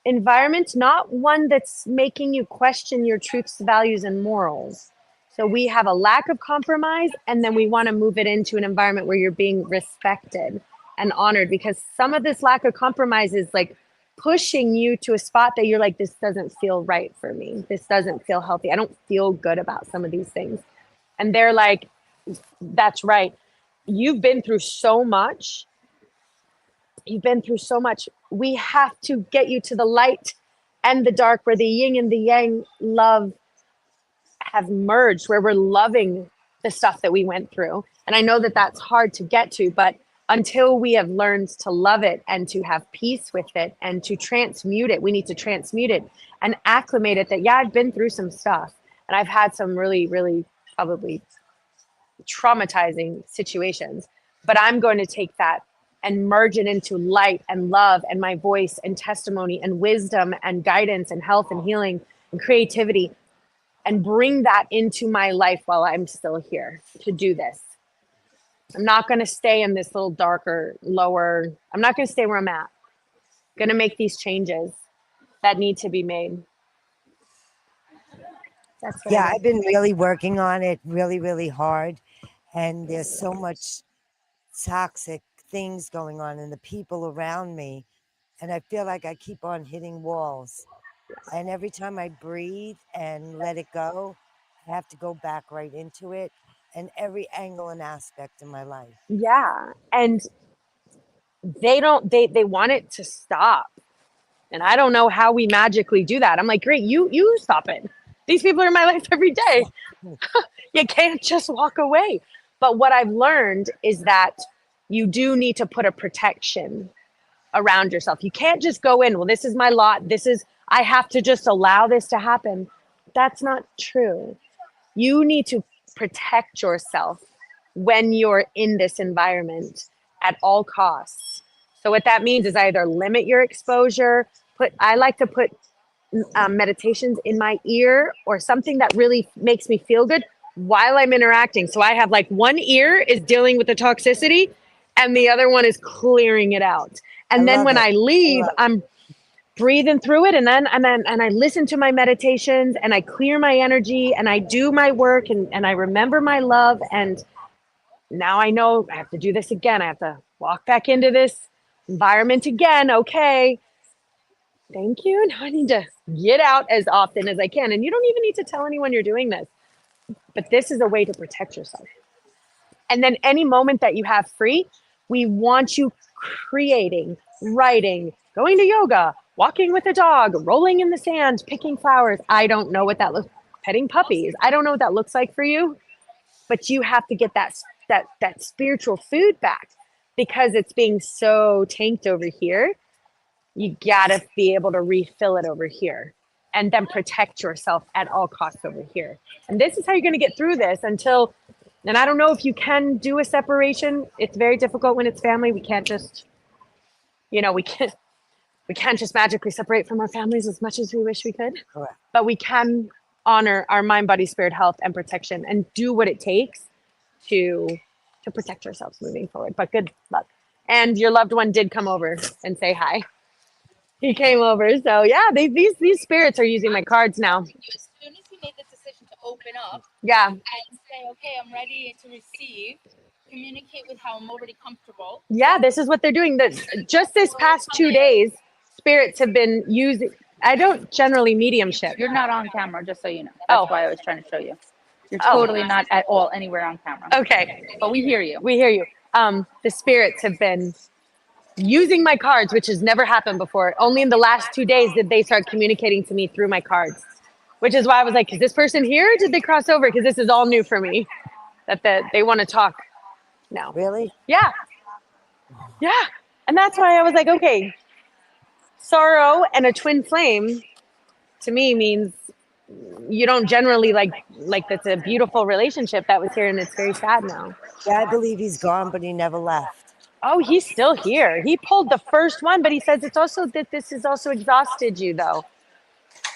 environment, not one that's making you question your truths, values, and morals. So we have a lack of compromise, and then we want to move it into an environment where you're being respected and honored, because some of this lack of compromise is like pushing you to a spot that you're like, this doesn't feel right for me. This doesn't feel healthy. I don't feel good about some of these things. And they're like, that's right. You've been through so much. You've been through so much. We have to get you to the light and the dark, where the yin and the yang love have merged, where we're loving the stuff that we went through. And I know that that's hard to get to, but until we have learned to love it and to have peace with it and to transmute it, we need to transmute it and acclimate it that, yeah, I've been through some stuff and I've had some really, really probably traumatizing situations, but I'm going to take that and merge it into light and love and my voice and testimony and wisdom and guidance and health and healing and creativity, and bring that into my life while I'm still here to do this. I'm not going to stay in this little darker, lower. I'm not going to stay where I'm at. I'm going to make these changes that need to be made. That's what I've been really working on it really, really hard. And there's so much toxic things going on in the people around me. And I feel like I keep on hitting walls. And every time I breathe and let it go, I have to go back right into it, and every angle and aspect of my life. Yeah. And they want it to stop. And I don't know how we magically do that. I'm like, great, you stop it. These people are in my life every day. You can't just walk away. But what I've learned is that you do need to put a protection around yourself. You can't just go in, well, this is my lot. I have to just allow this to happen. That's not true. You need to protect yourself when you're in this environment at all costs. So what that means is either limit your exposure, I like to put meditations in my ear or something that really makes me feel good while I'm interacting. So I have like one ear is dealing with the toxicity and the other one is clearing it out. And then when I leave, breathing through it, and I listen to my meditations, and I clear my energy, and I do my work, and I remember my love, and now I know I have to do this again. I have to walk back into this environment again. Okay, thank you. Now I need to get out as often as I can, and you don't even need to tell anyone you're doing this, but this is a way to protect yourself. And then any moment that you have free, we want you creating, writing, going to yoga, walking with a dog, rolling in the sand, picking flowers. I don't know what that looks, petting puppies. I don't know what that looks like for you, but you have to get that spiritual food back, because it's being so tanked over here. You gotta be able to refill it over here, and then protect yourself at all costs over here. And this is how you're gonna get through this until, and I don't know if you can do a separation. It's very difficult when it's family. We can't just, we can't just magically separate from our families as much as we wish we could. Correct. But we can honor our mind, body, spirit, health, and protection, and do what it takes to protect ourselves moving forward. But good luck. And your loved one did come over and say hi. He came over. So yeah, these spirits are using my cards now. As soon as you made the decision to open up, Yeah. and say, okay, I'm ready to receive, communicate with how I'm already comfortable. Yeah, this is what they're doing. Just this past 2 days, spirits have been using. I don't generally mediumship. You're not on camera, just so you know. That's why I was trying to show you. You're totally not at all anywhere on camera. Okay. But we hear you. We hear you. The spirits have been using my cards, which has never happened before. Only in the last 2 days did they start communicating to me through my cards, which is why I was like, is this person here? Or did they cross over? Because this is all new for me, that they want to talk now. Really? Yeah. Yeah. And that's why I was like, okay, sorrow and a twin flame to me means you don't generally like that's a beautiful relationship that was here, and it's very sad now. Yeah, I believe he's gone, but he never left. Oh, he's still here. He pulled the first one, but he says it's also that this has also exhausted you, though.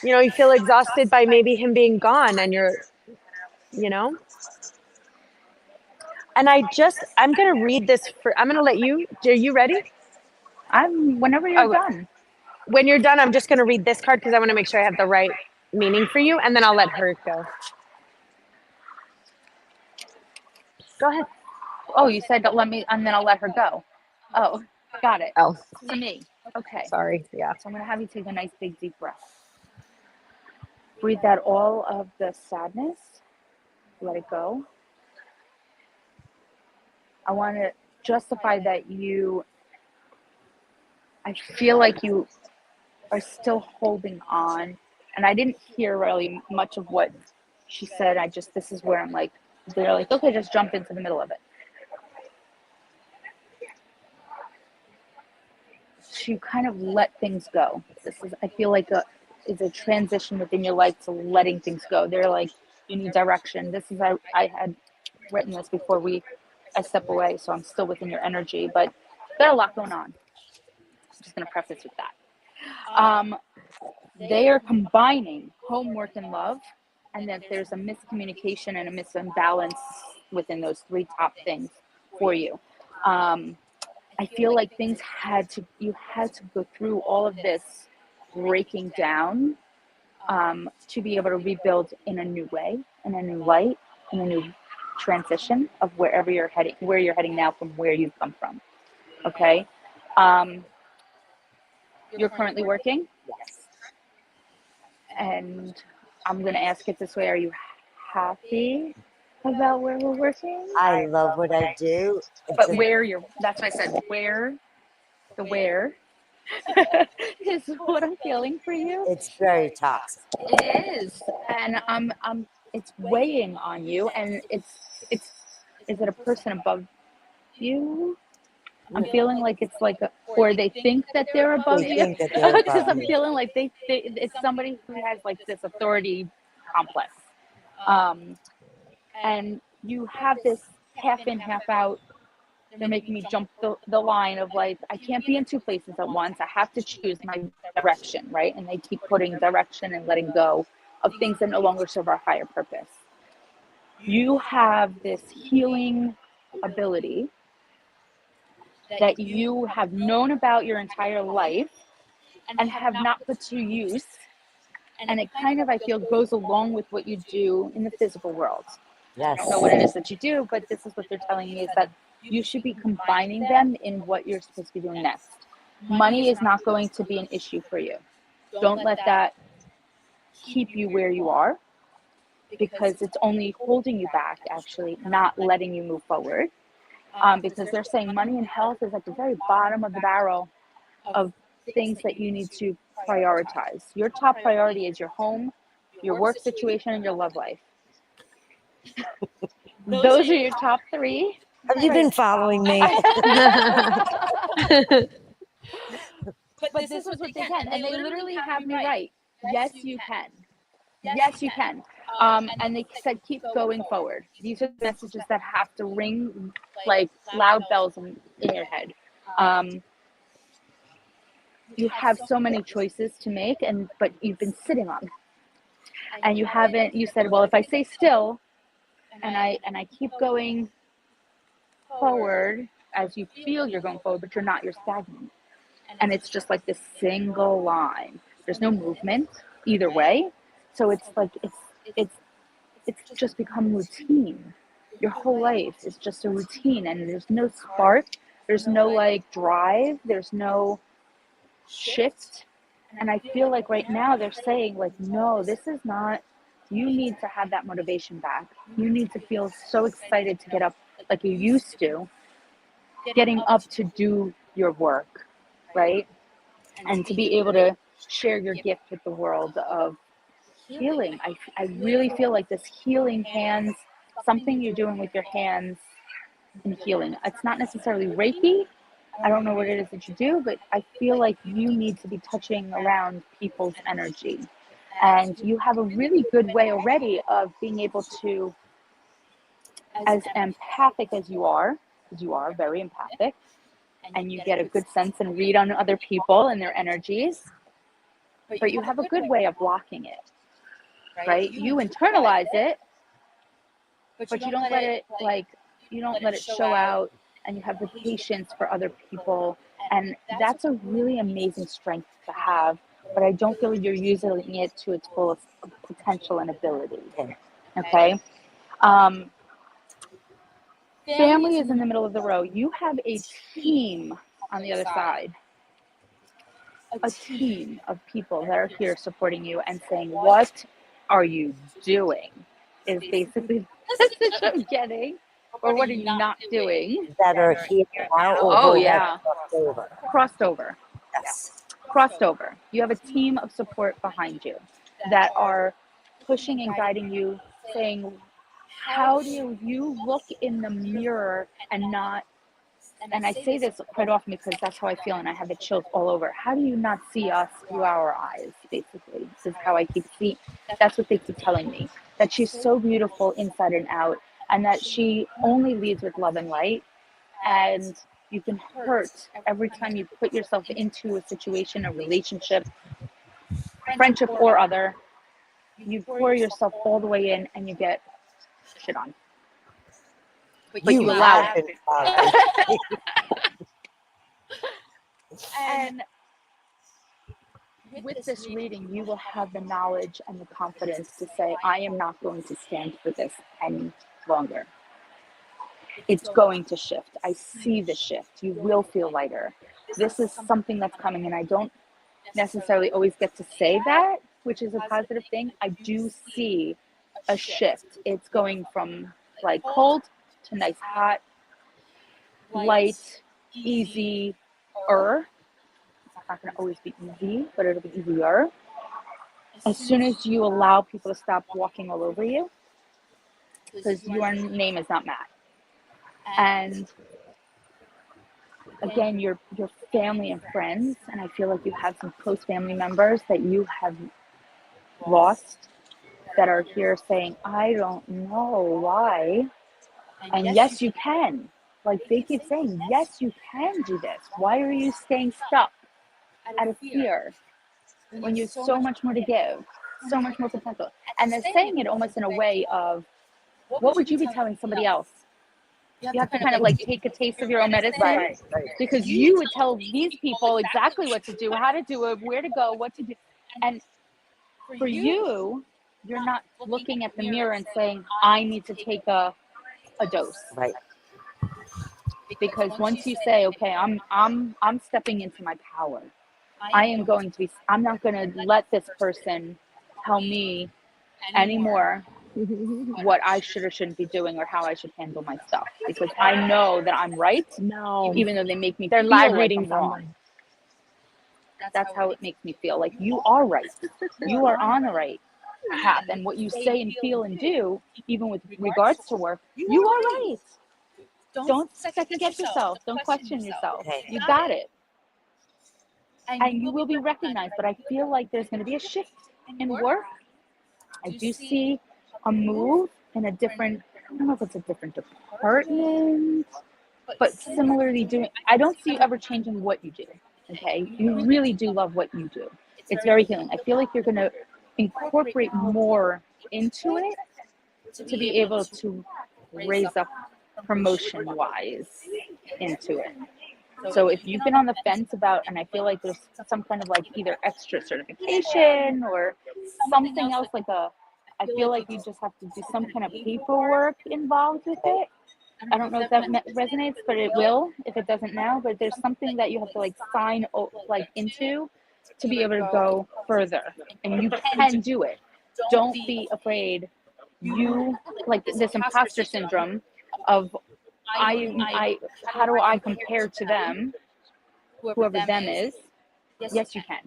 You feel exhausted by maybe him being gone, and you're. And I'm going to read this I'm going to let you, are you ready? Whenever you're done. When you're done, I'm just going to read this card because I want to make sure I have the right meaning for you, and then I'll let her go. Go ahead. Oh, you said let me, and then I'll let her go. Oh, got it. Oh. To me. Okay. Sorry. Yeah. So I'm going to have you take a nice big deep breath. Breathe out all of the sadness. Let it go. I want to justify that I feel like you are still holding on. And I didn't hear really much of what she said. This is where I'm like, they're like, okay, just jump into the middle of it. To kind of let things go. I feel like it's a transition within your life to letting things go. They're like, you need direction. I had written this before I step away, so I'm still within your energy, but there's a lot going on. I'm just going to preface with that. They are combining homework and love, and that there's a miscommunication and a misimbalance within those three top things for you. I feel like you had to go through all of this breaking down to be able to rebuild in a new way, in a new light, in a new transition of where you're heading now from where you've come from. Okay. You're currently working? Yes. And I'm going to ask it this way. Are you happy about where we're working? I love what I do. But that's what I said, where is what I'm feeling for you. It's very toxic. It is. And it's weighing on you, and is it a person above you? I'm feeling like it's like or they think that they're above you. Because I'm feeling like it's somebody who has like this authority complex. And you have this half in, half out. They're making me jump the line of like, I can't be in two places at once. I have to choose my direction, right? And they keep putting direction and letting go of things that no longer serve our higher purpose. You have this healing ability that you have known about your entire life, and have not put to use. And it kind of, I feel, goes along with what you do in the physical world. I don't know what it is that you do, but this is what they're telling me, is that you should be combining them in what you're supposed to be doing next. Money is not going to be an issue for you. Don't let that keep you where you are, because it's only holding you back, actually, not letting you move forward. Because they're saying money and health is at the very bottom of the barrel of things that you need to prioritize. Your top priority is your home, your work situation, and your love life. Those are your top three. Have you been following me? But this is what they can, and they literally have me right. Yes, you can. Yes, you can. And they said, keep going forward. These are the messages that have to ring like loud bells in your head. You have so many choices to make, but you've been sitting on them. And you haven't, you said, well, if I stay still and I keep going forward as you feel you're going forward, but you're not, you're stagnant. And it's just like this single line. There's no movement either way. So it's like, it's just become routine. Your whole life is just a routine, and there's no spark. There's no like drive. There's no shift. And I feel like right now they're saying like, no, this is not, you need to have that motivation back. You need to feel so excited to get up like you used to, getting up to do your work, right? And to be able to share your gift with the world of healing. I really feel like this healing hands, something you're doing with your hands in healing. It's not necessarily Reiki. I don't know what it is that you do, but I feel like you need to be touching around people's energy. And you have a really good way already of being able to, as empathic as you are, because you are very empathic, and you get a good sense and read on other people and their energies, but you have a good way of blocking it, right? You internalize it, but you don't let it show out, and you have the patience for other people. And that's a really amazing strength to have, but I don't feel you're using it to its fullest potential and ability. Okay. Family is in the middle of the row. You have a team on the other side. A team of people that are here supporting you and saying, what are you doing? Is basically the message I'm getting. Or what are you not doing? That are here now, or oh who yeah, have crossed over. Yes. Crossed over. You have a team of support behind you that are pushing and guiding you, saying, how do you look in the mirror and not, and I say this quite often because that's how I feel, and I have the chills all over. How do you not see us through our eyes, basically? This is how I keep seeing. That's what they keep telling me, that she's so beautiful inside and out, and that she only leads with love and light. And you've been hurt every time you put yourself into a situation, a relationship, friendship or other. You pour yourself all the way in and you get shit on. But you allow it. And with this reading, you will have the knowledge and the confidence to say, I am not going to stand for this any longer. It's going to shift. I see the shift. You will feel lighter. This is something that's coming, and I don't necessarily always get to say that, which is a positive thing. I do see a shift. It's going from like cold to nice hot, light, easy-er. It's not going to always be easy, but it'll be easier. As soon as you allow people to stop walking all over you, because your name is not Matt. And again, your family and friends, and I feel like you have some close family members that you have lost that are here saying, I don't know why. And yes, you can. Like they keep saying, yes, you can do this. Why are you staying stuck out of fear when you have so much more to give, so much more potential? And they're saying it almost in a way of, what would you be telling somebody else You have to kind of like take a taste of your own medicine, because you would tell these people exactly what to do, how to do it, where to go, what to do. And for you, you're not looking at the mirror and saying, I need to take a dose. Right. Because once you say, okay, I'm stepping into my power. I'm not going to let this person tell me anymore what I should or shouldn't be doing or how I should handle my stuff, because I know that I'm right. No, even though they make me they're feel live like reading I'm wrong. That's how it makes me feel. Like, you are right. You are on the right path, and what you say and feel and do, even with regards to work, you are right. Don't second guess yourself. Don't question yourself. You got it. And you will be recognized. But I feel like there's going to be a shift in work. I do see a move in a different, I don't know if it's a different department, but similarly doing, I don't see you ever changing what you do. Okay. You really do love what you do. It's very healing. I feel like you're going to incorporate more into it to be able to raise up promotion wise into it. So if you've been on the fence about, and I feel like there's some kind of like either extra certification or something else, like I feel like you just have to do some kind of paperwork involved with it. I don't know if that resonates, but it will if it doesn't now. But there's something that you have to like sign like into to be able to go further, and you can do it. Don't be afraid. You like this imposter syndrome of I how do I compare to them, whoever them is. Yes, you can.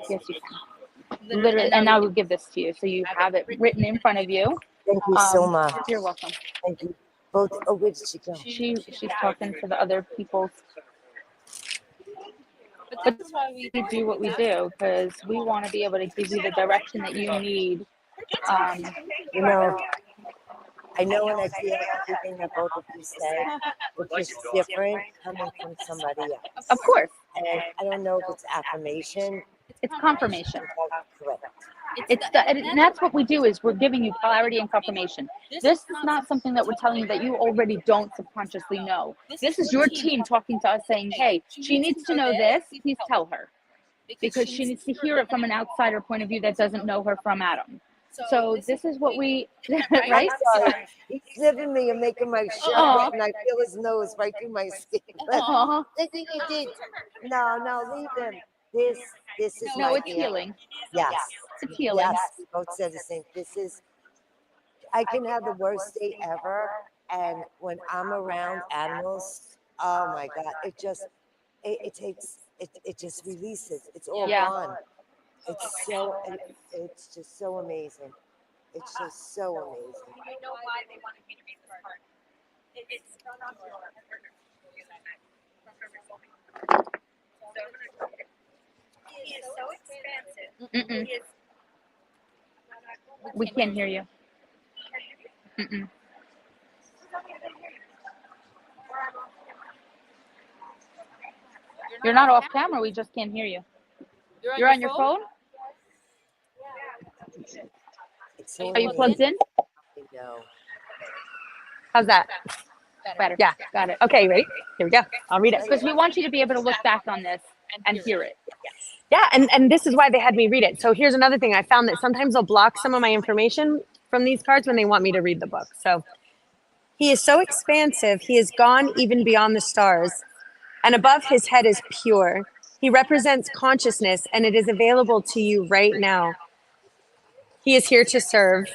Yes, you can. Literally, and I will give this to you so you have it written in front of you. Thank you so much. You're welcome. Thank you. Both. Oh, where did she go? She's talking to the other people. But that's why we do what we do, because we want to be able to give you the direction that you need. You know, I know when I feel everything that both of you say, which is different coming from somebody else. Of course. And I don't know if it's affirmation. It's confirmation. Correct. And that's what we do, is we're giving you clarity and confirmation. This is not something that we're telling you that you already don't subconsciously know. This is your team talking to us saying, hey, she needs to know this, please tell her. Because she needs to hear it from an outsider point of view that doesn't know her from Adam. So this is what we, right? He's sniffing me and making my shirt wet, and I feel his nose right through my skin. I think he did. No, leave him. This is no, it's healing. Yes. It's healing. Yes, we both said the same. I can have the worst day ever, and when I'm around animals, oh my God, it just releases. It's all gone. It's just so amazing. It's just so amazing. I know why they wanted me to read this part. It's he is so expansive. Mm-mm. He is, We can't hear you. Mm-mm. You're not off camera. We just can't hear you. You're on your phone? Are you plugged in? No. How's that? Better. Yeah. Got it. Okay, ready? Here we go. I'll read it. Because we want you to be able to look back on this and hear it. Yeah, and this is why they had me read it. So here's another thing. I found that sometimes they'll block some of my information from these cards when they want me to read the book. So he is so expansive, he is gone even beyond the stars, and above his head is pure. He represents consciousness, and it is available to you right now. He is here to serve.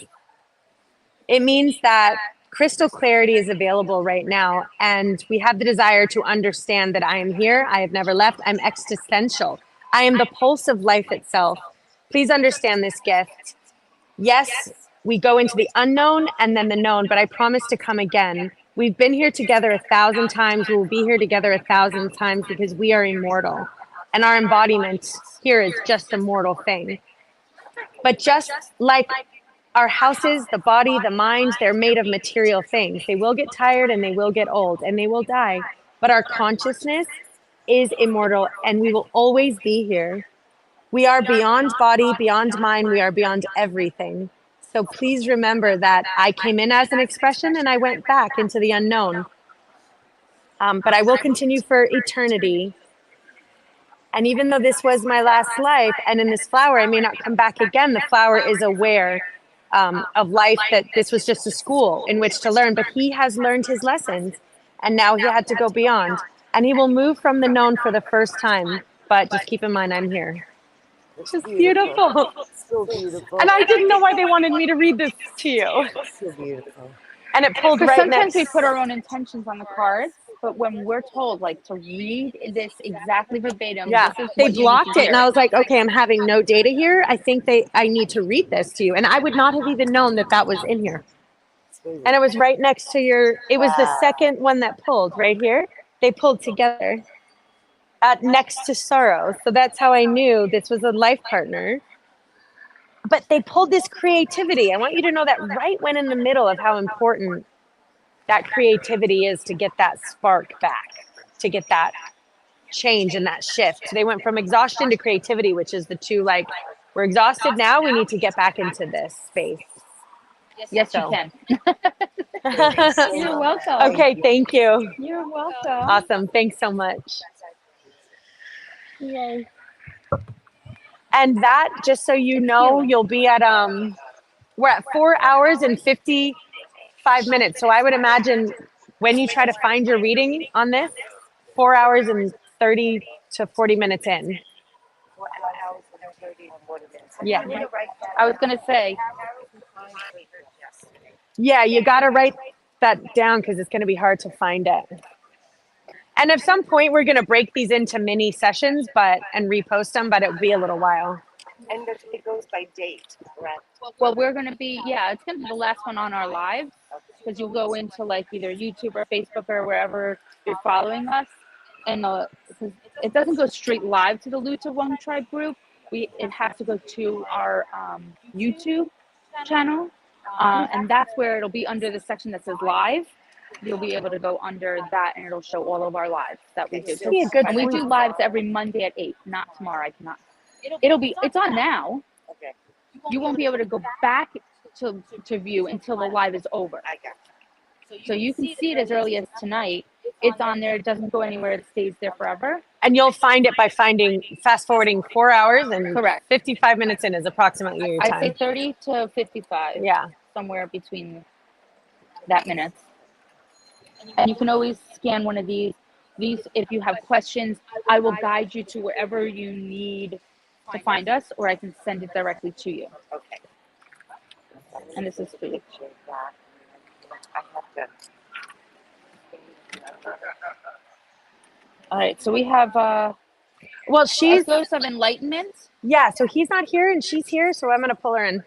It means that crystal clarity is available right now, and we have the desire to understand that I am here. I have never left. I'm existential. I am the pulse of life itself. Please understand this gift. Yes, we go into the unknown and then the known, but I promise to come again. We've been here together 1,000 times. We will be here together 1,000 times because we are immortal, and our embodiment here is just a mortal thing. But just like our houses, the body, the mind, they're made of material things. They will get tired and they will get old and they will die. But our consciousness is immortal, and we will always be here. We are beyond body, beyond mind. We are beyond everything. So please remember that I came in as an expression and I went back into the unknown. But I will continue for eternity. And even though this was my last life, and in this flower, I may not come back again, the flower is aware of life, that this was just a school in which to learn. But he has learned his lessons, and now he had to go beyond. And he will move from the known for the first time. But just keep in mind, I'm here. Which is beautiful. So beautiful. And I didn't know why they wanted me to read this to you. So beautiful. And it pulled Because right sometimes next. we put our own intentions on the cards, but when we're told like to read this exactly verbatim, Yeah, this is they what you need blocked to it, and hear. I was like, okay, I'm having no data here. I think I need to read this to you, and I would not have even known that was in here. And it was right next to it was the second one that pulled right here. They pulled together next to sorrow. So that's how I knew this was a life partner. But they pulled this creativity. I want you to know that right when in the middle of how important that creativity is to get that spark back, to get that change and that shift. They went from exhaustion to creativity, which is the two, like, we're exhausted now, we need to get back into this space. Yes, you can. You're welcome. Okay, thank you. You're welcome. Awesome. Thanks so much. Yay. And that, just so you know, you'll be at we're at 4 hours and 55 minutes. So I would imagine when you try to find your reading on this, 4 hours and 30 to 40 minutes in. Yeah. I was going to say. Yeah, you got to write that down because it's going to be hard to find it. And at some point, we're going to break these into mini sessions and repost them, but it'll be a little while. And it goes by date, correct? Well, we're going to be, it's going to be the last one on our live, because you'll go into like either YouTube or Facebook or wherever you're following us. And it doesn't go straight live to the Luta One Tribe group. It has to go to our YouTube channel. And that's where it'll be under the section that says live. You'll be able to go under that and it'll show all of our lives that we do. So, and we do lives every Monday at 8, not tomorrow. I cannot. It's on now. Okay. You won't be able to go back to view until the live is over. I got you. So you can see it as early as tonight. It's on there. It doesn't go anywhere. It stays there forever. And you'll find it by fast forwarding 4 hours and correct. 55 minutes in is approximately your time. I say 30 to 55. Yeah. Somewhere between that minutes. And you can always scan one of these. If you have questions, I will guide you to wherever you need to find us, or I can send it directly to you. Okay. And this is for you. I have to. All right, so we have she's Ghost of Enlightenment. Yeah, so he's not here and she's here, so I'm gonna pull her in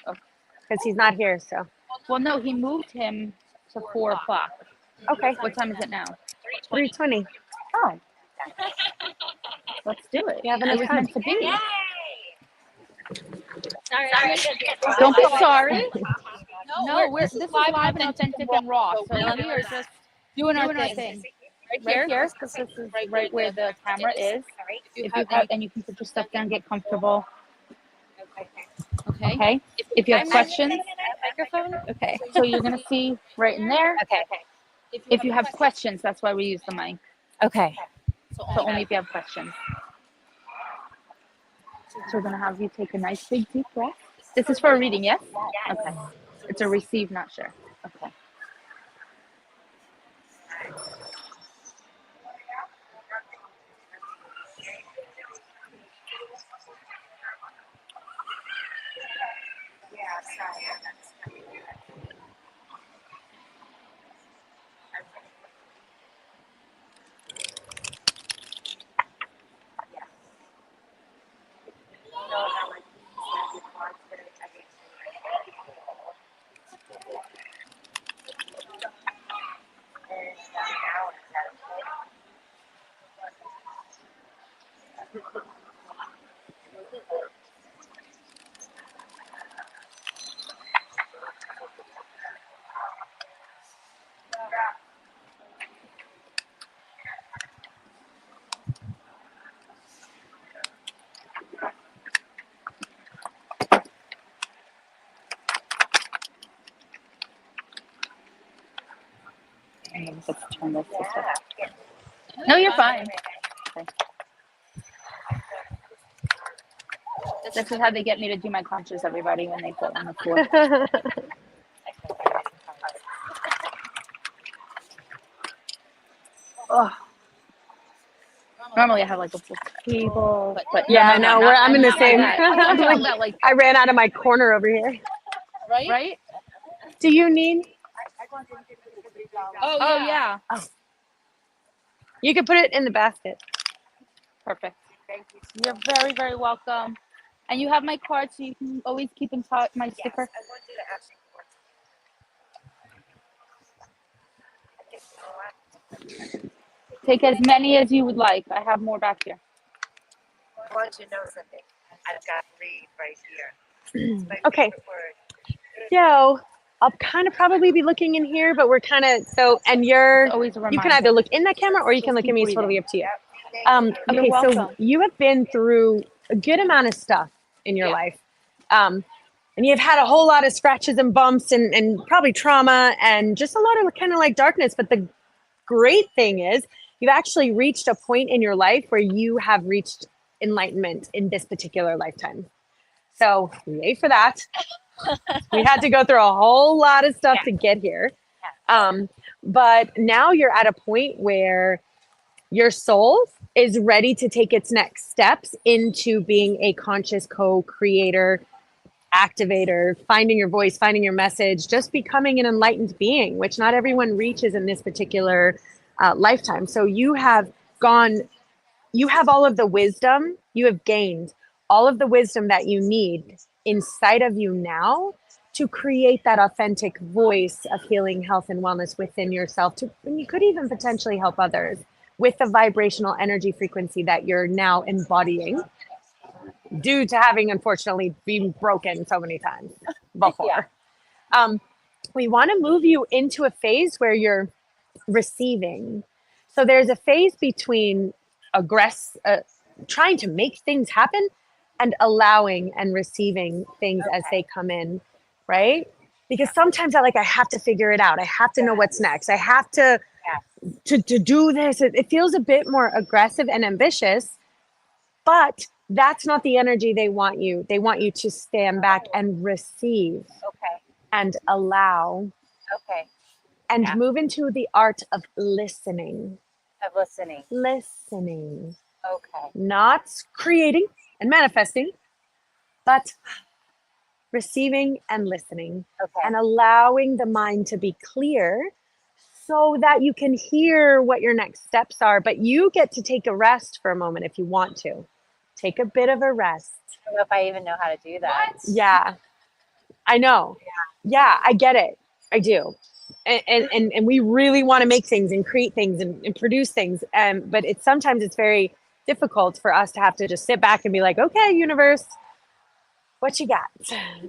because he's not here. So well, no, he moved him to 4 o'clock. Okay. What time is it now? 3:20. Oh. Let's do it. You have enough It was time. meant to be. Sorry. Don't be sorry. No, This is live and authentic and raw. So we are just doing our thing. Right here, because this is right where the camera is. If you have, and you can put your stuff down, get comfortable. Okay. If you have questions, Microphone. Okay. so you're gonna see right in there. Okay. If you have questions, that's why we use the mic. Okay. So only if you have questions. So we're gonna have you take a nice big deep breath. This is for a reading, yes? Okay. It's a receive, not share. Okay. And then just turn this way. No, you're fine. Okay. This is how they get me to do my crunches, everybody, when they put on the floor. Oh. Normally I have like a full table, but Yeah, no, no, I'm in the not like same. that. I'm talking about like, I ran out of my corner over here. right? Do you need? Oh yeah. Oh. You can put it in the basket. Perfect. You're very, very welcome. And you have my card, so you can always keep in touch. My sticker. Take as many as you would like. I have more back here. I want you to know something. I've got read right here. It's my Okay. favorite word. So I'll kind of probably be looking in here, but we're kind of and It's always a you can reminder. either look in that camera or you can Just look keep at me. It's breathing. totally up to you. You're Okay, so welcome. you have been through a good amount of stuff in your life. And you've had a whole lot of scratches and bumps and probably trauma and just a lot of kind of like darkness. But the great thing is you've actually reached a point in your life where you have reached enlightenment in this particular lifetime. So yay for that. We had to go through a whole lot of stuff to get here. But now you're at a point where your soul is ready to take its next steps into being a conscious co-creator, activator, finding your voice, finding your message, just becoming an enlightened being, which not everyone reaches in this particular lifetime. So you have all of the wisdom, you have gained all of the wisdom that you need inside of you now to create that authentic voice of healing, health, and wellness within yourself. And you could even potentially help others with the vibrational energy frequency that you're now embodying due to having unfortunately been broken so many times before. We want to move you into a phase where you're receiving. So there's a phase between trying to make things happen and allowing and receiving things as they come in, right? Because sometimes I have to figure it out. I have to know what's next. I have to do this. It feels a bit more aggressive and ambitious, but that's not the energy they want you. They want you to stand back and receive and allow and move into the art of listening. Listening. Not creating and manifesting, but receiving and listening and allowing the mind to be clear so that you can hear what your next steps are. But you get to take a rest for a moment if you want to. Take a bit of a rest. I don't know if I even know how to do that. Yeah, I know. Yeah, I get it. I do. And we really want to make things and create things and produce things. But sometimes it's very difficult for us to have to just sit back and be like, okay, universe, what you got?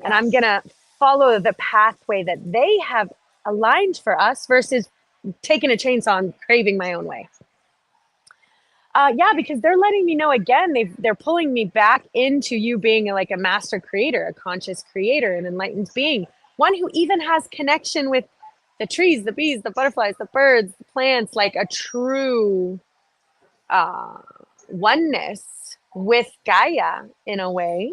And I'm going to follow the pathway that they have aligned for us versus taking a chainsaw and craving my own way. Because they're letting me know again, they're pulling me back into you being like a master creator, a conscious creator, an enlightened being, one who even has connection with the trees, the bees, the butterflies, the birds, the plants, like a true oneness with Gaia in a way,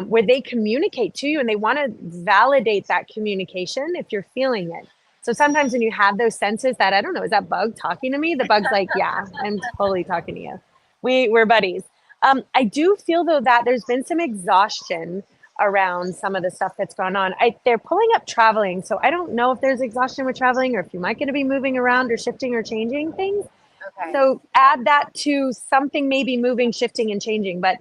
where they communicate to you and they want to validate that communication if you're feeling it. So sometimes when you have those senses that, I don't know, is that bug talking to me? The bug's like, yeah, I'm totally talking to you. We're buddies. I do feel though that there's been some exhaustion around some of the stuff that's gone on. They're pulling up traveling. So I don't know if there's exhaustion with traveling or if you might going to be moving around or shifting or changing things. So add that to something maybe moving, shifting, and changing. But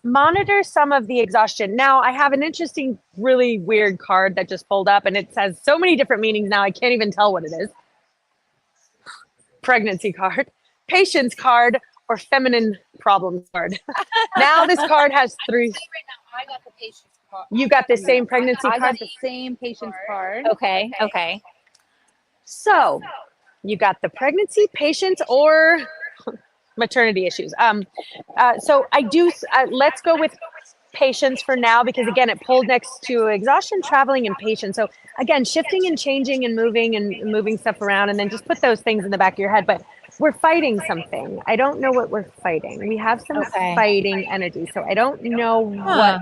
monitor some of the exhaustion. Now, I have an interesting, really weird card that just pulled up, and it says so many different meanings now, I can't even tell what it is. Pregnancy card, patience card, or feminine problems card. Now this card has three. I got the patience card. You got the same pregnancy card? I got the same patience card. Okay. So you got the pregnancy, patience, or maternity issues. So I do, let's go with patience for now, because again, it pulled next to exhaustion, traveling, and patience. So again, shifting and changing and moving stuff around, and then just put those things in the back of your head. But we're fighting something. I don't know what we're fighting. We have some fighting energy. So I don't know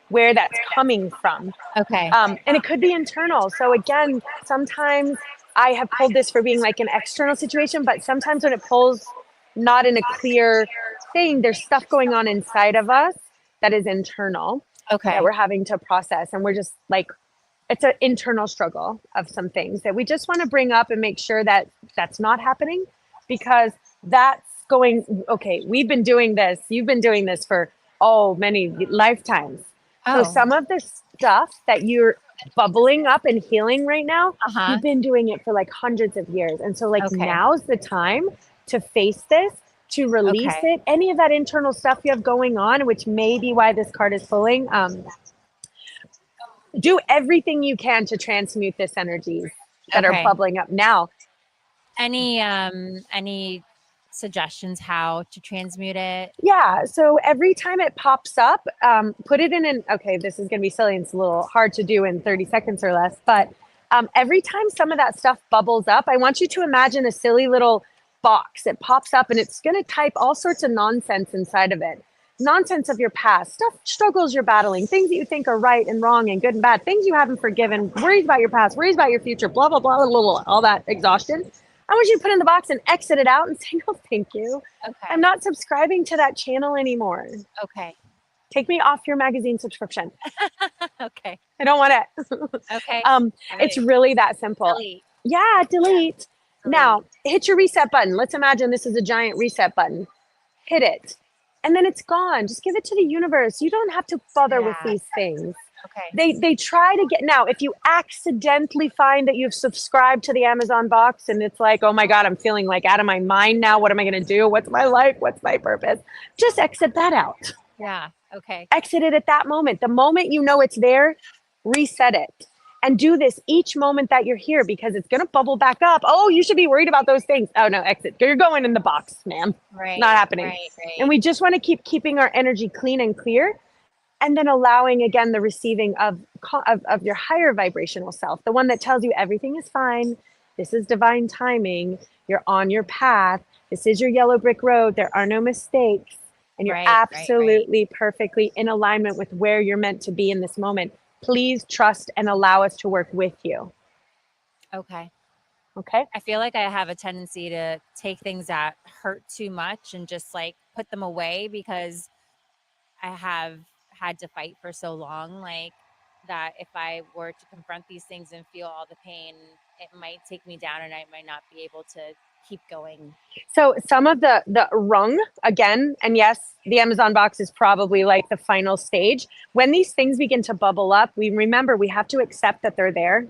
where that's coming from. Okay. And it could be internal. So again, sometimes I have pulled this for being like an external situation, but sometimes when it pulls not in a clear thing, there's stuff going on inside of us that is internal that we're having to process. And we're just like, it's an internal struggle of some things that we just want to bring up and make sure that that's not happening, because that's going, okay, we've been doing this. You've been doing this for, many lifetimes. So some of the stuff that you're bubbling up and healing right now, you've been doing it for like hundreds of years. And so like now's the time to face this, to release it. Any of that internal stuff you have going on, which may be why this card is pulling, do everything you can to transmute this energies that are bubbling up now. Any suggestions how to transmute it? Yeah. So every time it pops up, put it in this is going to be silly and it's a little hard to do in 30 seconds or less, but every time some of that stuff bubbles up, I want you to imagine a silly little box. It pops up and it's going to type all sorts of nonsense inside of it. Nonsense of your past, stuff, struggles you're battling, things that you think are right and wrong and good and bad, things you haven't forgiven, worries about your past, worries about your future, blah, blah, blah, blah, blah, all that exhaustion. I want you to put it in the box and exit it out and say, no, thank you. I'm not subscribing to that channel anymore. Take me off your magazine subscription. I don't want it. It's really that simple. Delete. Yeah, delete. Now, hit your reset button. Let's imagine this is a giant reset button. Hit it. And then it's gone. Just give it to the universe. You don't have to bother with these things. They try to get, now, if you accidentally find that you've subscribed to the Amazon box and it's like, oh my God, I'm feeling like out of my mind now. What am I going to do? What's my life? What's my purpose? Just exit that out. Exit it at that moment. The moment you know it's there, reset it. And do this each moment that you're here, because it's going to bubble back up. Oh, you should be worried about those things. Oh no, exit. You're going in the box, ma'am. Not happening. And we just want to keep keeping our energy clean and clear. And then allowing, again, the receiving of your higher vibrational self, the one that tells you everything is fine. This is divine timing. You're on your path. This is your yellow brick road. There are no mistakes. And you're absolutely perfectly in alignment with where you're meant to be in this moment. Please trust and allow us to work with you. Okay. I feel like I have a tendency to take things that hurt too much and just like put them away, because I have had to fight for so long, like that if I were to confront these things and feel all the pain, it might take me down and I might not be able to keep going. So some of the rung, again, and yes, the Amazon box is probably like the final stage. When these things begin to bubble up, we have to accept that they're there.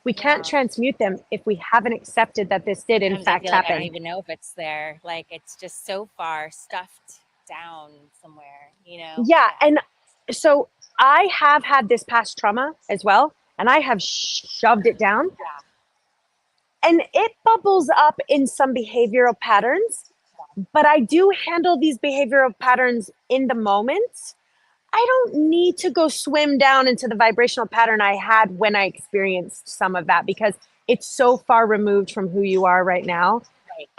We can't transmute them if we haven't accepted that this did in fact happen. I don't even know if it's there. Like it's just so far stuffed down somewhere, you know? Yeah. And so I have had this past trauma as well, and I have shoved it down. And it bubbles up in some behavioral patterns, but I do handle these behavioral patterns in the moment. I don't need to go swim down into the vibrational pattern I had when I experienced some of that, because it's so far removed from who you are right now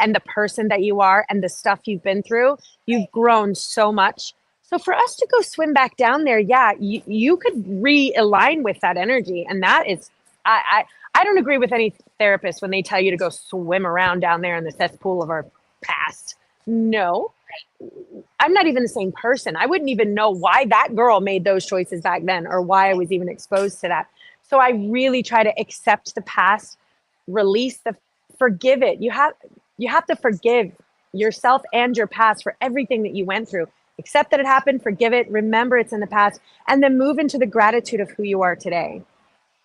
and the person that you are and the stuff you've been through. You've grown so much. So for us to go swim back down there, you could realign with that energy. And that is, I don't agree with any therapist when they tell you to go swim around down there in the cesspool of our past. No, I'm not even the same person. I wouldn't even know why that girl made those choices back then or why I was even exposed to that. So I really try to accept the past, forgive it. You have to forgive yourself and your past for everything that you went through. Accept that it happened, forgive it, remember it's in the past, and then move into the gratitude of who you are today.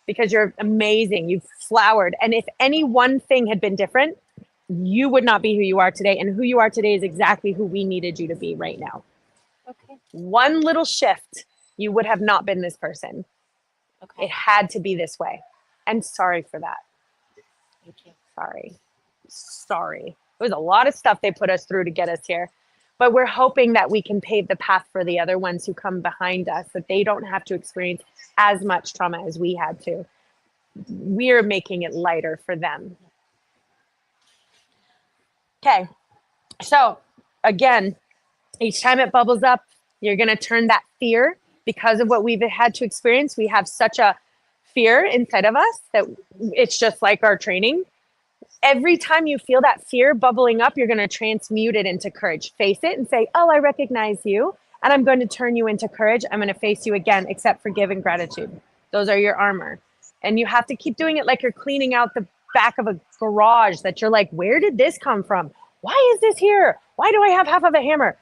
Because you're amazing, you've flowered. And if any one thing had been different, you would not be who you are today. And who you are today is exactly who we needed you to be right now. One little shift, you would have not been this person. It had to be this way. And sorry for that. Thank you. Sorry. It was a lot of stuff they put us through to get us here. but we're hoping that we can pave the path for the other ones who come behind us, that they don't have to experience as much trauma as we had to. We're making it lighter for them. Okay, so again, each time it bubbles up, you're going to turn that fear, because of what we've had to experience. We have such a fear inside of us that it's just like our training. Every time you feel that fear bubbling up, you're going to transmute it into courage. Face it and say, oh, I recognize you, and I'm going to turn you into courage. I'm going to face you again, accept, forgive, and gratitude. Those are your armor. And you have to keep doing it like you're cleaning out the back of a garage, that you're like, where did this come from? Why is this here? Why do I have half of a hammer?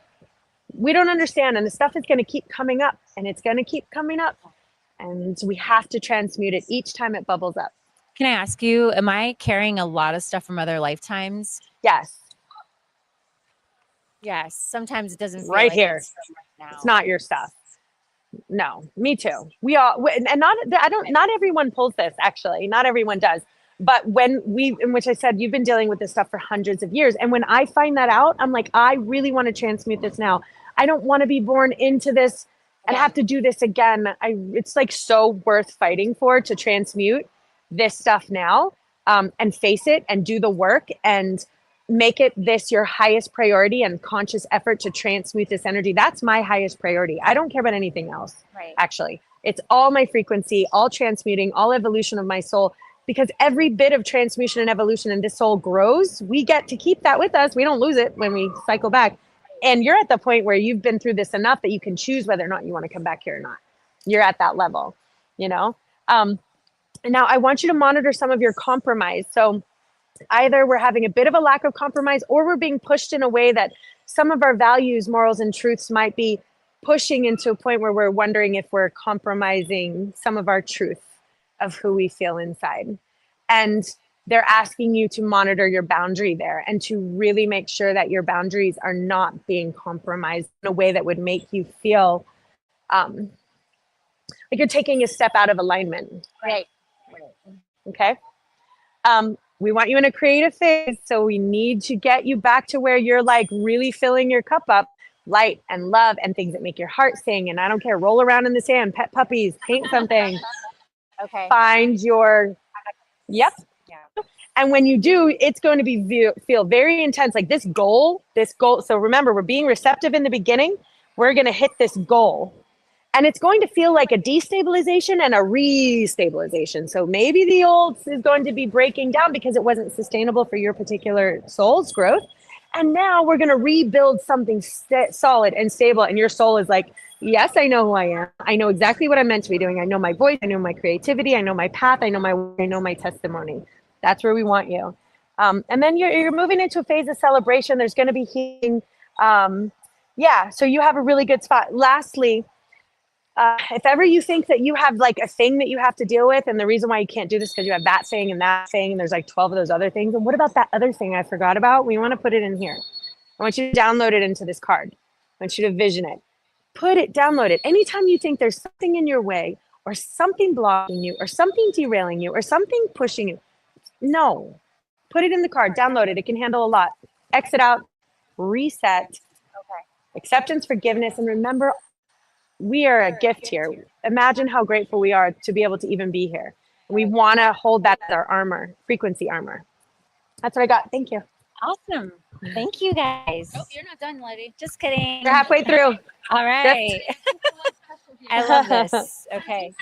We don't understand. And the stuff is going to keep coming up, and it's going to keep coming up. And we have to transmute it each time it bubbles up. Can I ask you, am I carrying a lot of stuff from other lifetimes? Yes. Yes. Sometimes it doesn't feel Right like here. it's from right now. It's not your stuff. No, me too. We all, and not everyone pulls this, actually. Not everyone does. But in which I said, you've been dealing with this stuff for hundreds of years. And when I find that out, I'm like, I really want to transmute this now. I don't want to be born into this and have to do this again. It's like so worth fighting for, to transmute this stuff now, and face it and do the work and make it this your highest priority and conscious effort to transmute this energy. That's my highest priority. I don't care about anything else. Right. Actually, it's all my frequency, all transmuting, all evolution of my soul, because every bit of transmutation and evolution in this soul grows. We get to keep that with us. We don't lose it when we cycle back. And you're at the point where you've been through this enough that you can choose whether or not you want to come back here or not. You're at that level, you know? Now I want you to monitor some of your compromise. So either we're having a bit of a lack of compromise, or we're being pushed in a way that some of our values, morals, and truths might be pushing into a point where we're wondering if we're compromising some of our truth of who we feel inside. And they're asking you to monitor your boundary there, and to really make sure that your boundaries are not being compromised in a way that would make you feel like you're taking a step out of alignment. Right. Okay. We want you in a creative phase, so we need to get you back to where you're like really filling your cup up, light and love and things that make your heart sing. And I don't care, roll around in the sand, pet puppies, paint something. Okay. Find your, yep. Yeah. And when you do, it's going to be feel very intense, like this goal. So remember, we're being receptive in the beginning. We're going to hit this goal. And it's going to feel like a destabilization and a restabilization. So maybe the old is going to be breaking down because it wasn't sustainable for your particular soul's growth. And now we're going to rebuild something solid and stable. And your soul is like, yes, I know who I am. I know exactly what I'm meant to be doing. I know my voice. I know my creativity. I know my path. I know my testimony. That's where we want you. And then you're moving into a phase of celebration. There's going to be healing. So you have a really good spot. Lastly, if ever you think that you have like a thing that you have to deal with, and the reason why you can't do this because you have that thing and that thing, and there's like 12 of those other things. And what about that other thing I forgot about? We want to put it in here. I want you to download it into this card. I want you to vision it. Download it. Anytime you think there's something in your way, or something blocking you, or something derailing you, or something pushing you, no. Put it in the card. Download it. It can handle a lot. Exit out. Reset. Okay. Acceptance, forgiveness, and remember, we are a gift here. Imagine how grateful we are to be able to even be here. We want to hold that as our armor, frequency armor. That's what I got. Thank you. Awesome. Thank you, guys. Oh, you're not done, lady. Just kidding. You're halfway through. All right. I love this. Okay.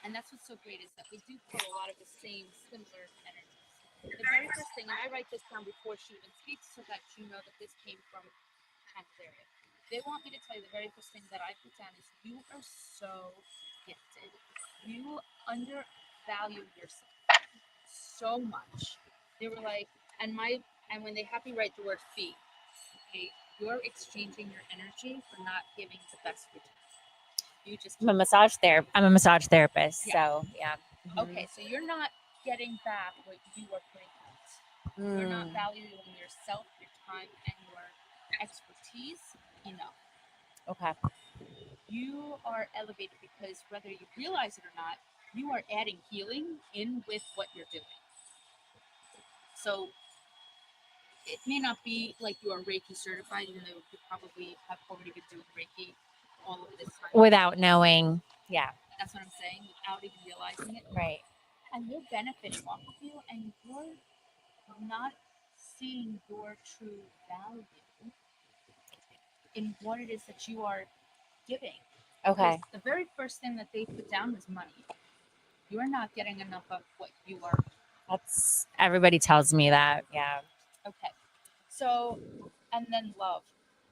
And that's what's so great is that we do pull a lot of the same similar energies. The very first thing, and I write this down before she even speaks so that you know that this came from Area. They want me to tell you the very first thing that I put down is you are so gifted. You undervalue yourself so much. They were like, and when they have me write the word fee, okay, you're exchanging your energy for not giving the best return. I'm a massage therapist. So yeah. Okay, so you're not getting back what you are putting out. You're not valuing yourself, your time, and your expertise enough. Okay. You are elevated because whether you realize it or not, you are adding healing in with what you're doing. So it may not be like you are Reiki certified, even though you probably have already been doing Reiki all of this time. Without knowing. Yeah. That's what I'm saying, without even realizing it. Right. And they're benefiting off of you, and you're not seeing your true value in what it is that you are giving. Okay. Because the very first thing that they put down was money. You're not getting enough of what you are. That's everybody tells me that. Yeah. Okay. So, and then love.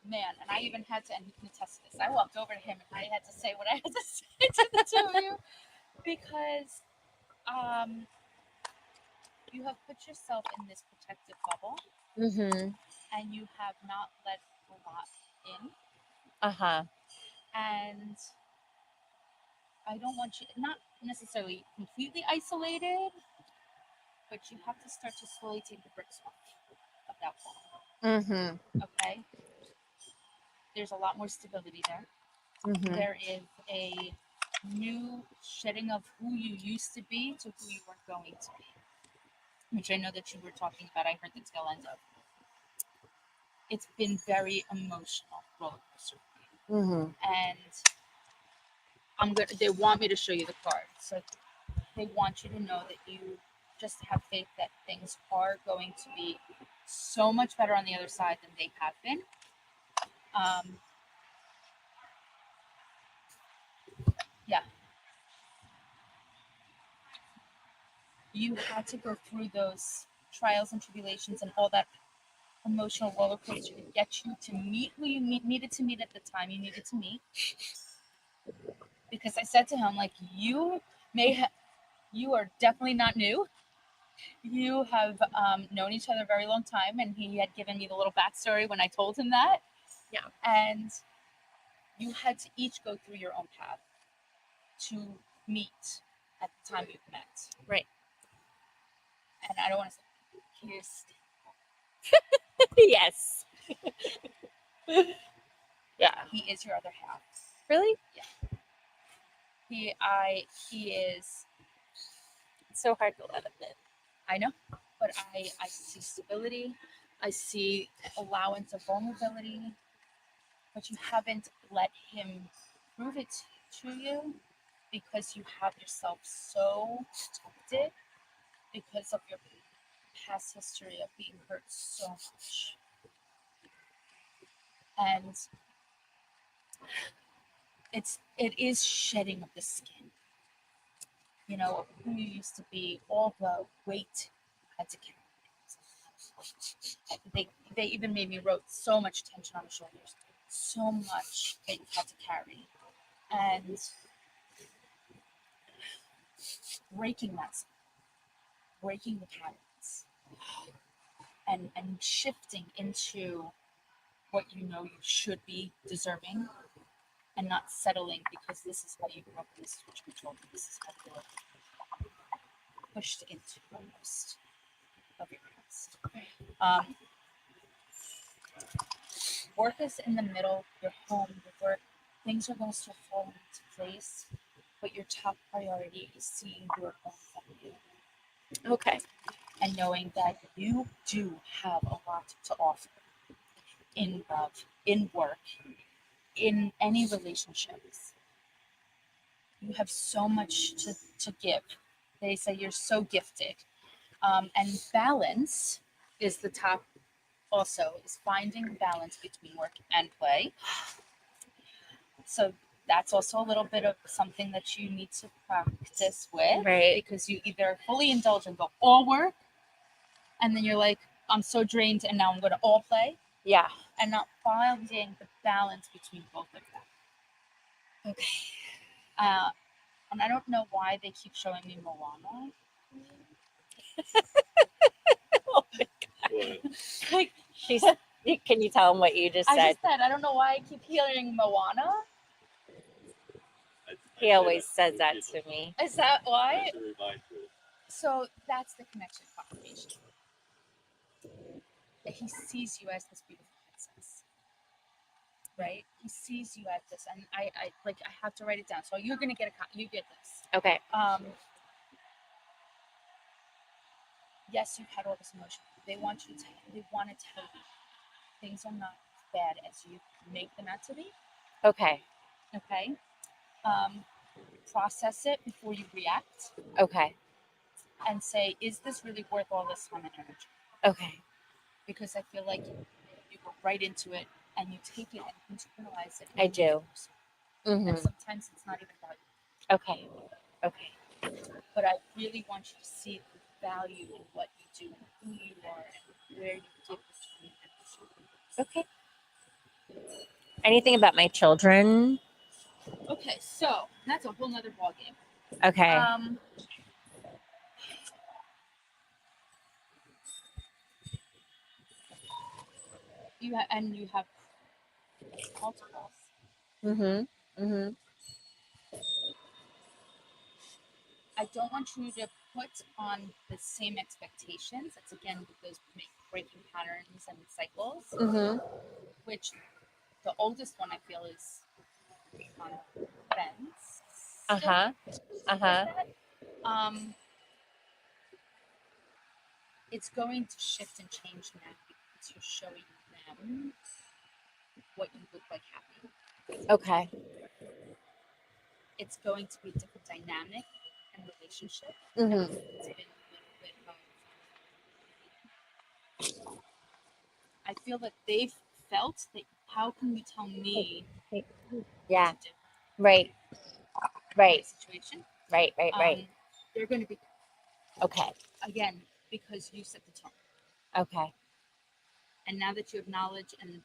Man, and I even had to, and he can attest to this. I walked over to him and I had to say what I had to say to the two of you because you have put yourself in this protective bubble Mm-hmm. and you have not let a lot in. Uh-huh. And I don't want you, not necessarily completely isolated, but you have to start to slowly take the bricks off of that wall. Mm-hmm. Okay? There's a lot more stability there. Mm-hmm. There is a new shedding of who you used to be to who you were going to be, which I know that you were talking about. I heard the tail end of. It's been very emotional roller coaster, Mm-hmm. and they want me to show you the card, so they want you to know that you just have faith that things are going to be so much better on the other side than they have been. Yeah. You had to go through those trials and tribulations and all that emotional roller coaster to get you to meet who you needed to meet at the time you needed to meet. Because I said to him, like, you are definitely not new. You have known each other a very long time, and he had given me the little backstory when I told him that. Yeah. And you had to each go through your own path to meet at the time you met. Right. And I don't want to say, here's Yes. Yeah. He is your other half. Really? Yeah. He is. It's so hard to let him in. I know, but I see stability. I see allowance of vulnerability, but you haven't let him prove it to you because you have yourself so protected because of your past history of being hurt so much. And it is shedding of the skin. You know, who you used to be, all the weight you had to carry. They even made me wrote so much tension on the shoulders, so much that you had to carry. And breaking the patterns and shifting into what you know you should be deserving and not settling because this is how you grew up, this is what you were told, this is how you were pushed into most of your past. Work is in the middle, your home, your work, things are going to start falling into place, but your top priority is seeing your own value. Okay. And knowing that you do have a lot to offer in love, in work, in any relationships. You have so much to give. They say you're so gifted. And balance is the top also, is finding balance between work and play. So that's also a little bit of something that you need to practice with. Right. Because you either fully indulge and go all work, and then you're like, I'm so drained and now I'm going to all play. Yeah. And not finding the balance between both of them. Okay. And I don't know why they keep showing me Moana. Oh my God. Like, can you tell him what you just said? I just said, I don't know why I keep hearing Moana. He always says that to me. Is that why? So that's the connection confirmation. He sees you as this beautiful princess. right? He sees you at this, and I have to write it down. So you're gonna get you get this. Okay. Yes, you've had all this emotion. They want to tell you things are not as bad as you make them out to be. Okay. Okay. Process it before you react. Okay. And say, is this really worth all this time and energy? Okay. Because I feel like you go right into it and you take it and internalize it. I do. And sometimes it's not even about you. Okay. Okay. But I really want you to see the value in what you do, and who you are, and where you give this energy. Okay. Anything about my children? Okay, so that's a whole nother ballgame. Okay. You have multiples. I don't want you to put on the same expectations. That's again with those breaking patterns and cycles. Which the oldest one I feel is on fence. It's going to shift and change now because you're showing them what you look like happy. Okay. It's going to be a different dynamic and relationship. It's been a little bit of, I feel that they've felt that how can you tell me Yeah. what to do? Right. Situation. Right. They're going to be Okay. again because you set the tone. Okay. And now that you have knowledge and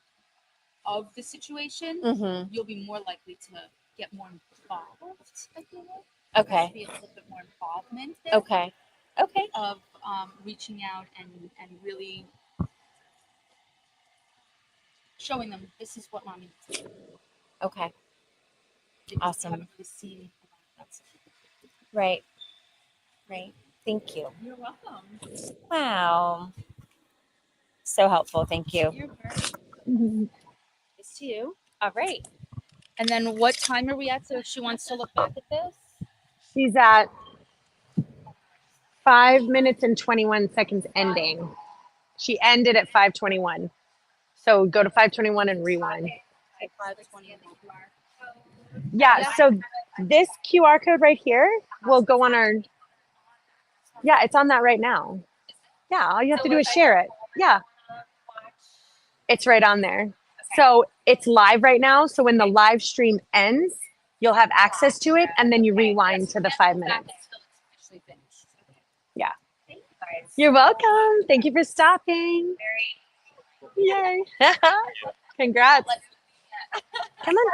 of the situation, you'll be more likely to get more involved. I feel like. Okay. Be a little bit more involvement there. Okay. Okay. Of reaching out and really showing them this is what mommy needs. Okay. Because Awesome. they haven't really seen that stuff. Right. Thank you. You're welcome. Wow. So helpful. Thank you. You're very It's to you. All right. And then what time are we at? So if she wants to look back at this? She's at 5 minutes and 21 seconds ending. She ended at 5:21. So go to 5:21 and rewind. 5:20 and Yeah, so this QR code right here will go on our, yeah, it's on that right now. Yeah, all you have to do is share it. Yeah. It's right on there. So it's live right now. So when the live stream ends, you'll have access to it and then you rewind to the 5 minutes. Yeah. You're welcome. Thank you for stopping. Yay. Congrats. Come on.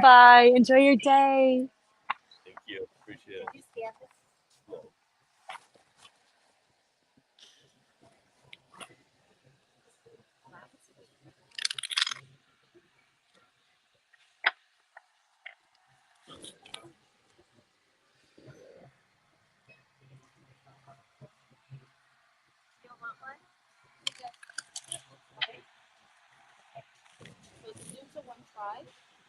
Bye. Enjoy your day. Thank you. Appreciate it. So Zoom's a one try.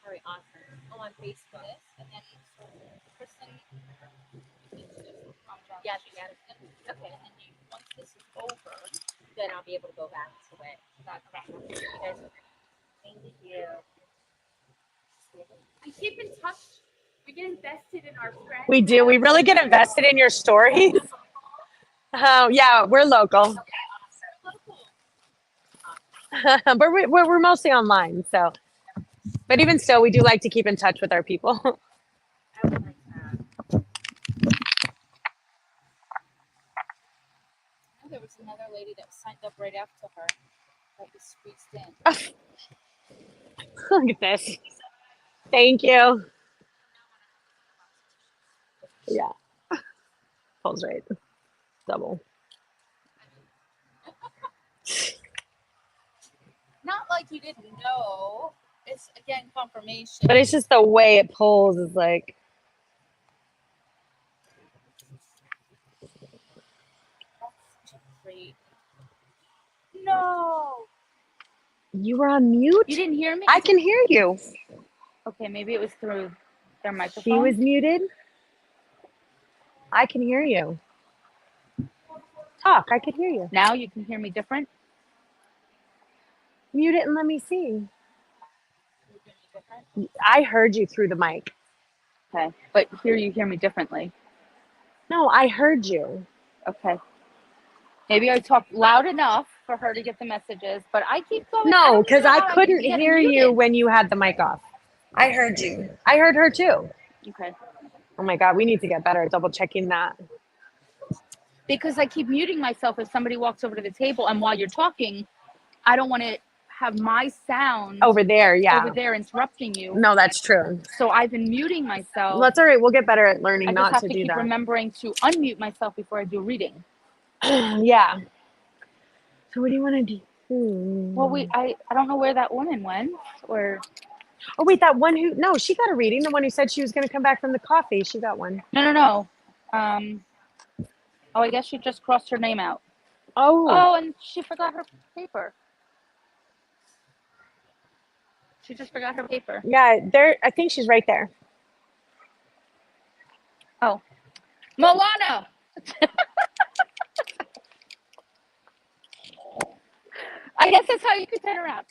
Very awesome. Oh, on Facebook. And then Kristen. Yes. Okay. And then once this is over, Then I'll be able to go back to it. okay. Thank you. We keep in touch. We get invested in our friends. We do. We really get invested in your stories. Oh, yeah, we're local. But we're mostly online. So, but even still, we do like to keep in touch with our people. I would like that. Oh, there was another lady that signed up right after her that was squeezed in. Look at this. Thank you. Yeah. Pulls right. Double. Not like you didn't know. It's again confirmation. But it's just the way it pulls is like. That's great. No. You were on mute? You didn't hear me? I can hear you. Okay, maybe it was through their microphone. She was muted. I can hear you. Talk, I could hear you. Now you can hear me different? Mute it and let me see. I heard you through the mic. Okay, but here you hear me differently. No, I heard you. Okay. Maybe I talked loud enough for her to get the messages, but I keep going. No, because I couldn't keep getting hear you muted. when you had the mic off. I heard you. I heard her too. Okay. Oh my God, we need to get better at double checking that. Because I keep muting myself if somebody walks over to the table, and while you're talking, I don't want to have my sound Over there, yeah. over there interrupting you. No, that's true. So I've been muting myself. That's all right. We'll get better at learning I just not have to to do keep that. remembering to unmute myself before I do reading. Yeah. So what do you want to do? Well, I don't know where that woman went, or Oh wait, that one who she got a reading. The one who said she was going to come back from the coffee, she got one. No. Oh, I guess she just crossed her name out. Oh, and she forgot her paper. She just forgot her paper. yeah. There, I think she's right there. Oh, Milana. I guess that's how you could turn around.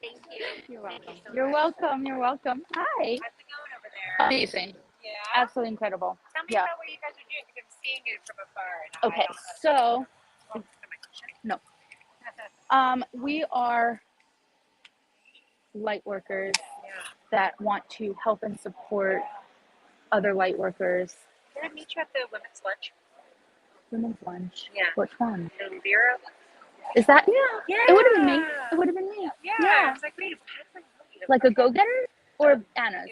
Thank you. You're welcome. You're welcome. You're welcome. Hi. How's it going over there? Amazing. Yeah. Absolutely incredible. Tell me about what you guys are doing because I'm seeing it from afar. And Okay, so no. We are light workers that want to help and support other light workers. Did I meet you at the women's lunch? Women's lunch. Yeah. Which one? The Vera? Is that? Yeah. It would have been me. It would have been me. Yeah. I was like, wait, how did I know you? Like a go-getter or Anna's?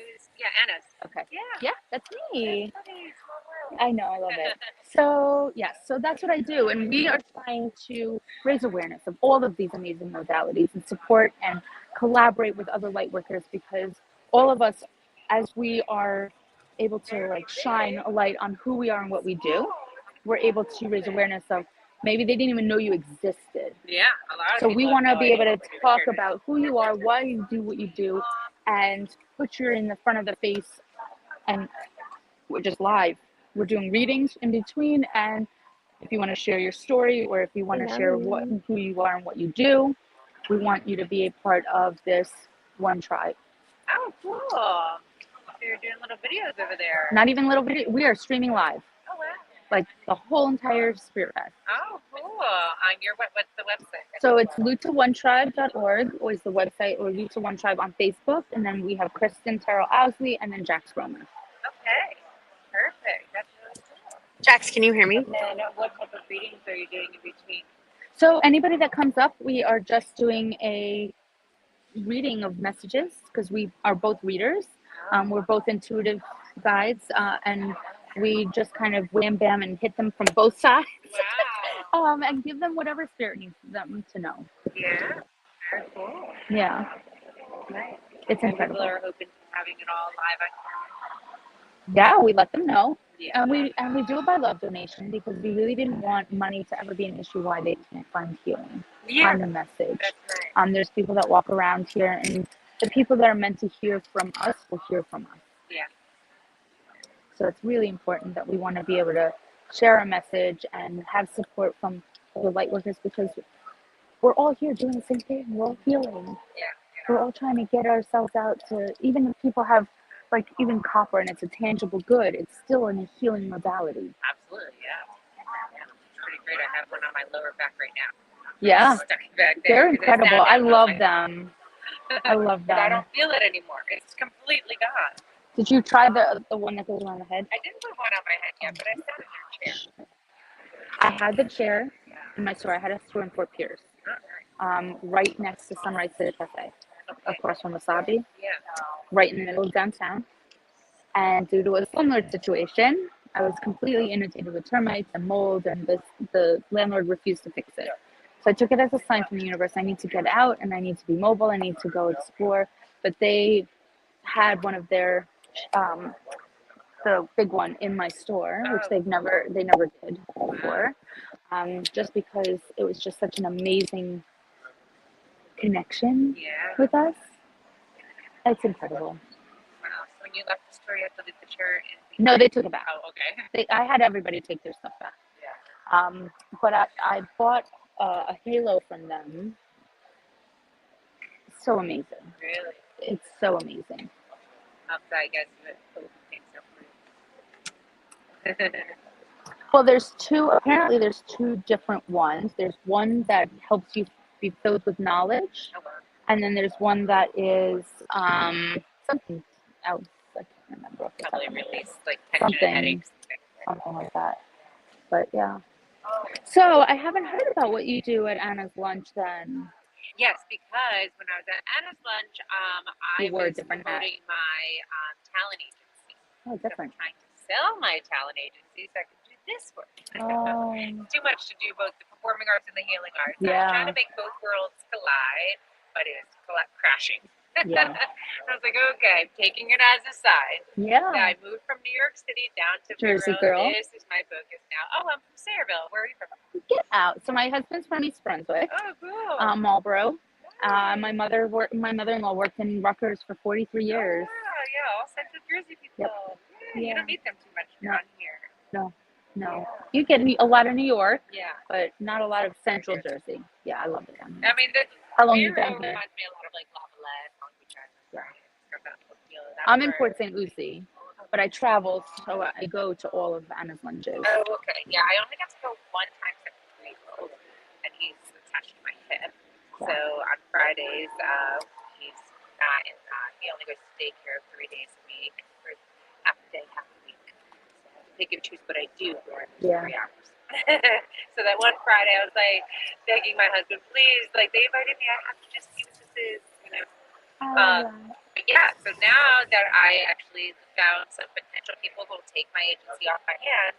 Anna's. Okay. Yeah. Yeah, that's me. That's funny. Small world. I know, I love it. So so that's what I do, and we are trying to raise awareness of all of these amazing modalities and support and collaborate with other light workers, because all of us, as we are able to like shine a light on who we are and what we do, we're able to raise awareness of maybe they didn't even know you existed. Yeah, a lot of So people we have want to no be able idea to what you're talk here. about who you are, why you do what you do, and put you in the front of the face. And we're just live. We're doing readings in between, and if you want to share your story, or if you want to share who you are and what you do, we want you to be a part of this one tribe. Oh, cool. So you're doing little videos over there. Not even little video. We are streaming live, Oh, wow. like the whole entire Spirit Fest. Oh, cool. On your, what's the website? So it's LuToOneTribe.org is the website, or Luta One Tribe on Facebook, and then we have Kristen Terrell Owsley, and then Jax Romer. Okay. Perfect. That's really cool. Jax, can you hear me? And then what type of readings are you doing in between? So anybody that comes up, we are just doing a reading of messages, because we are both readers. We're both intuitive guides, and we just kind of wham bam and hit them from both sides. Wow. And give them whatever spirit needs them to know. Yeah. Very cool. Yeah. Nice. It's And incredible. people are open to having it all live on camera. Yeah, we let them know. Yeah. And we do it by love donation, because we really didn't want money to ever be an issue why they can't find healing. Yeah. Find the message. That's right. There's people that walk around here, and the people that are meant to hear from us will hear from us. Yeah. So it's really important that we want to be able to share a message and have support from other light workers, because we're all here doing the same thing. We're all healing. Yeah. We're all trying to get ourselves out to, even if people have like even copper and it's a tangible good, it's still in a healing modality. Absolutely. Yeah. It's pretty great. I have one on my lower back right now. Yeah. Stuck back there. They're incredible. I love them. I love But I them. don't feel it anymore. It's completely gone. Did you try the one that goes around the head? I didn't put one on my head yet, but I sat in your chair. I had the chair in my store. I had a store in Fort Pierce, right next to Sunrise City Cafe, across from Wasabi, Yeah. right in the middle of downtown. And due to a slumlord situation, I was completely inundated with termites and mold, and the landlord refused to fix it. So I took it as a sign from the universe. I need to get out, and I need to be mobile. I need to go explore. But they had one of their the big one in my store, which they never did before. just because it was just such an amazing connection Yeah. with us. It's incredible. Wow. So when you left the store, you had to leave the chair in. No, they took it back. Oh, okay. I had everybody take their stuff back. Yeah. But I bought a halo from them. So amazing. Really? It's so amazing. Outside, guys, but things are free. Well, apparently there's two different ones. There's one that helps you be filled with knowledge. And then there's one that is something else. I can't remember. Off the top Probably of my head. release like tension and headaches. Something like that. But yeah. So I haven't heard about what you do at Anna's Lunch then. Yes, because when I was at Anna's Lunch, I You wore a was different hat. promoting my talent agency. Oh, different. So I'm trying to sell my talent agency so I can do this work. Oh. It's too much to do both the performing arts and the healing arts. Yeah. I'm trying to make both worlds collide, but it's crashing. Yeah. I was like, okay, I'm taking it as a sign. Yeah. So I moved from New York City down to Jersey Bureau. girl. This is my focus now. Oh, I'm from Sayreville. Where are you from? Get out. So my husband's from East Brunswick. Oh, cool. Marlboro. My mother-in-law worked in Rutgers for 43 years. Oh, yeah, all Central Jersey people. Yep. Yeah, you don't meet them too much No. down here. No. You get a lot of New York, Yeah. but not a lot of Central Jersey. Yeah, I love it down here. I mean, How long you Bureau been here? reminds me a lot of like Lavallette, Long Beach Island. I'm in Port St. Lucie, but I travel, so I go to all of Anna's Lunches. Oh, okay. Yeah, I only got to go one time to 3-year-old, and he's attached to my hip. So on Fridays, he's not in. He only goes to daycare 3 days a week, for half a day, half a week. So I pick and choose what I do for 3 hours. So that one Friday, I was like begging my husband, please, like they invited me, I have to just see what this is, you know. But yeah, so now that I actually found some potential people who will take my agency off my hands,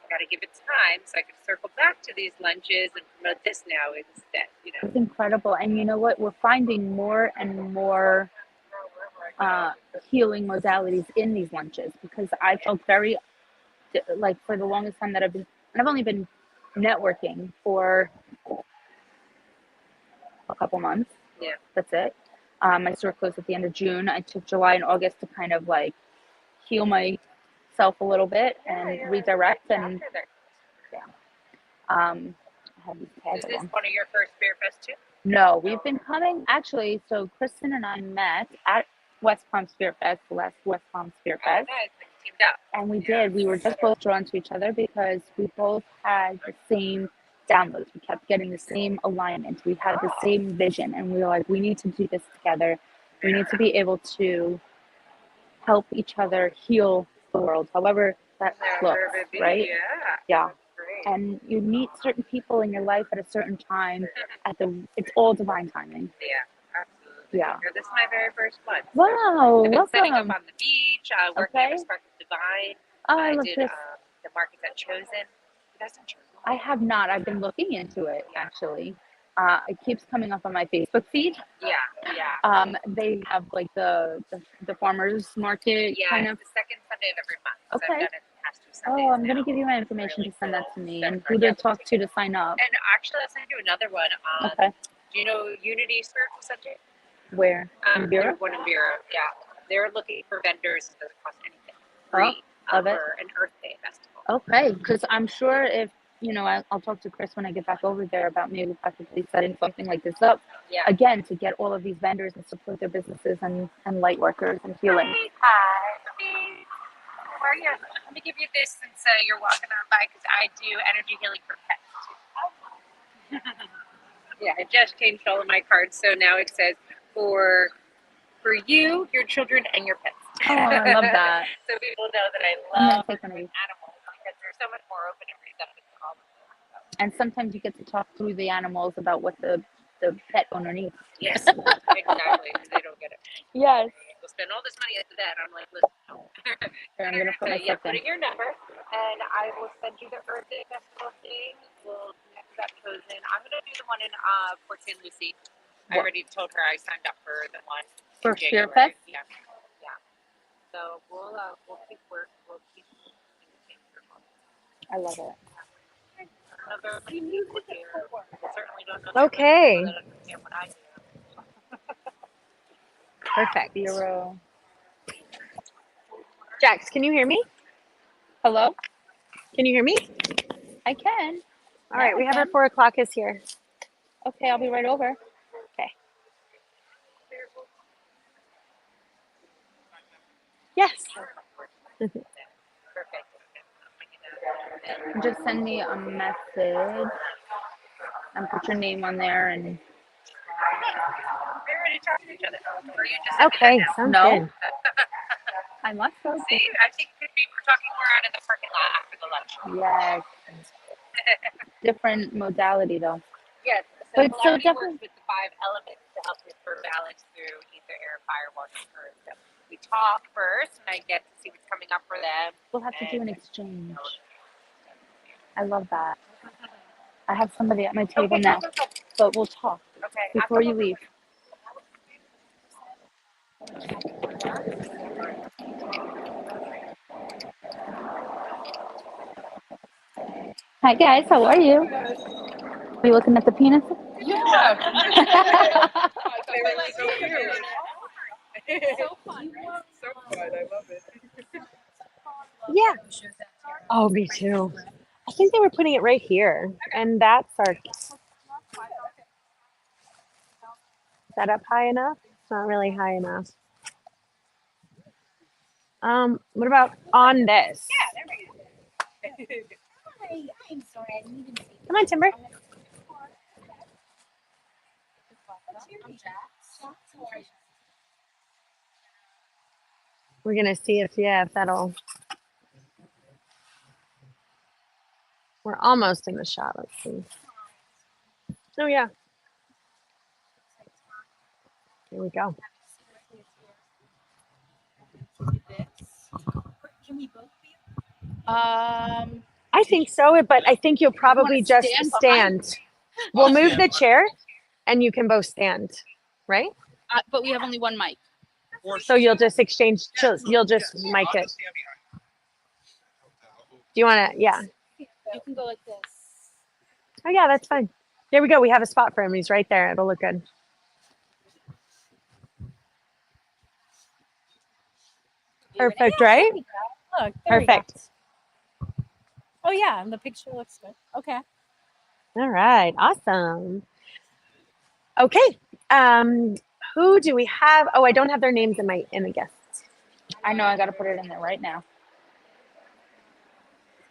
I got to give it time so I can circle back to these lunches and promote this now instead, you know. It's incredible. And you know what? We're finding more and more healing modalities in these lunches, because I felt very, like, for the longest time that I've only been networking for a couple months. Yeah. That's it. My store closed at the end of June. I took July and August to kind of like heal myself a little bit and redirect. And I have these tags Is this on. one of your first Beer Fest too? No, we've been coming actually. So Kristen and I met at West Palm Spirit Fest, the last West Palm Spirit Fest. Nice, like teamed up. And we did. We were just both drawn to each other because we both had the same downloads. We kept getting the same alignment. We had the same vision. And we were like, we need to do this together. We need to be able to help each other heal the world, however that looks, right? Yeah. And you meet certain people in your life at a certain time. It's all divine timing. Yeah, absolutely. Yeah. This is my very first one. Wow, I've been setting up welcome. on the beach, working at Spark of Divine. Oh, I love did this. the markets at Chosen. You guys have Chosen? I have not. I've been looking into it, actually. It keeps coming up on my Facebook feed. Yeah. They have like the farmers market kind of. It's the second Sunday of every month. So Okay. I've done it the past 2 Sundays. Oh, I'm gonna give you my information to send that to me and who to talk to sign up. And actually, I'll send you another one. Okay. Do you know Unity Spiritual Center? Where? In Bureau? One in Bureau, yeah. They're looking for vendors. It doesn't cost anything. Oh, Free love it. for an Earth Day festival. Okay, because I'm sure if I'll talk to Kris when I get back over there about maybe possibly setting something like this up. Yeah. Again, to get all of these vendors and support their businesses and light workers and healing. Hi, how are you? Let me give you this since you're walking on by, because I do energy healing for pets too. Yeah, I just changed all of my cards, so now it says for you, your children, and your pets. Oh, I love that. So people know that I I'm love gonna take one of these. animals because they're so much more open and receptive to all of them. And sometimes you get to talk through the animals about what the pet owner needs. Yes, exactly. They don't get it. Yes. We'll spend all this money at the vet. I'm like, listen, no. Here, I'm gonna put So my yeah, stuff put in. in your number, and I will send you the Earth Day Festival thing. We'll connect that Chosen. I'm gonna do the one in Port St. Lucie. I already told her I signed up for the one For in Spirit January. Fest? Yeah. So we'll keep work. We'll keep. I love it. Another Okay. Perfect. 0. Jax, can you hear me? Hello? Can you hear me? I can. All right, we have our 4 o'clock is here. Okay, I'll be right over. Okay. Yes. Just send me a message and put your name on there and. We already talked to each other. Or you just Okay, sounds No. good. I must have. See, I think we're talking more out in the parking lot after the lunch. Yes. Different modality though. Yes. So But so Polarity definitely. works with the 5 elements to help me for balance through ether, air, fire, water, and earth. So we talk first, and I get to see what's coming up for them. We'll have to do an exchange. I love that. I have somebody at my table now, but we'll talk before you leave. Hi guys, how are you? Are you looking at the penis? Yeah. They were so cute. So fun. So fun. I love it. Yeah. Oh, me too. I think they were putting it right here. And that's our. Is that up high enough? It's not really high enough. What about on this? Yeah, there we go. Hi, I'm sorry. I didn't even see. Come on, Timber. I'm Jax. We're gonna see if that'll. We're almost in the shot. Let's see. Oh yeah. Here we go. Can we both be? I think so, but I think you'll probably just stand. We'll move the chair, and you can both stand, right? But we have only one mic. So you'll just exchange. You'll just mic it. Do you want to? Yeah. You can go like this. Oh yeah, that's fine. There we go. We have a spot for him. He's right there. It'll look good. Perfect, right? Look, there Perfect. we go. Oh yeah, and the picture looks good. Okay. All right, awesome. Okay, who do we have? Oh, I don't have their names in the guests. I know. I got to put it in there right now.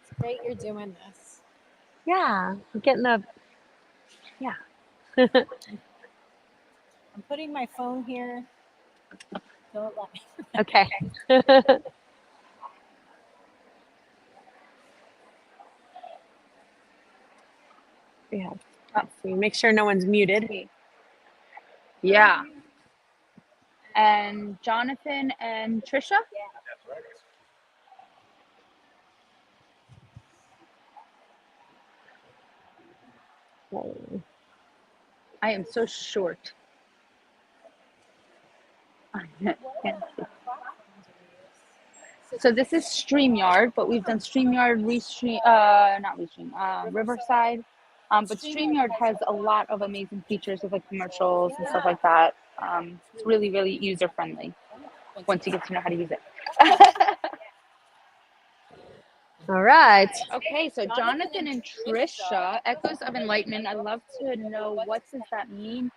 It's great you're doing this. Yeah, we're getting the. Yeah. I'm putting my phone here. Don't let me. Okay. Yeah. Let's see. Make sure no one's muted. Yeah. And Jonathan and Trisha? I am so short. So this is StreamYard, but we've done StreamYard, Riverside. But StreamYard has a lot of amazing features with like commercials and stuff like that. It's really, really user friendly once you get to know how to use it. All right. Okay, so Jonathan and Trisha, Echoes of Enlightenment. I'd love to know, what does that mean?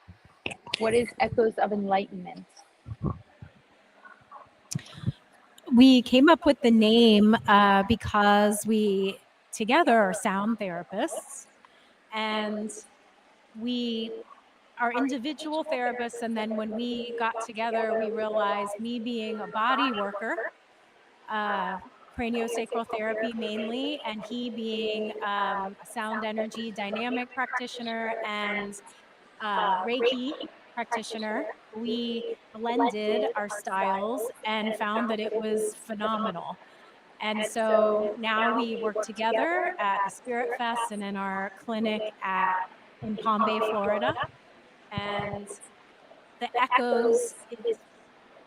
What is Echoes of Enlightenment? We came up with the name because we together are sound therapists, and we are individual therapists. And then when we got together, we realized, me being a body worker, craniosacral therapy mainly, and he being a sound energy dynamic practitioner and Reiki practitioner, we blended our styles and found that it was phenomenal. And so now we work together at the Spirit Fest and in our clinic in Palm Bay, Florida. And the echoes,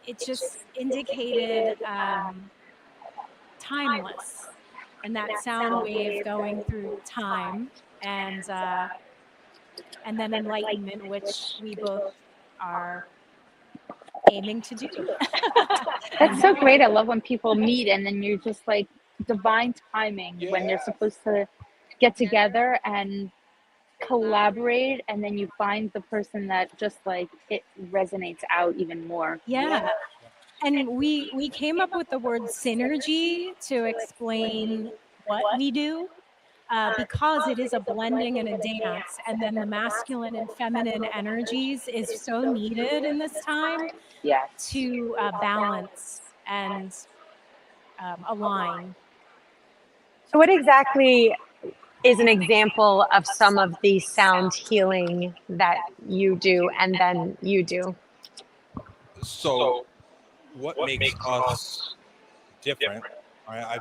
it just indicated timeless, and that sound wave going through time. and then enlightenment, which we both are aiming to do. That's so great. I love when people meet and then you're just like divine timing when you're supposed to get together and collaborate, and then you find the person that just like it resonates out even more. Yeah. And we came up with the word synergy to explain what we do. Because it is a blending and a dance, and then the masculine and feminine energies is so needed in this time to balance and align. So, what exactly is an example of some of the sound healing that you do and then you do? So, what makes us different? Right?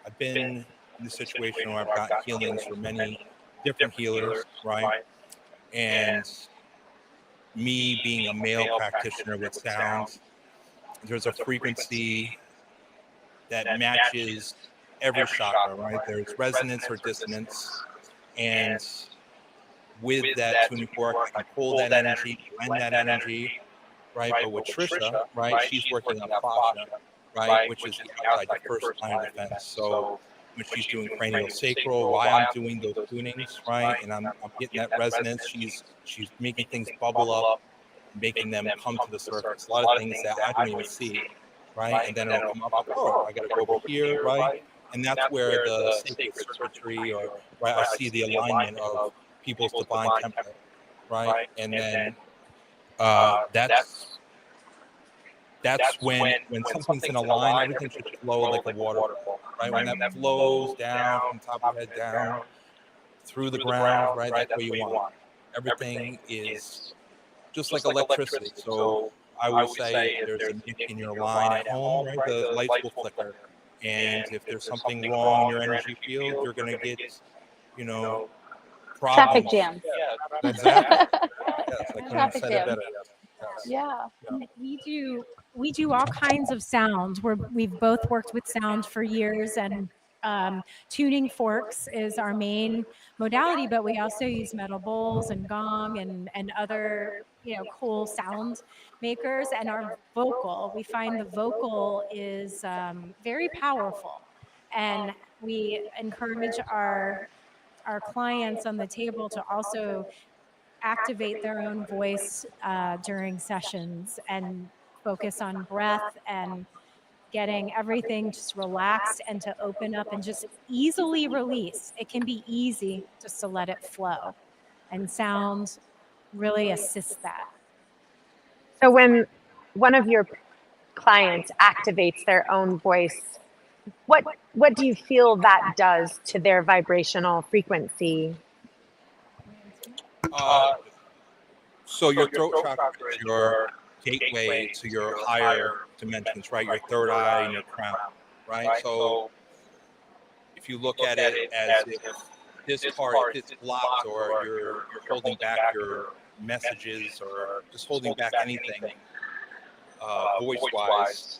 I've been in the situation where I've got healings for many different healers, right? And me being a male practitioner with sound, there's a frequency that matches every chakra, right? There's resonance or dissonance. And with that tuning fork, I can pull that energy, blend that energy, right? But with Trisha, right, she's working on fascia, right, which is the outside, the first line of defense. So when she's doing cranial sacral, while I'm doing those tunings, right, and I'm getting that resonance, she's making things bubble up, making them come to the surface. A lot of things that I don't even see, right, and then it'll come up like, oh, I got to go over here, right, and that's where the sacred circuitry, or right, I see the alignment of people's divine template, right, and then that's when something's in a line, everything should flow like a waterfall, right? When that flows down from top of your head down through the ground, right? That's where you want. Everything is just like electricity. So I would say there's a nick in your line at home, right? The lights will flicker. And if there's something wrong in your energy field, you're going to get, problems. Traffic jams. Yeah, exactly. Yes, I couldn't have said it better. Yeah. We do all kinds of sounds. We've both worked with sound for years, and tuning forks is our main modality, but we also use metal bowls and gong and other cool sound makers. And our vocal, we find the vocal is very powerful, and we encourage our clients on the table to also activate their own voice during sessions and focus on breath and getting everything just relaxed and to open up and just easily release. It can be easy just to let it flow, and sound really assists that. So, when one of your clients activates their own voice, what do you feel that does to their vibrational frequency? So your throat chakra is your gateway to your higher dimensions, right? Your third eye and your crown, right? So if you look at it as if this part, if it's blocked, or you're holding back your messages, or just holding back anything voice-wise,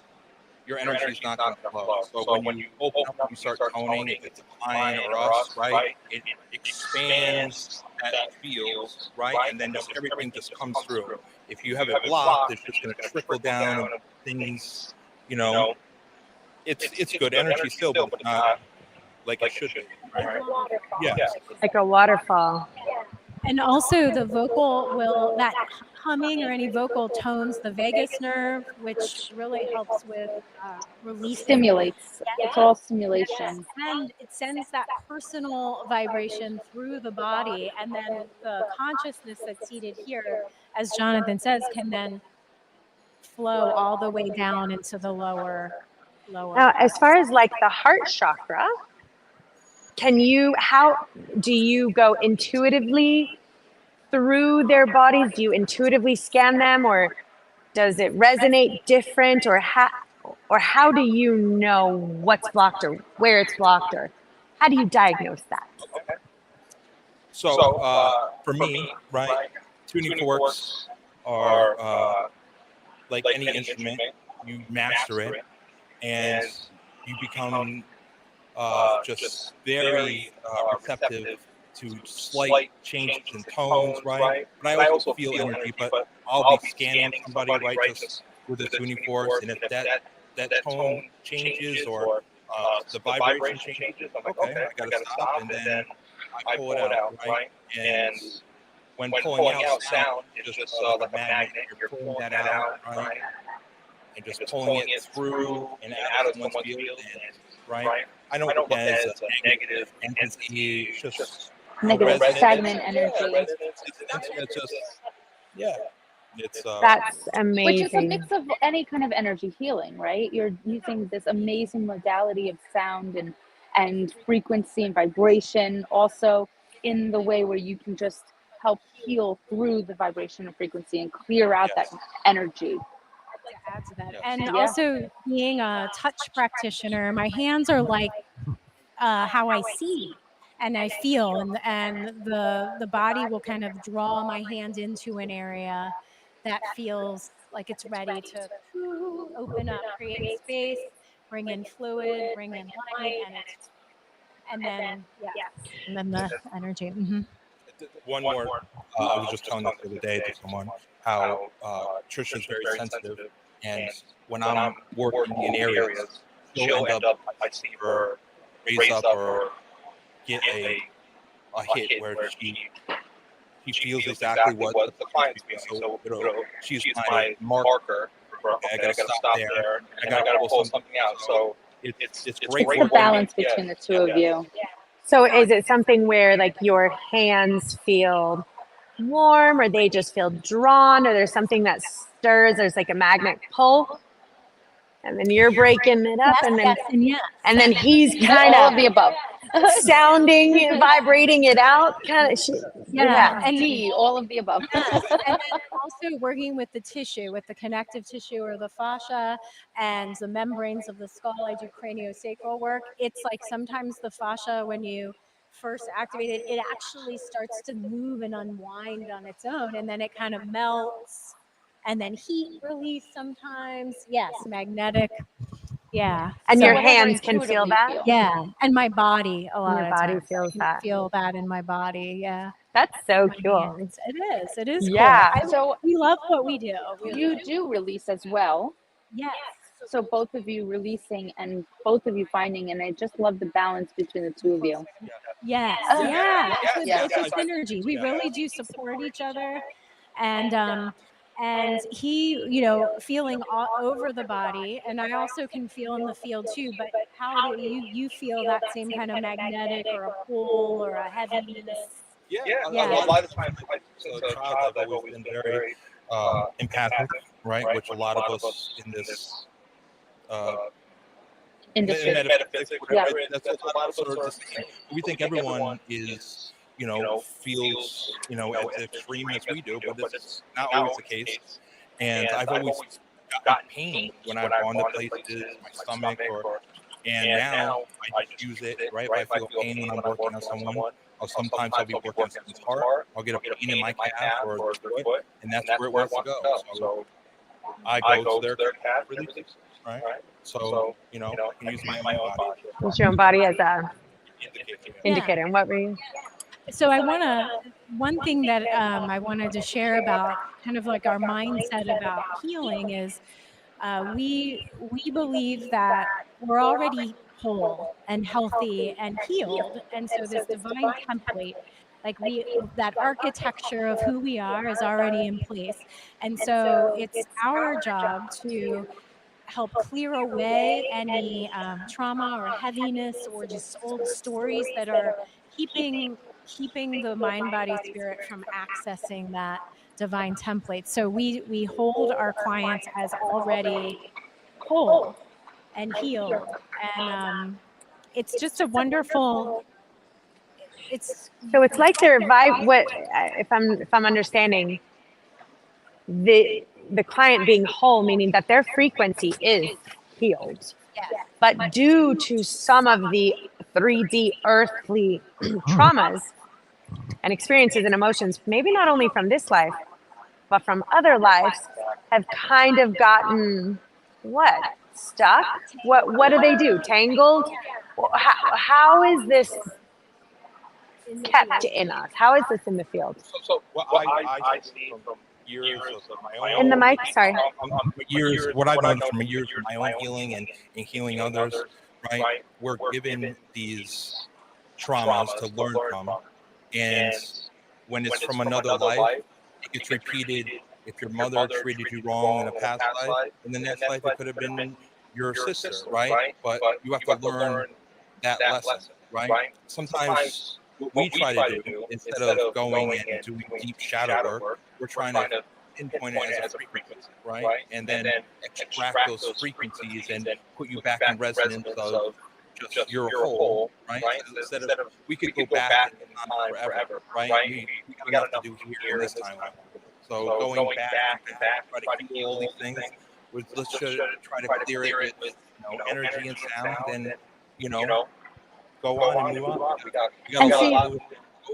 your energy is not going to flow. So when you open up and you start toning, if it's a client or us, right, it expands that field, right, and then just everything just comes through. If you have it blocked, it's just going to trickle down and things, it's good energy still, but it's not like it should be, right? Yeah. Like a waterfall. And also the vocal that humming or any vocal tones the vagus nerve, which really helps with releasing. Stimulates. Yeah. It's all stimulation. And it sends that personal vibration through the body, and then the consciousness that's seated here, as Jonathan says, can then flow all the way down into the lower. Now, as far as like the heart chakra, how do you go intuitively through their bodies? Do you intuitively scan them, or does it resonate different, or how do you know what's blocked or where it's blocked, or how do you diagnose that? So for me, right, tuning forks are like any instrument. You master it, and you become just very receptive to slight changes in tones, right? But I also feel energy, but I'll be scanning somebody, right, just with a tuning fork, and if that tone changes or the vibration changes, I'm like, okay, I gotta stop, and then I pull it out, right? And when pulling out sound, it's just like a magnet. You're pulling that out, right? And just pulling it through and out of someone's field, right? I don't look at it as a negative entity. It's just Negative stagnant energy. It's just, yeah. It's That's Which is a amazing. mix of any kind of energy healing, right? You're using this amazing modality of sound and frequency and vibration, also in the way where you can just help heal through the vibration and frequency and clear out that energy. To add to that, and also being a touch practitioner, my hands are like how I see and I feel, and the body will kind of draw my hand into an area that feels like it's ready to open up, create space, bring in fluid, bring in light, and then the energy. one more. I was just telling this the other day to someone how Trisha's very sensitive, and when I'm working in areas, she'll end up, I see her raise up or get a hit where she feels exactly what the client's feeling. So she's my marker. Okay, I gotta stop there. I gotta pull something out. So it's great. It's the balance between the two of you. So is it something where like your hands feel warm, or they just feel drawn, or there's something that stirs, there's like a magnet pull, and then you're breaking it up, and then he's kind all of of the above. sounding and vibrating it out, kind of. And D, all of the above. And then also working with the tissue, with the connective tissue or the fascia and the membranes of the skull. I do craniosacral work. It's like sometimes the fascia, when you first activate it, it actually starts to move and unwind on its own, and then it kind of melts, and then heat release sometimes. Yes, magnetic. Yeah. And So your whatever hands can feel intuitively that? feel. Yeah, and my body a lot Your of body times. feels I that. feel that in my body. Yeah. That's so My cool. hands. It is Yeah. cool. So we love what we do. You do release as well. Yes. So both of you releasing and both of you finding, and I just love the balance between the two of you. Yes. Yeah. It's a synergy. We really do support each other, and he, feeling all over the body, and I also can feel in the field too. But how do you feel that same kind of magnetic or a pull or a heaviness? A lot of times, as a child, I've always been very empathic, right? Which a lot of us in this industry, metaphysics, whatever, that's a lot of sort of just, we think everyone is, feels, as extreme as we do, but it's not always the case. And I've always gotten pain when I've gone to places, my stomach, and now I just use it, right? If I feel pain when I'm working on someone, or sometimes I'll be working on someone's heart, I'll get a pain in my calf or the foot, and that's where it wants to go. So I go to their calf releases, right? So, I can use my own body. Use your own body as a indicator. And what were you? So one thing that I wanted to share about kind of like our mindset about healing is we believe that we're already whole and healthy and healed, and so this divine template, like that architecture of who we are is already in place, and so it's our job to help clear away any trauma or heaviness or just old stories that are keeping the mind, body, spirit from accessing that divine template. So we hold our clients as already whole and healed, and it's just a wonderful. So it's like their vibe. What if I'm understanding the client being whole, meaning that their frequency is healed, but due to some of the 3D earthly traumas and experiences and emotions, maybe not only from this life, but from other lives, have kind of gotten stuck? What do they do? Tangled? How is this kept in us? How is this in the field? So what I see from years of my own In the mic, sorry. years, what I've done from years of my own healing and healing others, right? We're given these traumas to learn from, and when it's from another life, it gets repeated. If your mother treated you wrong in a past life, in the next life it could have been your sister, right? But you have to learn that lesson, right? Sometimes what we try to do, instead of going and doing deep shadow work, we're trying to pinpoint it as a frequency, right? And then extract those frequencies and put you back in resonance of just your whole, right? Instead of, we could go back in time forever, right? We got enough to do here in this timeline. So going back and try to heal all these things, let's try to clear it with energy and sound, and go on and move on. We got a lot to move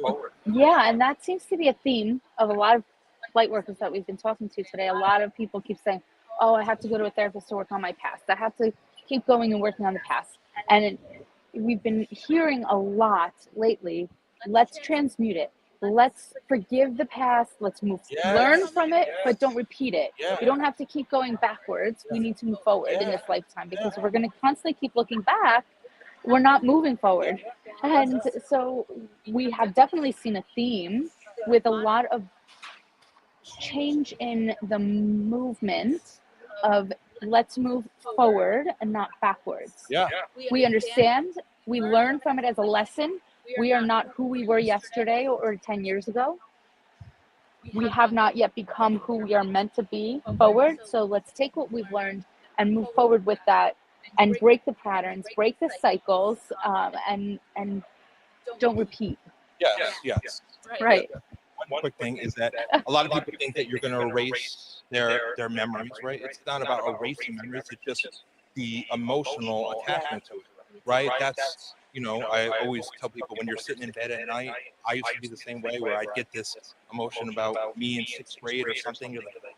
forward. Yeah, and that seems to be a theme of a lot of light workers that we've been talking to today. A lot of people keep saying, oh, I have to go to a therapist to work on my past. I have to keep going and working on the past. And we've been hearing a lot lately, let's transmute it. Let's forgive the past. Let's learn from it, but don't repeat it. We don't have to keep going backwards. We need to move forward in this lifetime, because we're going to constantly keep looking back. We're not moving forward. And so we have definitely seen a theme with a lot of change in the movement of let's move forward and not backwards. Yeah. We understand, we learn from it as a lesson. We are not who we were yesterday or 10 years ago. We have not yet become who we are meant to be forward. So let's take what we've learned and move forward with that, and break the patterns, break the cycles, and don't repeat. Yes. Right. One quick thing is that a lot of people think that you're going to erase their memories, right? It's not about erasing memories. It's just the emotional attachment to it, right? That's, I always tell people, when you're sitting in bed at night, I used to be the same way, where I'd get this emotion about me in 6th grade or something,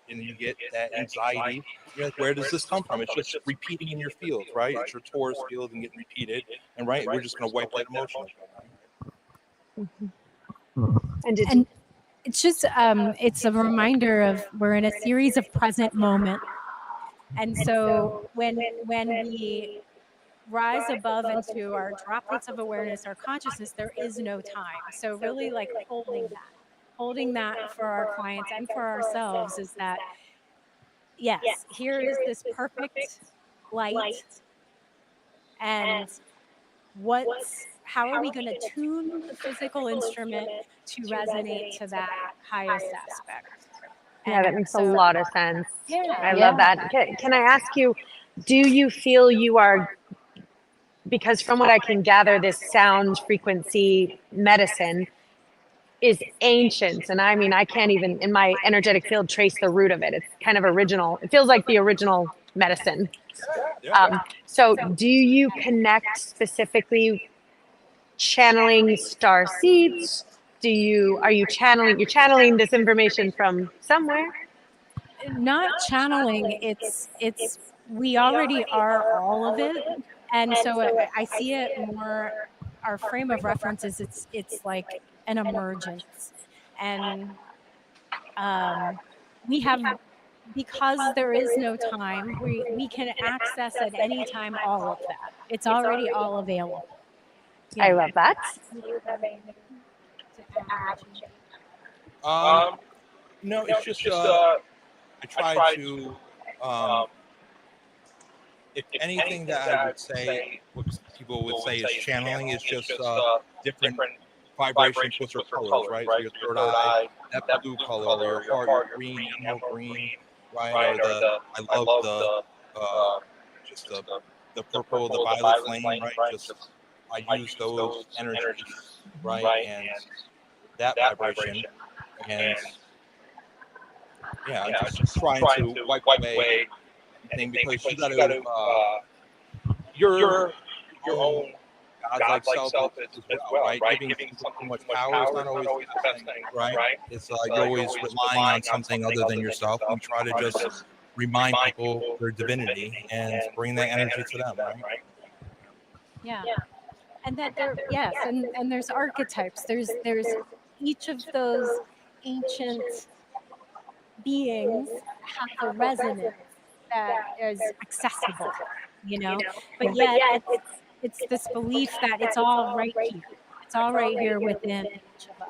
and you get that anxiety. You're like, where does this come from? It's just repeating in your field, right? It's your Taurus field and getting repeated, and we're just going to wipe that emotion. And it's just it's a reminder of we're in a series of present moment, and so when we rise above into our droplets of awareness, our consciousness, there is no time. So really, like, holding that for our clients and for ourselves is that, yes, here is this perfect light, and how are we going to tune the physical instrument to resonate to that highest aspect? Yeah, that makes a lot of sense. Yeah. I love that. Can I ask you, do you feel you are, because from what I can gather, this sound frequency medicine is ancient. And I mean, I can't even, in my energetic field, trace the root of it. It's kind of original. It feels like the original medicine. So do you connect specifically channeling star seeds? Are you channeling this information from somewhere? Not channeling, it's we already are all of it. And so I see it more, our frame of reference is it's like an emergence. And we have, because there is no time, we can access at any time all of that. It's already all available. I love that. No, it's just I try to if anything that I would say, what people would say is channeling, is just different vibrations with your colors, right? So your third eye, that blue color, or your heart, your green, emerald green, right? Or I love just the purple, the violet flame, right? Just I use those energies, right? And that vibration, and yeah, I'm just trying to wipe away anything, because you got to your own godlike self as well, right? Giving so much power is not always the best thing, right? It's like you're always relying on something other than yourself. We try to just remind people their divinity and bring that energy to them, right? Yeah. and that there, yes, and there's archetypes. There's each of those ancient beings have a resonance that is accessible, you know, but yet it's this belief that it's all right here. It's all right here within each of us.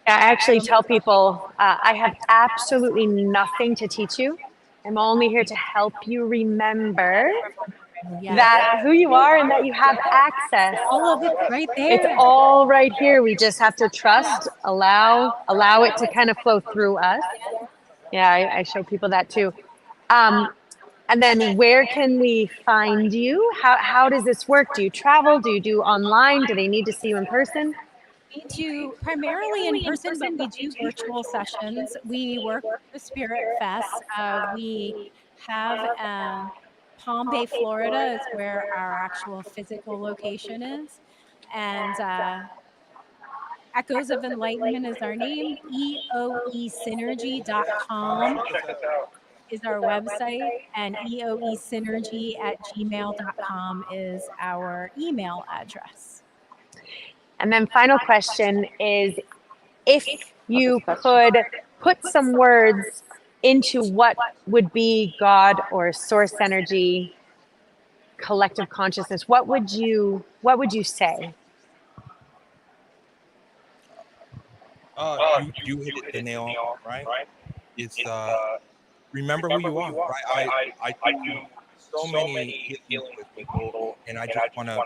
Yeah, I actually tell people I have absolutely nothing to teach you. I'm only here to help you remember that who you are and that you have access. All of it's right there. It's all right here. We just have to trust, allow it to kind of flow through us. Yeah, I show people that too. And then where can we find you? How does this work? Do you travel? Do you do online? Do they need to see you in person? We do primarily in person, but we do virtual sessions. We work with the Spirit Fest. We have Palm Bay, Florida is where our actual physical location is. And Echoes of Enlightenment is our name. EOEsynergy.com is our website, and eoesynergy@gmail.com is our email address. And then final question is, if you could put some words into what would be God or source energy, collective consciousness, what would you say? You hit the nail right. It's remember who you are. Right? I do so many healings with people, and I just want to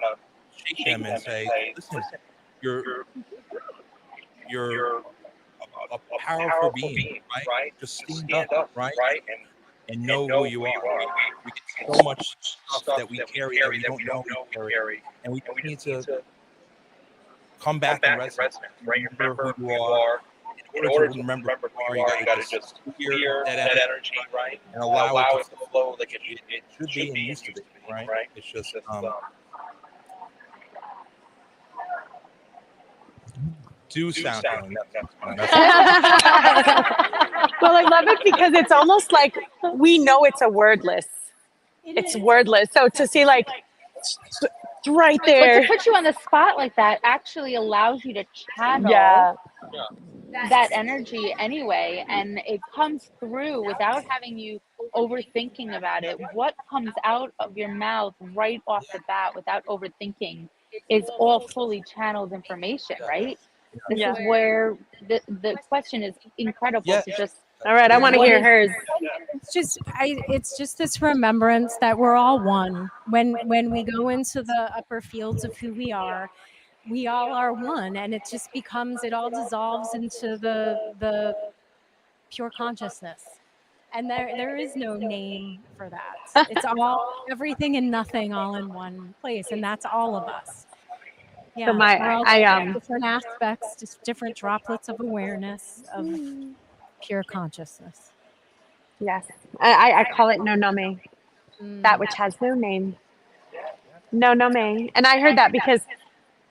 shake them and say, listen, you're a powerful being, right? Just stand up, right? And know who you are. We get so much stuff that we carry that we don't know we carry, and we need to come back and resonate. Remember who you are. In order to remember who you are, you gotta just clear that energy, right? And allow it to flow like it should be and used to be, right? It's just do sound healing. Well, I love it because it's almost like we know it's a wordless. It's wordless. So to see like it's right there. But to put you on the spot like that actually allows you to channel that energy anyway, and it comes through without having you overthinking about it. What comes out of your mouth right off the bat without overthinking is all fully channeled information, right? This is where the question is incredible to just. All right, I want to hear hers. It's just this remembrance that we're all one. When we go into the upper fields of who we all are one, and it just becomes, it all dissolves into the pure consciousness. And there is no name for that. It's all everything and nothing all in one place, and that's all of us. Yeah, So we're all different aspects, just different droplets of awareness of pure consciousness. Yes, I call it no name, that which has no name. No name. And I heard that because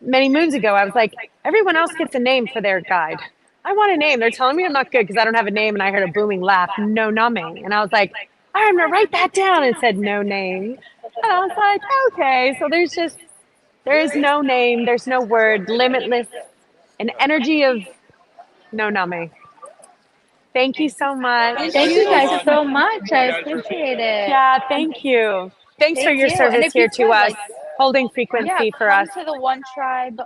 many moons ago, I was like, everyone else gets a name for their guide. I want a name. They're telling me I'm not good because I don't have a name. And I heard a booming laugh, no name. And I was like, I'm going to write that down. And it said no name. And I was like, okay. So there is no name. There's no word, limitless, an energy of no name. Thank you so much. Thank you guys so much. I appreciate it. Yeah, thank you. Thanks for your service here to us, holding frequency for us. Come to the One Tribe.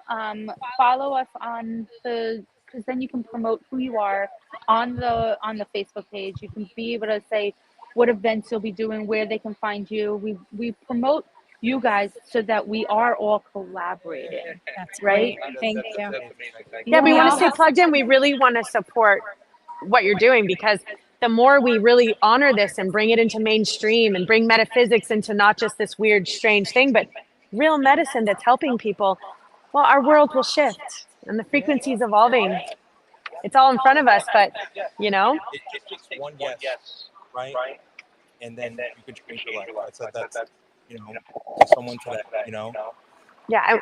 Follow us on because then you can promote who you are on the Facebook page. You can be able to say what events you'll be doing, where they can find you. We promote you guys so that we are all collaborating. That's right. Thank you. Yeah, we want to stay plugged in. We really want to support what you're doing, because the more we really honor this and bring it into mainstream and bring metaphysics into not just this weird, strange thing, but real medicine that's helping people, well, our world will shift and the frequency is evolving. It's all in front of us, but It's just one yes, right? And then you can change your life. That's to someone today, Yeah,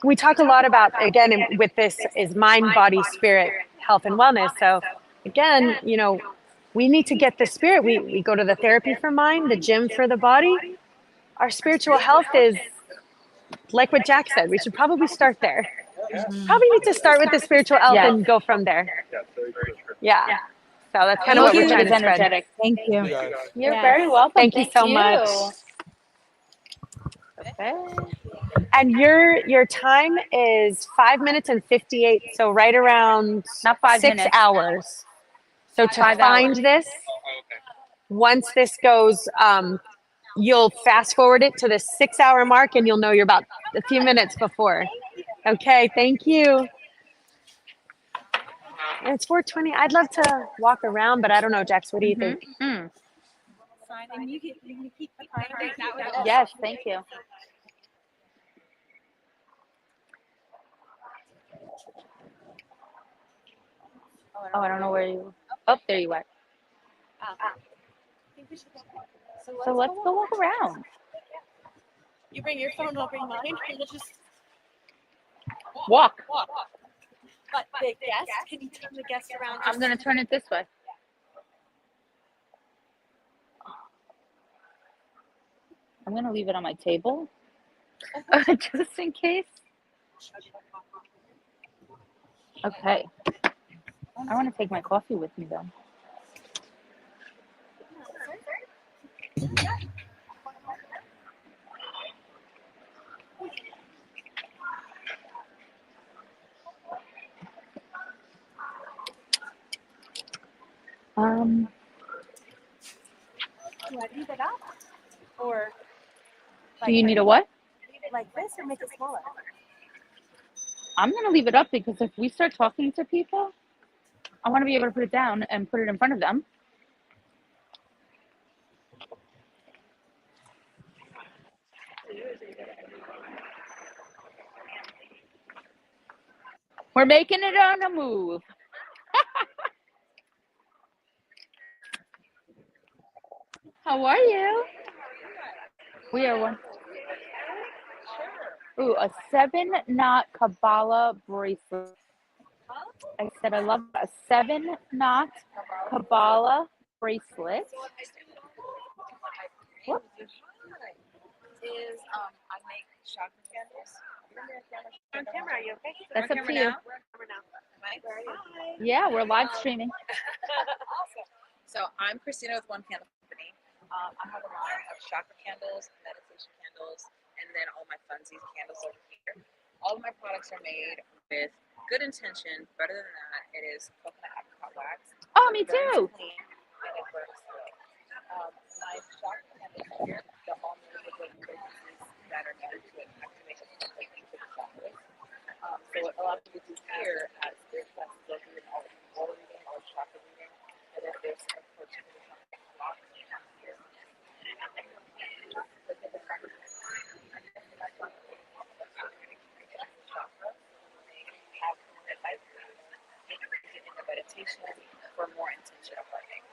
we talk a lot about, again, with this is mind, body, spirit, health, and wellness. So again, we need to get the spirit. We go to the therapy for mind, the gym for the body. Our spiritual health is like what Jack said, we should probably start there. Probably need to start with the spiritual elf Yes. and go from there. Yeah. So that's kind of Thank what we're you. trying to spread. Energetic. Thank you. You're Yes. very welcome. Thank you so much. Okay. And your time is 5 minutes and 58, so right around Not 5 6 minutes. hours. So to 5 find hours. this, once this goes, you'll fast forward it to the 6 hour mark and you'll know you're about a few minutes before. Okay, thank you. And it's 4:20. I'd love to walk around, but I don't know, Jax, what do you think? Mm. And you can keep the card. Yes, thank you. Oh, I don't know where you. Oh, there you are. So let's go walk around. You bring your phone, I'll bring mine, and we'll just Walk. But the guest, can you turn the guest around? I'm gonna turn it this way. I'm gonna leave it on my table, just in case. Okay. I want to take my coffee with me though. Do I leave it up? Or Do you need a what? like this or make it smaller? I'm gonna leave it up because if we start talking to people, I want to be able to put it down and put it in front of them. We're making it on a move. How are you? We are one. Ooh, a 7-knot Kabbalah bracelet. I said I love a 7-knot Kabbalah bracelet. What? Is I make chakra candles. On camera, are you okay? That's On up to camera you. now? Camera now. Am I? Hi. Yeah, we're live streaming. Awesome. So I'm Christina with One Candle Company. I have a line of chakra candles, meditation candles, and then all my funsies candles over here. All of my products are made with good intention. Better than that, it is coconut apricot wax. Oh, me It burns too. clean and it burns slow. My chakra candles here, the all new frequencies that are needed to activate the link to the chakras. So what a lot of people do here as their classes go through an all reading or chakra reading, and then there's an approach to the chakra here. Meditation for more intentional learning.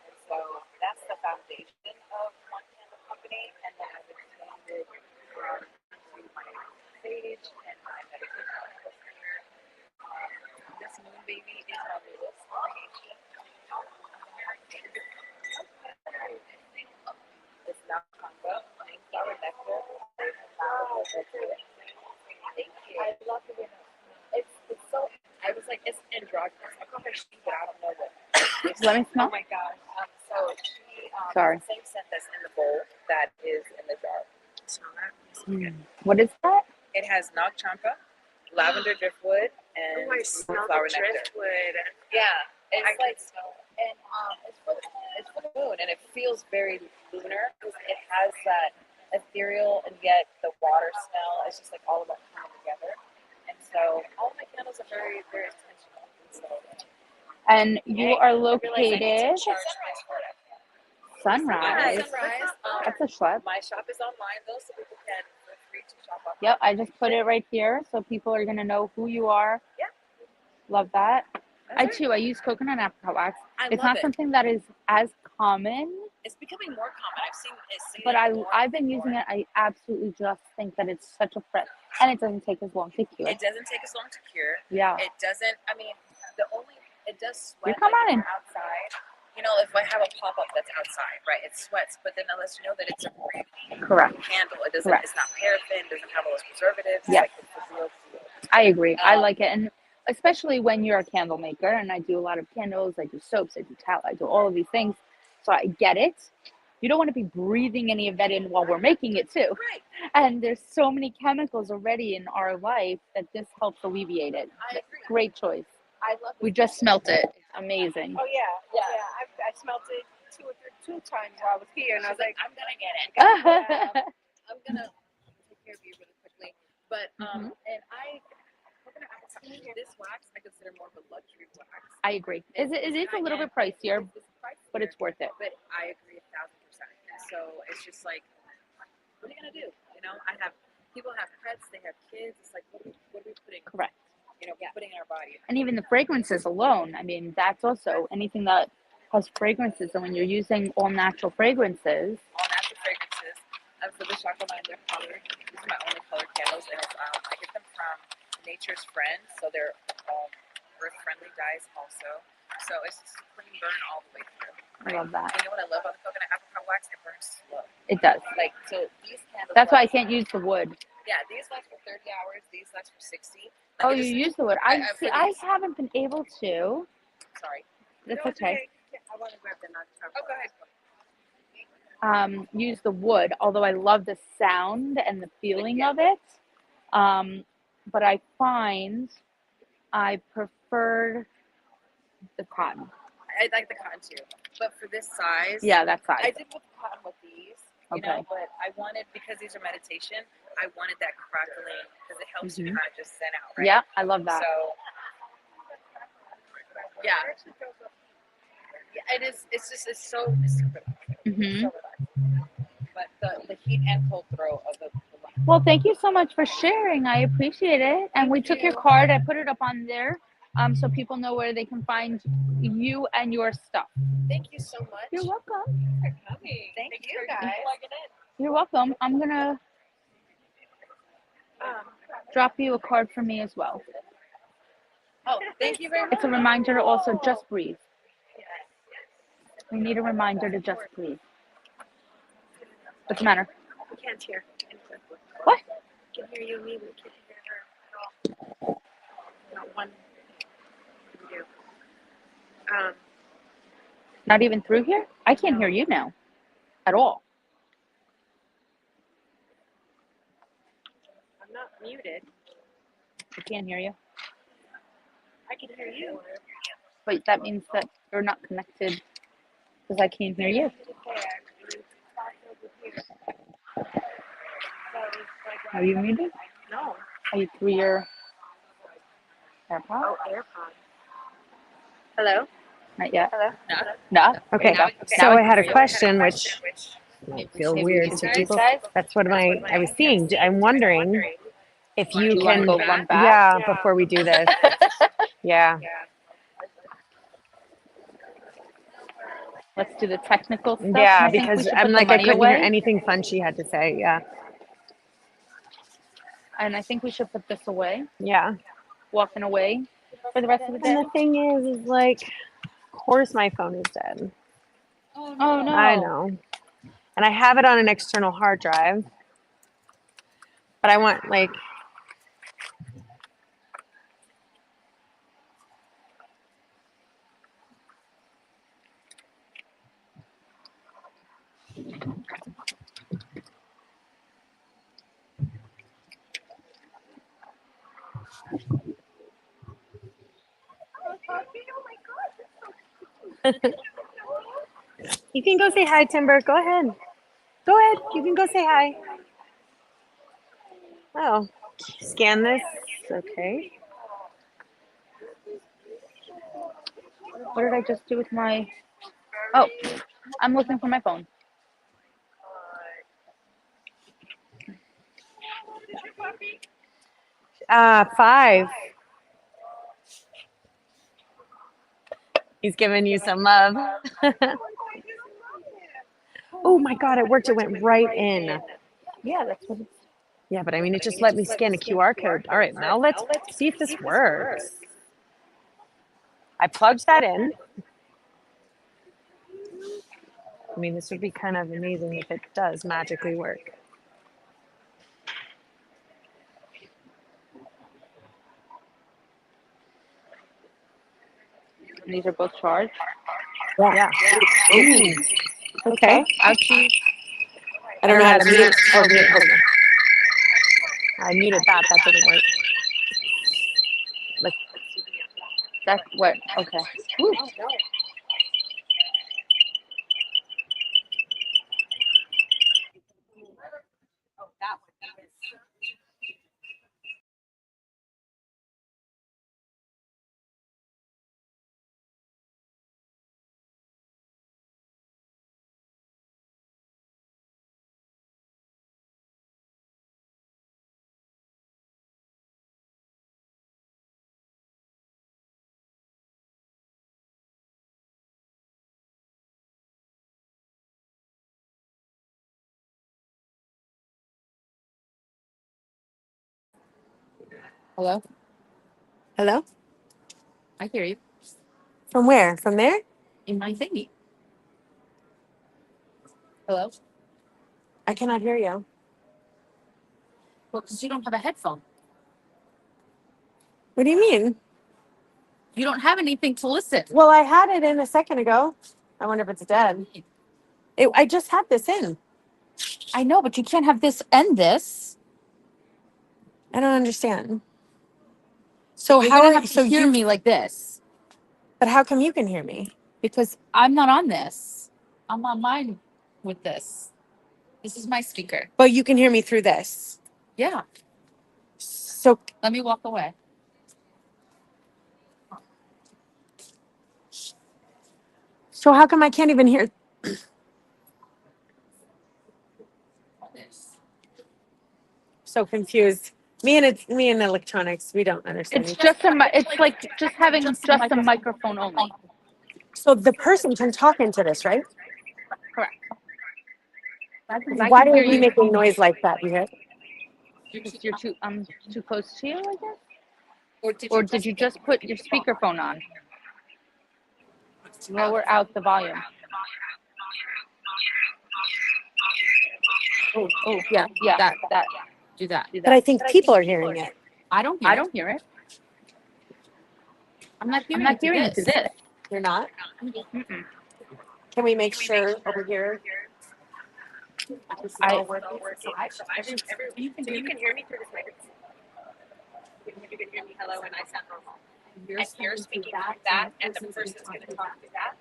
And so that's the foundation of One Candle Company. And then I've expanded to my sage and my meditation candles here. This moon baby is my newest creation. It's not conga, flower nectar. Thank you. I love the way it's so. I was like, it's androgynous. I call her she, but I don't know what. Let me smell. Oh my gosh. So she, Sorry. the same scent that's in the bowl that is in the jar. Smell that? What is that? It has Nag Champa, lavender driftwood, and flower nectar. Driftwood. Yeah, it's like and it's for the moon, and it feels very lunar because it has that ethereal and yet the water smell. It's just like all of that coming together. And so all of my candles are very, very intentional. And you are located Sunrise. Sunrise. That's a schlep. My shop is online though, so people can feel free to shop online. Yep, I just put it right here so people are gonna know who you are. Yeah. Love that. I use coconut apricot wax. It's love not it. something that is as common, It's becoming more common. I've seen it. but I've been using it. I absolutely just think that it's such a fresh, and it doesn't take as long to cure. It doesn't take as long to cure. Yeah. It doesn't. I mean, it does sweat. You come like on in. outside, you know, if I have a pop up that's outside, right, it sweats, but then it lets you know that it's a real Correct. candle. It doesn't. Correct. It's not paraffin. Doesn't have all those preservatives. It's Yes. like it's the real deal. I agree. I like it. And especially when you're a candle maker, and I do a lot of candles, I do soaps, I do tallow, I do all of these things. So I get it. You don't want to be breathing any of that in while we're making it too. Right. And there's so many chemicals already in our life that this helps alleviate it. I agree. Great choice. I love. We just smelt it. It's amazing. Oh yeah. I smelled it two times while I was here, and I was like, I'm gonna get it. I'm gonna take care of you really quickly. But and this wax I consider more of a luxury wax. I agree. It is a little bit pricier, but it's worth it. But I agree 1,000%. And so it's just like, what are you gonna do? You know, people have pets, they have kids. It's like, what are we putting? Correct. You know, putting in our body. And even the fragrances alone, I mean, that's also anything that has fragrances. And when you're using all natural fragrances, For the chocolate lavender color, these are my only color candles, and it's I get them from Nature's Friend, so they're earth friendly dyes also. So it's just clean burn all the way through. I love that. And you know what I love about the coconut apricot wax? It burns slow. It does. Like so, these candles. That's why I can't use the wood. Yeah, these last for 30 hours. These last for 60. Oh, you use the wood. I haven't been able to. Sorry. That's okay. I want to grab the nut. Oh, go ahead. Use the wood, although I love the sound and the feeling of it. But I find I preferred the cotton. I like the cotton too, but for this size, Yeah, that size. I did with cotton with these, you Okay. know, but I wanted, because these are meditation, I wanted that crackling because it helps you Mhm. kind of just zen out, right? Yeah, I love that. So, yeah. Yeah, it is. It's just it's so good. Mhm. So relaxing. But the heat and cold throw of the Well, thank you so much for sharing. I appreciate it. And we took your card. I put it up on there, so people know where they can find you and your stuff. Thank you so much. You're welcome. Thanks for coming. Thank you guys. You're welcome. I'm gonna drop you a card for me as well. Oh, thank you very much. It's a reminder to also just breathe. We need a reminder to just breathe. What's the matter? we can't hear. What? We can hear you, me. We can't hear her. Not one. We do. Not even through here? I can't hear you now at all. I'm not muted. I can't hear you. I can hear you. But that means that you're not connected because I can't hear you. Are you muted? No. Are you through your AirPod? Oh, AirPods. Hello? Not yet. Hello? No. Okay. Now So I had a can hear you. question, which might feel weird to people. That's what I was seeing. I'm wondering if you Do you wanna can. go run back? Yeah, before we do this. Yeah. Let's do the technical stuff. Yeah, I think we because should I'm put the like, I money couldn't hear away. anything fun she had to say. Yeah. And I think we should put this away. Yeah. Walking away for the rest of the day. And the thing is like, of course my phone is dead. Oh no. I know. And I have it on an external hard drive. But I want like, you can go say hi, Timber. Go ahead. Go ahead. You can go say hi. Oh, scan this. Okay. What did I just do with my? Oh, I'm looking for my phone. Five. He's giving you some love. Oh my God, it worked. It went right in. Yeah, that's what it's. Yeah, but I mean, it just let me scan a QR code. All right, now let's see if this works. I plugged that in. I mean, this would be kind of amazing if it does magically work. And these are both charged. Yeah. Ooh. Okay. Ouchie. I don't know how to mute. Oh, mute. Hold on. I muted that. That didn't work. Like, That's what? Okay. Woo. Hello? hello? I hear you. From where? From there? In my thingy. Hello? I cannot hear you. Well, because you don't have a headphone. What do you mean? You don't have anything to listen. Well, I had it in a second ago. I wonder if it's dead. I just had this in. I know, but you can't have this and this. I don't understand. So You're how gonna are have to hear me like this. But how come you can hear me? Because I'm not on this. I'm on mine with this. This is my speaker. But you can hear me through this. Yeah. So Let me walk away. So how come I can't even hear? So confused. Me and electronics, we don't understand. It's just it's like just having just a microphone only. So the person can talk into this, right? Correct. Why are we making noise like that? You hear? You're too too close to you, I guess. Or did you just put your speakerphone on? Lower out the volume. Oh, yeah. That. Do that. But I think people are hearing it. I don't hear it. I'm not hearing it through this. You're not? Mm-mm. Can we make sure over here? This is all working. You can hear me through this microphone. You can hear me hello and I sound normal. And you're speaking through that, and the person's going to talk through that.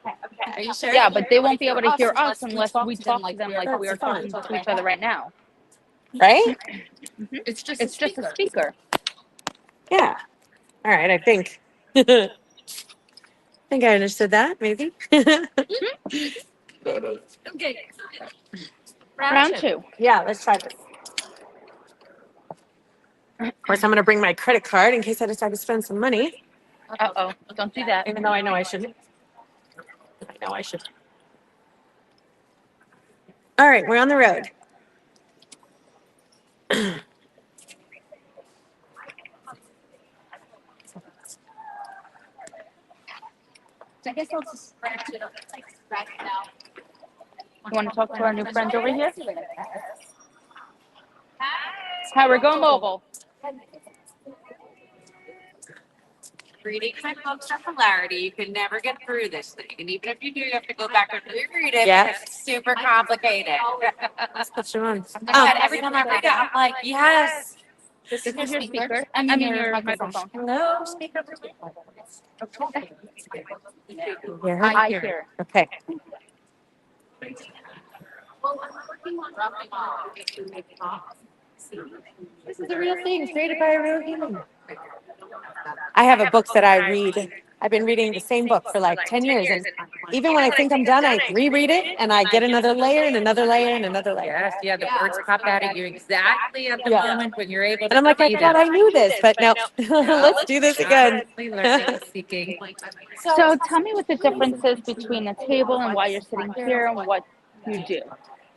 Okay. Are you sure? Yeah, but they won't be able to hear us unless we talk like to them like we are talking to each other right now. Right? It's just a speaker. Yeah. All right, I think. I think I understood that, maybe. Okay. Round two. Yeah, let's try this. Of course, I'm going to bring my credit card in case I decide to spend some money. Uh-oh. Don't do that. Even though I know I shouldn't. I know I should. All right, we're on the road. I guess I'll just scratch it up. Scratch it out. You want to talk to our new friend over here? Hi, we're going mobile. Reading typos and polarity, you can never get through this thing. And even if you do, you have to go back and reread it Yeah. because it's super complicated. Let's put you on. Every time I read it, I'm like, yes. This is your speaker. I mean your microphone. Hello, speaker. Okay. Hear her? I hear. Okay. Well, I'm working on dropping off to make talks. This is a real thing, created by a real human. I have a book that I read. I've been reading the same book for like 10 years. And even when I think I'm done, I reread it and I get another layer and another layer and another layer. Yes, yeah, the words pop out at you exactly at the moment when you're able to. And I'm like, I thought I knew this, but no. Let's do this again. So tell me what the difference is between a table and why you're sitting here and what you do.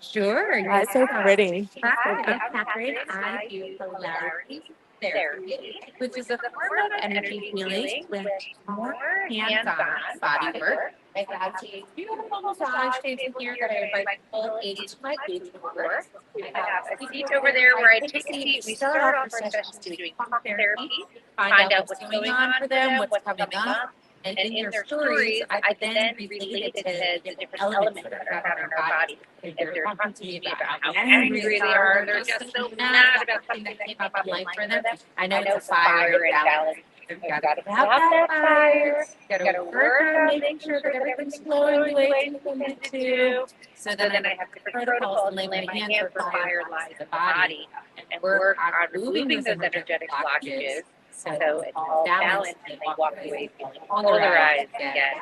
Sure. That's so pretty. Hi, I'm Catherine. I do polarity therapy, which is a form of energy healing with more hands-on body work I have changed beautiful massage tables in here that I invite people into my page for. I have a seat over there where I take a seat. We start off our sessions doing talk therapy, find out what's going on for them, what's coming up. And in their stories, I then relate it to the different elements that are found in our body. If they're talking to me about how angry they are, they're just so mad about something that came up in life for them. I know it's a fire and balance. You've got to have that fire. You've got to work on making sure that everything's flowing the way you want it to. So then I have different protocols and lay my hands where fire lies in the body and work on removing those energetic blockages. So it's all balanced and they walk away feeling polarized again.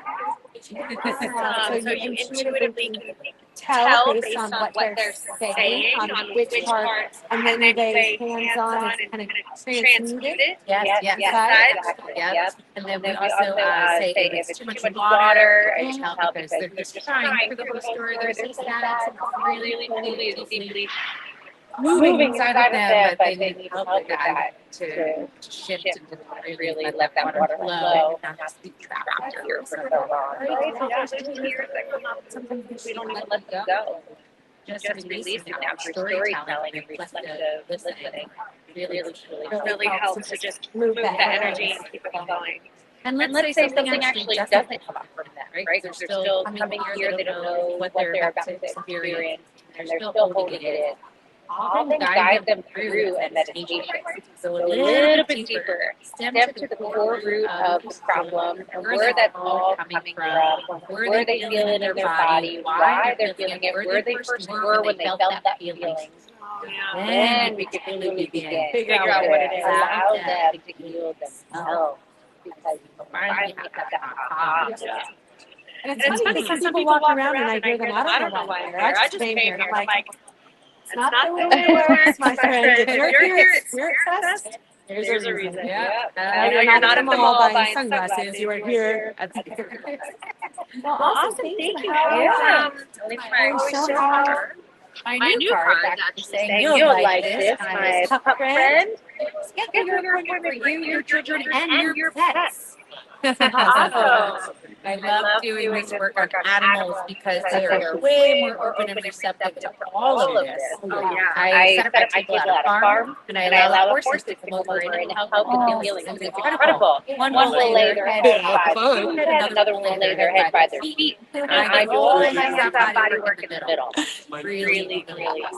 So you intuitively can tell based on what they're saying on which part, and then you lay hands on and kind of transmute it. Yes. And then we also say if it's too much water, it's tell because they're just trying for the whole story. There's this that really deeply moving inside of them, but they need help with that to shift and really let that water flow and not be trapped here for so long. Tears that come up, sometimes we don't even let them go. Just releasing them through storytelling and reflective listening really helps to just move the energy and keep it going. And let's say something actually doesn't come up from that, right? They're still coming here, they don't know what they're about to experience, and they're still holding it in. I'll then guide them through a meditation. So a little bit deeper, stem to the core root of the problem, and where that's all coming from, where they feel it in their body, why they're feeling it, where they first were when they felt that feeling. Then we can really begin, figure out what it is, allow them to heal themselves, because you finally make that aha. And it's funny because people walk around and I hear them, I don't know why they're here. I just came here and I'm like, it's not the way it works, my friend. If you're here at Spirit Fest, there's a reason. And you're not at the mall buying sunglasses. You are here at Spirit Fest. Well, awesome. Thank you. My new card is actually saying you'll like this, my pup friend. Schedule your appointment for you, your children, and your pets. Awesome. I love doing this work on animals because they are way more open and receptive to all of this. I set up my table at a farm and I allow the horses to come over and help with healing. It's incredible. One will lay their head by the food, another will lay their head by their feet. And I do all my hands-on body work in the middle. Really.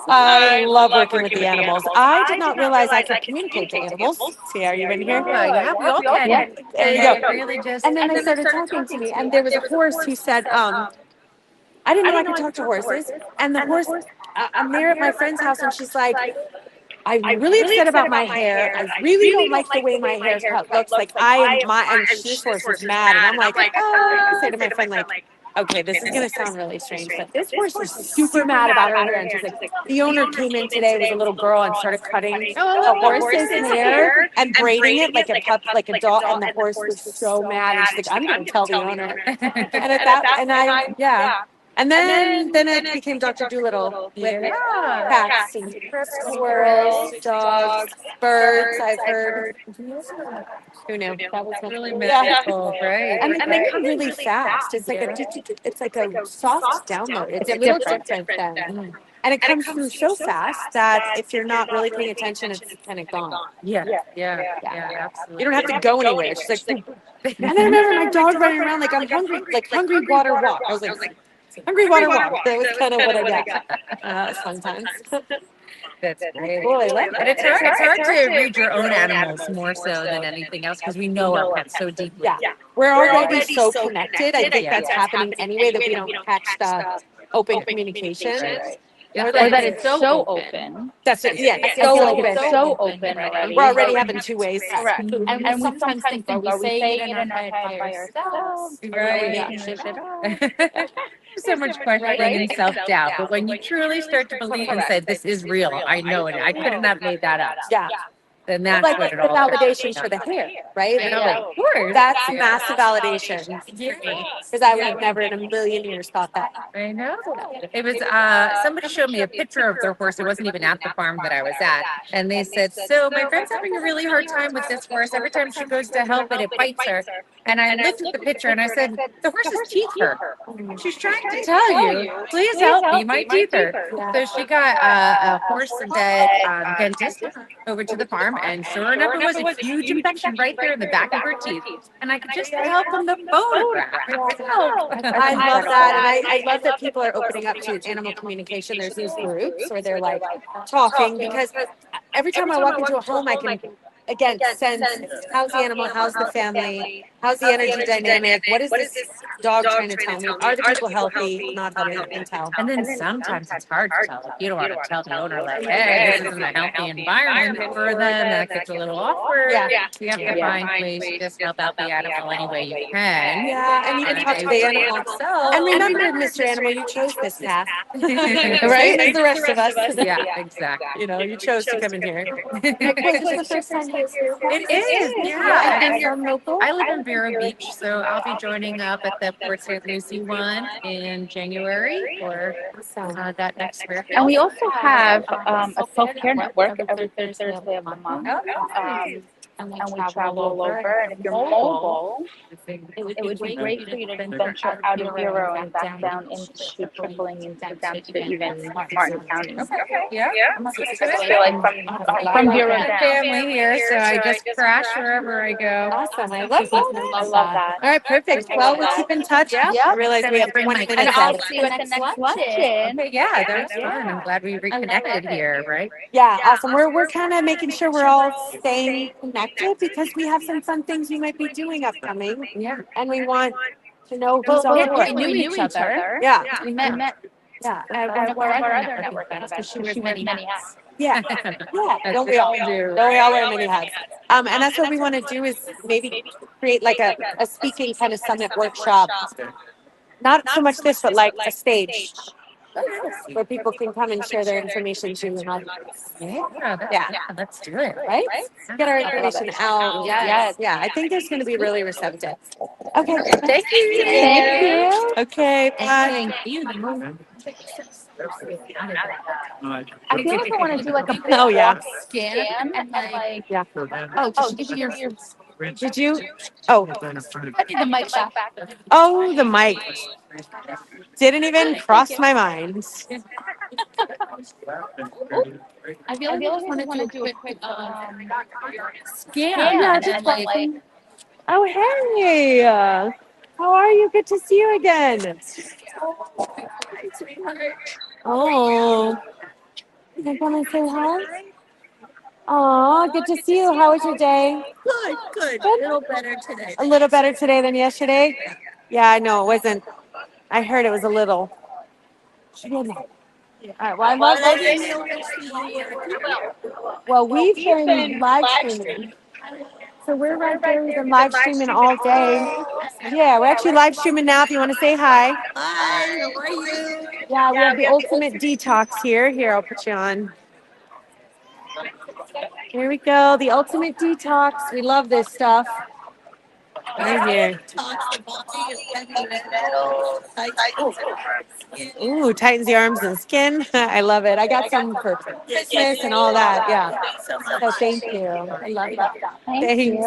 I love working with the animals. I did not realize I could communicate to animals. See, are you in here? Yeah, we all can. There you go. Really just, and then they started talking to me, and there was a horse who said, I didn't know I could talk to horses. And the horse, I'm there at my friend's house, and she's like, I'm really upset about my hair. I really don't like the way my hair looks. Like and this horse is mad. And I'm like, I say to my friend, like, okay, this is going to sound really strange, but this horse is super mad about her hair. And she's like, the owner came in today with a little girl and started cutting the horse's hair and braiding it like a dog. And the horse was so mad. And she's like, I'm going to tell the owner. And then it became Dr. Dolittle with cats and squirrels, dogs, birds. I've heard. Who knew? That was really magical, right? And they come really fast. It's like a soft download. It's a little different than. And it comes through so fast that if you're not really paying attention, it's kind of gone. Yeah, absolutely. You don't have to go anywhere. It's just like, and I remember my dog running around like I'm hungry, like hungry water walk. I was like, hungry water walk. That was kind of what I got. Sometimes. That's great. Boy, and it's hard to read your own animals more so than anything else because we know our pets so deeply. Yeah, we're already so connected. I think that's happening anyway that we don't catch the open communication. Or that it's so open. That's it. Yeah, it's so open already. We're already having two ways. Correct. And we sometimes think, are we saying it in our head by ourselves? Right. So much questioning and self-doubt, but when you truly start to believe and say, this is real, I know it, I couldn't have made that up. Yeah. Then that's like what it the all validation for the hair, right? Of course. That's massive validation. Because I would have never in a million years thought that. I know. It was somebody showed me a picture of their horse. It wasn't even at the farm that I was at. And they said, so my friend's having a really hard time with this horse. Every time she goes to help it, it bites her. And I looked at the picture and I said, the horse's teeth hurt. She's trying to tell you, please help me, my teeth hurt. So she got a horse vet dentist over to the farm, and sure enough, it was a huge infection right there in the back of her teeth. And I could just tell from the photograph. I love that. And I love that people are opening up to animal communication. There's these groups where they're like talking, because every time I walk into a home, I can again sense how's the animal, how's the family, how's the energy dynamic, what is this dog trying to tell me? Are the people healthy, not healthy? I can tell. And then sometimes it's hard to tell. You don't want to tell the owner, like, hey, this isn't a healthy environment for them. That gets a little awkward. You have to find ways to just help out the animal any way you can. Yeah, and even talk to the animal itself. And remember, Mr. Animal, you chose this path, Right? As the rest of us. Yeah, exactly. You know, you chose to come in here. It is, yeah. I live in Vero Beach, so I'll be joining up at the Port St. Lucie one in January for that next fair. And we also have a self-care network every Thursday of the month. And we travel all over. And if you're mobile, it would be great for you to venture out of Vero and back down into trickling into down to even Martin County. Yeah. So like from Vero down. Family here, so I just crash wherever I go. Awesome. I love that. All right, perfect. Well, we'll keep in touch. Yeah. I realize we have 20 minutes. And I'll see you at the next luncheon. Okay, yeah, that was fun. I'm glad we reconnected here, right? Yeah, awesome. We're kind of making sure we're all staying connected, because we have some fun things we might be doing upcoming. Yeah. And we want to know who's on board. We knew each other. Yeah. We met. Yeah. At one of our other network events. She wears many hats. Yeah. Yeah. Don't we all do? Don't we all wear many hats? And that's what we want to do, is maybe create like a speaking kind of summit workshop. Not so much this, but like a stage where people can come and share their information too. Yeah, let's do it. Right? Get our information out. Yes. Yeah, I think there's going to be really receptive. Okay. Thank you. Thank you. Okay, bye. I feel like I want to do like a big scan and like did you give your did you? Oh, the mic back. Oh, the mic. Didn't even cross my mind. I feel like I just want to do a quick scan. Yeah, just like, oh, hey. How are you? Good to see you again. Oh. You can come and say hi? Oh, good to see you. How was your day? Good. A little better today. A little better today than yesterday? Yeah, I know. It wasn't. I heard it was a little. All right, well, I love Well, we've been live streaming. So we're right there. We've been live streaming all day. Yeah, we're actually live streaming now if you want to say hi. Hi, how are you? Yeah, we have the ultimate detox here. Here, I'll put you on. Here we go. The ultimate detox. We love this stuff. Right here. Ooh, tightens the arms and skin. I love it. I got some for Christmas and all that. Yeah. So thank you. I love that. Thanks.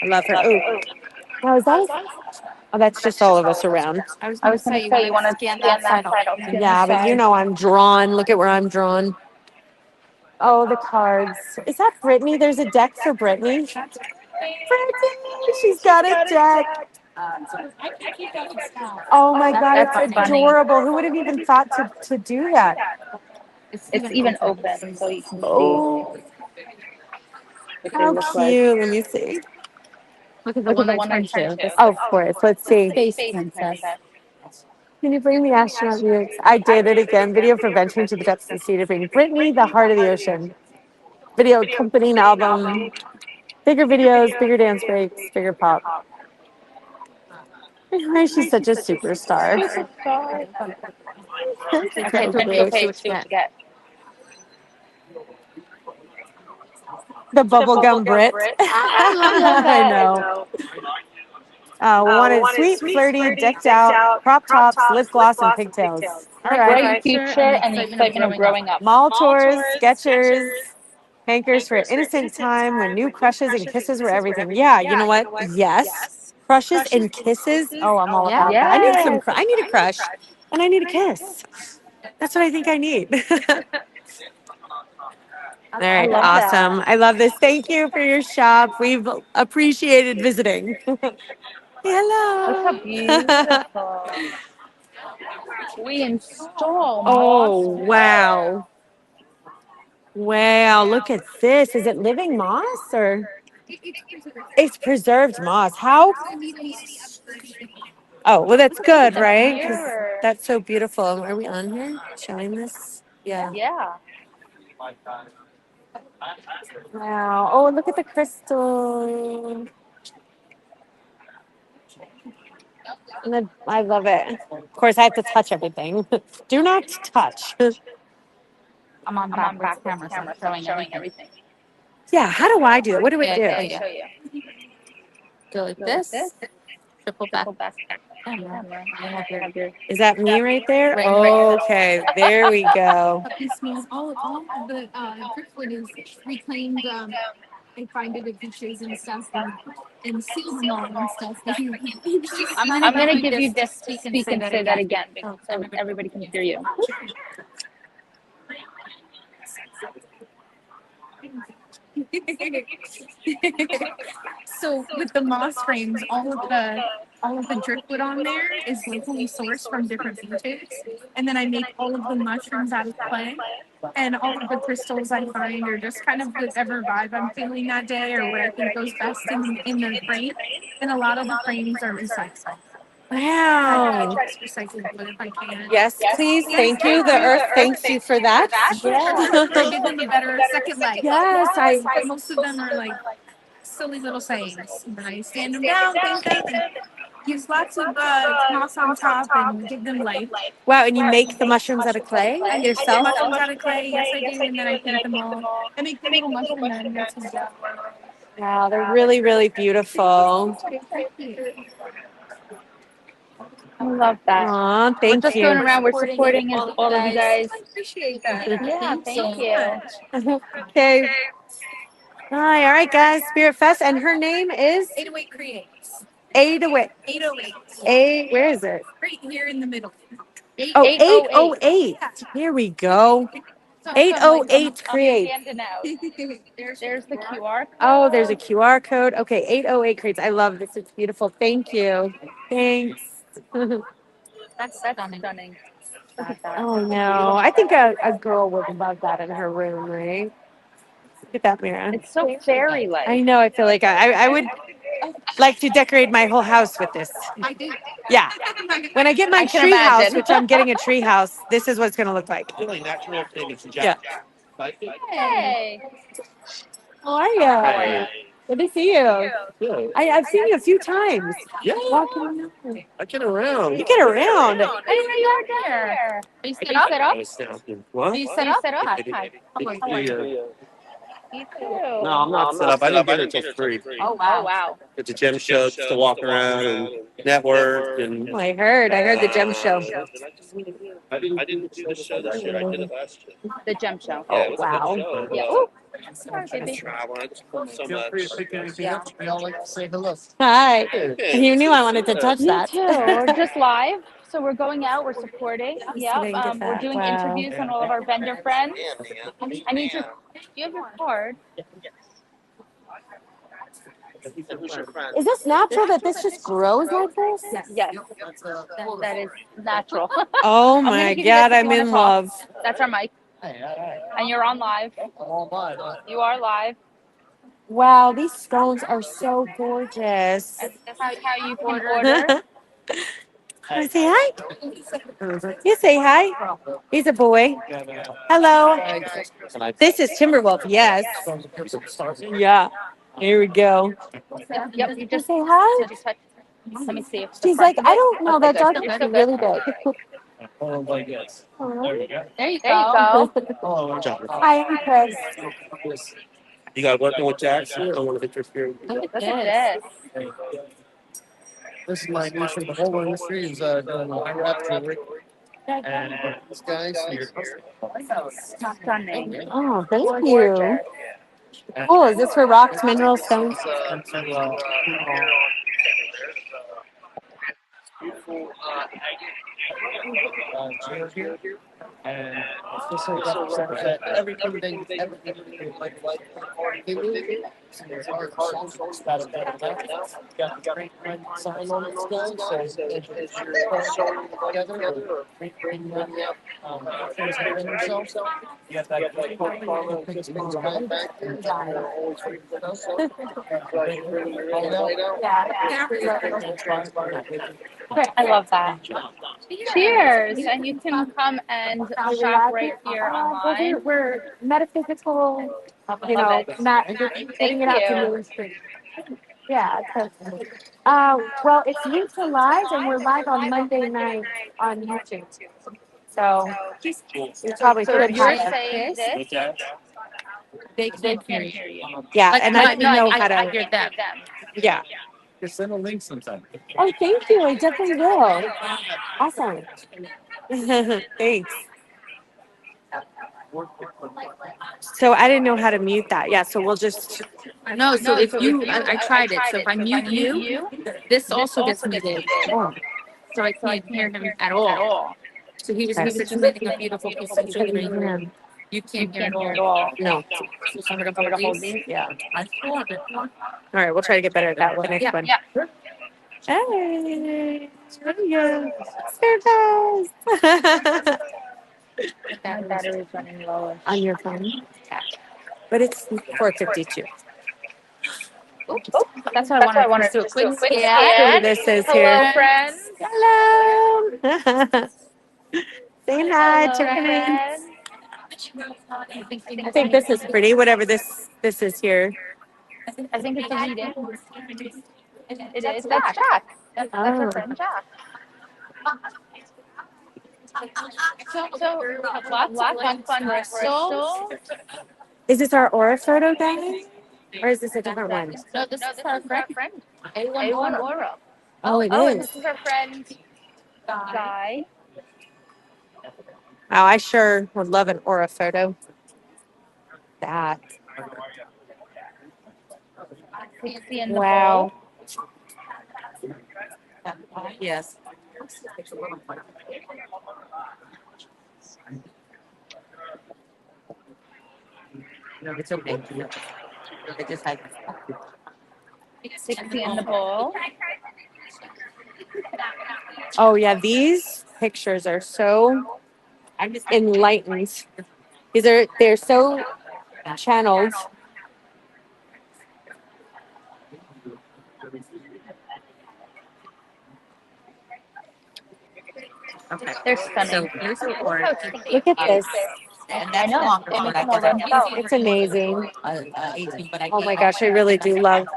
I love her. Oh, now is that? Oh, that's just all of us around. I was going to say you want to scan that side. Yeah, but you know I'm drawn. Look at where I'm drawn. Oh, the cards. Is that Brittany? There's a deck for Brittany. Brittany, she's got a deck. Oh my God, it's adorable. Who would have even thought to do that? It's even open, so you can see. Oh, how cute. Let me see. Look at the one I turned to. Oh, of course. Let's see. Space Princess. Can you bring the astronaut lyrics? I did it again. Video for venturing to the depths of the sea to bring Brittany, the heart of the ocean. Video accompanying album. Bigger videos, bigger dance breaks, bigger pop. She's such a superstar. Okay, page to get. The bubblegum Brit. I know. We wanted sweet, flirty, decked out, crop tops, lip gloss, and pigtails. All right. Bright future and the excitement of growing up. Mall tours, Skechers, hankers for innocent time when new crushes and kisses were everything. Yeah, you know what? Yes. Crushes and kisses. Oh, I'm all about that. I need some. I need a crush, and I need a kiss. That's what I think I need. All right, awesome. I love this. Thank you for your shop. We've appreciated visiting. Hello. Look how beautiful. We install Oh, moss. wow. Wow, look at this. Is it living moss or? It's preserved moss. How? Oh, well, that's good, right? 'Cause that's so beautiful. Are we on here showing this? Yeah. Yeah. Wow. Oh, look at the crystal. And I love it. Of course, I have to touch everything. Do not touch. I'm on backwards camera, so I'm showing everything. Yeah, how do I do it? What do I do? Let me show you. Go like this. Triple back camera. You have your Is that me right there? Right. Okay, there we go. This means all of the driftwood is reclaimed. I find it at beaches and stuff and seals and all and stuff. I'm gonna give you this to speak and say that again so everybody can hear you. So with the moss frames, all of the driftwood on there is locally sourced from different beaches, and then I make all of the mushrooms out of clay, and all of the crystals I find are just kind of whatever vibe I'm feeling that day or what I think goes best in the frame. And a lot of the frames are recycled. Wow. Recycled wood if I can. Yes, please. Thank you. The earth thanks you for that. I give them a better second life. Yes, But most of them are like silly little sayings. And I stand them down, thank them, and use lots of moss on top and give them life. Wow, and you make the mushrooms out of clay I make yourself? mushrooms out of clay, yes I do, and then I paint them all. I make the little mushroom magnets as well. Wow, they're really, really beautiful. I love that. Aw, We're thank just you. going around. We're supporting all of you guys. I appreciate that. Yeah, thank you. Okay. Hi, all right, guys. Spirit Fest, and her name is 808 Creates. 808. 808. Where is it? Right here in the middle. Oh, 808. Here we go. 808 Creates. There's the QR code. Oh, there's a QR code. Okay, 808 Creates. I love this. It's beautiful. Thank you. Thanks. That's stunning. Look at that. Oh, no. I think a girl would love that in her room, right? Look at that, Mira. It's so fairy-like. I know. I feel like I would like to decorate my whole house with this. I do. Yeah. When I get my I can tree house, imagine. which I'm getting a tree house, this is what it's going to look like. Yeah. Hey. How are you? Hi. Good to see you. Good. I've seen you a few times. Yeah. Walking around. I get around. You get around. I didn't know you were there. Are you set up? What? Are you set up? Hi. You too. No, I'm not set up. I didn't get it till 3. Oh wow. It's a gym show just to walk around and network and. Oh, I heard the gem show. I didn't do the show this year. I did it last year. The gem show. Yeah, it was a good wow. show. Yeah. Ooh. I just learned so much. Feel free to pick anything up. We all like to say hello. Hi. You knew I wanted to touch Me that. too. We're just live, so we're going out. We're supporting. Yeah. sitting with We're that. doing Wow. interviews on all of our vendor friends. I need your. Do you have your card? Is this natural that this just grows like this? Yes. That is natural. Oh I'm gonna my give you God, this if I'm you wanna in talk. love. That's our mic. And you're on live. You are live. Wow, these stones are so gorgeous. This is how you can order. Wanna say hi? You say hi. He's a boy. Hello. This is Timberwolf. Yes. Yeah. Here we go. Yep. You just say hi. Did you touch? Let me see if the She's front like, of I it- don't know. That dog You're is so really good. big. Like this. There you go. There you go. Oh, I'm John. Hi, I'm Kris. You got working with Jax here? I want to hit your spirit. Look at This is my niche in the whole industry is doing high rep jewelry. And these guys here. Stunning. Oh, thank you. Cool. Is this for rocks, minerals, stones? Beautiful chair here. And this will represent everything that you ever needed in life. So there's art, songs, about it now. You got the great red sign on this guy. So as you're sewing together or bringing out things within yourself, you got that farmer takes things back and always ready for us. So as you're bringing your own light out, I love that. Cheers. And you can come and shop right here online. We're metaphysical, you know, not putting it out to mainstream. Yeah. Well, it's YouTube Live, and we're live on Monday night on YouTube. So you probably So could if you're have saying this, they they can't hear you. Yeah, Like, and no, I didn't know how I to. hear them. Yeah. just send a link sometime. Oh, thank you. I definitely will. Awesome. Thanks. So I didn't know how to mute that. Yeah, so we'll just. No, so if you, I tried it. So if I mute you, this also gets muted. Oh. So I can't hear him at all. So he was situating a beautiful piece of jewelry. You can't hear it at all. No. So I'm going to hold these. Yeah. All right, we'll try to get better at that with the next one. Yeah. Hey, there you go. Fairgrounds. That battery is running low. On your phone? Yeah. But it's 4:52. That's what I wanted to do. A quick Who this is Hello, here. friends. Hello. Say hi, chicken. I think this is pretty, whatever this is here. I think it's a reading. It is. That's Jack. That's our friend Jack. So lots of fun crystals. Is this our aura photo guy? Or is this a different one? No, this is our friend. A1 Aura. Oh, it And is. this is our friend Guy. Wow, I sure would love an aura photo. That. Fancy in the Wow. bowl. Yes. No, it's okay. I just like 60 in the bowl. Oh yeah, these pictures are so enlightened. They're so channeled. Okay. They're stunning. So here's the board. Look at this. And I know. It's amazing. Oh my gosh, I really do love.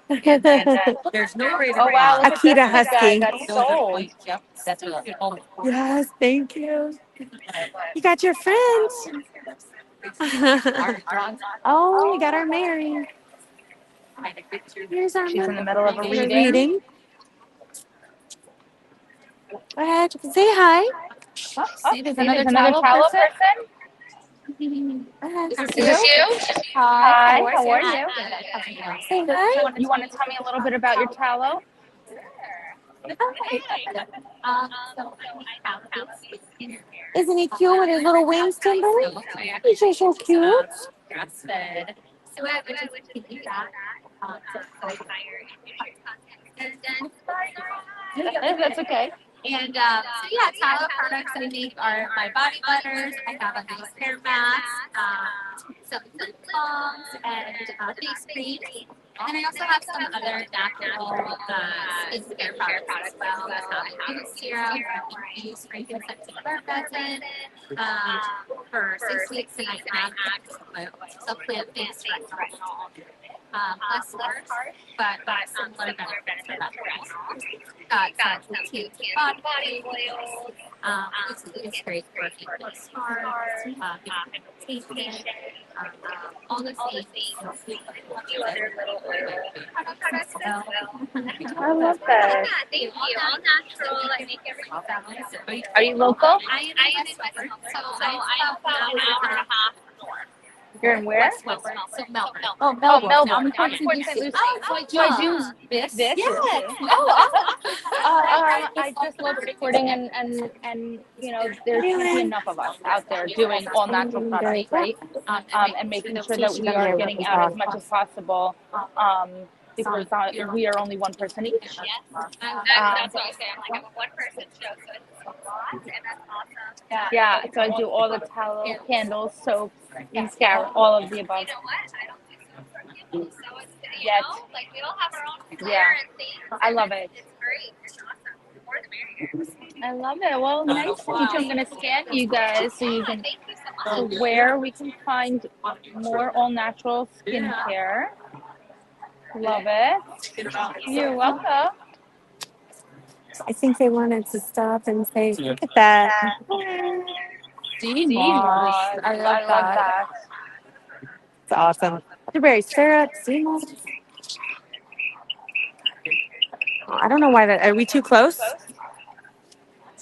There's no greater. Oh wow, look Akita at this guy. Husky. That's sold. Yep, that's right. Yes, thank you. You got your friends. Oh, we got our Mary. Here's our She's in the middle of a reading. reading. Go ahead, you can say hi. There's another towel person. Is this you? Hi, how are you? Say hi. You want to tell me a little bit about your tallow? Isn't he cute with his little wings, Timberly? He's just so cute. Grass-fed. So I would just continue that higher nutrient content. That's okay. And so yeah, tallow products I make are my body butters. I have a nice hair mask, some lip balms, and face cream. And I also have some other natural skincare products as well. I have a serum or I use frankincense and burnt resin for 6 weeks, and I have some plant-based retinol. Less work, but some better benefits for that. Got some cute body oils. It's great for people's scars. vacation, all the things, a few other little oil products as well. I love that. Yeah, thank you. All natural. I make everything balanced. Are you local? I am in West Melbourne, so I'm about an hour and a half north. You're in where? West Melbourne. Oh, Melbourne. I'm from Port St. Lucie. So I do this. Yes. Oh, awesome. I just love supporting and you know, there can't be enough of us out there doing all natural products, right? And making sure that we are getting out as much as possible. Because we are only one person each. Yes. That's what I say. I'm like, I'm a one-person show, so it's a lot, and that's awesome. Yeah, so I do all the tallow, candles, soaps, mascara, all of the above. You know what? I don't do so for people, so it's, you Yet. know, like we all have our own flair Yeah. and things. I love it. It's great. It's awesome. The more the merrier. I love it. Well, nice to meet you. I'm going to scan you guys so you can, Thank you so much. so where we can find more all-natural skincare. Love it. You're welcome. I think they wanted to stop and say, look at that. Moss. I love that. It's awesome. Strawberry syrup, sea moss. Oh, I don't know why that. Are we too close?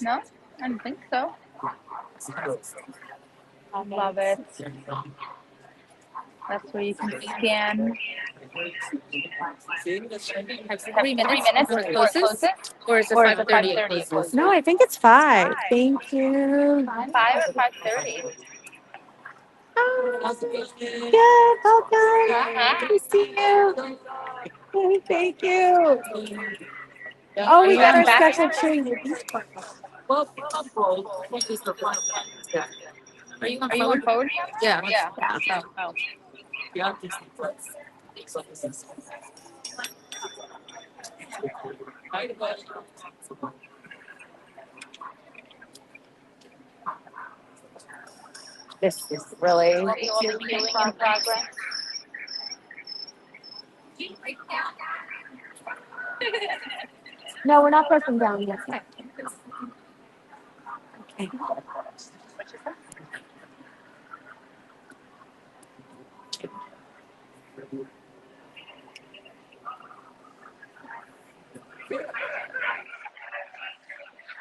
No, I don't think so. I love it. That's where you can scan. 3 minutes for closest? Or is it 5:30? No, I think it's 5. Thank you. 5 or 5:30? Good, welcome. Good to see you. Oh, thank you. Oh, we got our special treat. Are you on phone? Yeah. Oh. This is really. Healing in progress. No, we're not pressing down yet. Okay.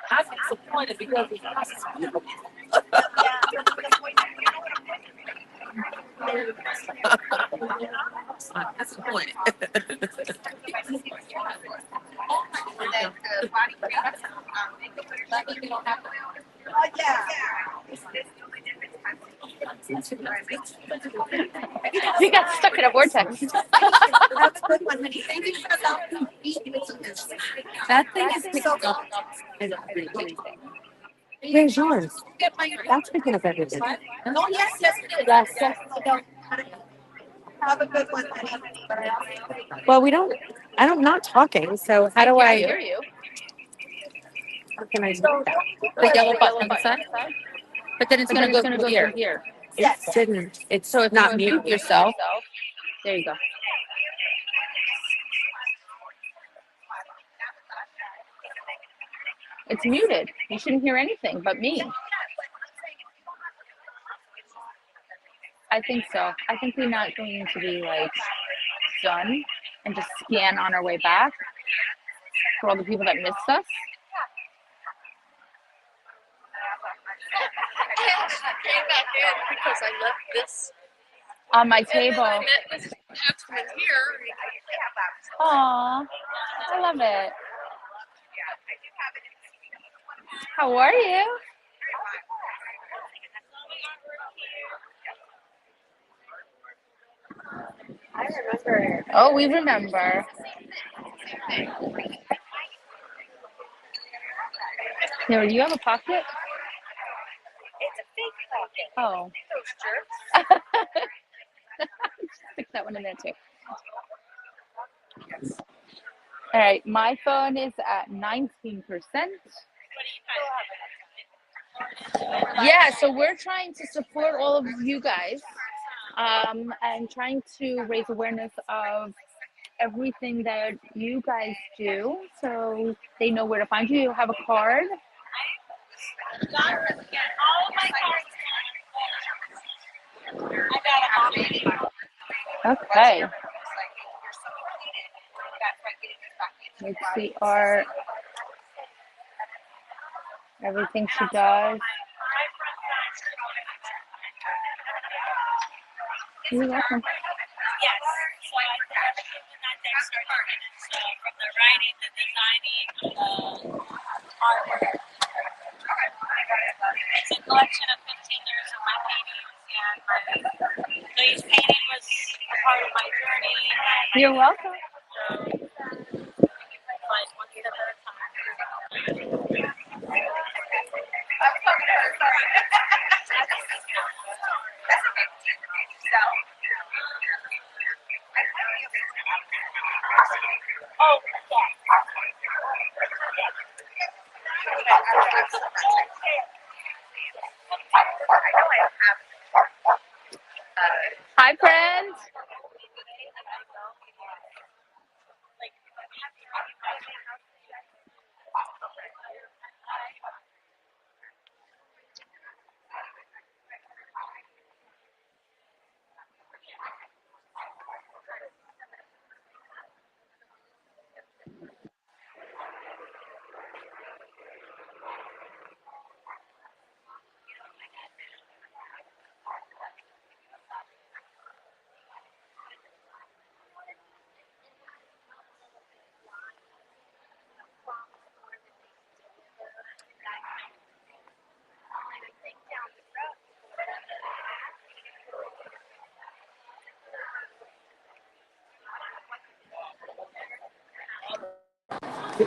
I'm disappointed because it's not. That's the point. You got stuck in a vortex. That's a good one, honey. Thank you for that thing is so up. Where's yours? That's picking up everything. Oh, yes, it is. Yes. Have a good one, honey. Well, I'm not talking, so how do I? hear you. How can I do that? The yellow button on the side? But then it's going to go through here. It didn't. It's So if not you mute mute yourself, there you go. It's muted. You shouldn't hear anything but me. I think so. I think we're not going to be like done and just scan on our way back for all the people that missed us. I came back in because I left this On my table. I met this gentleman here. Aw, I love it. How are you? I remember. Oh, we remember. Here, do you have a pocket? It's a fake pocket. Oh. Those jerks. Stick that one in there too. All right, my phone is at 19%. Yeah, so we're trying to support all of you guys and trying to raise awareness of everything that you guys do so they know where to find you. You have a card. Okay. Let's see our everything she does. You're welcome. Yes. So I thought when that day started, so from the writing, the designing, the artwork. It's a collection of 15 years of my paintings, and each painting was a part of my journey. You're welcome. Like one step at a time. Oh, Hi, friends.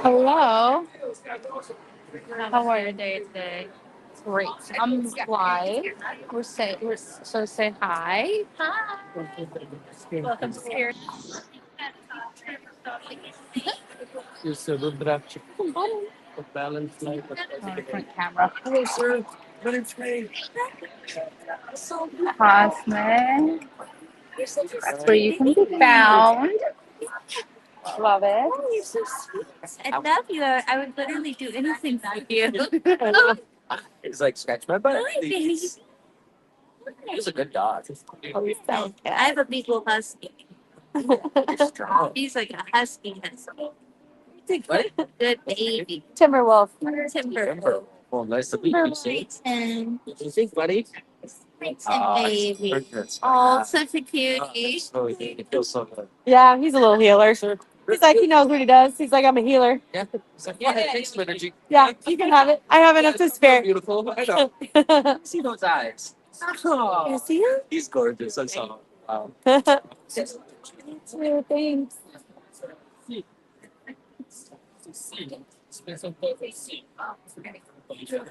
Hello. How are your day today? Great. I'm live. So say hi. Hi. Welcome to Spirit. You're so rudraksha. Balance life. Front camera. Hello, sir. My name's Ray. Cosmic. That's where you can be found. Love it. I love you. I would literally do anything for you. He's like, scratch my butt. Hi, baby. He's a good dog. Oh, he's so good. I have a big old husky. He's like a husky. What? Good baby. Timberwolf. Timber. Well, nice to meet you, sir. Tim. What do you think, buddy? Baby. Oh, such a cutie. Oh, it feels so good. Yeah, he's a little healer. He's like, he knows what he does. He's like, I'm a healer. Yeah. He's like, yeah, it takes some energy. Yeah, you can have it. I have enough to spare. Beautiful. I know. See those eyes. Oh, You see him? he's gorgeous. I saw him. Wow. Thanks.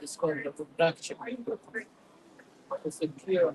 It's called the production. It's a clear.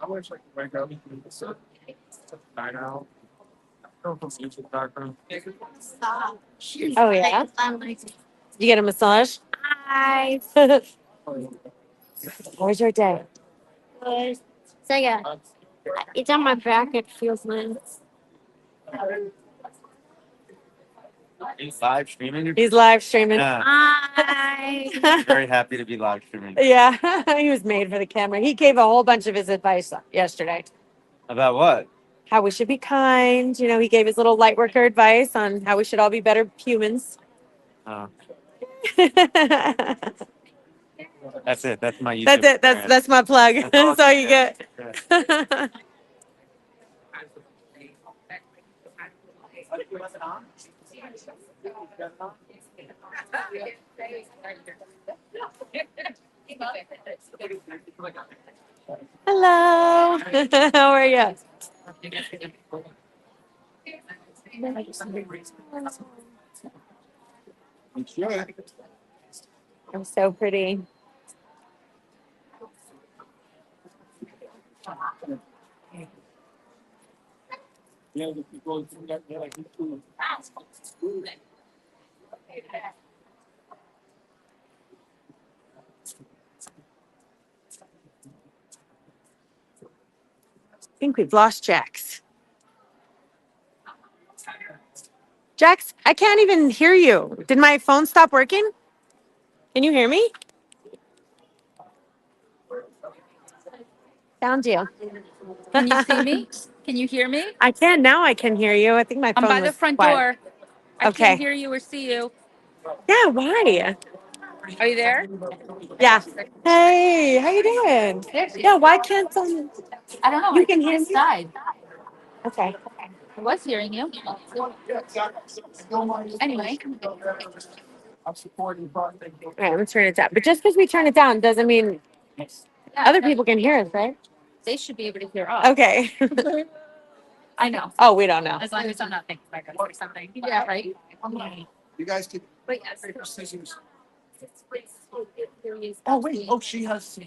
I wish I could wake up and sit back out. Oh, yeah? You get a massage? Hi. How's your day? Good. So yeah, it's on my back. It feels nice. He's live streaming. He's live streaming. Yeah. Hi. Very happy to be live streaming. Yeah, he was made for the camera. He gave a whole bunch of his advice yesterday. About what? How we should be kind. You know, he gave his little light worker advice on how we should all be better humans. Oh. That's it. That's my YouTube. That's it. That's my plug. That's all you get. Hello. How are you? I'm so pretty. I think we've lost Jax. Jax, I can't even hear you. Did my phone stop working? Can you hear me? Found you. Can you see me? Can you hear me? I can now. I can hear you. I think my phone I'm by was the front quiet. door. I Okay. can't hear you or see you. Yeah. Why? Are you there? Yeah. Hey, how you doing? Yeah. Why can't I don't know. you I can think hear Kris me? died. Okay. I was hearing you. Anyway. All right. I'm gonna turn it down. But just because we turn it down doesn't mean other people can hear us, right? They should be able to hear us. Okay. I know. Oh, we don't know. As long as I'm not thinking about it or something. Yeah, right. You guys can. But yes. Oh wait. Oh, she has.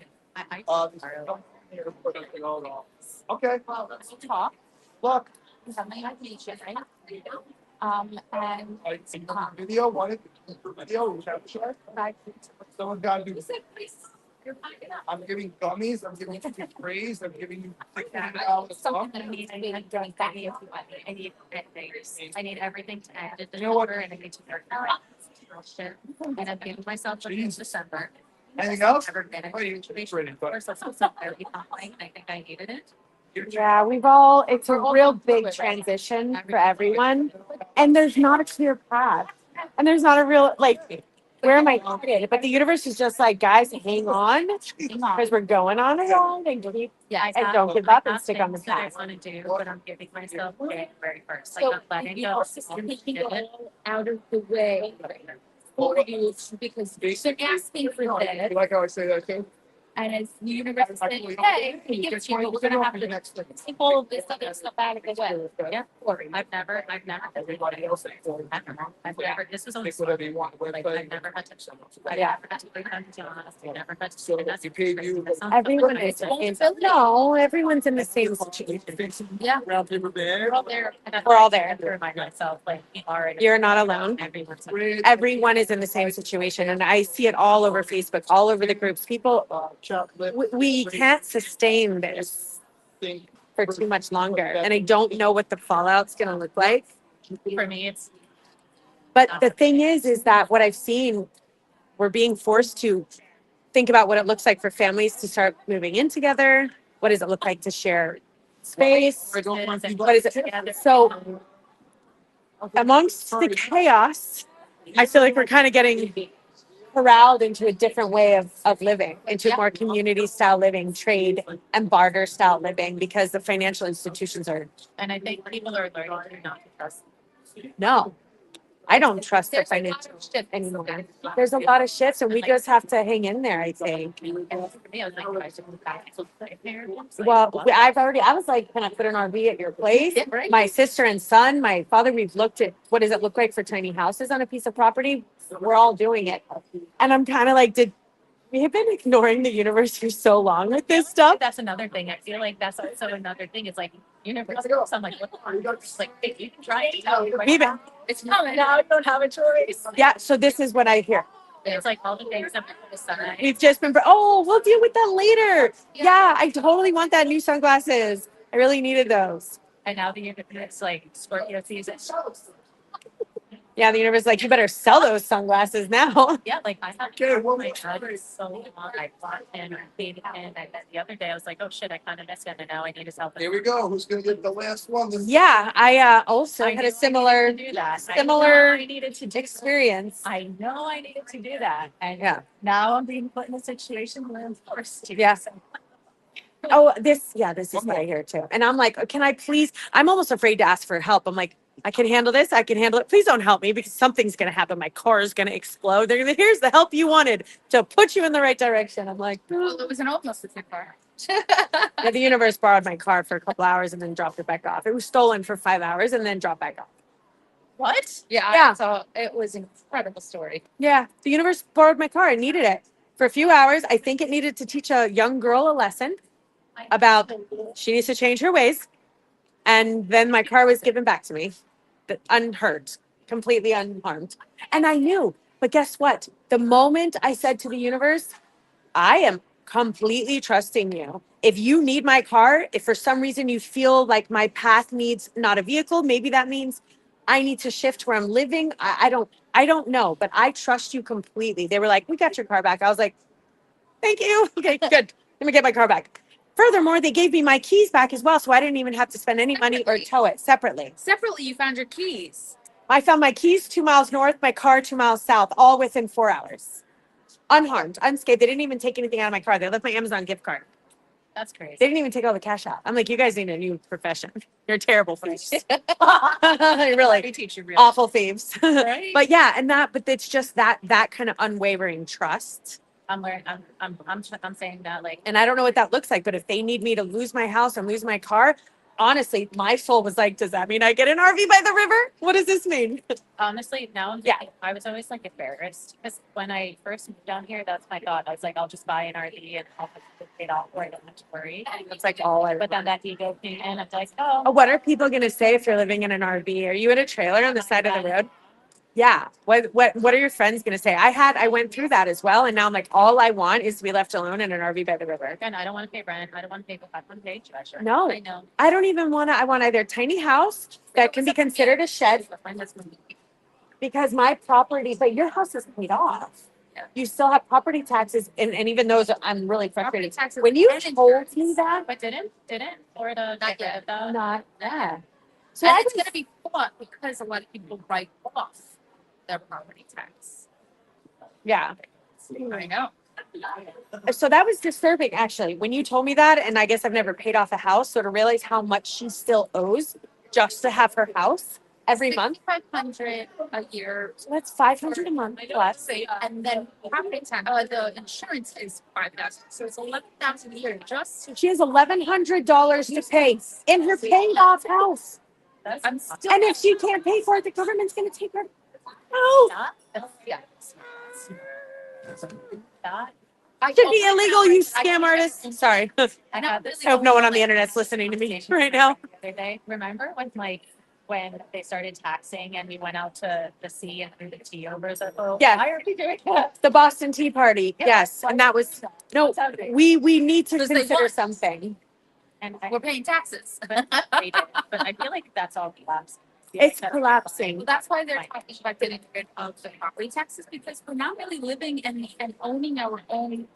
Okay. Well, let's talk. Look. You have my information, right? And Video. Wanted video. Sure. Someone got to do. I'm giving gummies. I'm giving you praise. I'm giving you something that I need. I need doing that. I need things. I need everything to end at the what? and I need to start shit. And I'm giving myself until December. Anything else? Never been Oh, you ready? First, something very humbling. I think I needed it. Yeah, it's a real big transition for everyone. And there's not a clear path. And there's not a real, like, where am I headed? But the universe is just like, guys, hang on. Because we're going on a ride and don't give up and stick on the path. I want to do, but I'm giving myself January 1st. Like, I'm letting go. Out of the way for you because you're asking for this. You like how I say that too? And as the universe is saying, hey, we give it to you, but we're gonna have to take all of this other stuff out of the way. Yeah, I've never. Everybody else. I've never. This was only Whatever you want. like I've never had to. I've never had to break down to honest. I've never had to. So you paid you. Everyone is no, everyone's in the same situation. Yeah, Round paper bag. we're all there. We're all there. I have to remind myself, like, already. You're not alone. Everyone is in the same situation. And I see it all over Facebook, all over the groups. People, we can't sustain this for too much longer. And I don't know what the fallout's going to look like. For me, it's. But the thing is that what I've seen, we're being forced to think about what it looks like for families to start moving in together. What does it look like to share space? What is it? So amongst the chaos, I feel like we're kind of getting corralled into a different way of living, into more community style living, trade and barter style living, because the financial institutions are. And I think people are learning not to trust. No, I don't trust the financial shit anymore. There's a lot of shifts, and we just have to hang in there, I think. Well, I was like, can I put an RV at your place? My sister and son, my father, we've looked at what does it look like for tiny houses on a piece of property. We're all doing it. And I'm kind of like, we have been ignoring the universe for so long with this stuff. That's another thing. I feel like that's also another thing. It's like universe. I'm like, what? Like, hey, you can try it. It's coming. Now you don't have a choice. Yeah. So this is what I hear. It's like all the things that the sun. We've just been, we'll deal with that later. Yeah, I totally want that new sunglasses. I really needed those. And now it's like Scorpio season. Yeah, the universe is like, you better sell those sunglasses now. Yeah, like I have my drugs so long. I bought him and paid him, and then the other day I was like, oh shit, I kind of missed him, and now I need his help. Here we go. Who's gonna get the last one? Yeah, I also had a similar I needed to experience. I know I needed to do that, and now I'm being put in a situation where I'm forced to. Yeah. Oh, this is what I hear too. And I'm like, can I please? I'm almost afraid to ask for help. I'm like, I can handle this. I can handle it. Please don't help me because something's going to happen. My car is going to explode. They're going to, here's the help you wanted to put you in the right direction. I'm like, well, it was an almost a car. Yeah, the universe borrowed my car for a couple hours and then dropped it back off. It was stolen for 5 hours and then dropped back off. What? Yeah. Yeah. So it was an incredible story. Yeah, the universe borrowed my car. I needed it for a few hours. I think it needed to teach a young girl a lesson about she needs to change her ways. And then my car was given back to me, unhurt, completely unharmed. And I knew, but guess what? The moment I said to the universe, I am completely trusting you. If you need my car, if for some reason you feel like my path needs not a vehicle, maybe that means I need to shift where I'm living. I don't know, but I trust you completely. They were like, we got your car back. I was like, thank you. Okay, good. Let me get my car back. Furthermore, they gave me my keys back as well, so I didn't even have to spend any money or tow it separately. Separately, you found your keys. I found my keys 2 miles north, my car 2 miles south, all within 4 hours. Unharmed, unscathed. They didn't even take anything out of my car. They left my Amazon gift card. That's crazy. They didn't even take all the cash out. I'm like, you guys need a new profession. You're terrible thieves. Really We teach you real. awful thieves. Right? But yeah, but it's just that kind of unwavering trust. I'm saying that like, And I don't know what that looks like, but if they need me to lose my house and lose my car, honestly, my soul was like, does that mean I get an RV by the river? What does this mean? honestly, now I'm thinking, I was always like embarrassed because when I first moved down here, that's my thought. I was like, I'll just buy an RV and I'll have it paid off where I don't have to worry. That's like all I But then that ego came in. I'm like, oh, What are people going to say if you're living in an RV? Are you in a trailer on the side of the road? Yeah. What are your friends going to say? I went through that as well. And now I'm like, all I want is to be left alone in an RV by the river. and I don't want to pay rent. I don't want to pay. I want to pay treasure. No, I know. I don't even want to. I want either a tiny house that can be considered a shed because my property, but your house is paid off. Yeah. You still have property taxes. And even those, I'm really frustrated. Taxes When you and told me that, but didn't Florida Not get rid of that? not that. So So and I it's was- going to be fought because a lot of people write off their property tax. Yeah. I know. So that was disturbing, actually, when you told me that. And I guess I've never paid off a house. So to realize how much she still owes just to have her house every month. $500 a year. So that's $500 a month plus. And then property tax, the insurance is $5,000. So it's $11,000 a year just. She has $1,100 to pay in her paid off house. I'm still. And if she can't pay for it, the government's going to take her. No. Yeah. Should be illegal, you scam artist. Sorry. I hope no one on the internet's listening to me right now. The other day, remember when they started taxing and we went out to the sea and threw the tea over the boat? Yeah. Why are we doing that? The Boston Tea Party. Yes. And that was, no, we need to Because they consider want- something. And we're paying taxes. But I feel like that's all collapsed. It's collapsing. Well, that's why they're talking about getting rid of the property taxes because we're not really living and owning our own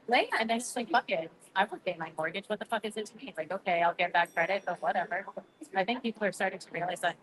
land. And it's like, fuck it. I would pay my mortgage. What the fuck is it to me? It's like, okay, I'll get back credit, but whatever. I think people are starting to realize that.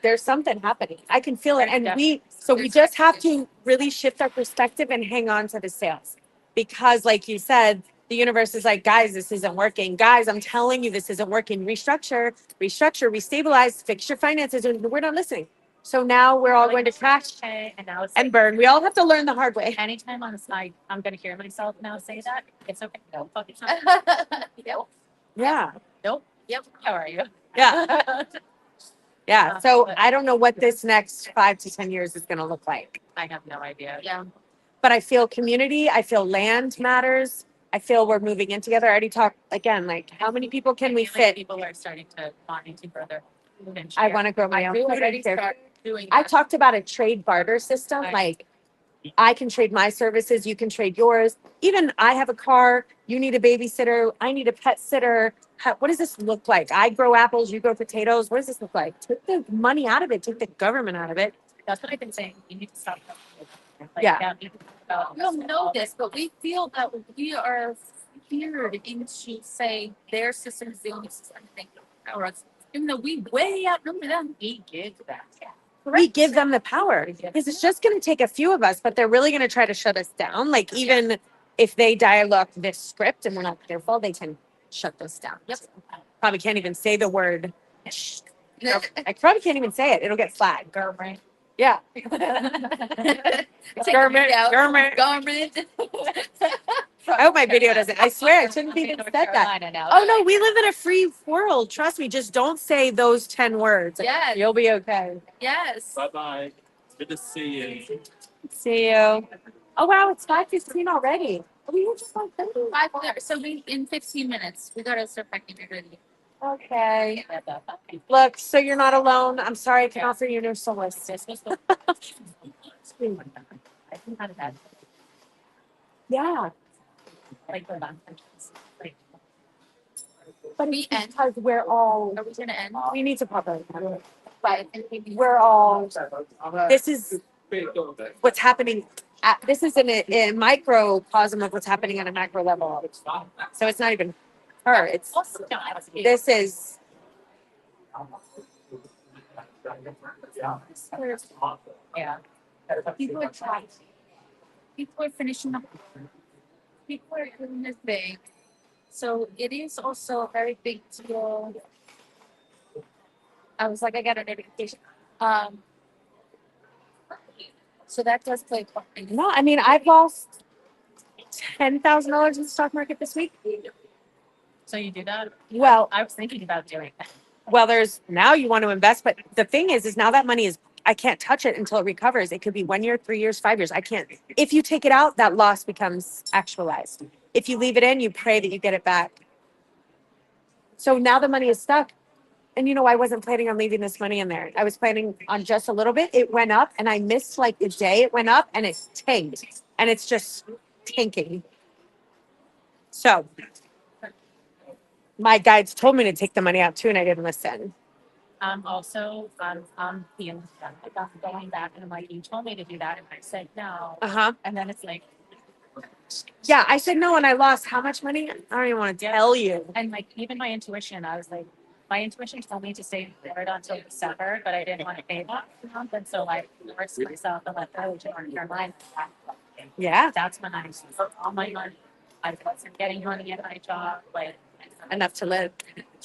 There's something happening. I can feel it. And we just have to really shift our perspective and hang on to the sales. Because like you said, the universe is like, guys, this isn't working. Guys, I'm telling you, this isn't working. Restructure, restabilize, fix your finances. And we're not listening. So now we're all going to crash and burn. We all have to learn the hard way. Anytime on the side, I'm going to hear myself now say that. It's okay. No, fuck it. Yep. Yeah. Nope. Yep. How are you? Yeah. Yeah. So I don't know what this next 5 to 10 years is going to look like. I have no idea. Yeah. But I feel community. I feel land matters. I feel we're moving in together. I already talked again, like how many people can we fit? People are starting to wanting to further. I want to grow my own food. already started doing I that. talked about a trade barter system. Like I can trade my services, you can trade yours. Even I have a car, you need a babysitter, I need a pet sitter. What does this look like? I grow apples, you grow potatoes. What does this look like? Take the money out of it, take the government out of it. That's what I've been saying. You need to stop. Yeah. We don't know this, but we feel that we are feared into say their system is the only system thing for us. Even though we way outnumber them, we give that. We give them the power because it's just going to take a few of us, but they're really going to try to shut us down. Like even if they dialogue this script and we're not careful, they can shut us down. Yep. Probably can't even say the word. I probably can't even say it. It'll get flagged. Government. Yeah. Government. I hope my video doesn't. I swear I shouldn't have even said that. Oh no, we live in a free world. Trust me. Just don't say those 10 words. Yes. You'll be okay. Yes. Bye-bye. Good to see you. See you. Oh wow, it's 5:15 already. We were just like 30. So we in 15 minutes. We gotta start packing ready. Okay. Look, so you're not alone. I'm sorry I can offer you no solace. Yeah. But it's because we're all. Are we gonna end? We need to pop it. But we're all. This is what's happening. This is a microcosm of what's happening on a macro level. So it's not even her. It's this is. Yeah. People are trying. People are finishing up. People are doing this thing. So it is also a very big deal. I was like, I got a notification. So that does play a part. No, I mean I've lost $10,000 in the stock market this week. So you do that? Well, I was thinking about doing that. Well, there's now you want to invest, but the thing is now that money is, I can't touch it until it recovers. It could be 1 year, 3 years, 5 years. I can't. If you take it out, that loss becomes actualized. If you leave it in, you pray that you get it back. So now the money is stuck. And you know, I wasn't planning on leaving this money in there. I was planning on just a little bit. It went up and I missed like the day it went up and it tanked. And it's just tanking. So my guides told me to take the money out too, and I didn't listen. Also, being going back and I'm like, you told me to do that. And I said no. Uh-huh. And then it's like, Yeah, I said no and I lost how much money? I don't even want to tell you. and like, even my intuition, I was like, my intuition told me to stay in Florida until December, but I didn't want to pay that month. And so I forced myself to let go to North Carolina. Yeah. That's when I was all my money. I wasn't getting money at my job. Like, Enough to live.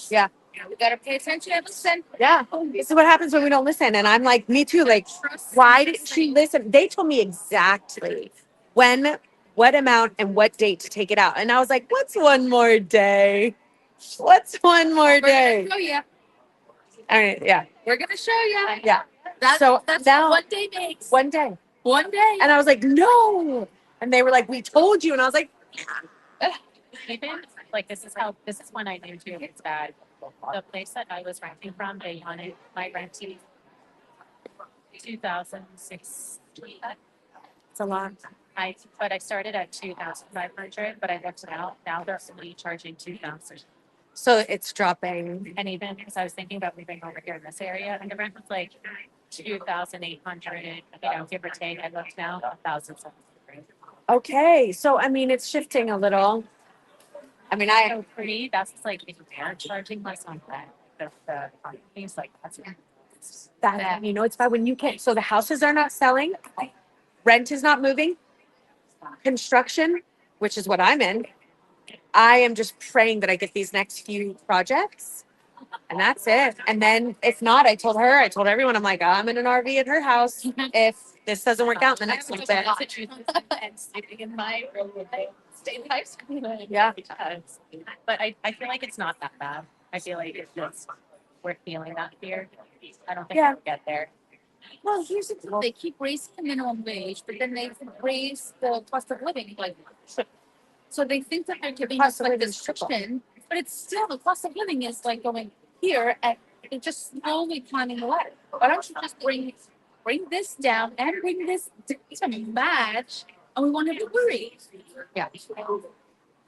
Yeah. we gotta pay attention and listen. Yeah. This is what happens when we don't listen. And I'm like, me too. Like, why did she listen? They told me exactly when, what amount, and what date to take it out. And I was like, what's one more day? What's one more day? We're gonna show you. All right. Yeah. We're gonna show you. Yeah. That's now, what 1 day makes. 1 day. 1 day. And I was like, no. And they were like, we told you. And I was like, Even like this is when I knew too it's bad. The place that I was renting from, they wanted my rent to be 2,600. it's a lot. But I started at 2,500, but I worked it out. Now they're only charging 2,000. So it's dropping. And even because I was thinking about moving over here in this area, and the rent was like 2,800, give or take. I looked now 1,700. Okay. So, I mean, it's shifting a little. I mean, So for me, that's like if they're charging less on rent, the things like that's that, you know, it's bad when you can't. So the houses are not selling. Rent is not moving. Construction, which is what I'm in. I am just praying that I get these next few projects and that's it. And then if not, I told everyone, I'm like, I'm in an RV at her house. If this doesn't work out in the next little bit. And sleeping in my room stay in high school. Yeah. But I feel like it's not that bad. I feel like it's just we're feeling that fear. I don't think we'll get there. Well, here's the thing. They keep raising the minimum wage, but then they raise the cost of living. Like, so they think that they're giving us like this cushion, but it's still the cost of living is like going here and it's just slowly climbing the ladder. Why don't you just bring this down and bring this to match, and we won't have to worry. Yeah.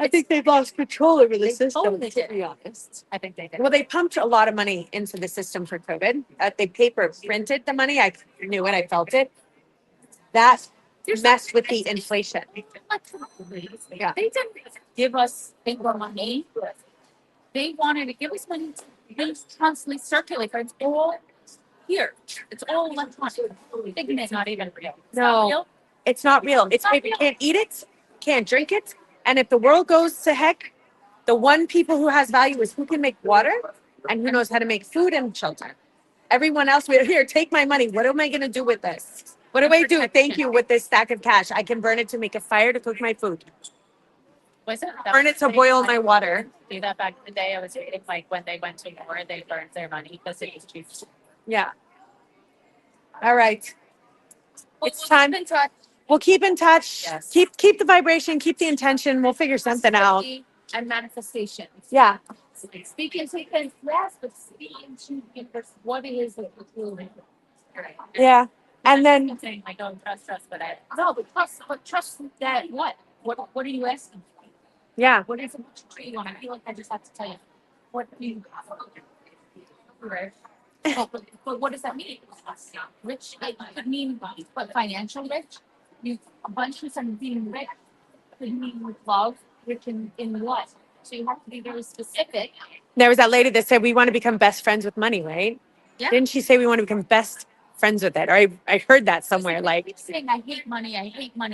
I think they've lost control over the system, totally to did. be honest. I think they did. Well, they pumped a lot of money into the system for COVID. They paper printed the money. I knew it. I felt it. That messed with the inflation. Yeah. They didn't give us paper money. They wanted to give us money to constantly circulate, but it's all here. It's all electronic. It's not even real. No, it's not real. It's paper. You can't eat it, can't drink it. And if the world goes to heck, the one people who has value is who can make water and who knows how to make food and shelter. Everyone else, here, take my money. What am I going to do with this? What do I do? Thank you with this stack of cash. I can burn it to make a fire to cook my food. Was it? Burn it to boil my water. Do that back in the day. I was reading like when they went to war, they burned their money because it was cheap. Yeah. All right. It's We'll time. keep in touch. We'll keep in touch. Yes. Keep the vibration. Keep the intention. We'll figure something out. And manifestations. Yeah. Speaking to things, yes, but speaking to universe, what it is that you're doing. Yeah. And then Saying I don't trust, but I no, but trust that what? What are you asking for? Yeah. What is it that you want? I feel like I just have to tell you. What do you right? Oh, but what does that mean? Rich, it could mean but financial rich. You a bunch of some being rich could mean love, rich in what? So you have to be very specific. there was that lady that said we want to become best friends with money, right? Yeah. Didn't she say we want to become best friends with it? Or I heard that somewhere, like, Saying I hate money,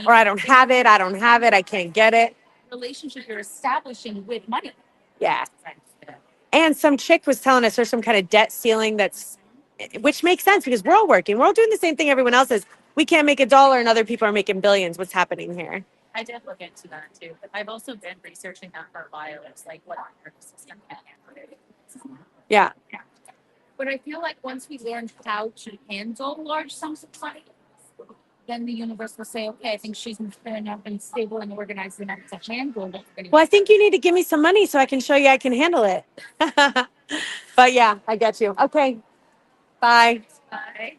or I don't have it, I can't get it. Relationship you're establishing with money. Yeah. And some chick was telling us there's some kind of debt ceiling which makes sense because we're all working. We're all doing the same thing everyone else is. We can't make $1 and other people are making billions. What's happening here? I did look into that too, but I've also been researching that for a while. It's like what our nervous system can handle. Yeah. But I feel like once we learn how to handle large sums of money, then the universe will say, okay, I think she's fair enough and stable and organized enough to handle it. Well, I think you need to give me some money so I can show you I can handle it. But yeah, I get you. Okay. Bye. Bye.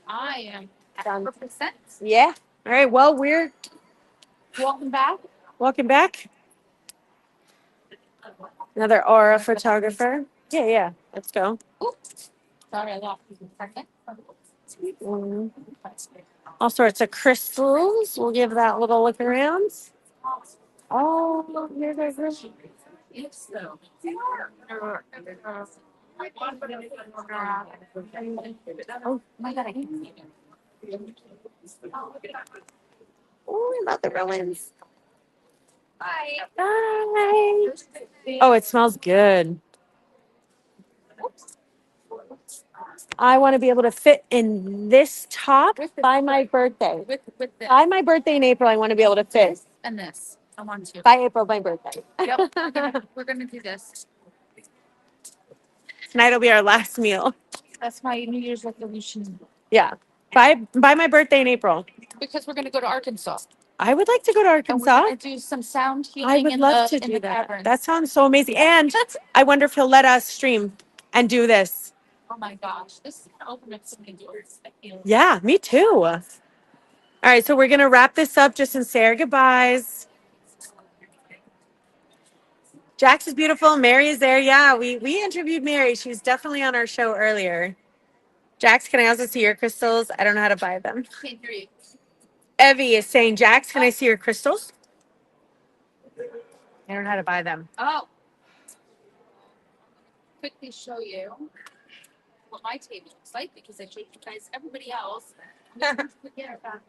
I am at 100%. Yeah. All right. Well, we're Welcome back. Welcome back. Another aura photographer. Yeah. Let's go. Sorry, I lost you. All sorts of crystals. We'll give that a little look around. Oh, here's our crystal. Oh my God, I can't see it. Oh, I love the ruins. Bye. Bye. Oh, it smells good. I want to be able to fit in this top by my birthday. With this. By my birthday in April, I want to be able to fit. And this. I want to. By April, my birthday. Yep. We're gonna do this. Tonight will be our last meal. That's my New Year's resolution. Yeah. By my birthday in April. Because we're gonna go to Arkansas. I would like to go to And we're Arkansas. gonna do some sound healing I would love to in do the that. caverns. That sounds so amazing. And I wonder if he'll let us stream and do this. Oh my gosh, this is gonna open up so many doors. I feel. Yeah, me too. All right, so we're gonna wrap this up just and say our goodbyes. Jax is beautiful. Mary is there. Yeah, we interviewed Mary. She was definitely on our show earlier. Jax, can I also see your crystals? I don't know how to buy them. Can't hear you. Evie is saying, Jax, can I see your crystals? I don't know how to buy them. Oh. Quickly show you what my table looks like because I showed you guys everybody else. Forget about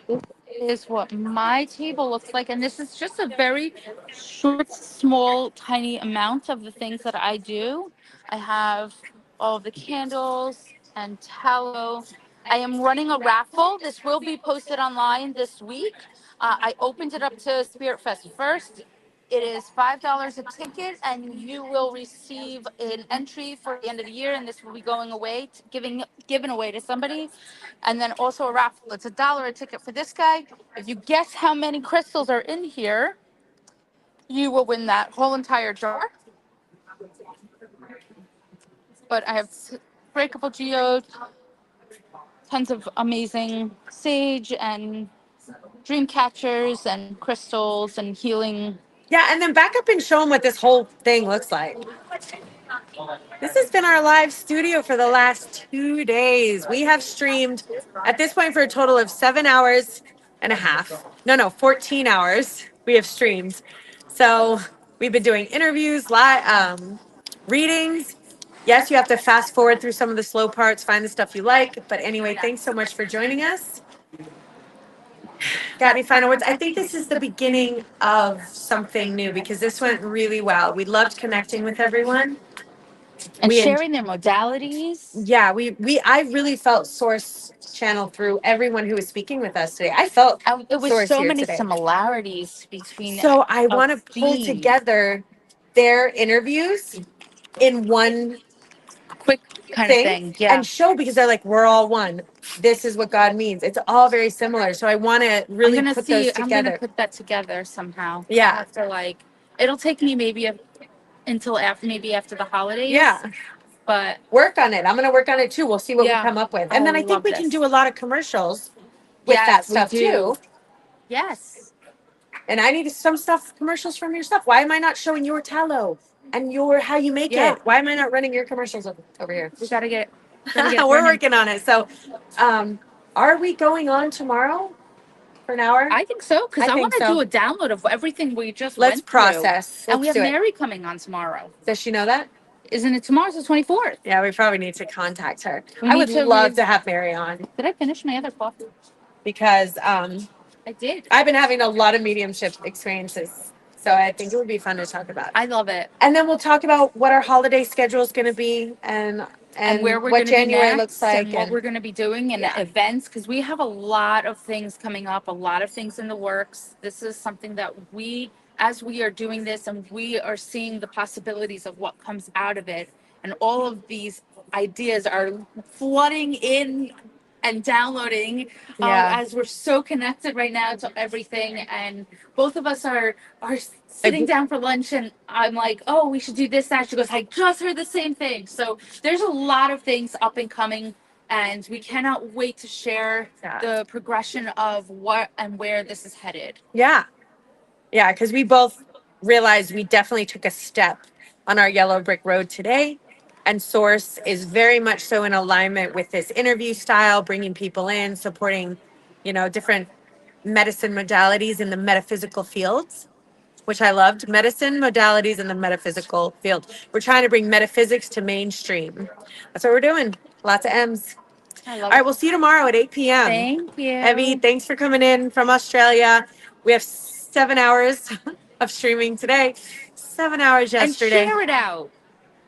This is what my table looks like, and this is just a very short, small, tiny amount of the things that I do. I have all of the candles and tallow. I am running a raffle. This will be posted online this week. I opened it up to Spirit Fest first. It is $5 a ticket, and you will receive an entry for the end of the year, and this will be going away, given away to somebody. And then also a raffle. It's $1 a ticket for this guy. If you guess how many crystals are in here, you will win that whole entire jar. But I have breakable geodes, tons of amazing sage and dream catchers and crystals and healing. Yeah, and then back up and show them what this whole thing looks like. This has been our live studio for the last 2 days. We have streamed at this point for a total of 7 hours and a half. No, 14 hours we have streamed. So we've been doing interviews, live readings. Yes, you have to fast forward through some of the slow parts, find the stuff you like. But anyway, thanks so much for joining us. Got any final words? I think this is the beginning of something new because this went really well. We loved connecting with everyone. And we sharing their modalities. Yeah, I really felt Source channel through everyone who was speaking with us today. I felt It was Source so here many today. similarities between. So I a want to pull theme. together their interviews in one quick kind of thing, yeah. and show, because they're like, we're all one. This is what God means. It's all very similar. So I want to really put those together. I'm gonna put that together somehow. Yeah. I have to, like, it'll take me maybe until after the holidays. Yeah. But work on it. I'm going to work on it too. We'll see what we come up with. And then I think we can do a lot of commercials with that stuff too. Yes. And I need some commercials from your stuff. Why am I not showing your tallow and how you make it? Why am I not running your commercials over here? We gotta get We're working on it. So, are we going on tomorrow for an hour? I think so, because I want to do a download of everything we just went through. Process. And we have do it. Mary coming on tomorrow. Does she know that? Isn't it tomorrow's the 24th? Yeah, we probably need to contact her. We I need would to love to have Mary on. Did I finish my other coffee? Because I did. I've been having a lot of mediumship experiences. So I think it would be fun to talk about. I love it. And then we'll talk about what our holiday schedule is going to be and where we're what going to January be next, looks like and what we're going to be doing and events, because we have a lot of things coming up, a lot of things in the works. This is something that as we are doing this and we are seeing the possibilities of what comes out of it, and all of these ideas are flooding in and downloading as we're so connected right now to everything. And both of us are sitting down for lunch, and I'm like, oh, we should do this, that. She goes, I just heard the same thing. So there's a lot of things up and coming, and we cannot wait to share the progression of what and where this is headed. Yeah, because we both realized we definitely took a step on our yellow brick road today. And Source is very much so in alignment with this interview style, bringing people in, supporting, different medicine modalities in the metaphysical fields, which I loved. Medicine modalities in the metaphysical field. We're trying to bring metaphysics to mainstream. That's what we're doing. Lots of M's. All right, we'll see you tomorrow at 8 p.m. Thank you. Evie, thanks for coming in from Australia. We have 7 hours of streaming today, 7 hours yesterday. And share it out.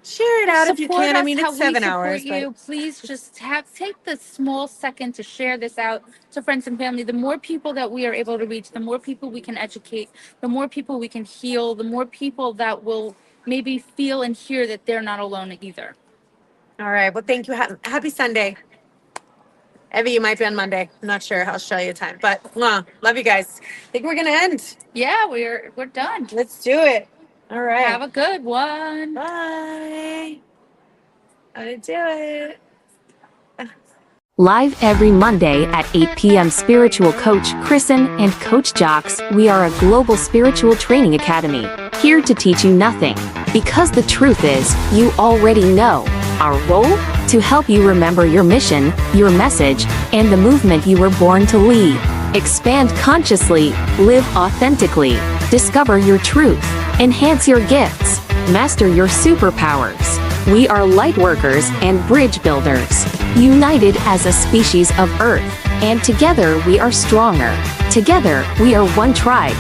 Share it out if you can. I mean, it's 7 hours. But please just take the small second to share this out to friends and family. The more people that we are able to reach, the more people we can educate, the more people we can heal, the more people that will maybe feel and hear that they're not alone either. All right. Well, thank you. Happy Sunday. Evie, you might be on Monday. I'm not sure. Australia time. But love you guys. I think we're going to end. Yeah, we're done. Let's do it. All right. Have a good one. Bye. How to do it. Live every Monday at 8 p.m. Spiritual Coach Kristen and Coach Jocks. We are a global spiritual training academy, here to teach you nothing, because the truth is, you already know. Our role? To help you remember your mission, your message, and the movement you were born to lead. Expand consciously, live authentically, discover your truth, enhance your gifts, master your superpowers. We are light workers and bridge builders, united as a species of Earth, and together we are stronger. Together we are one tribe.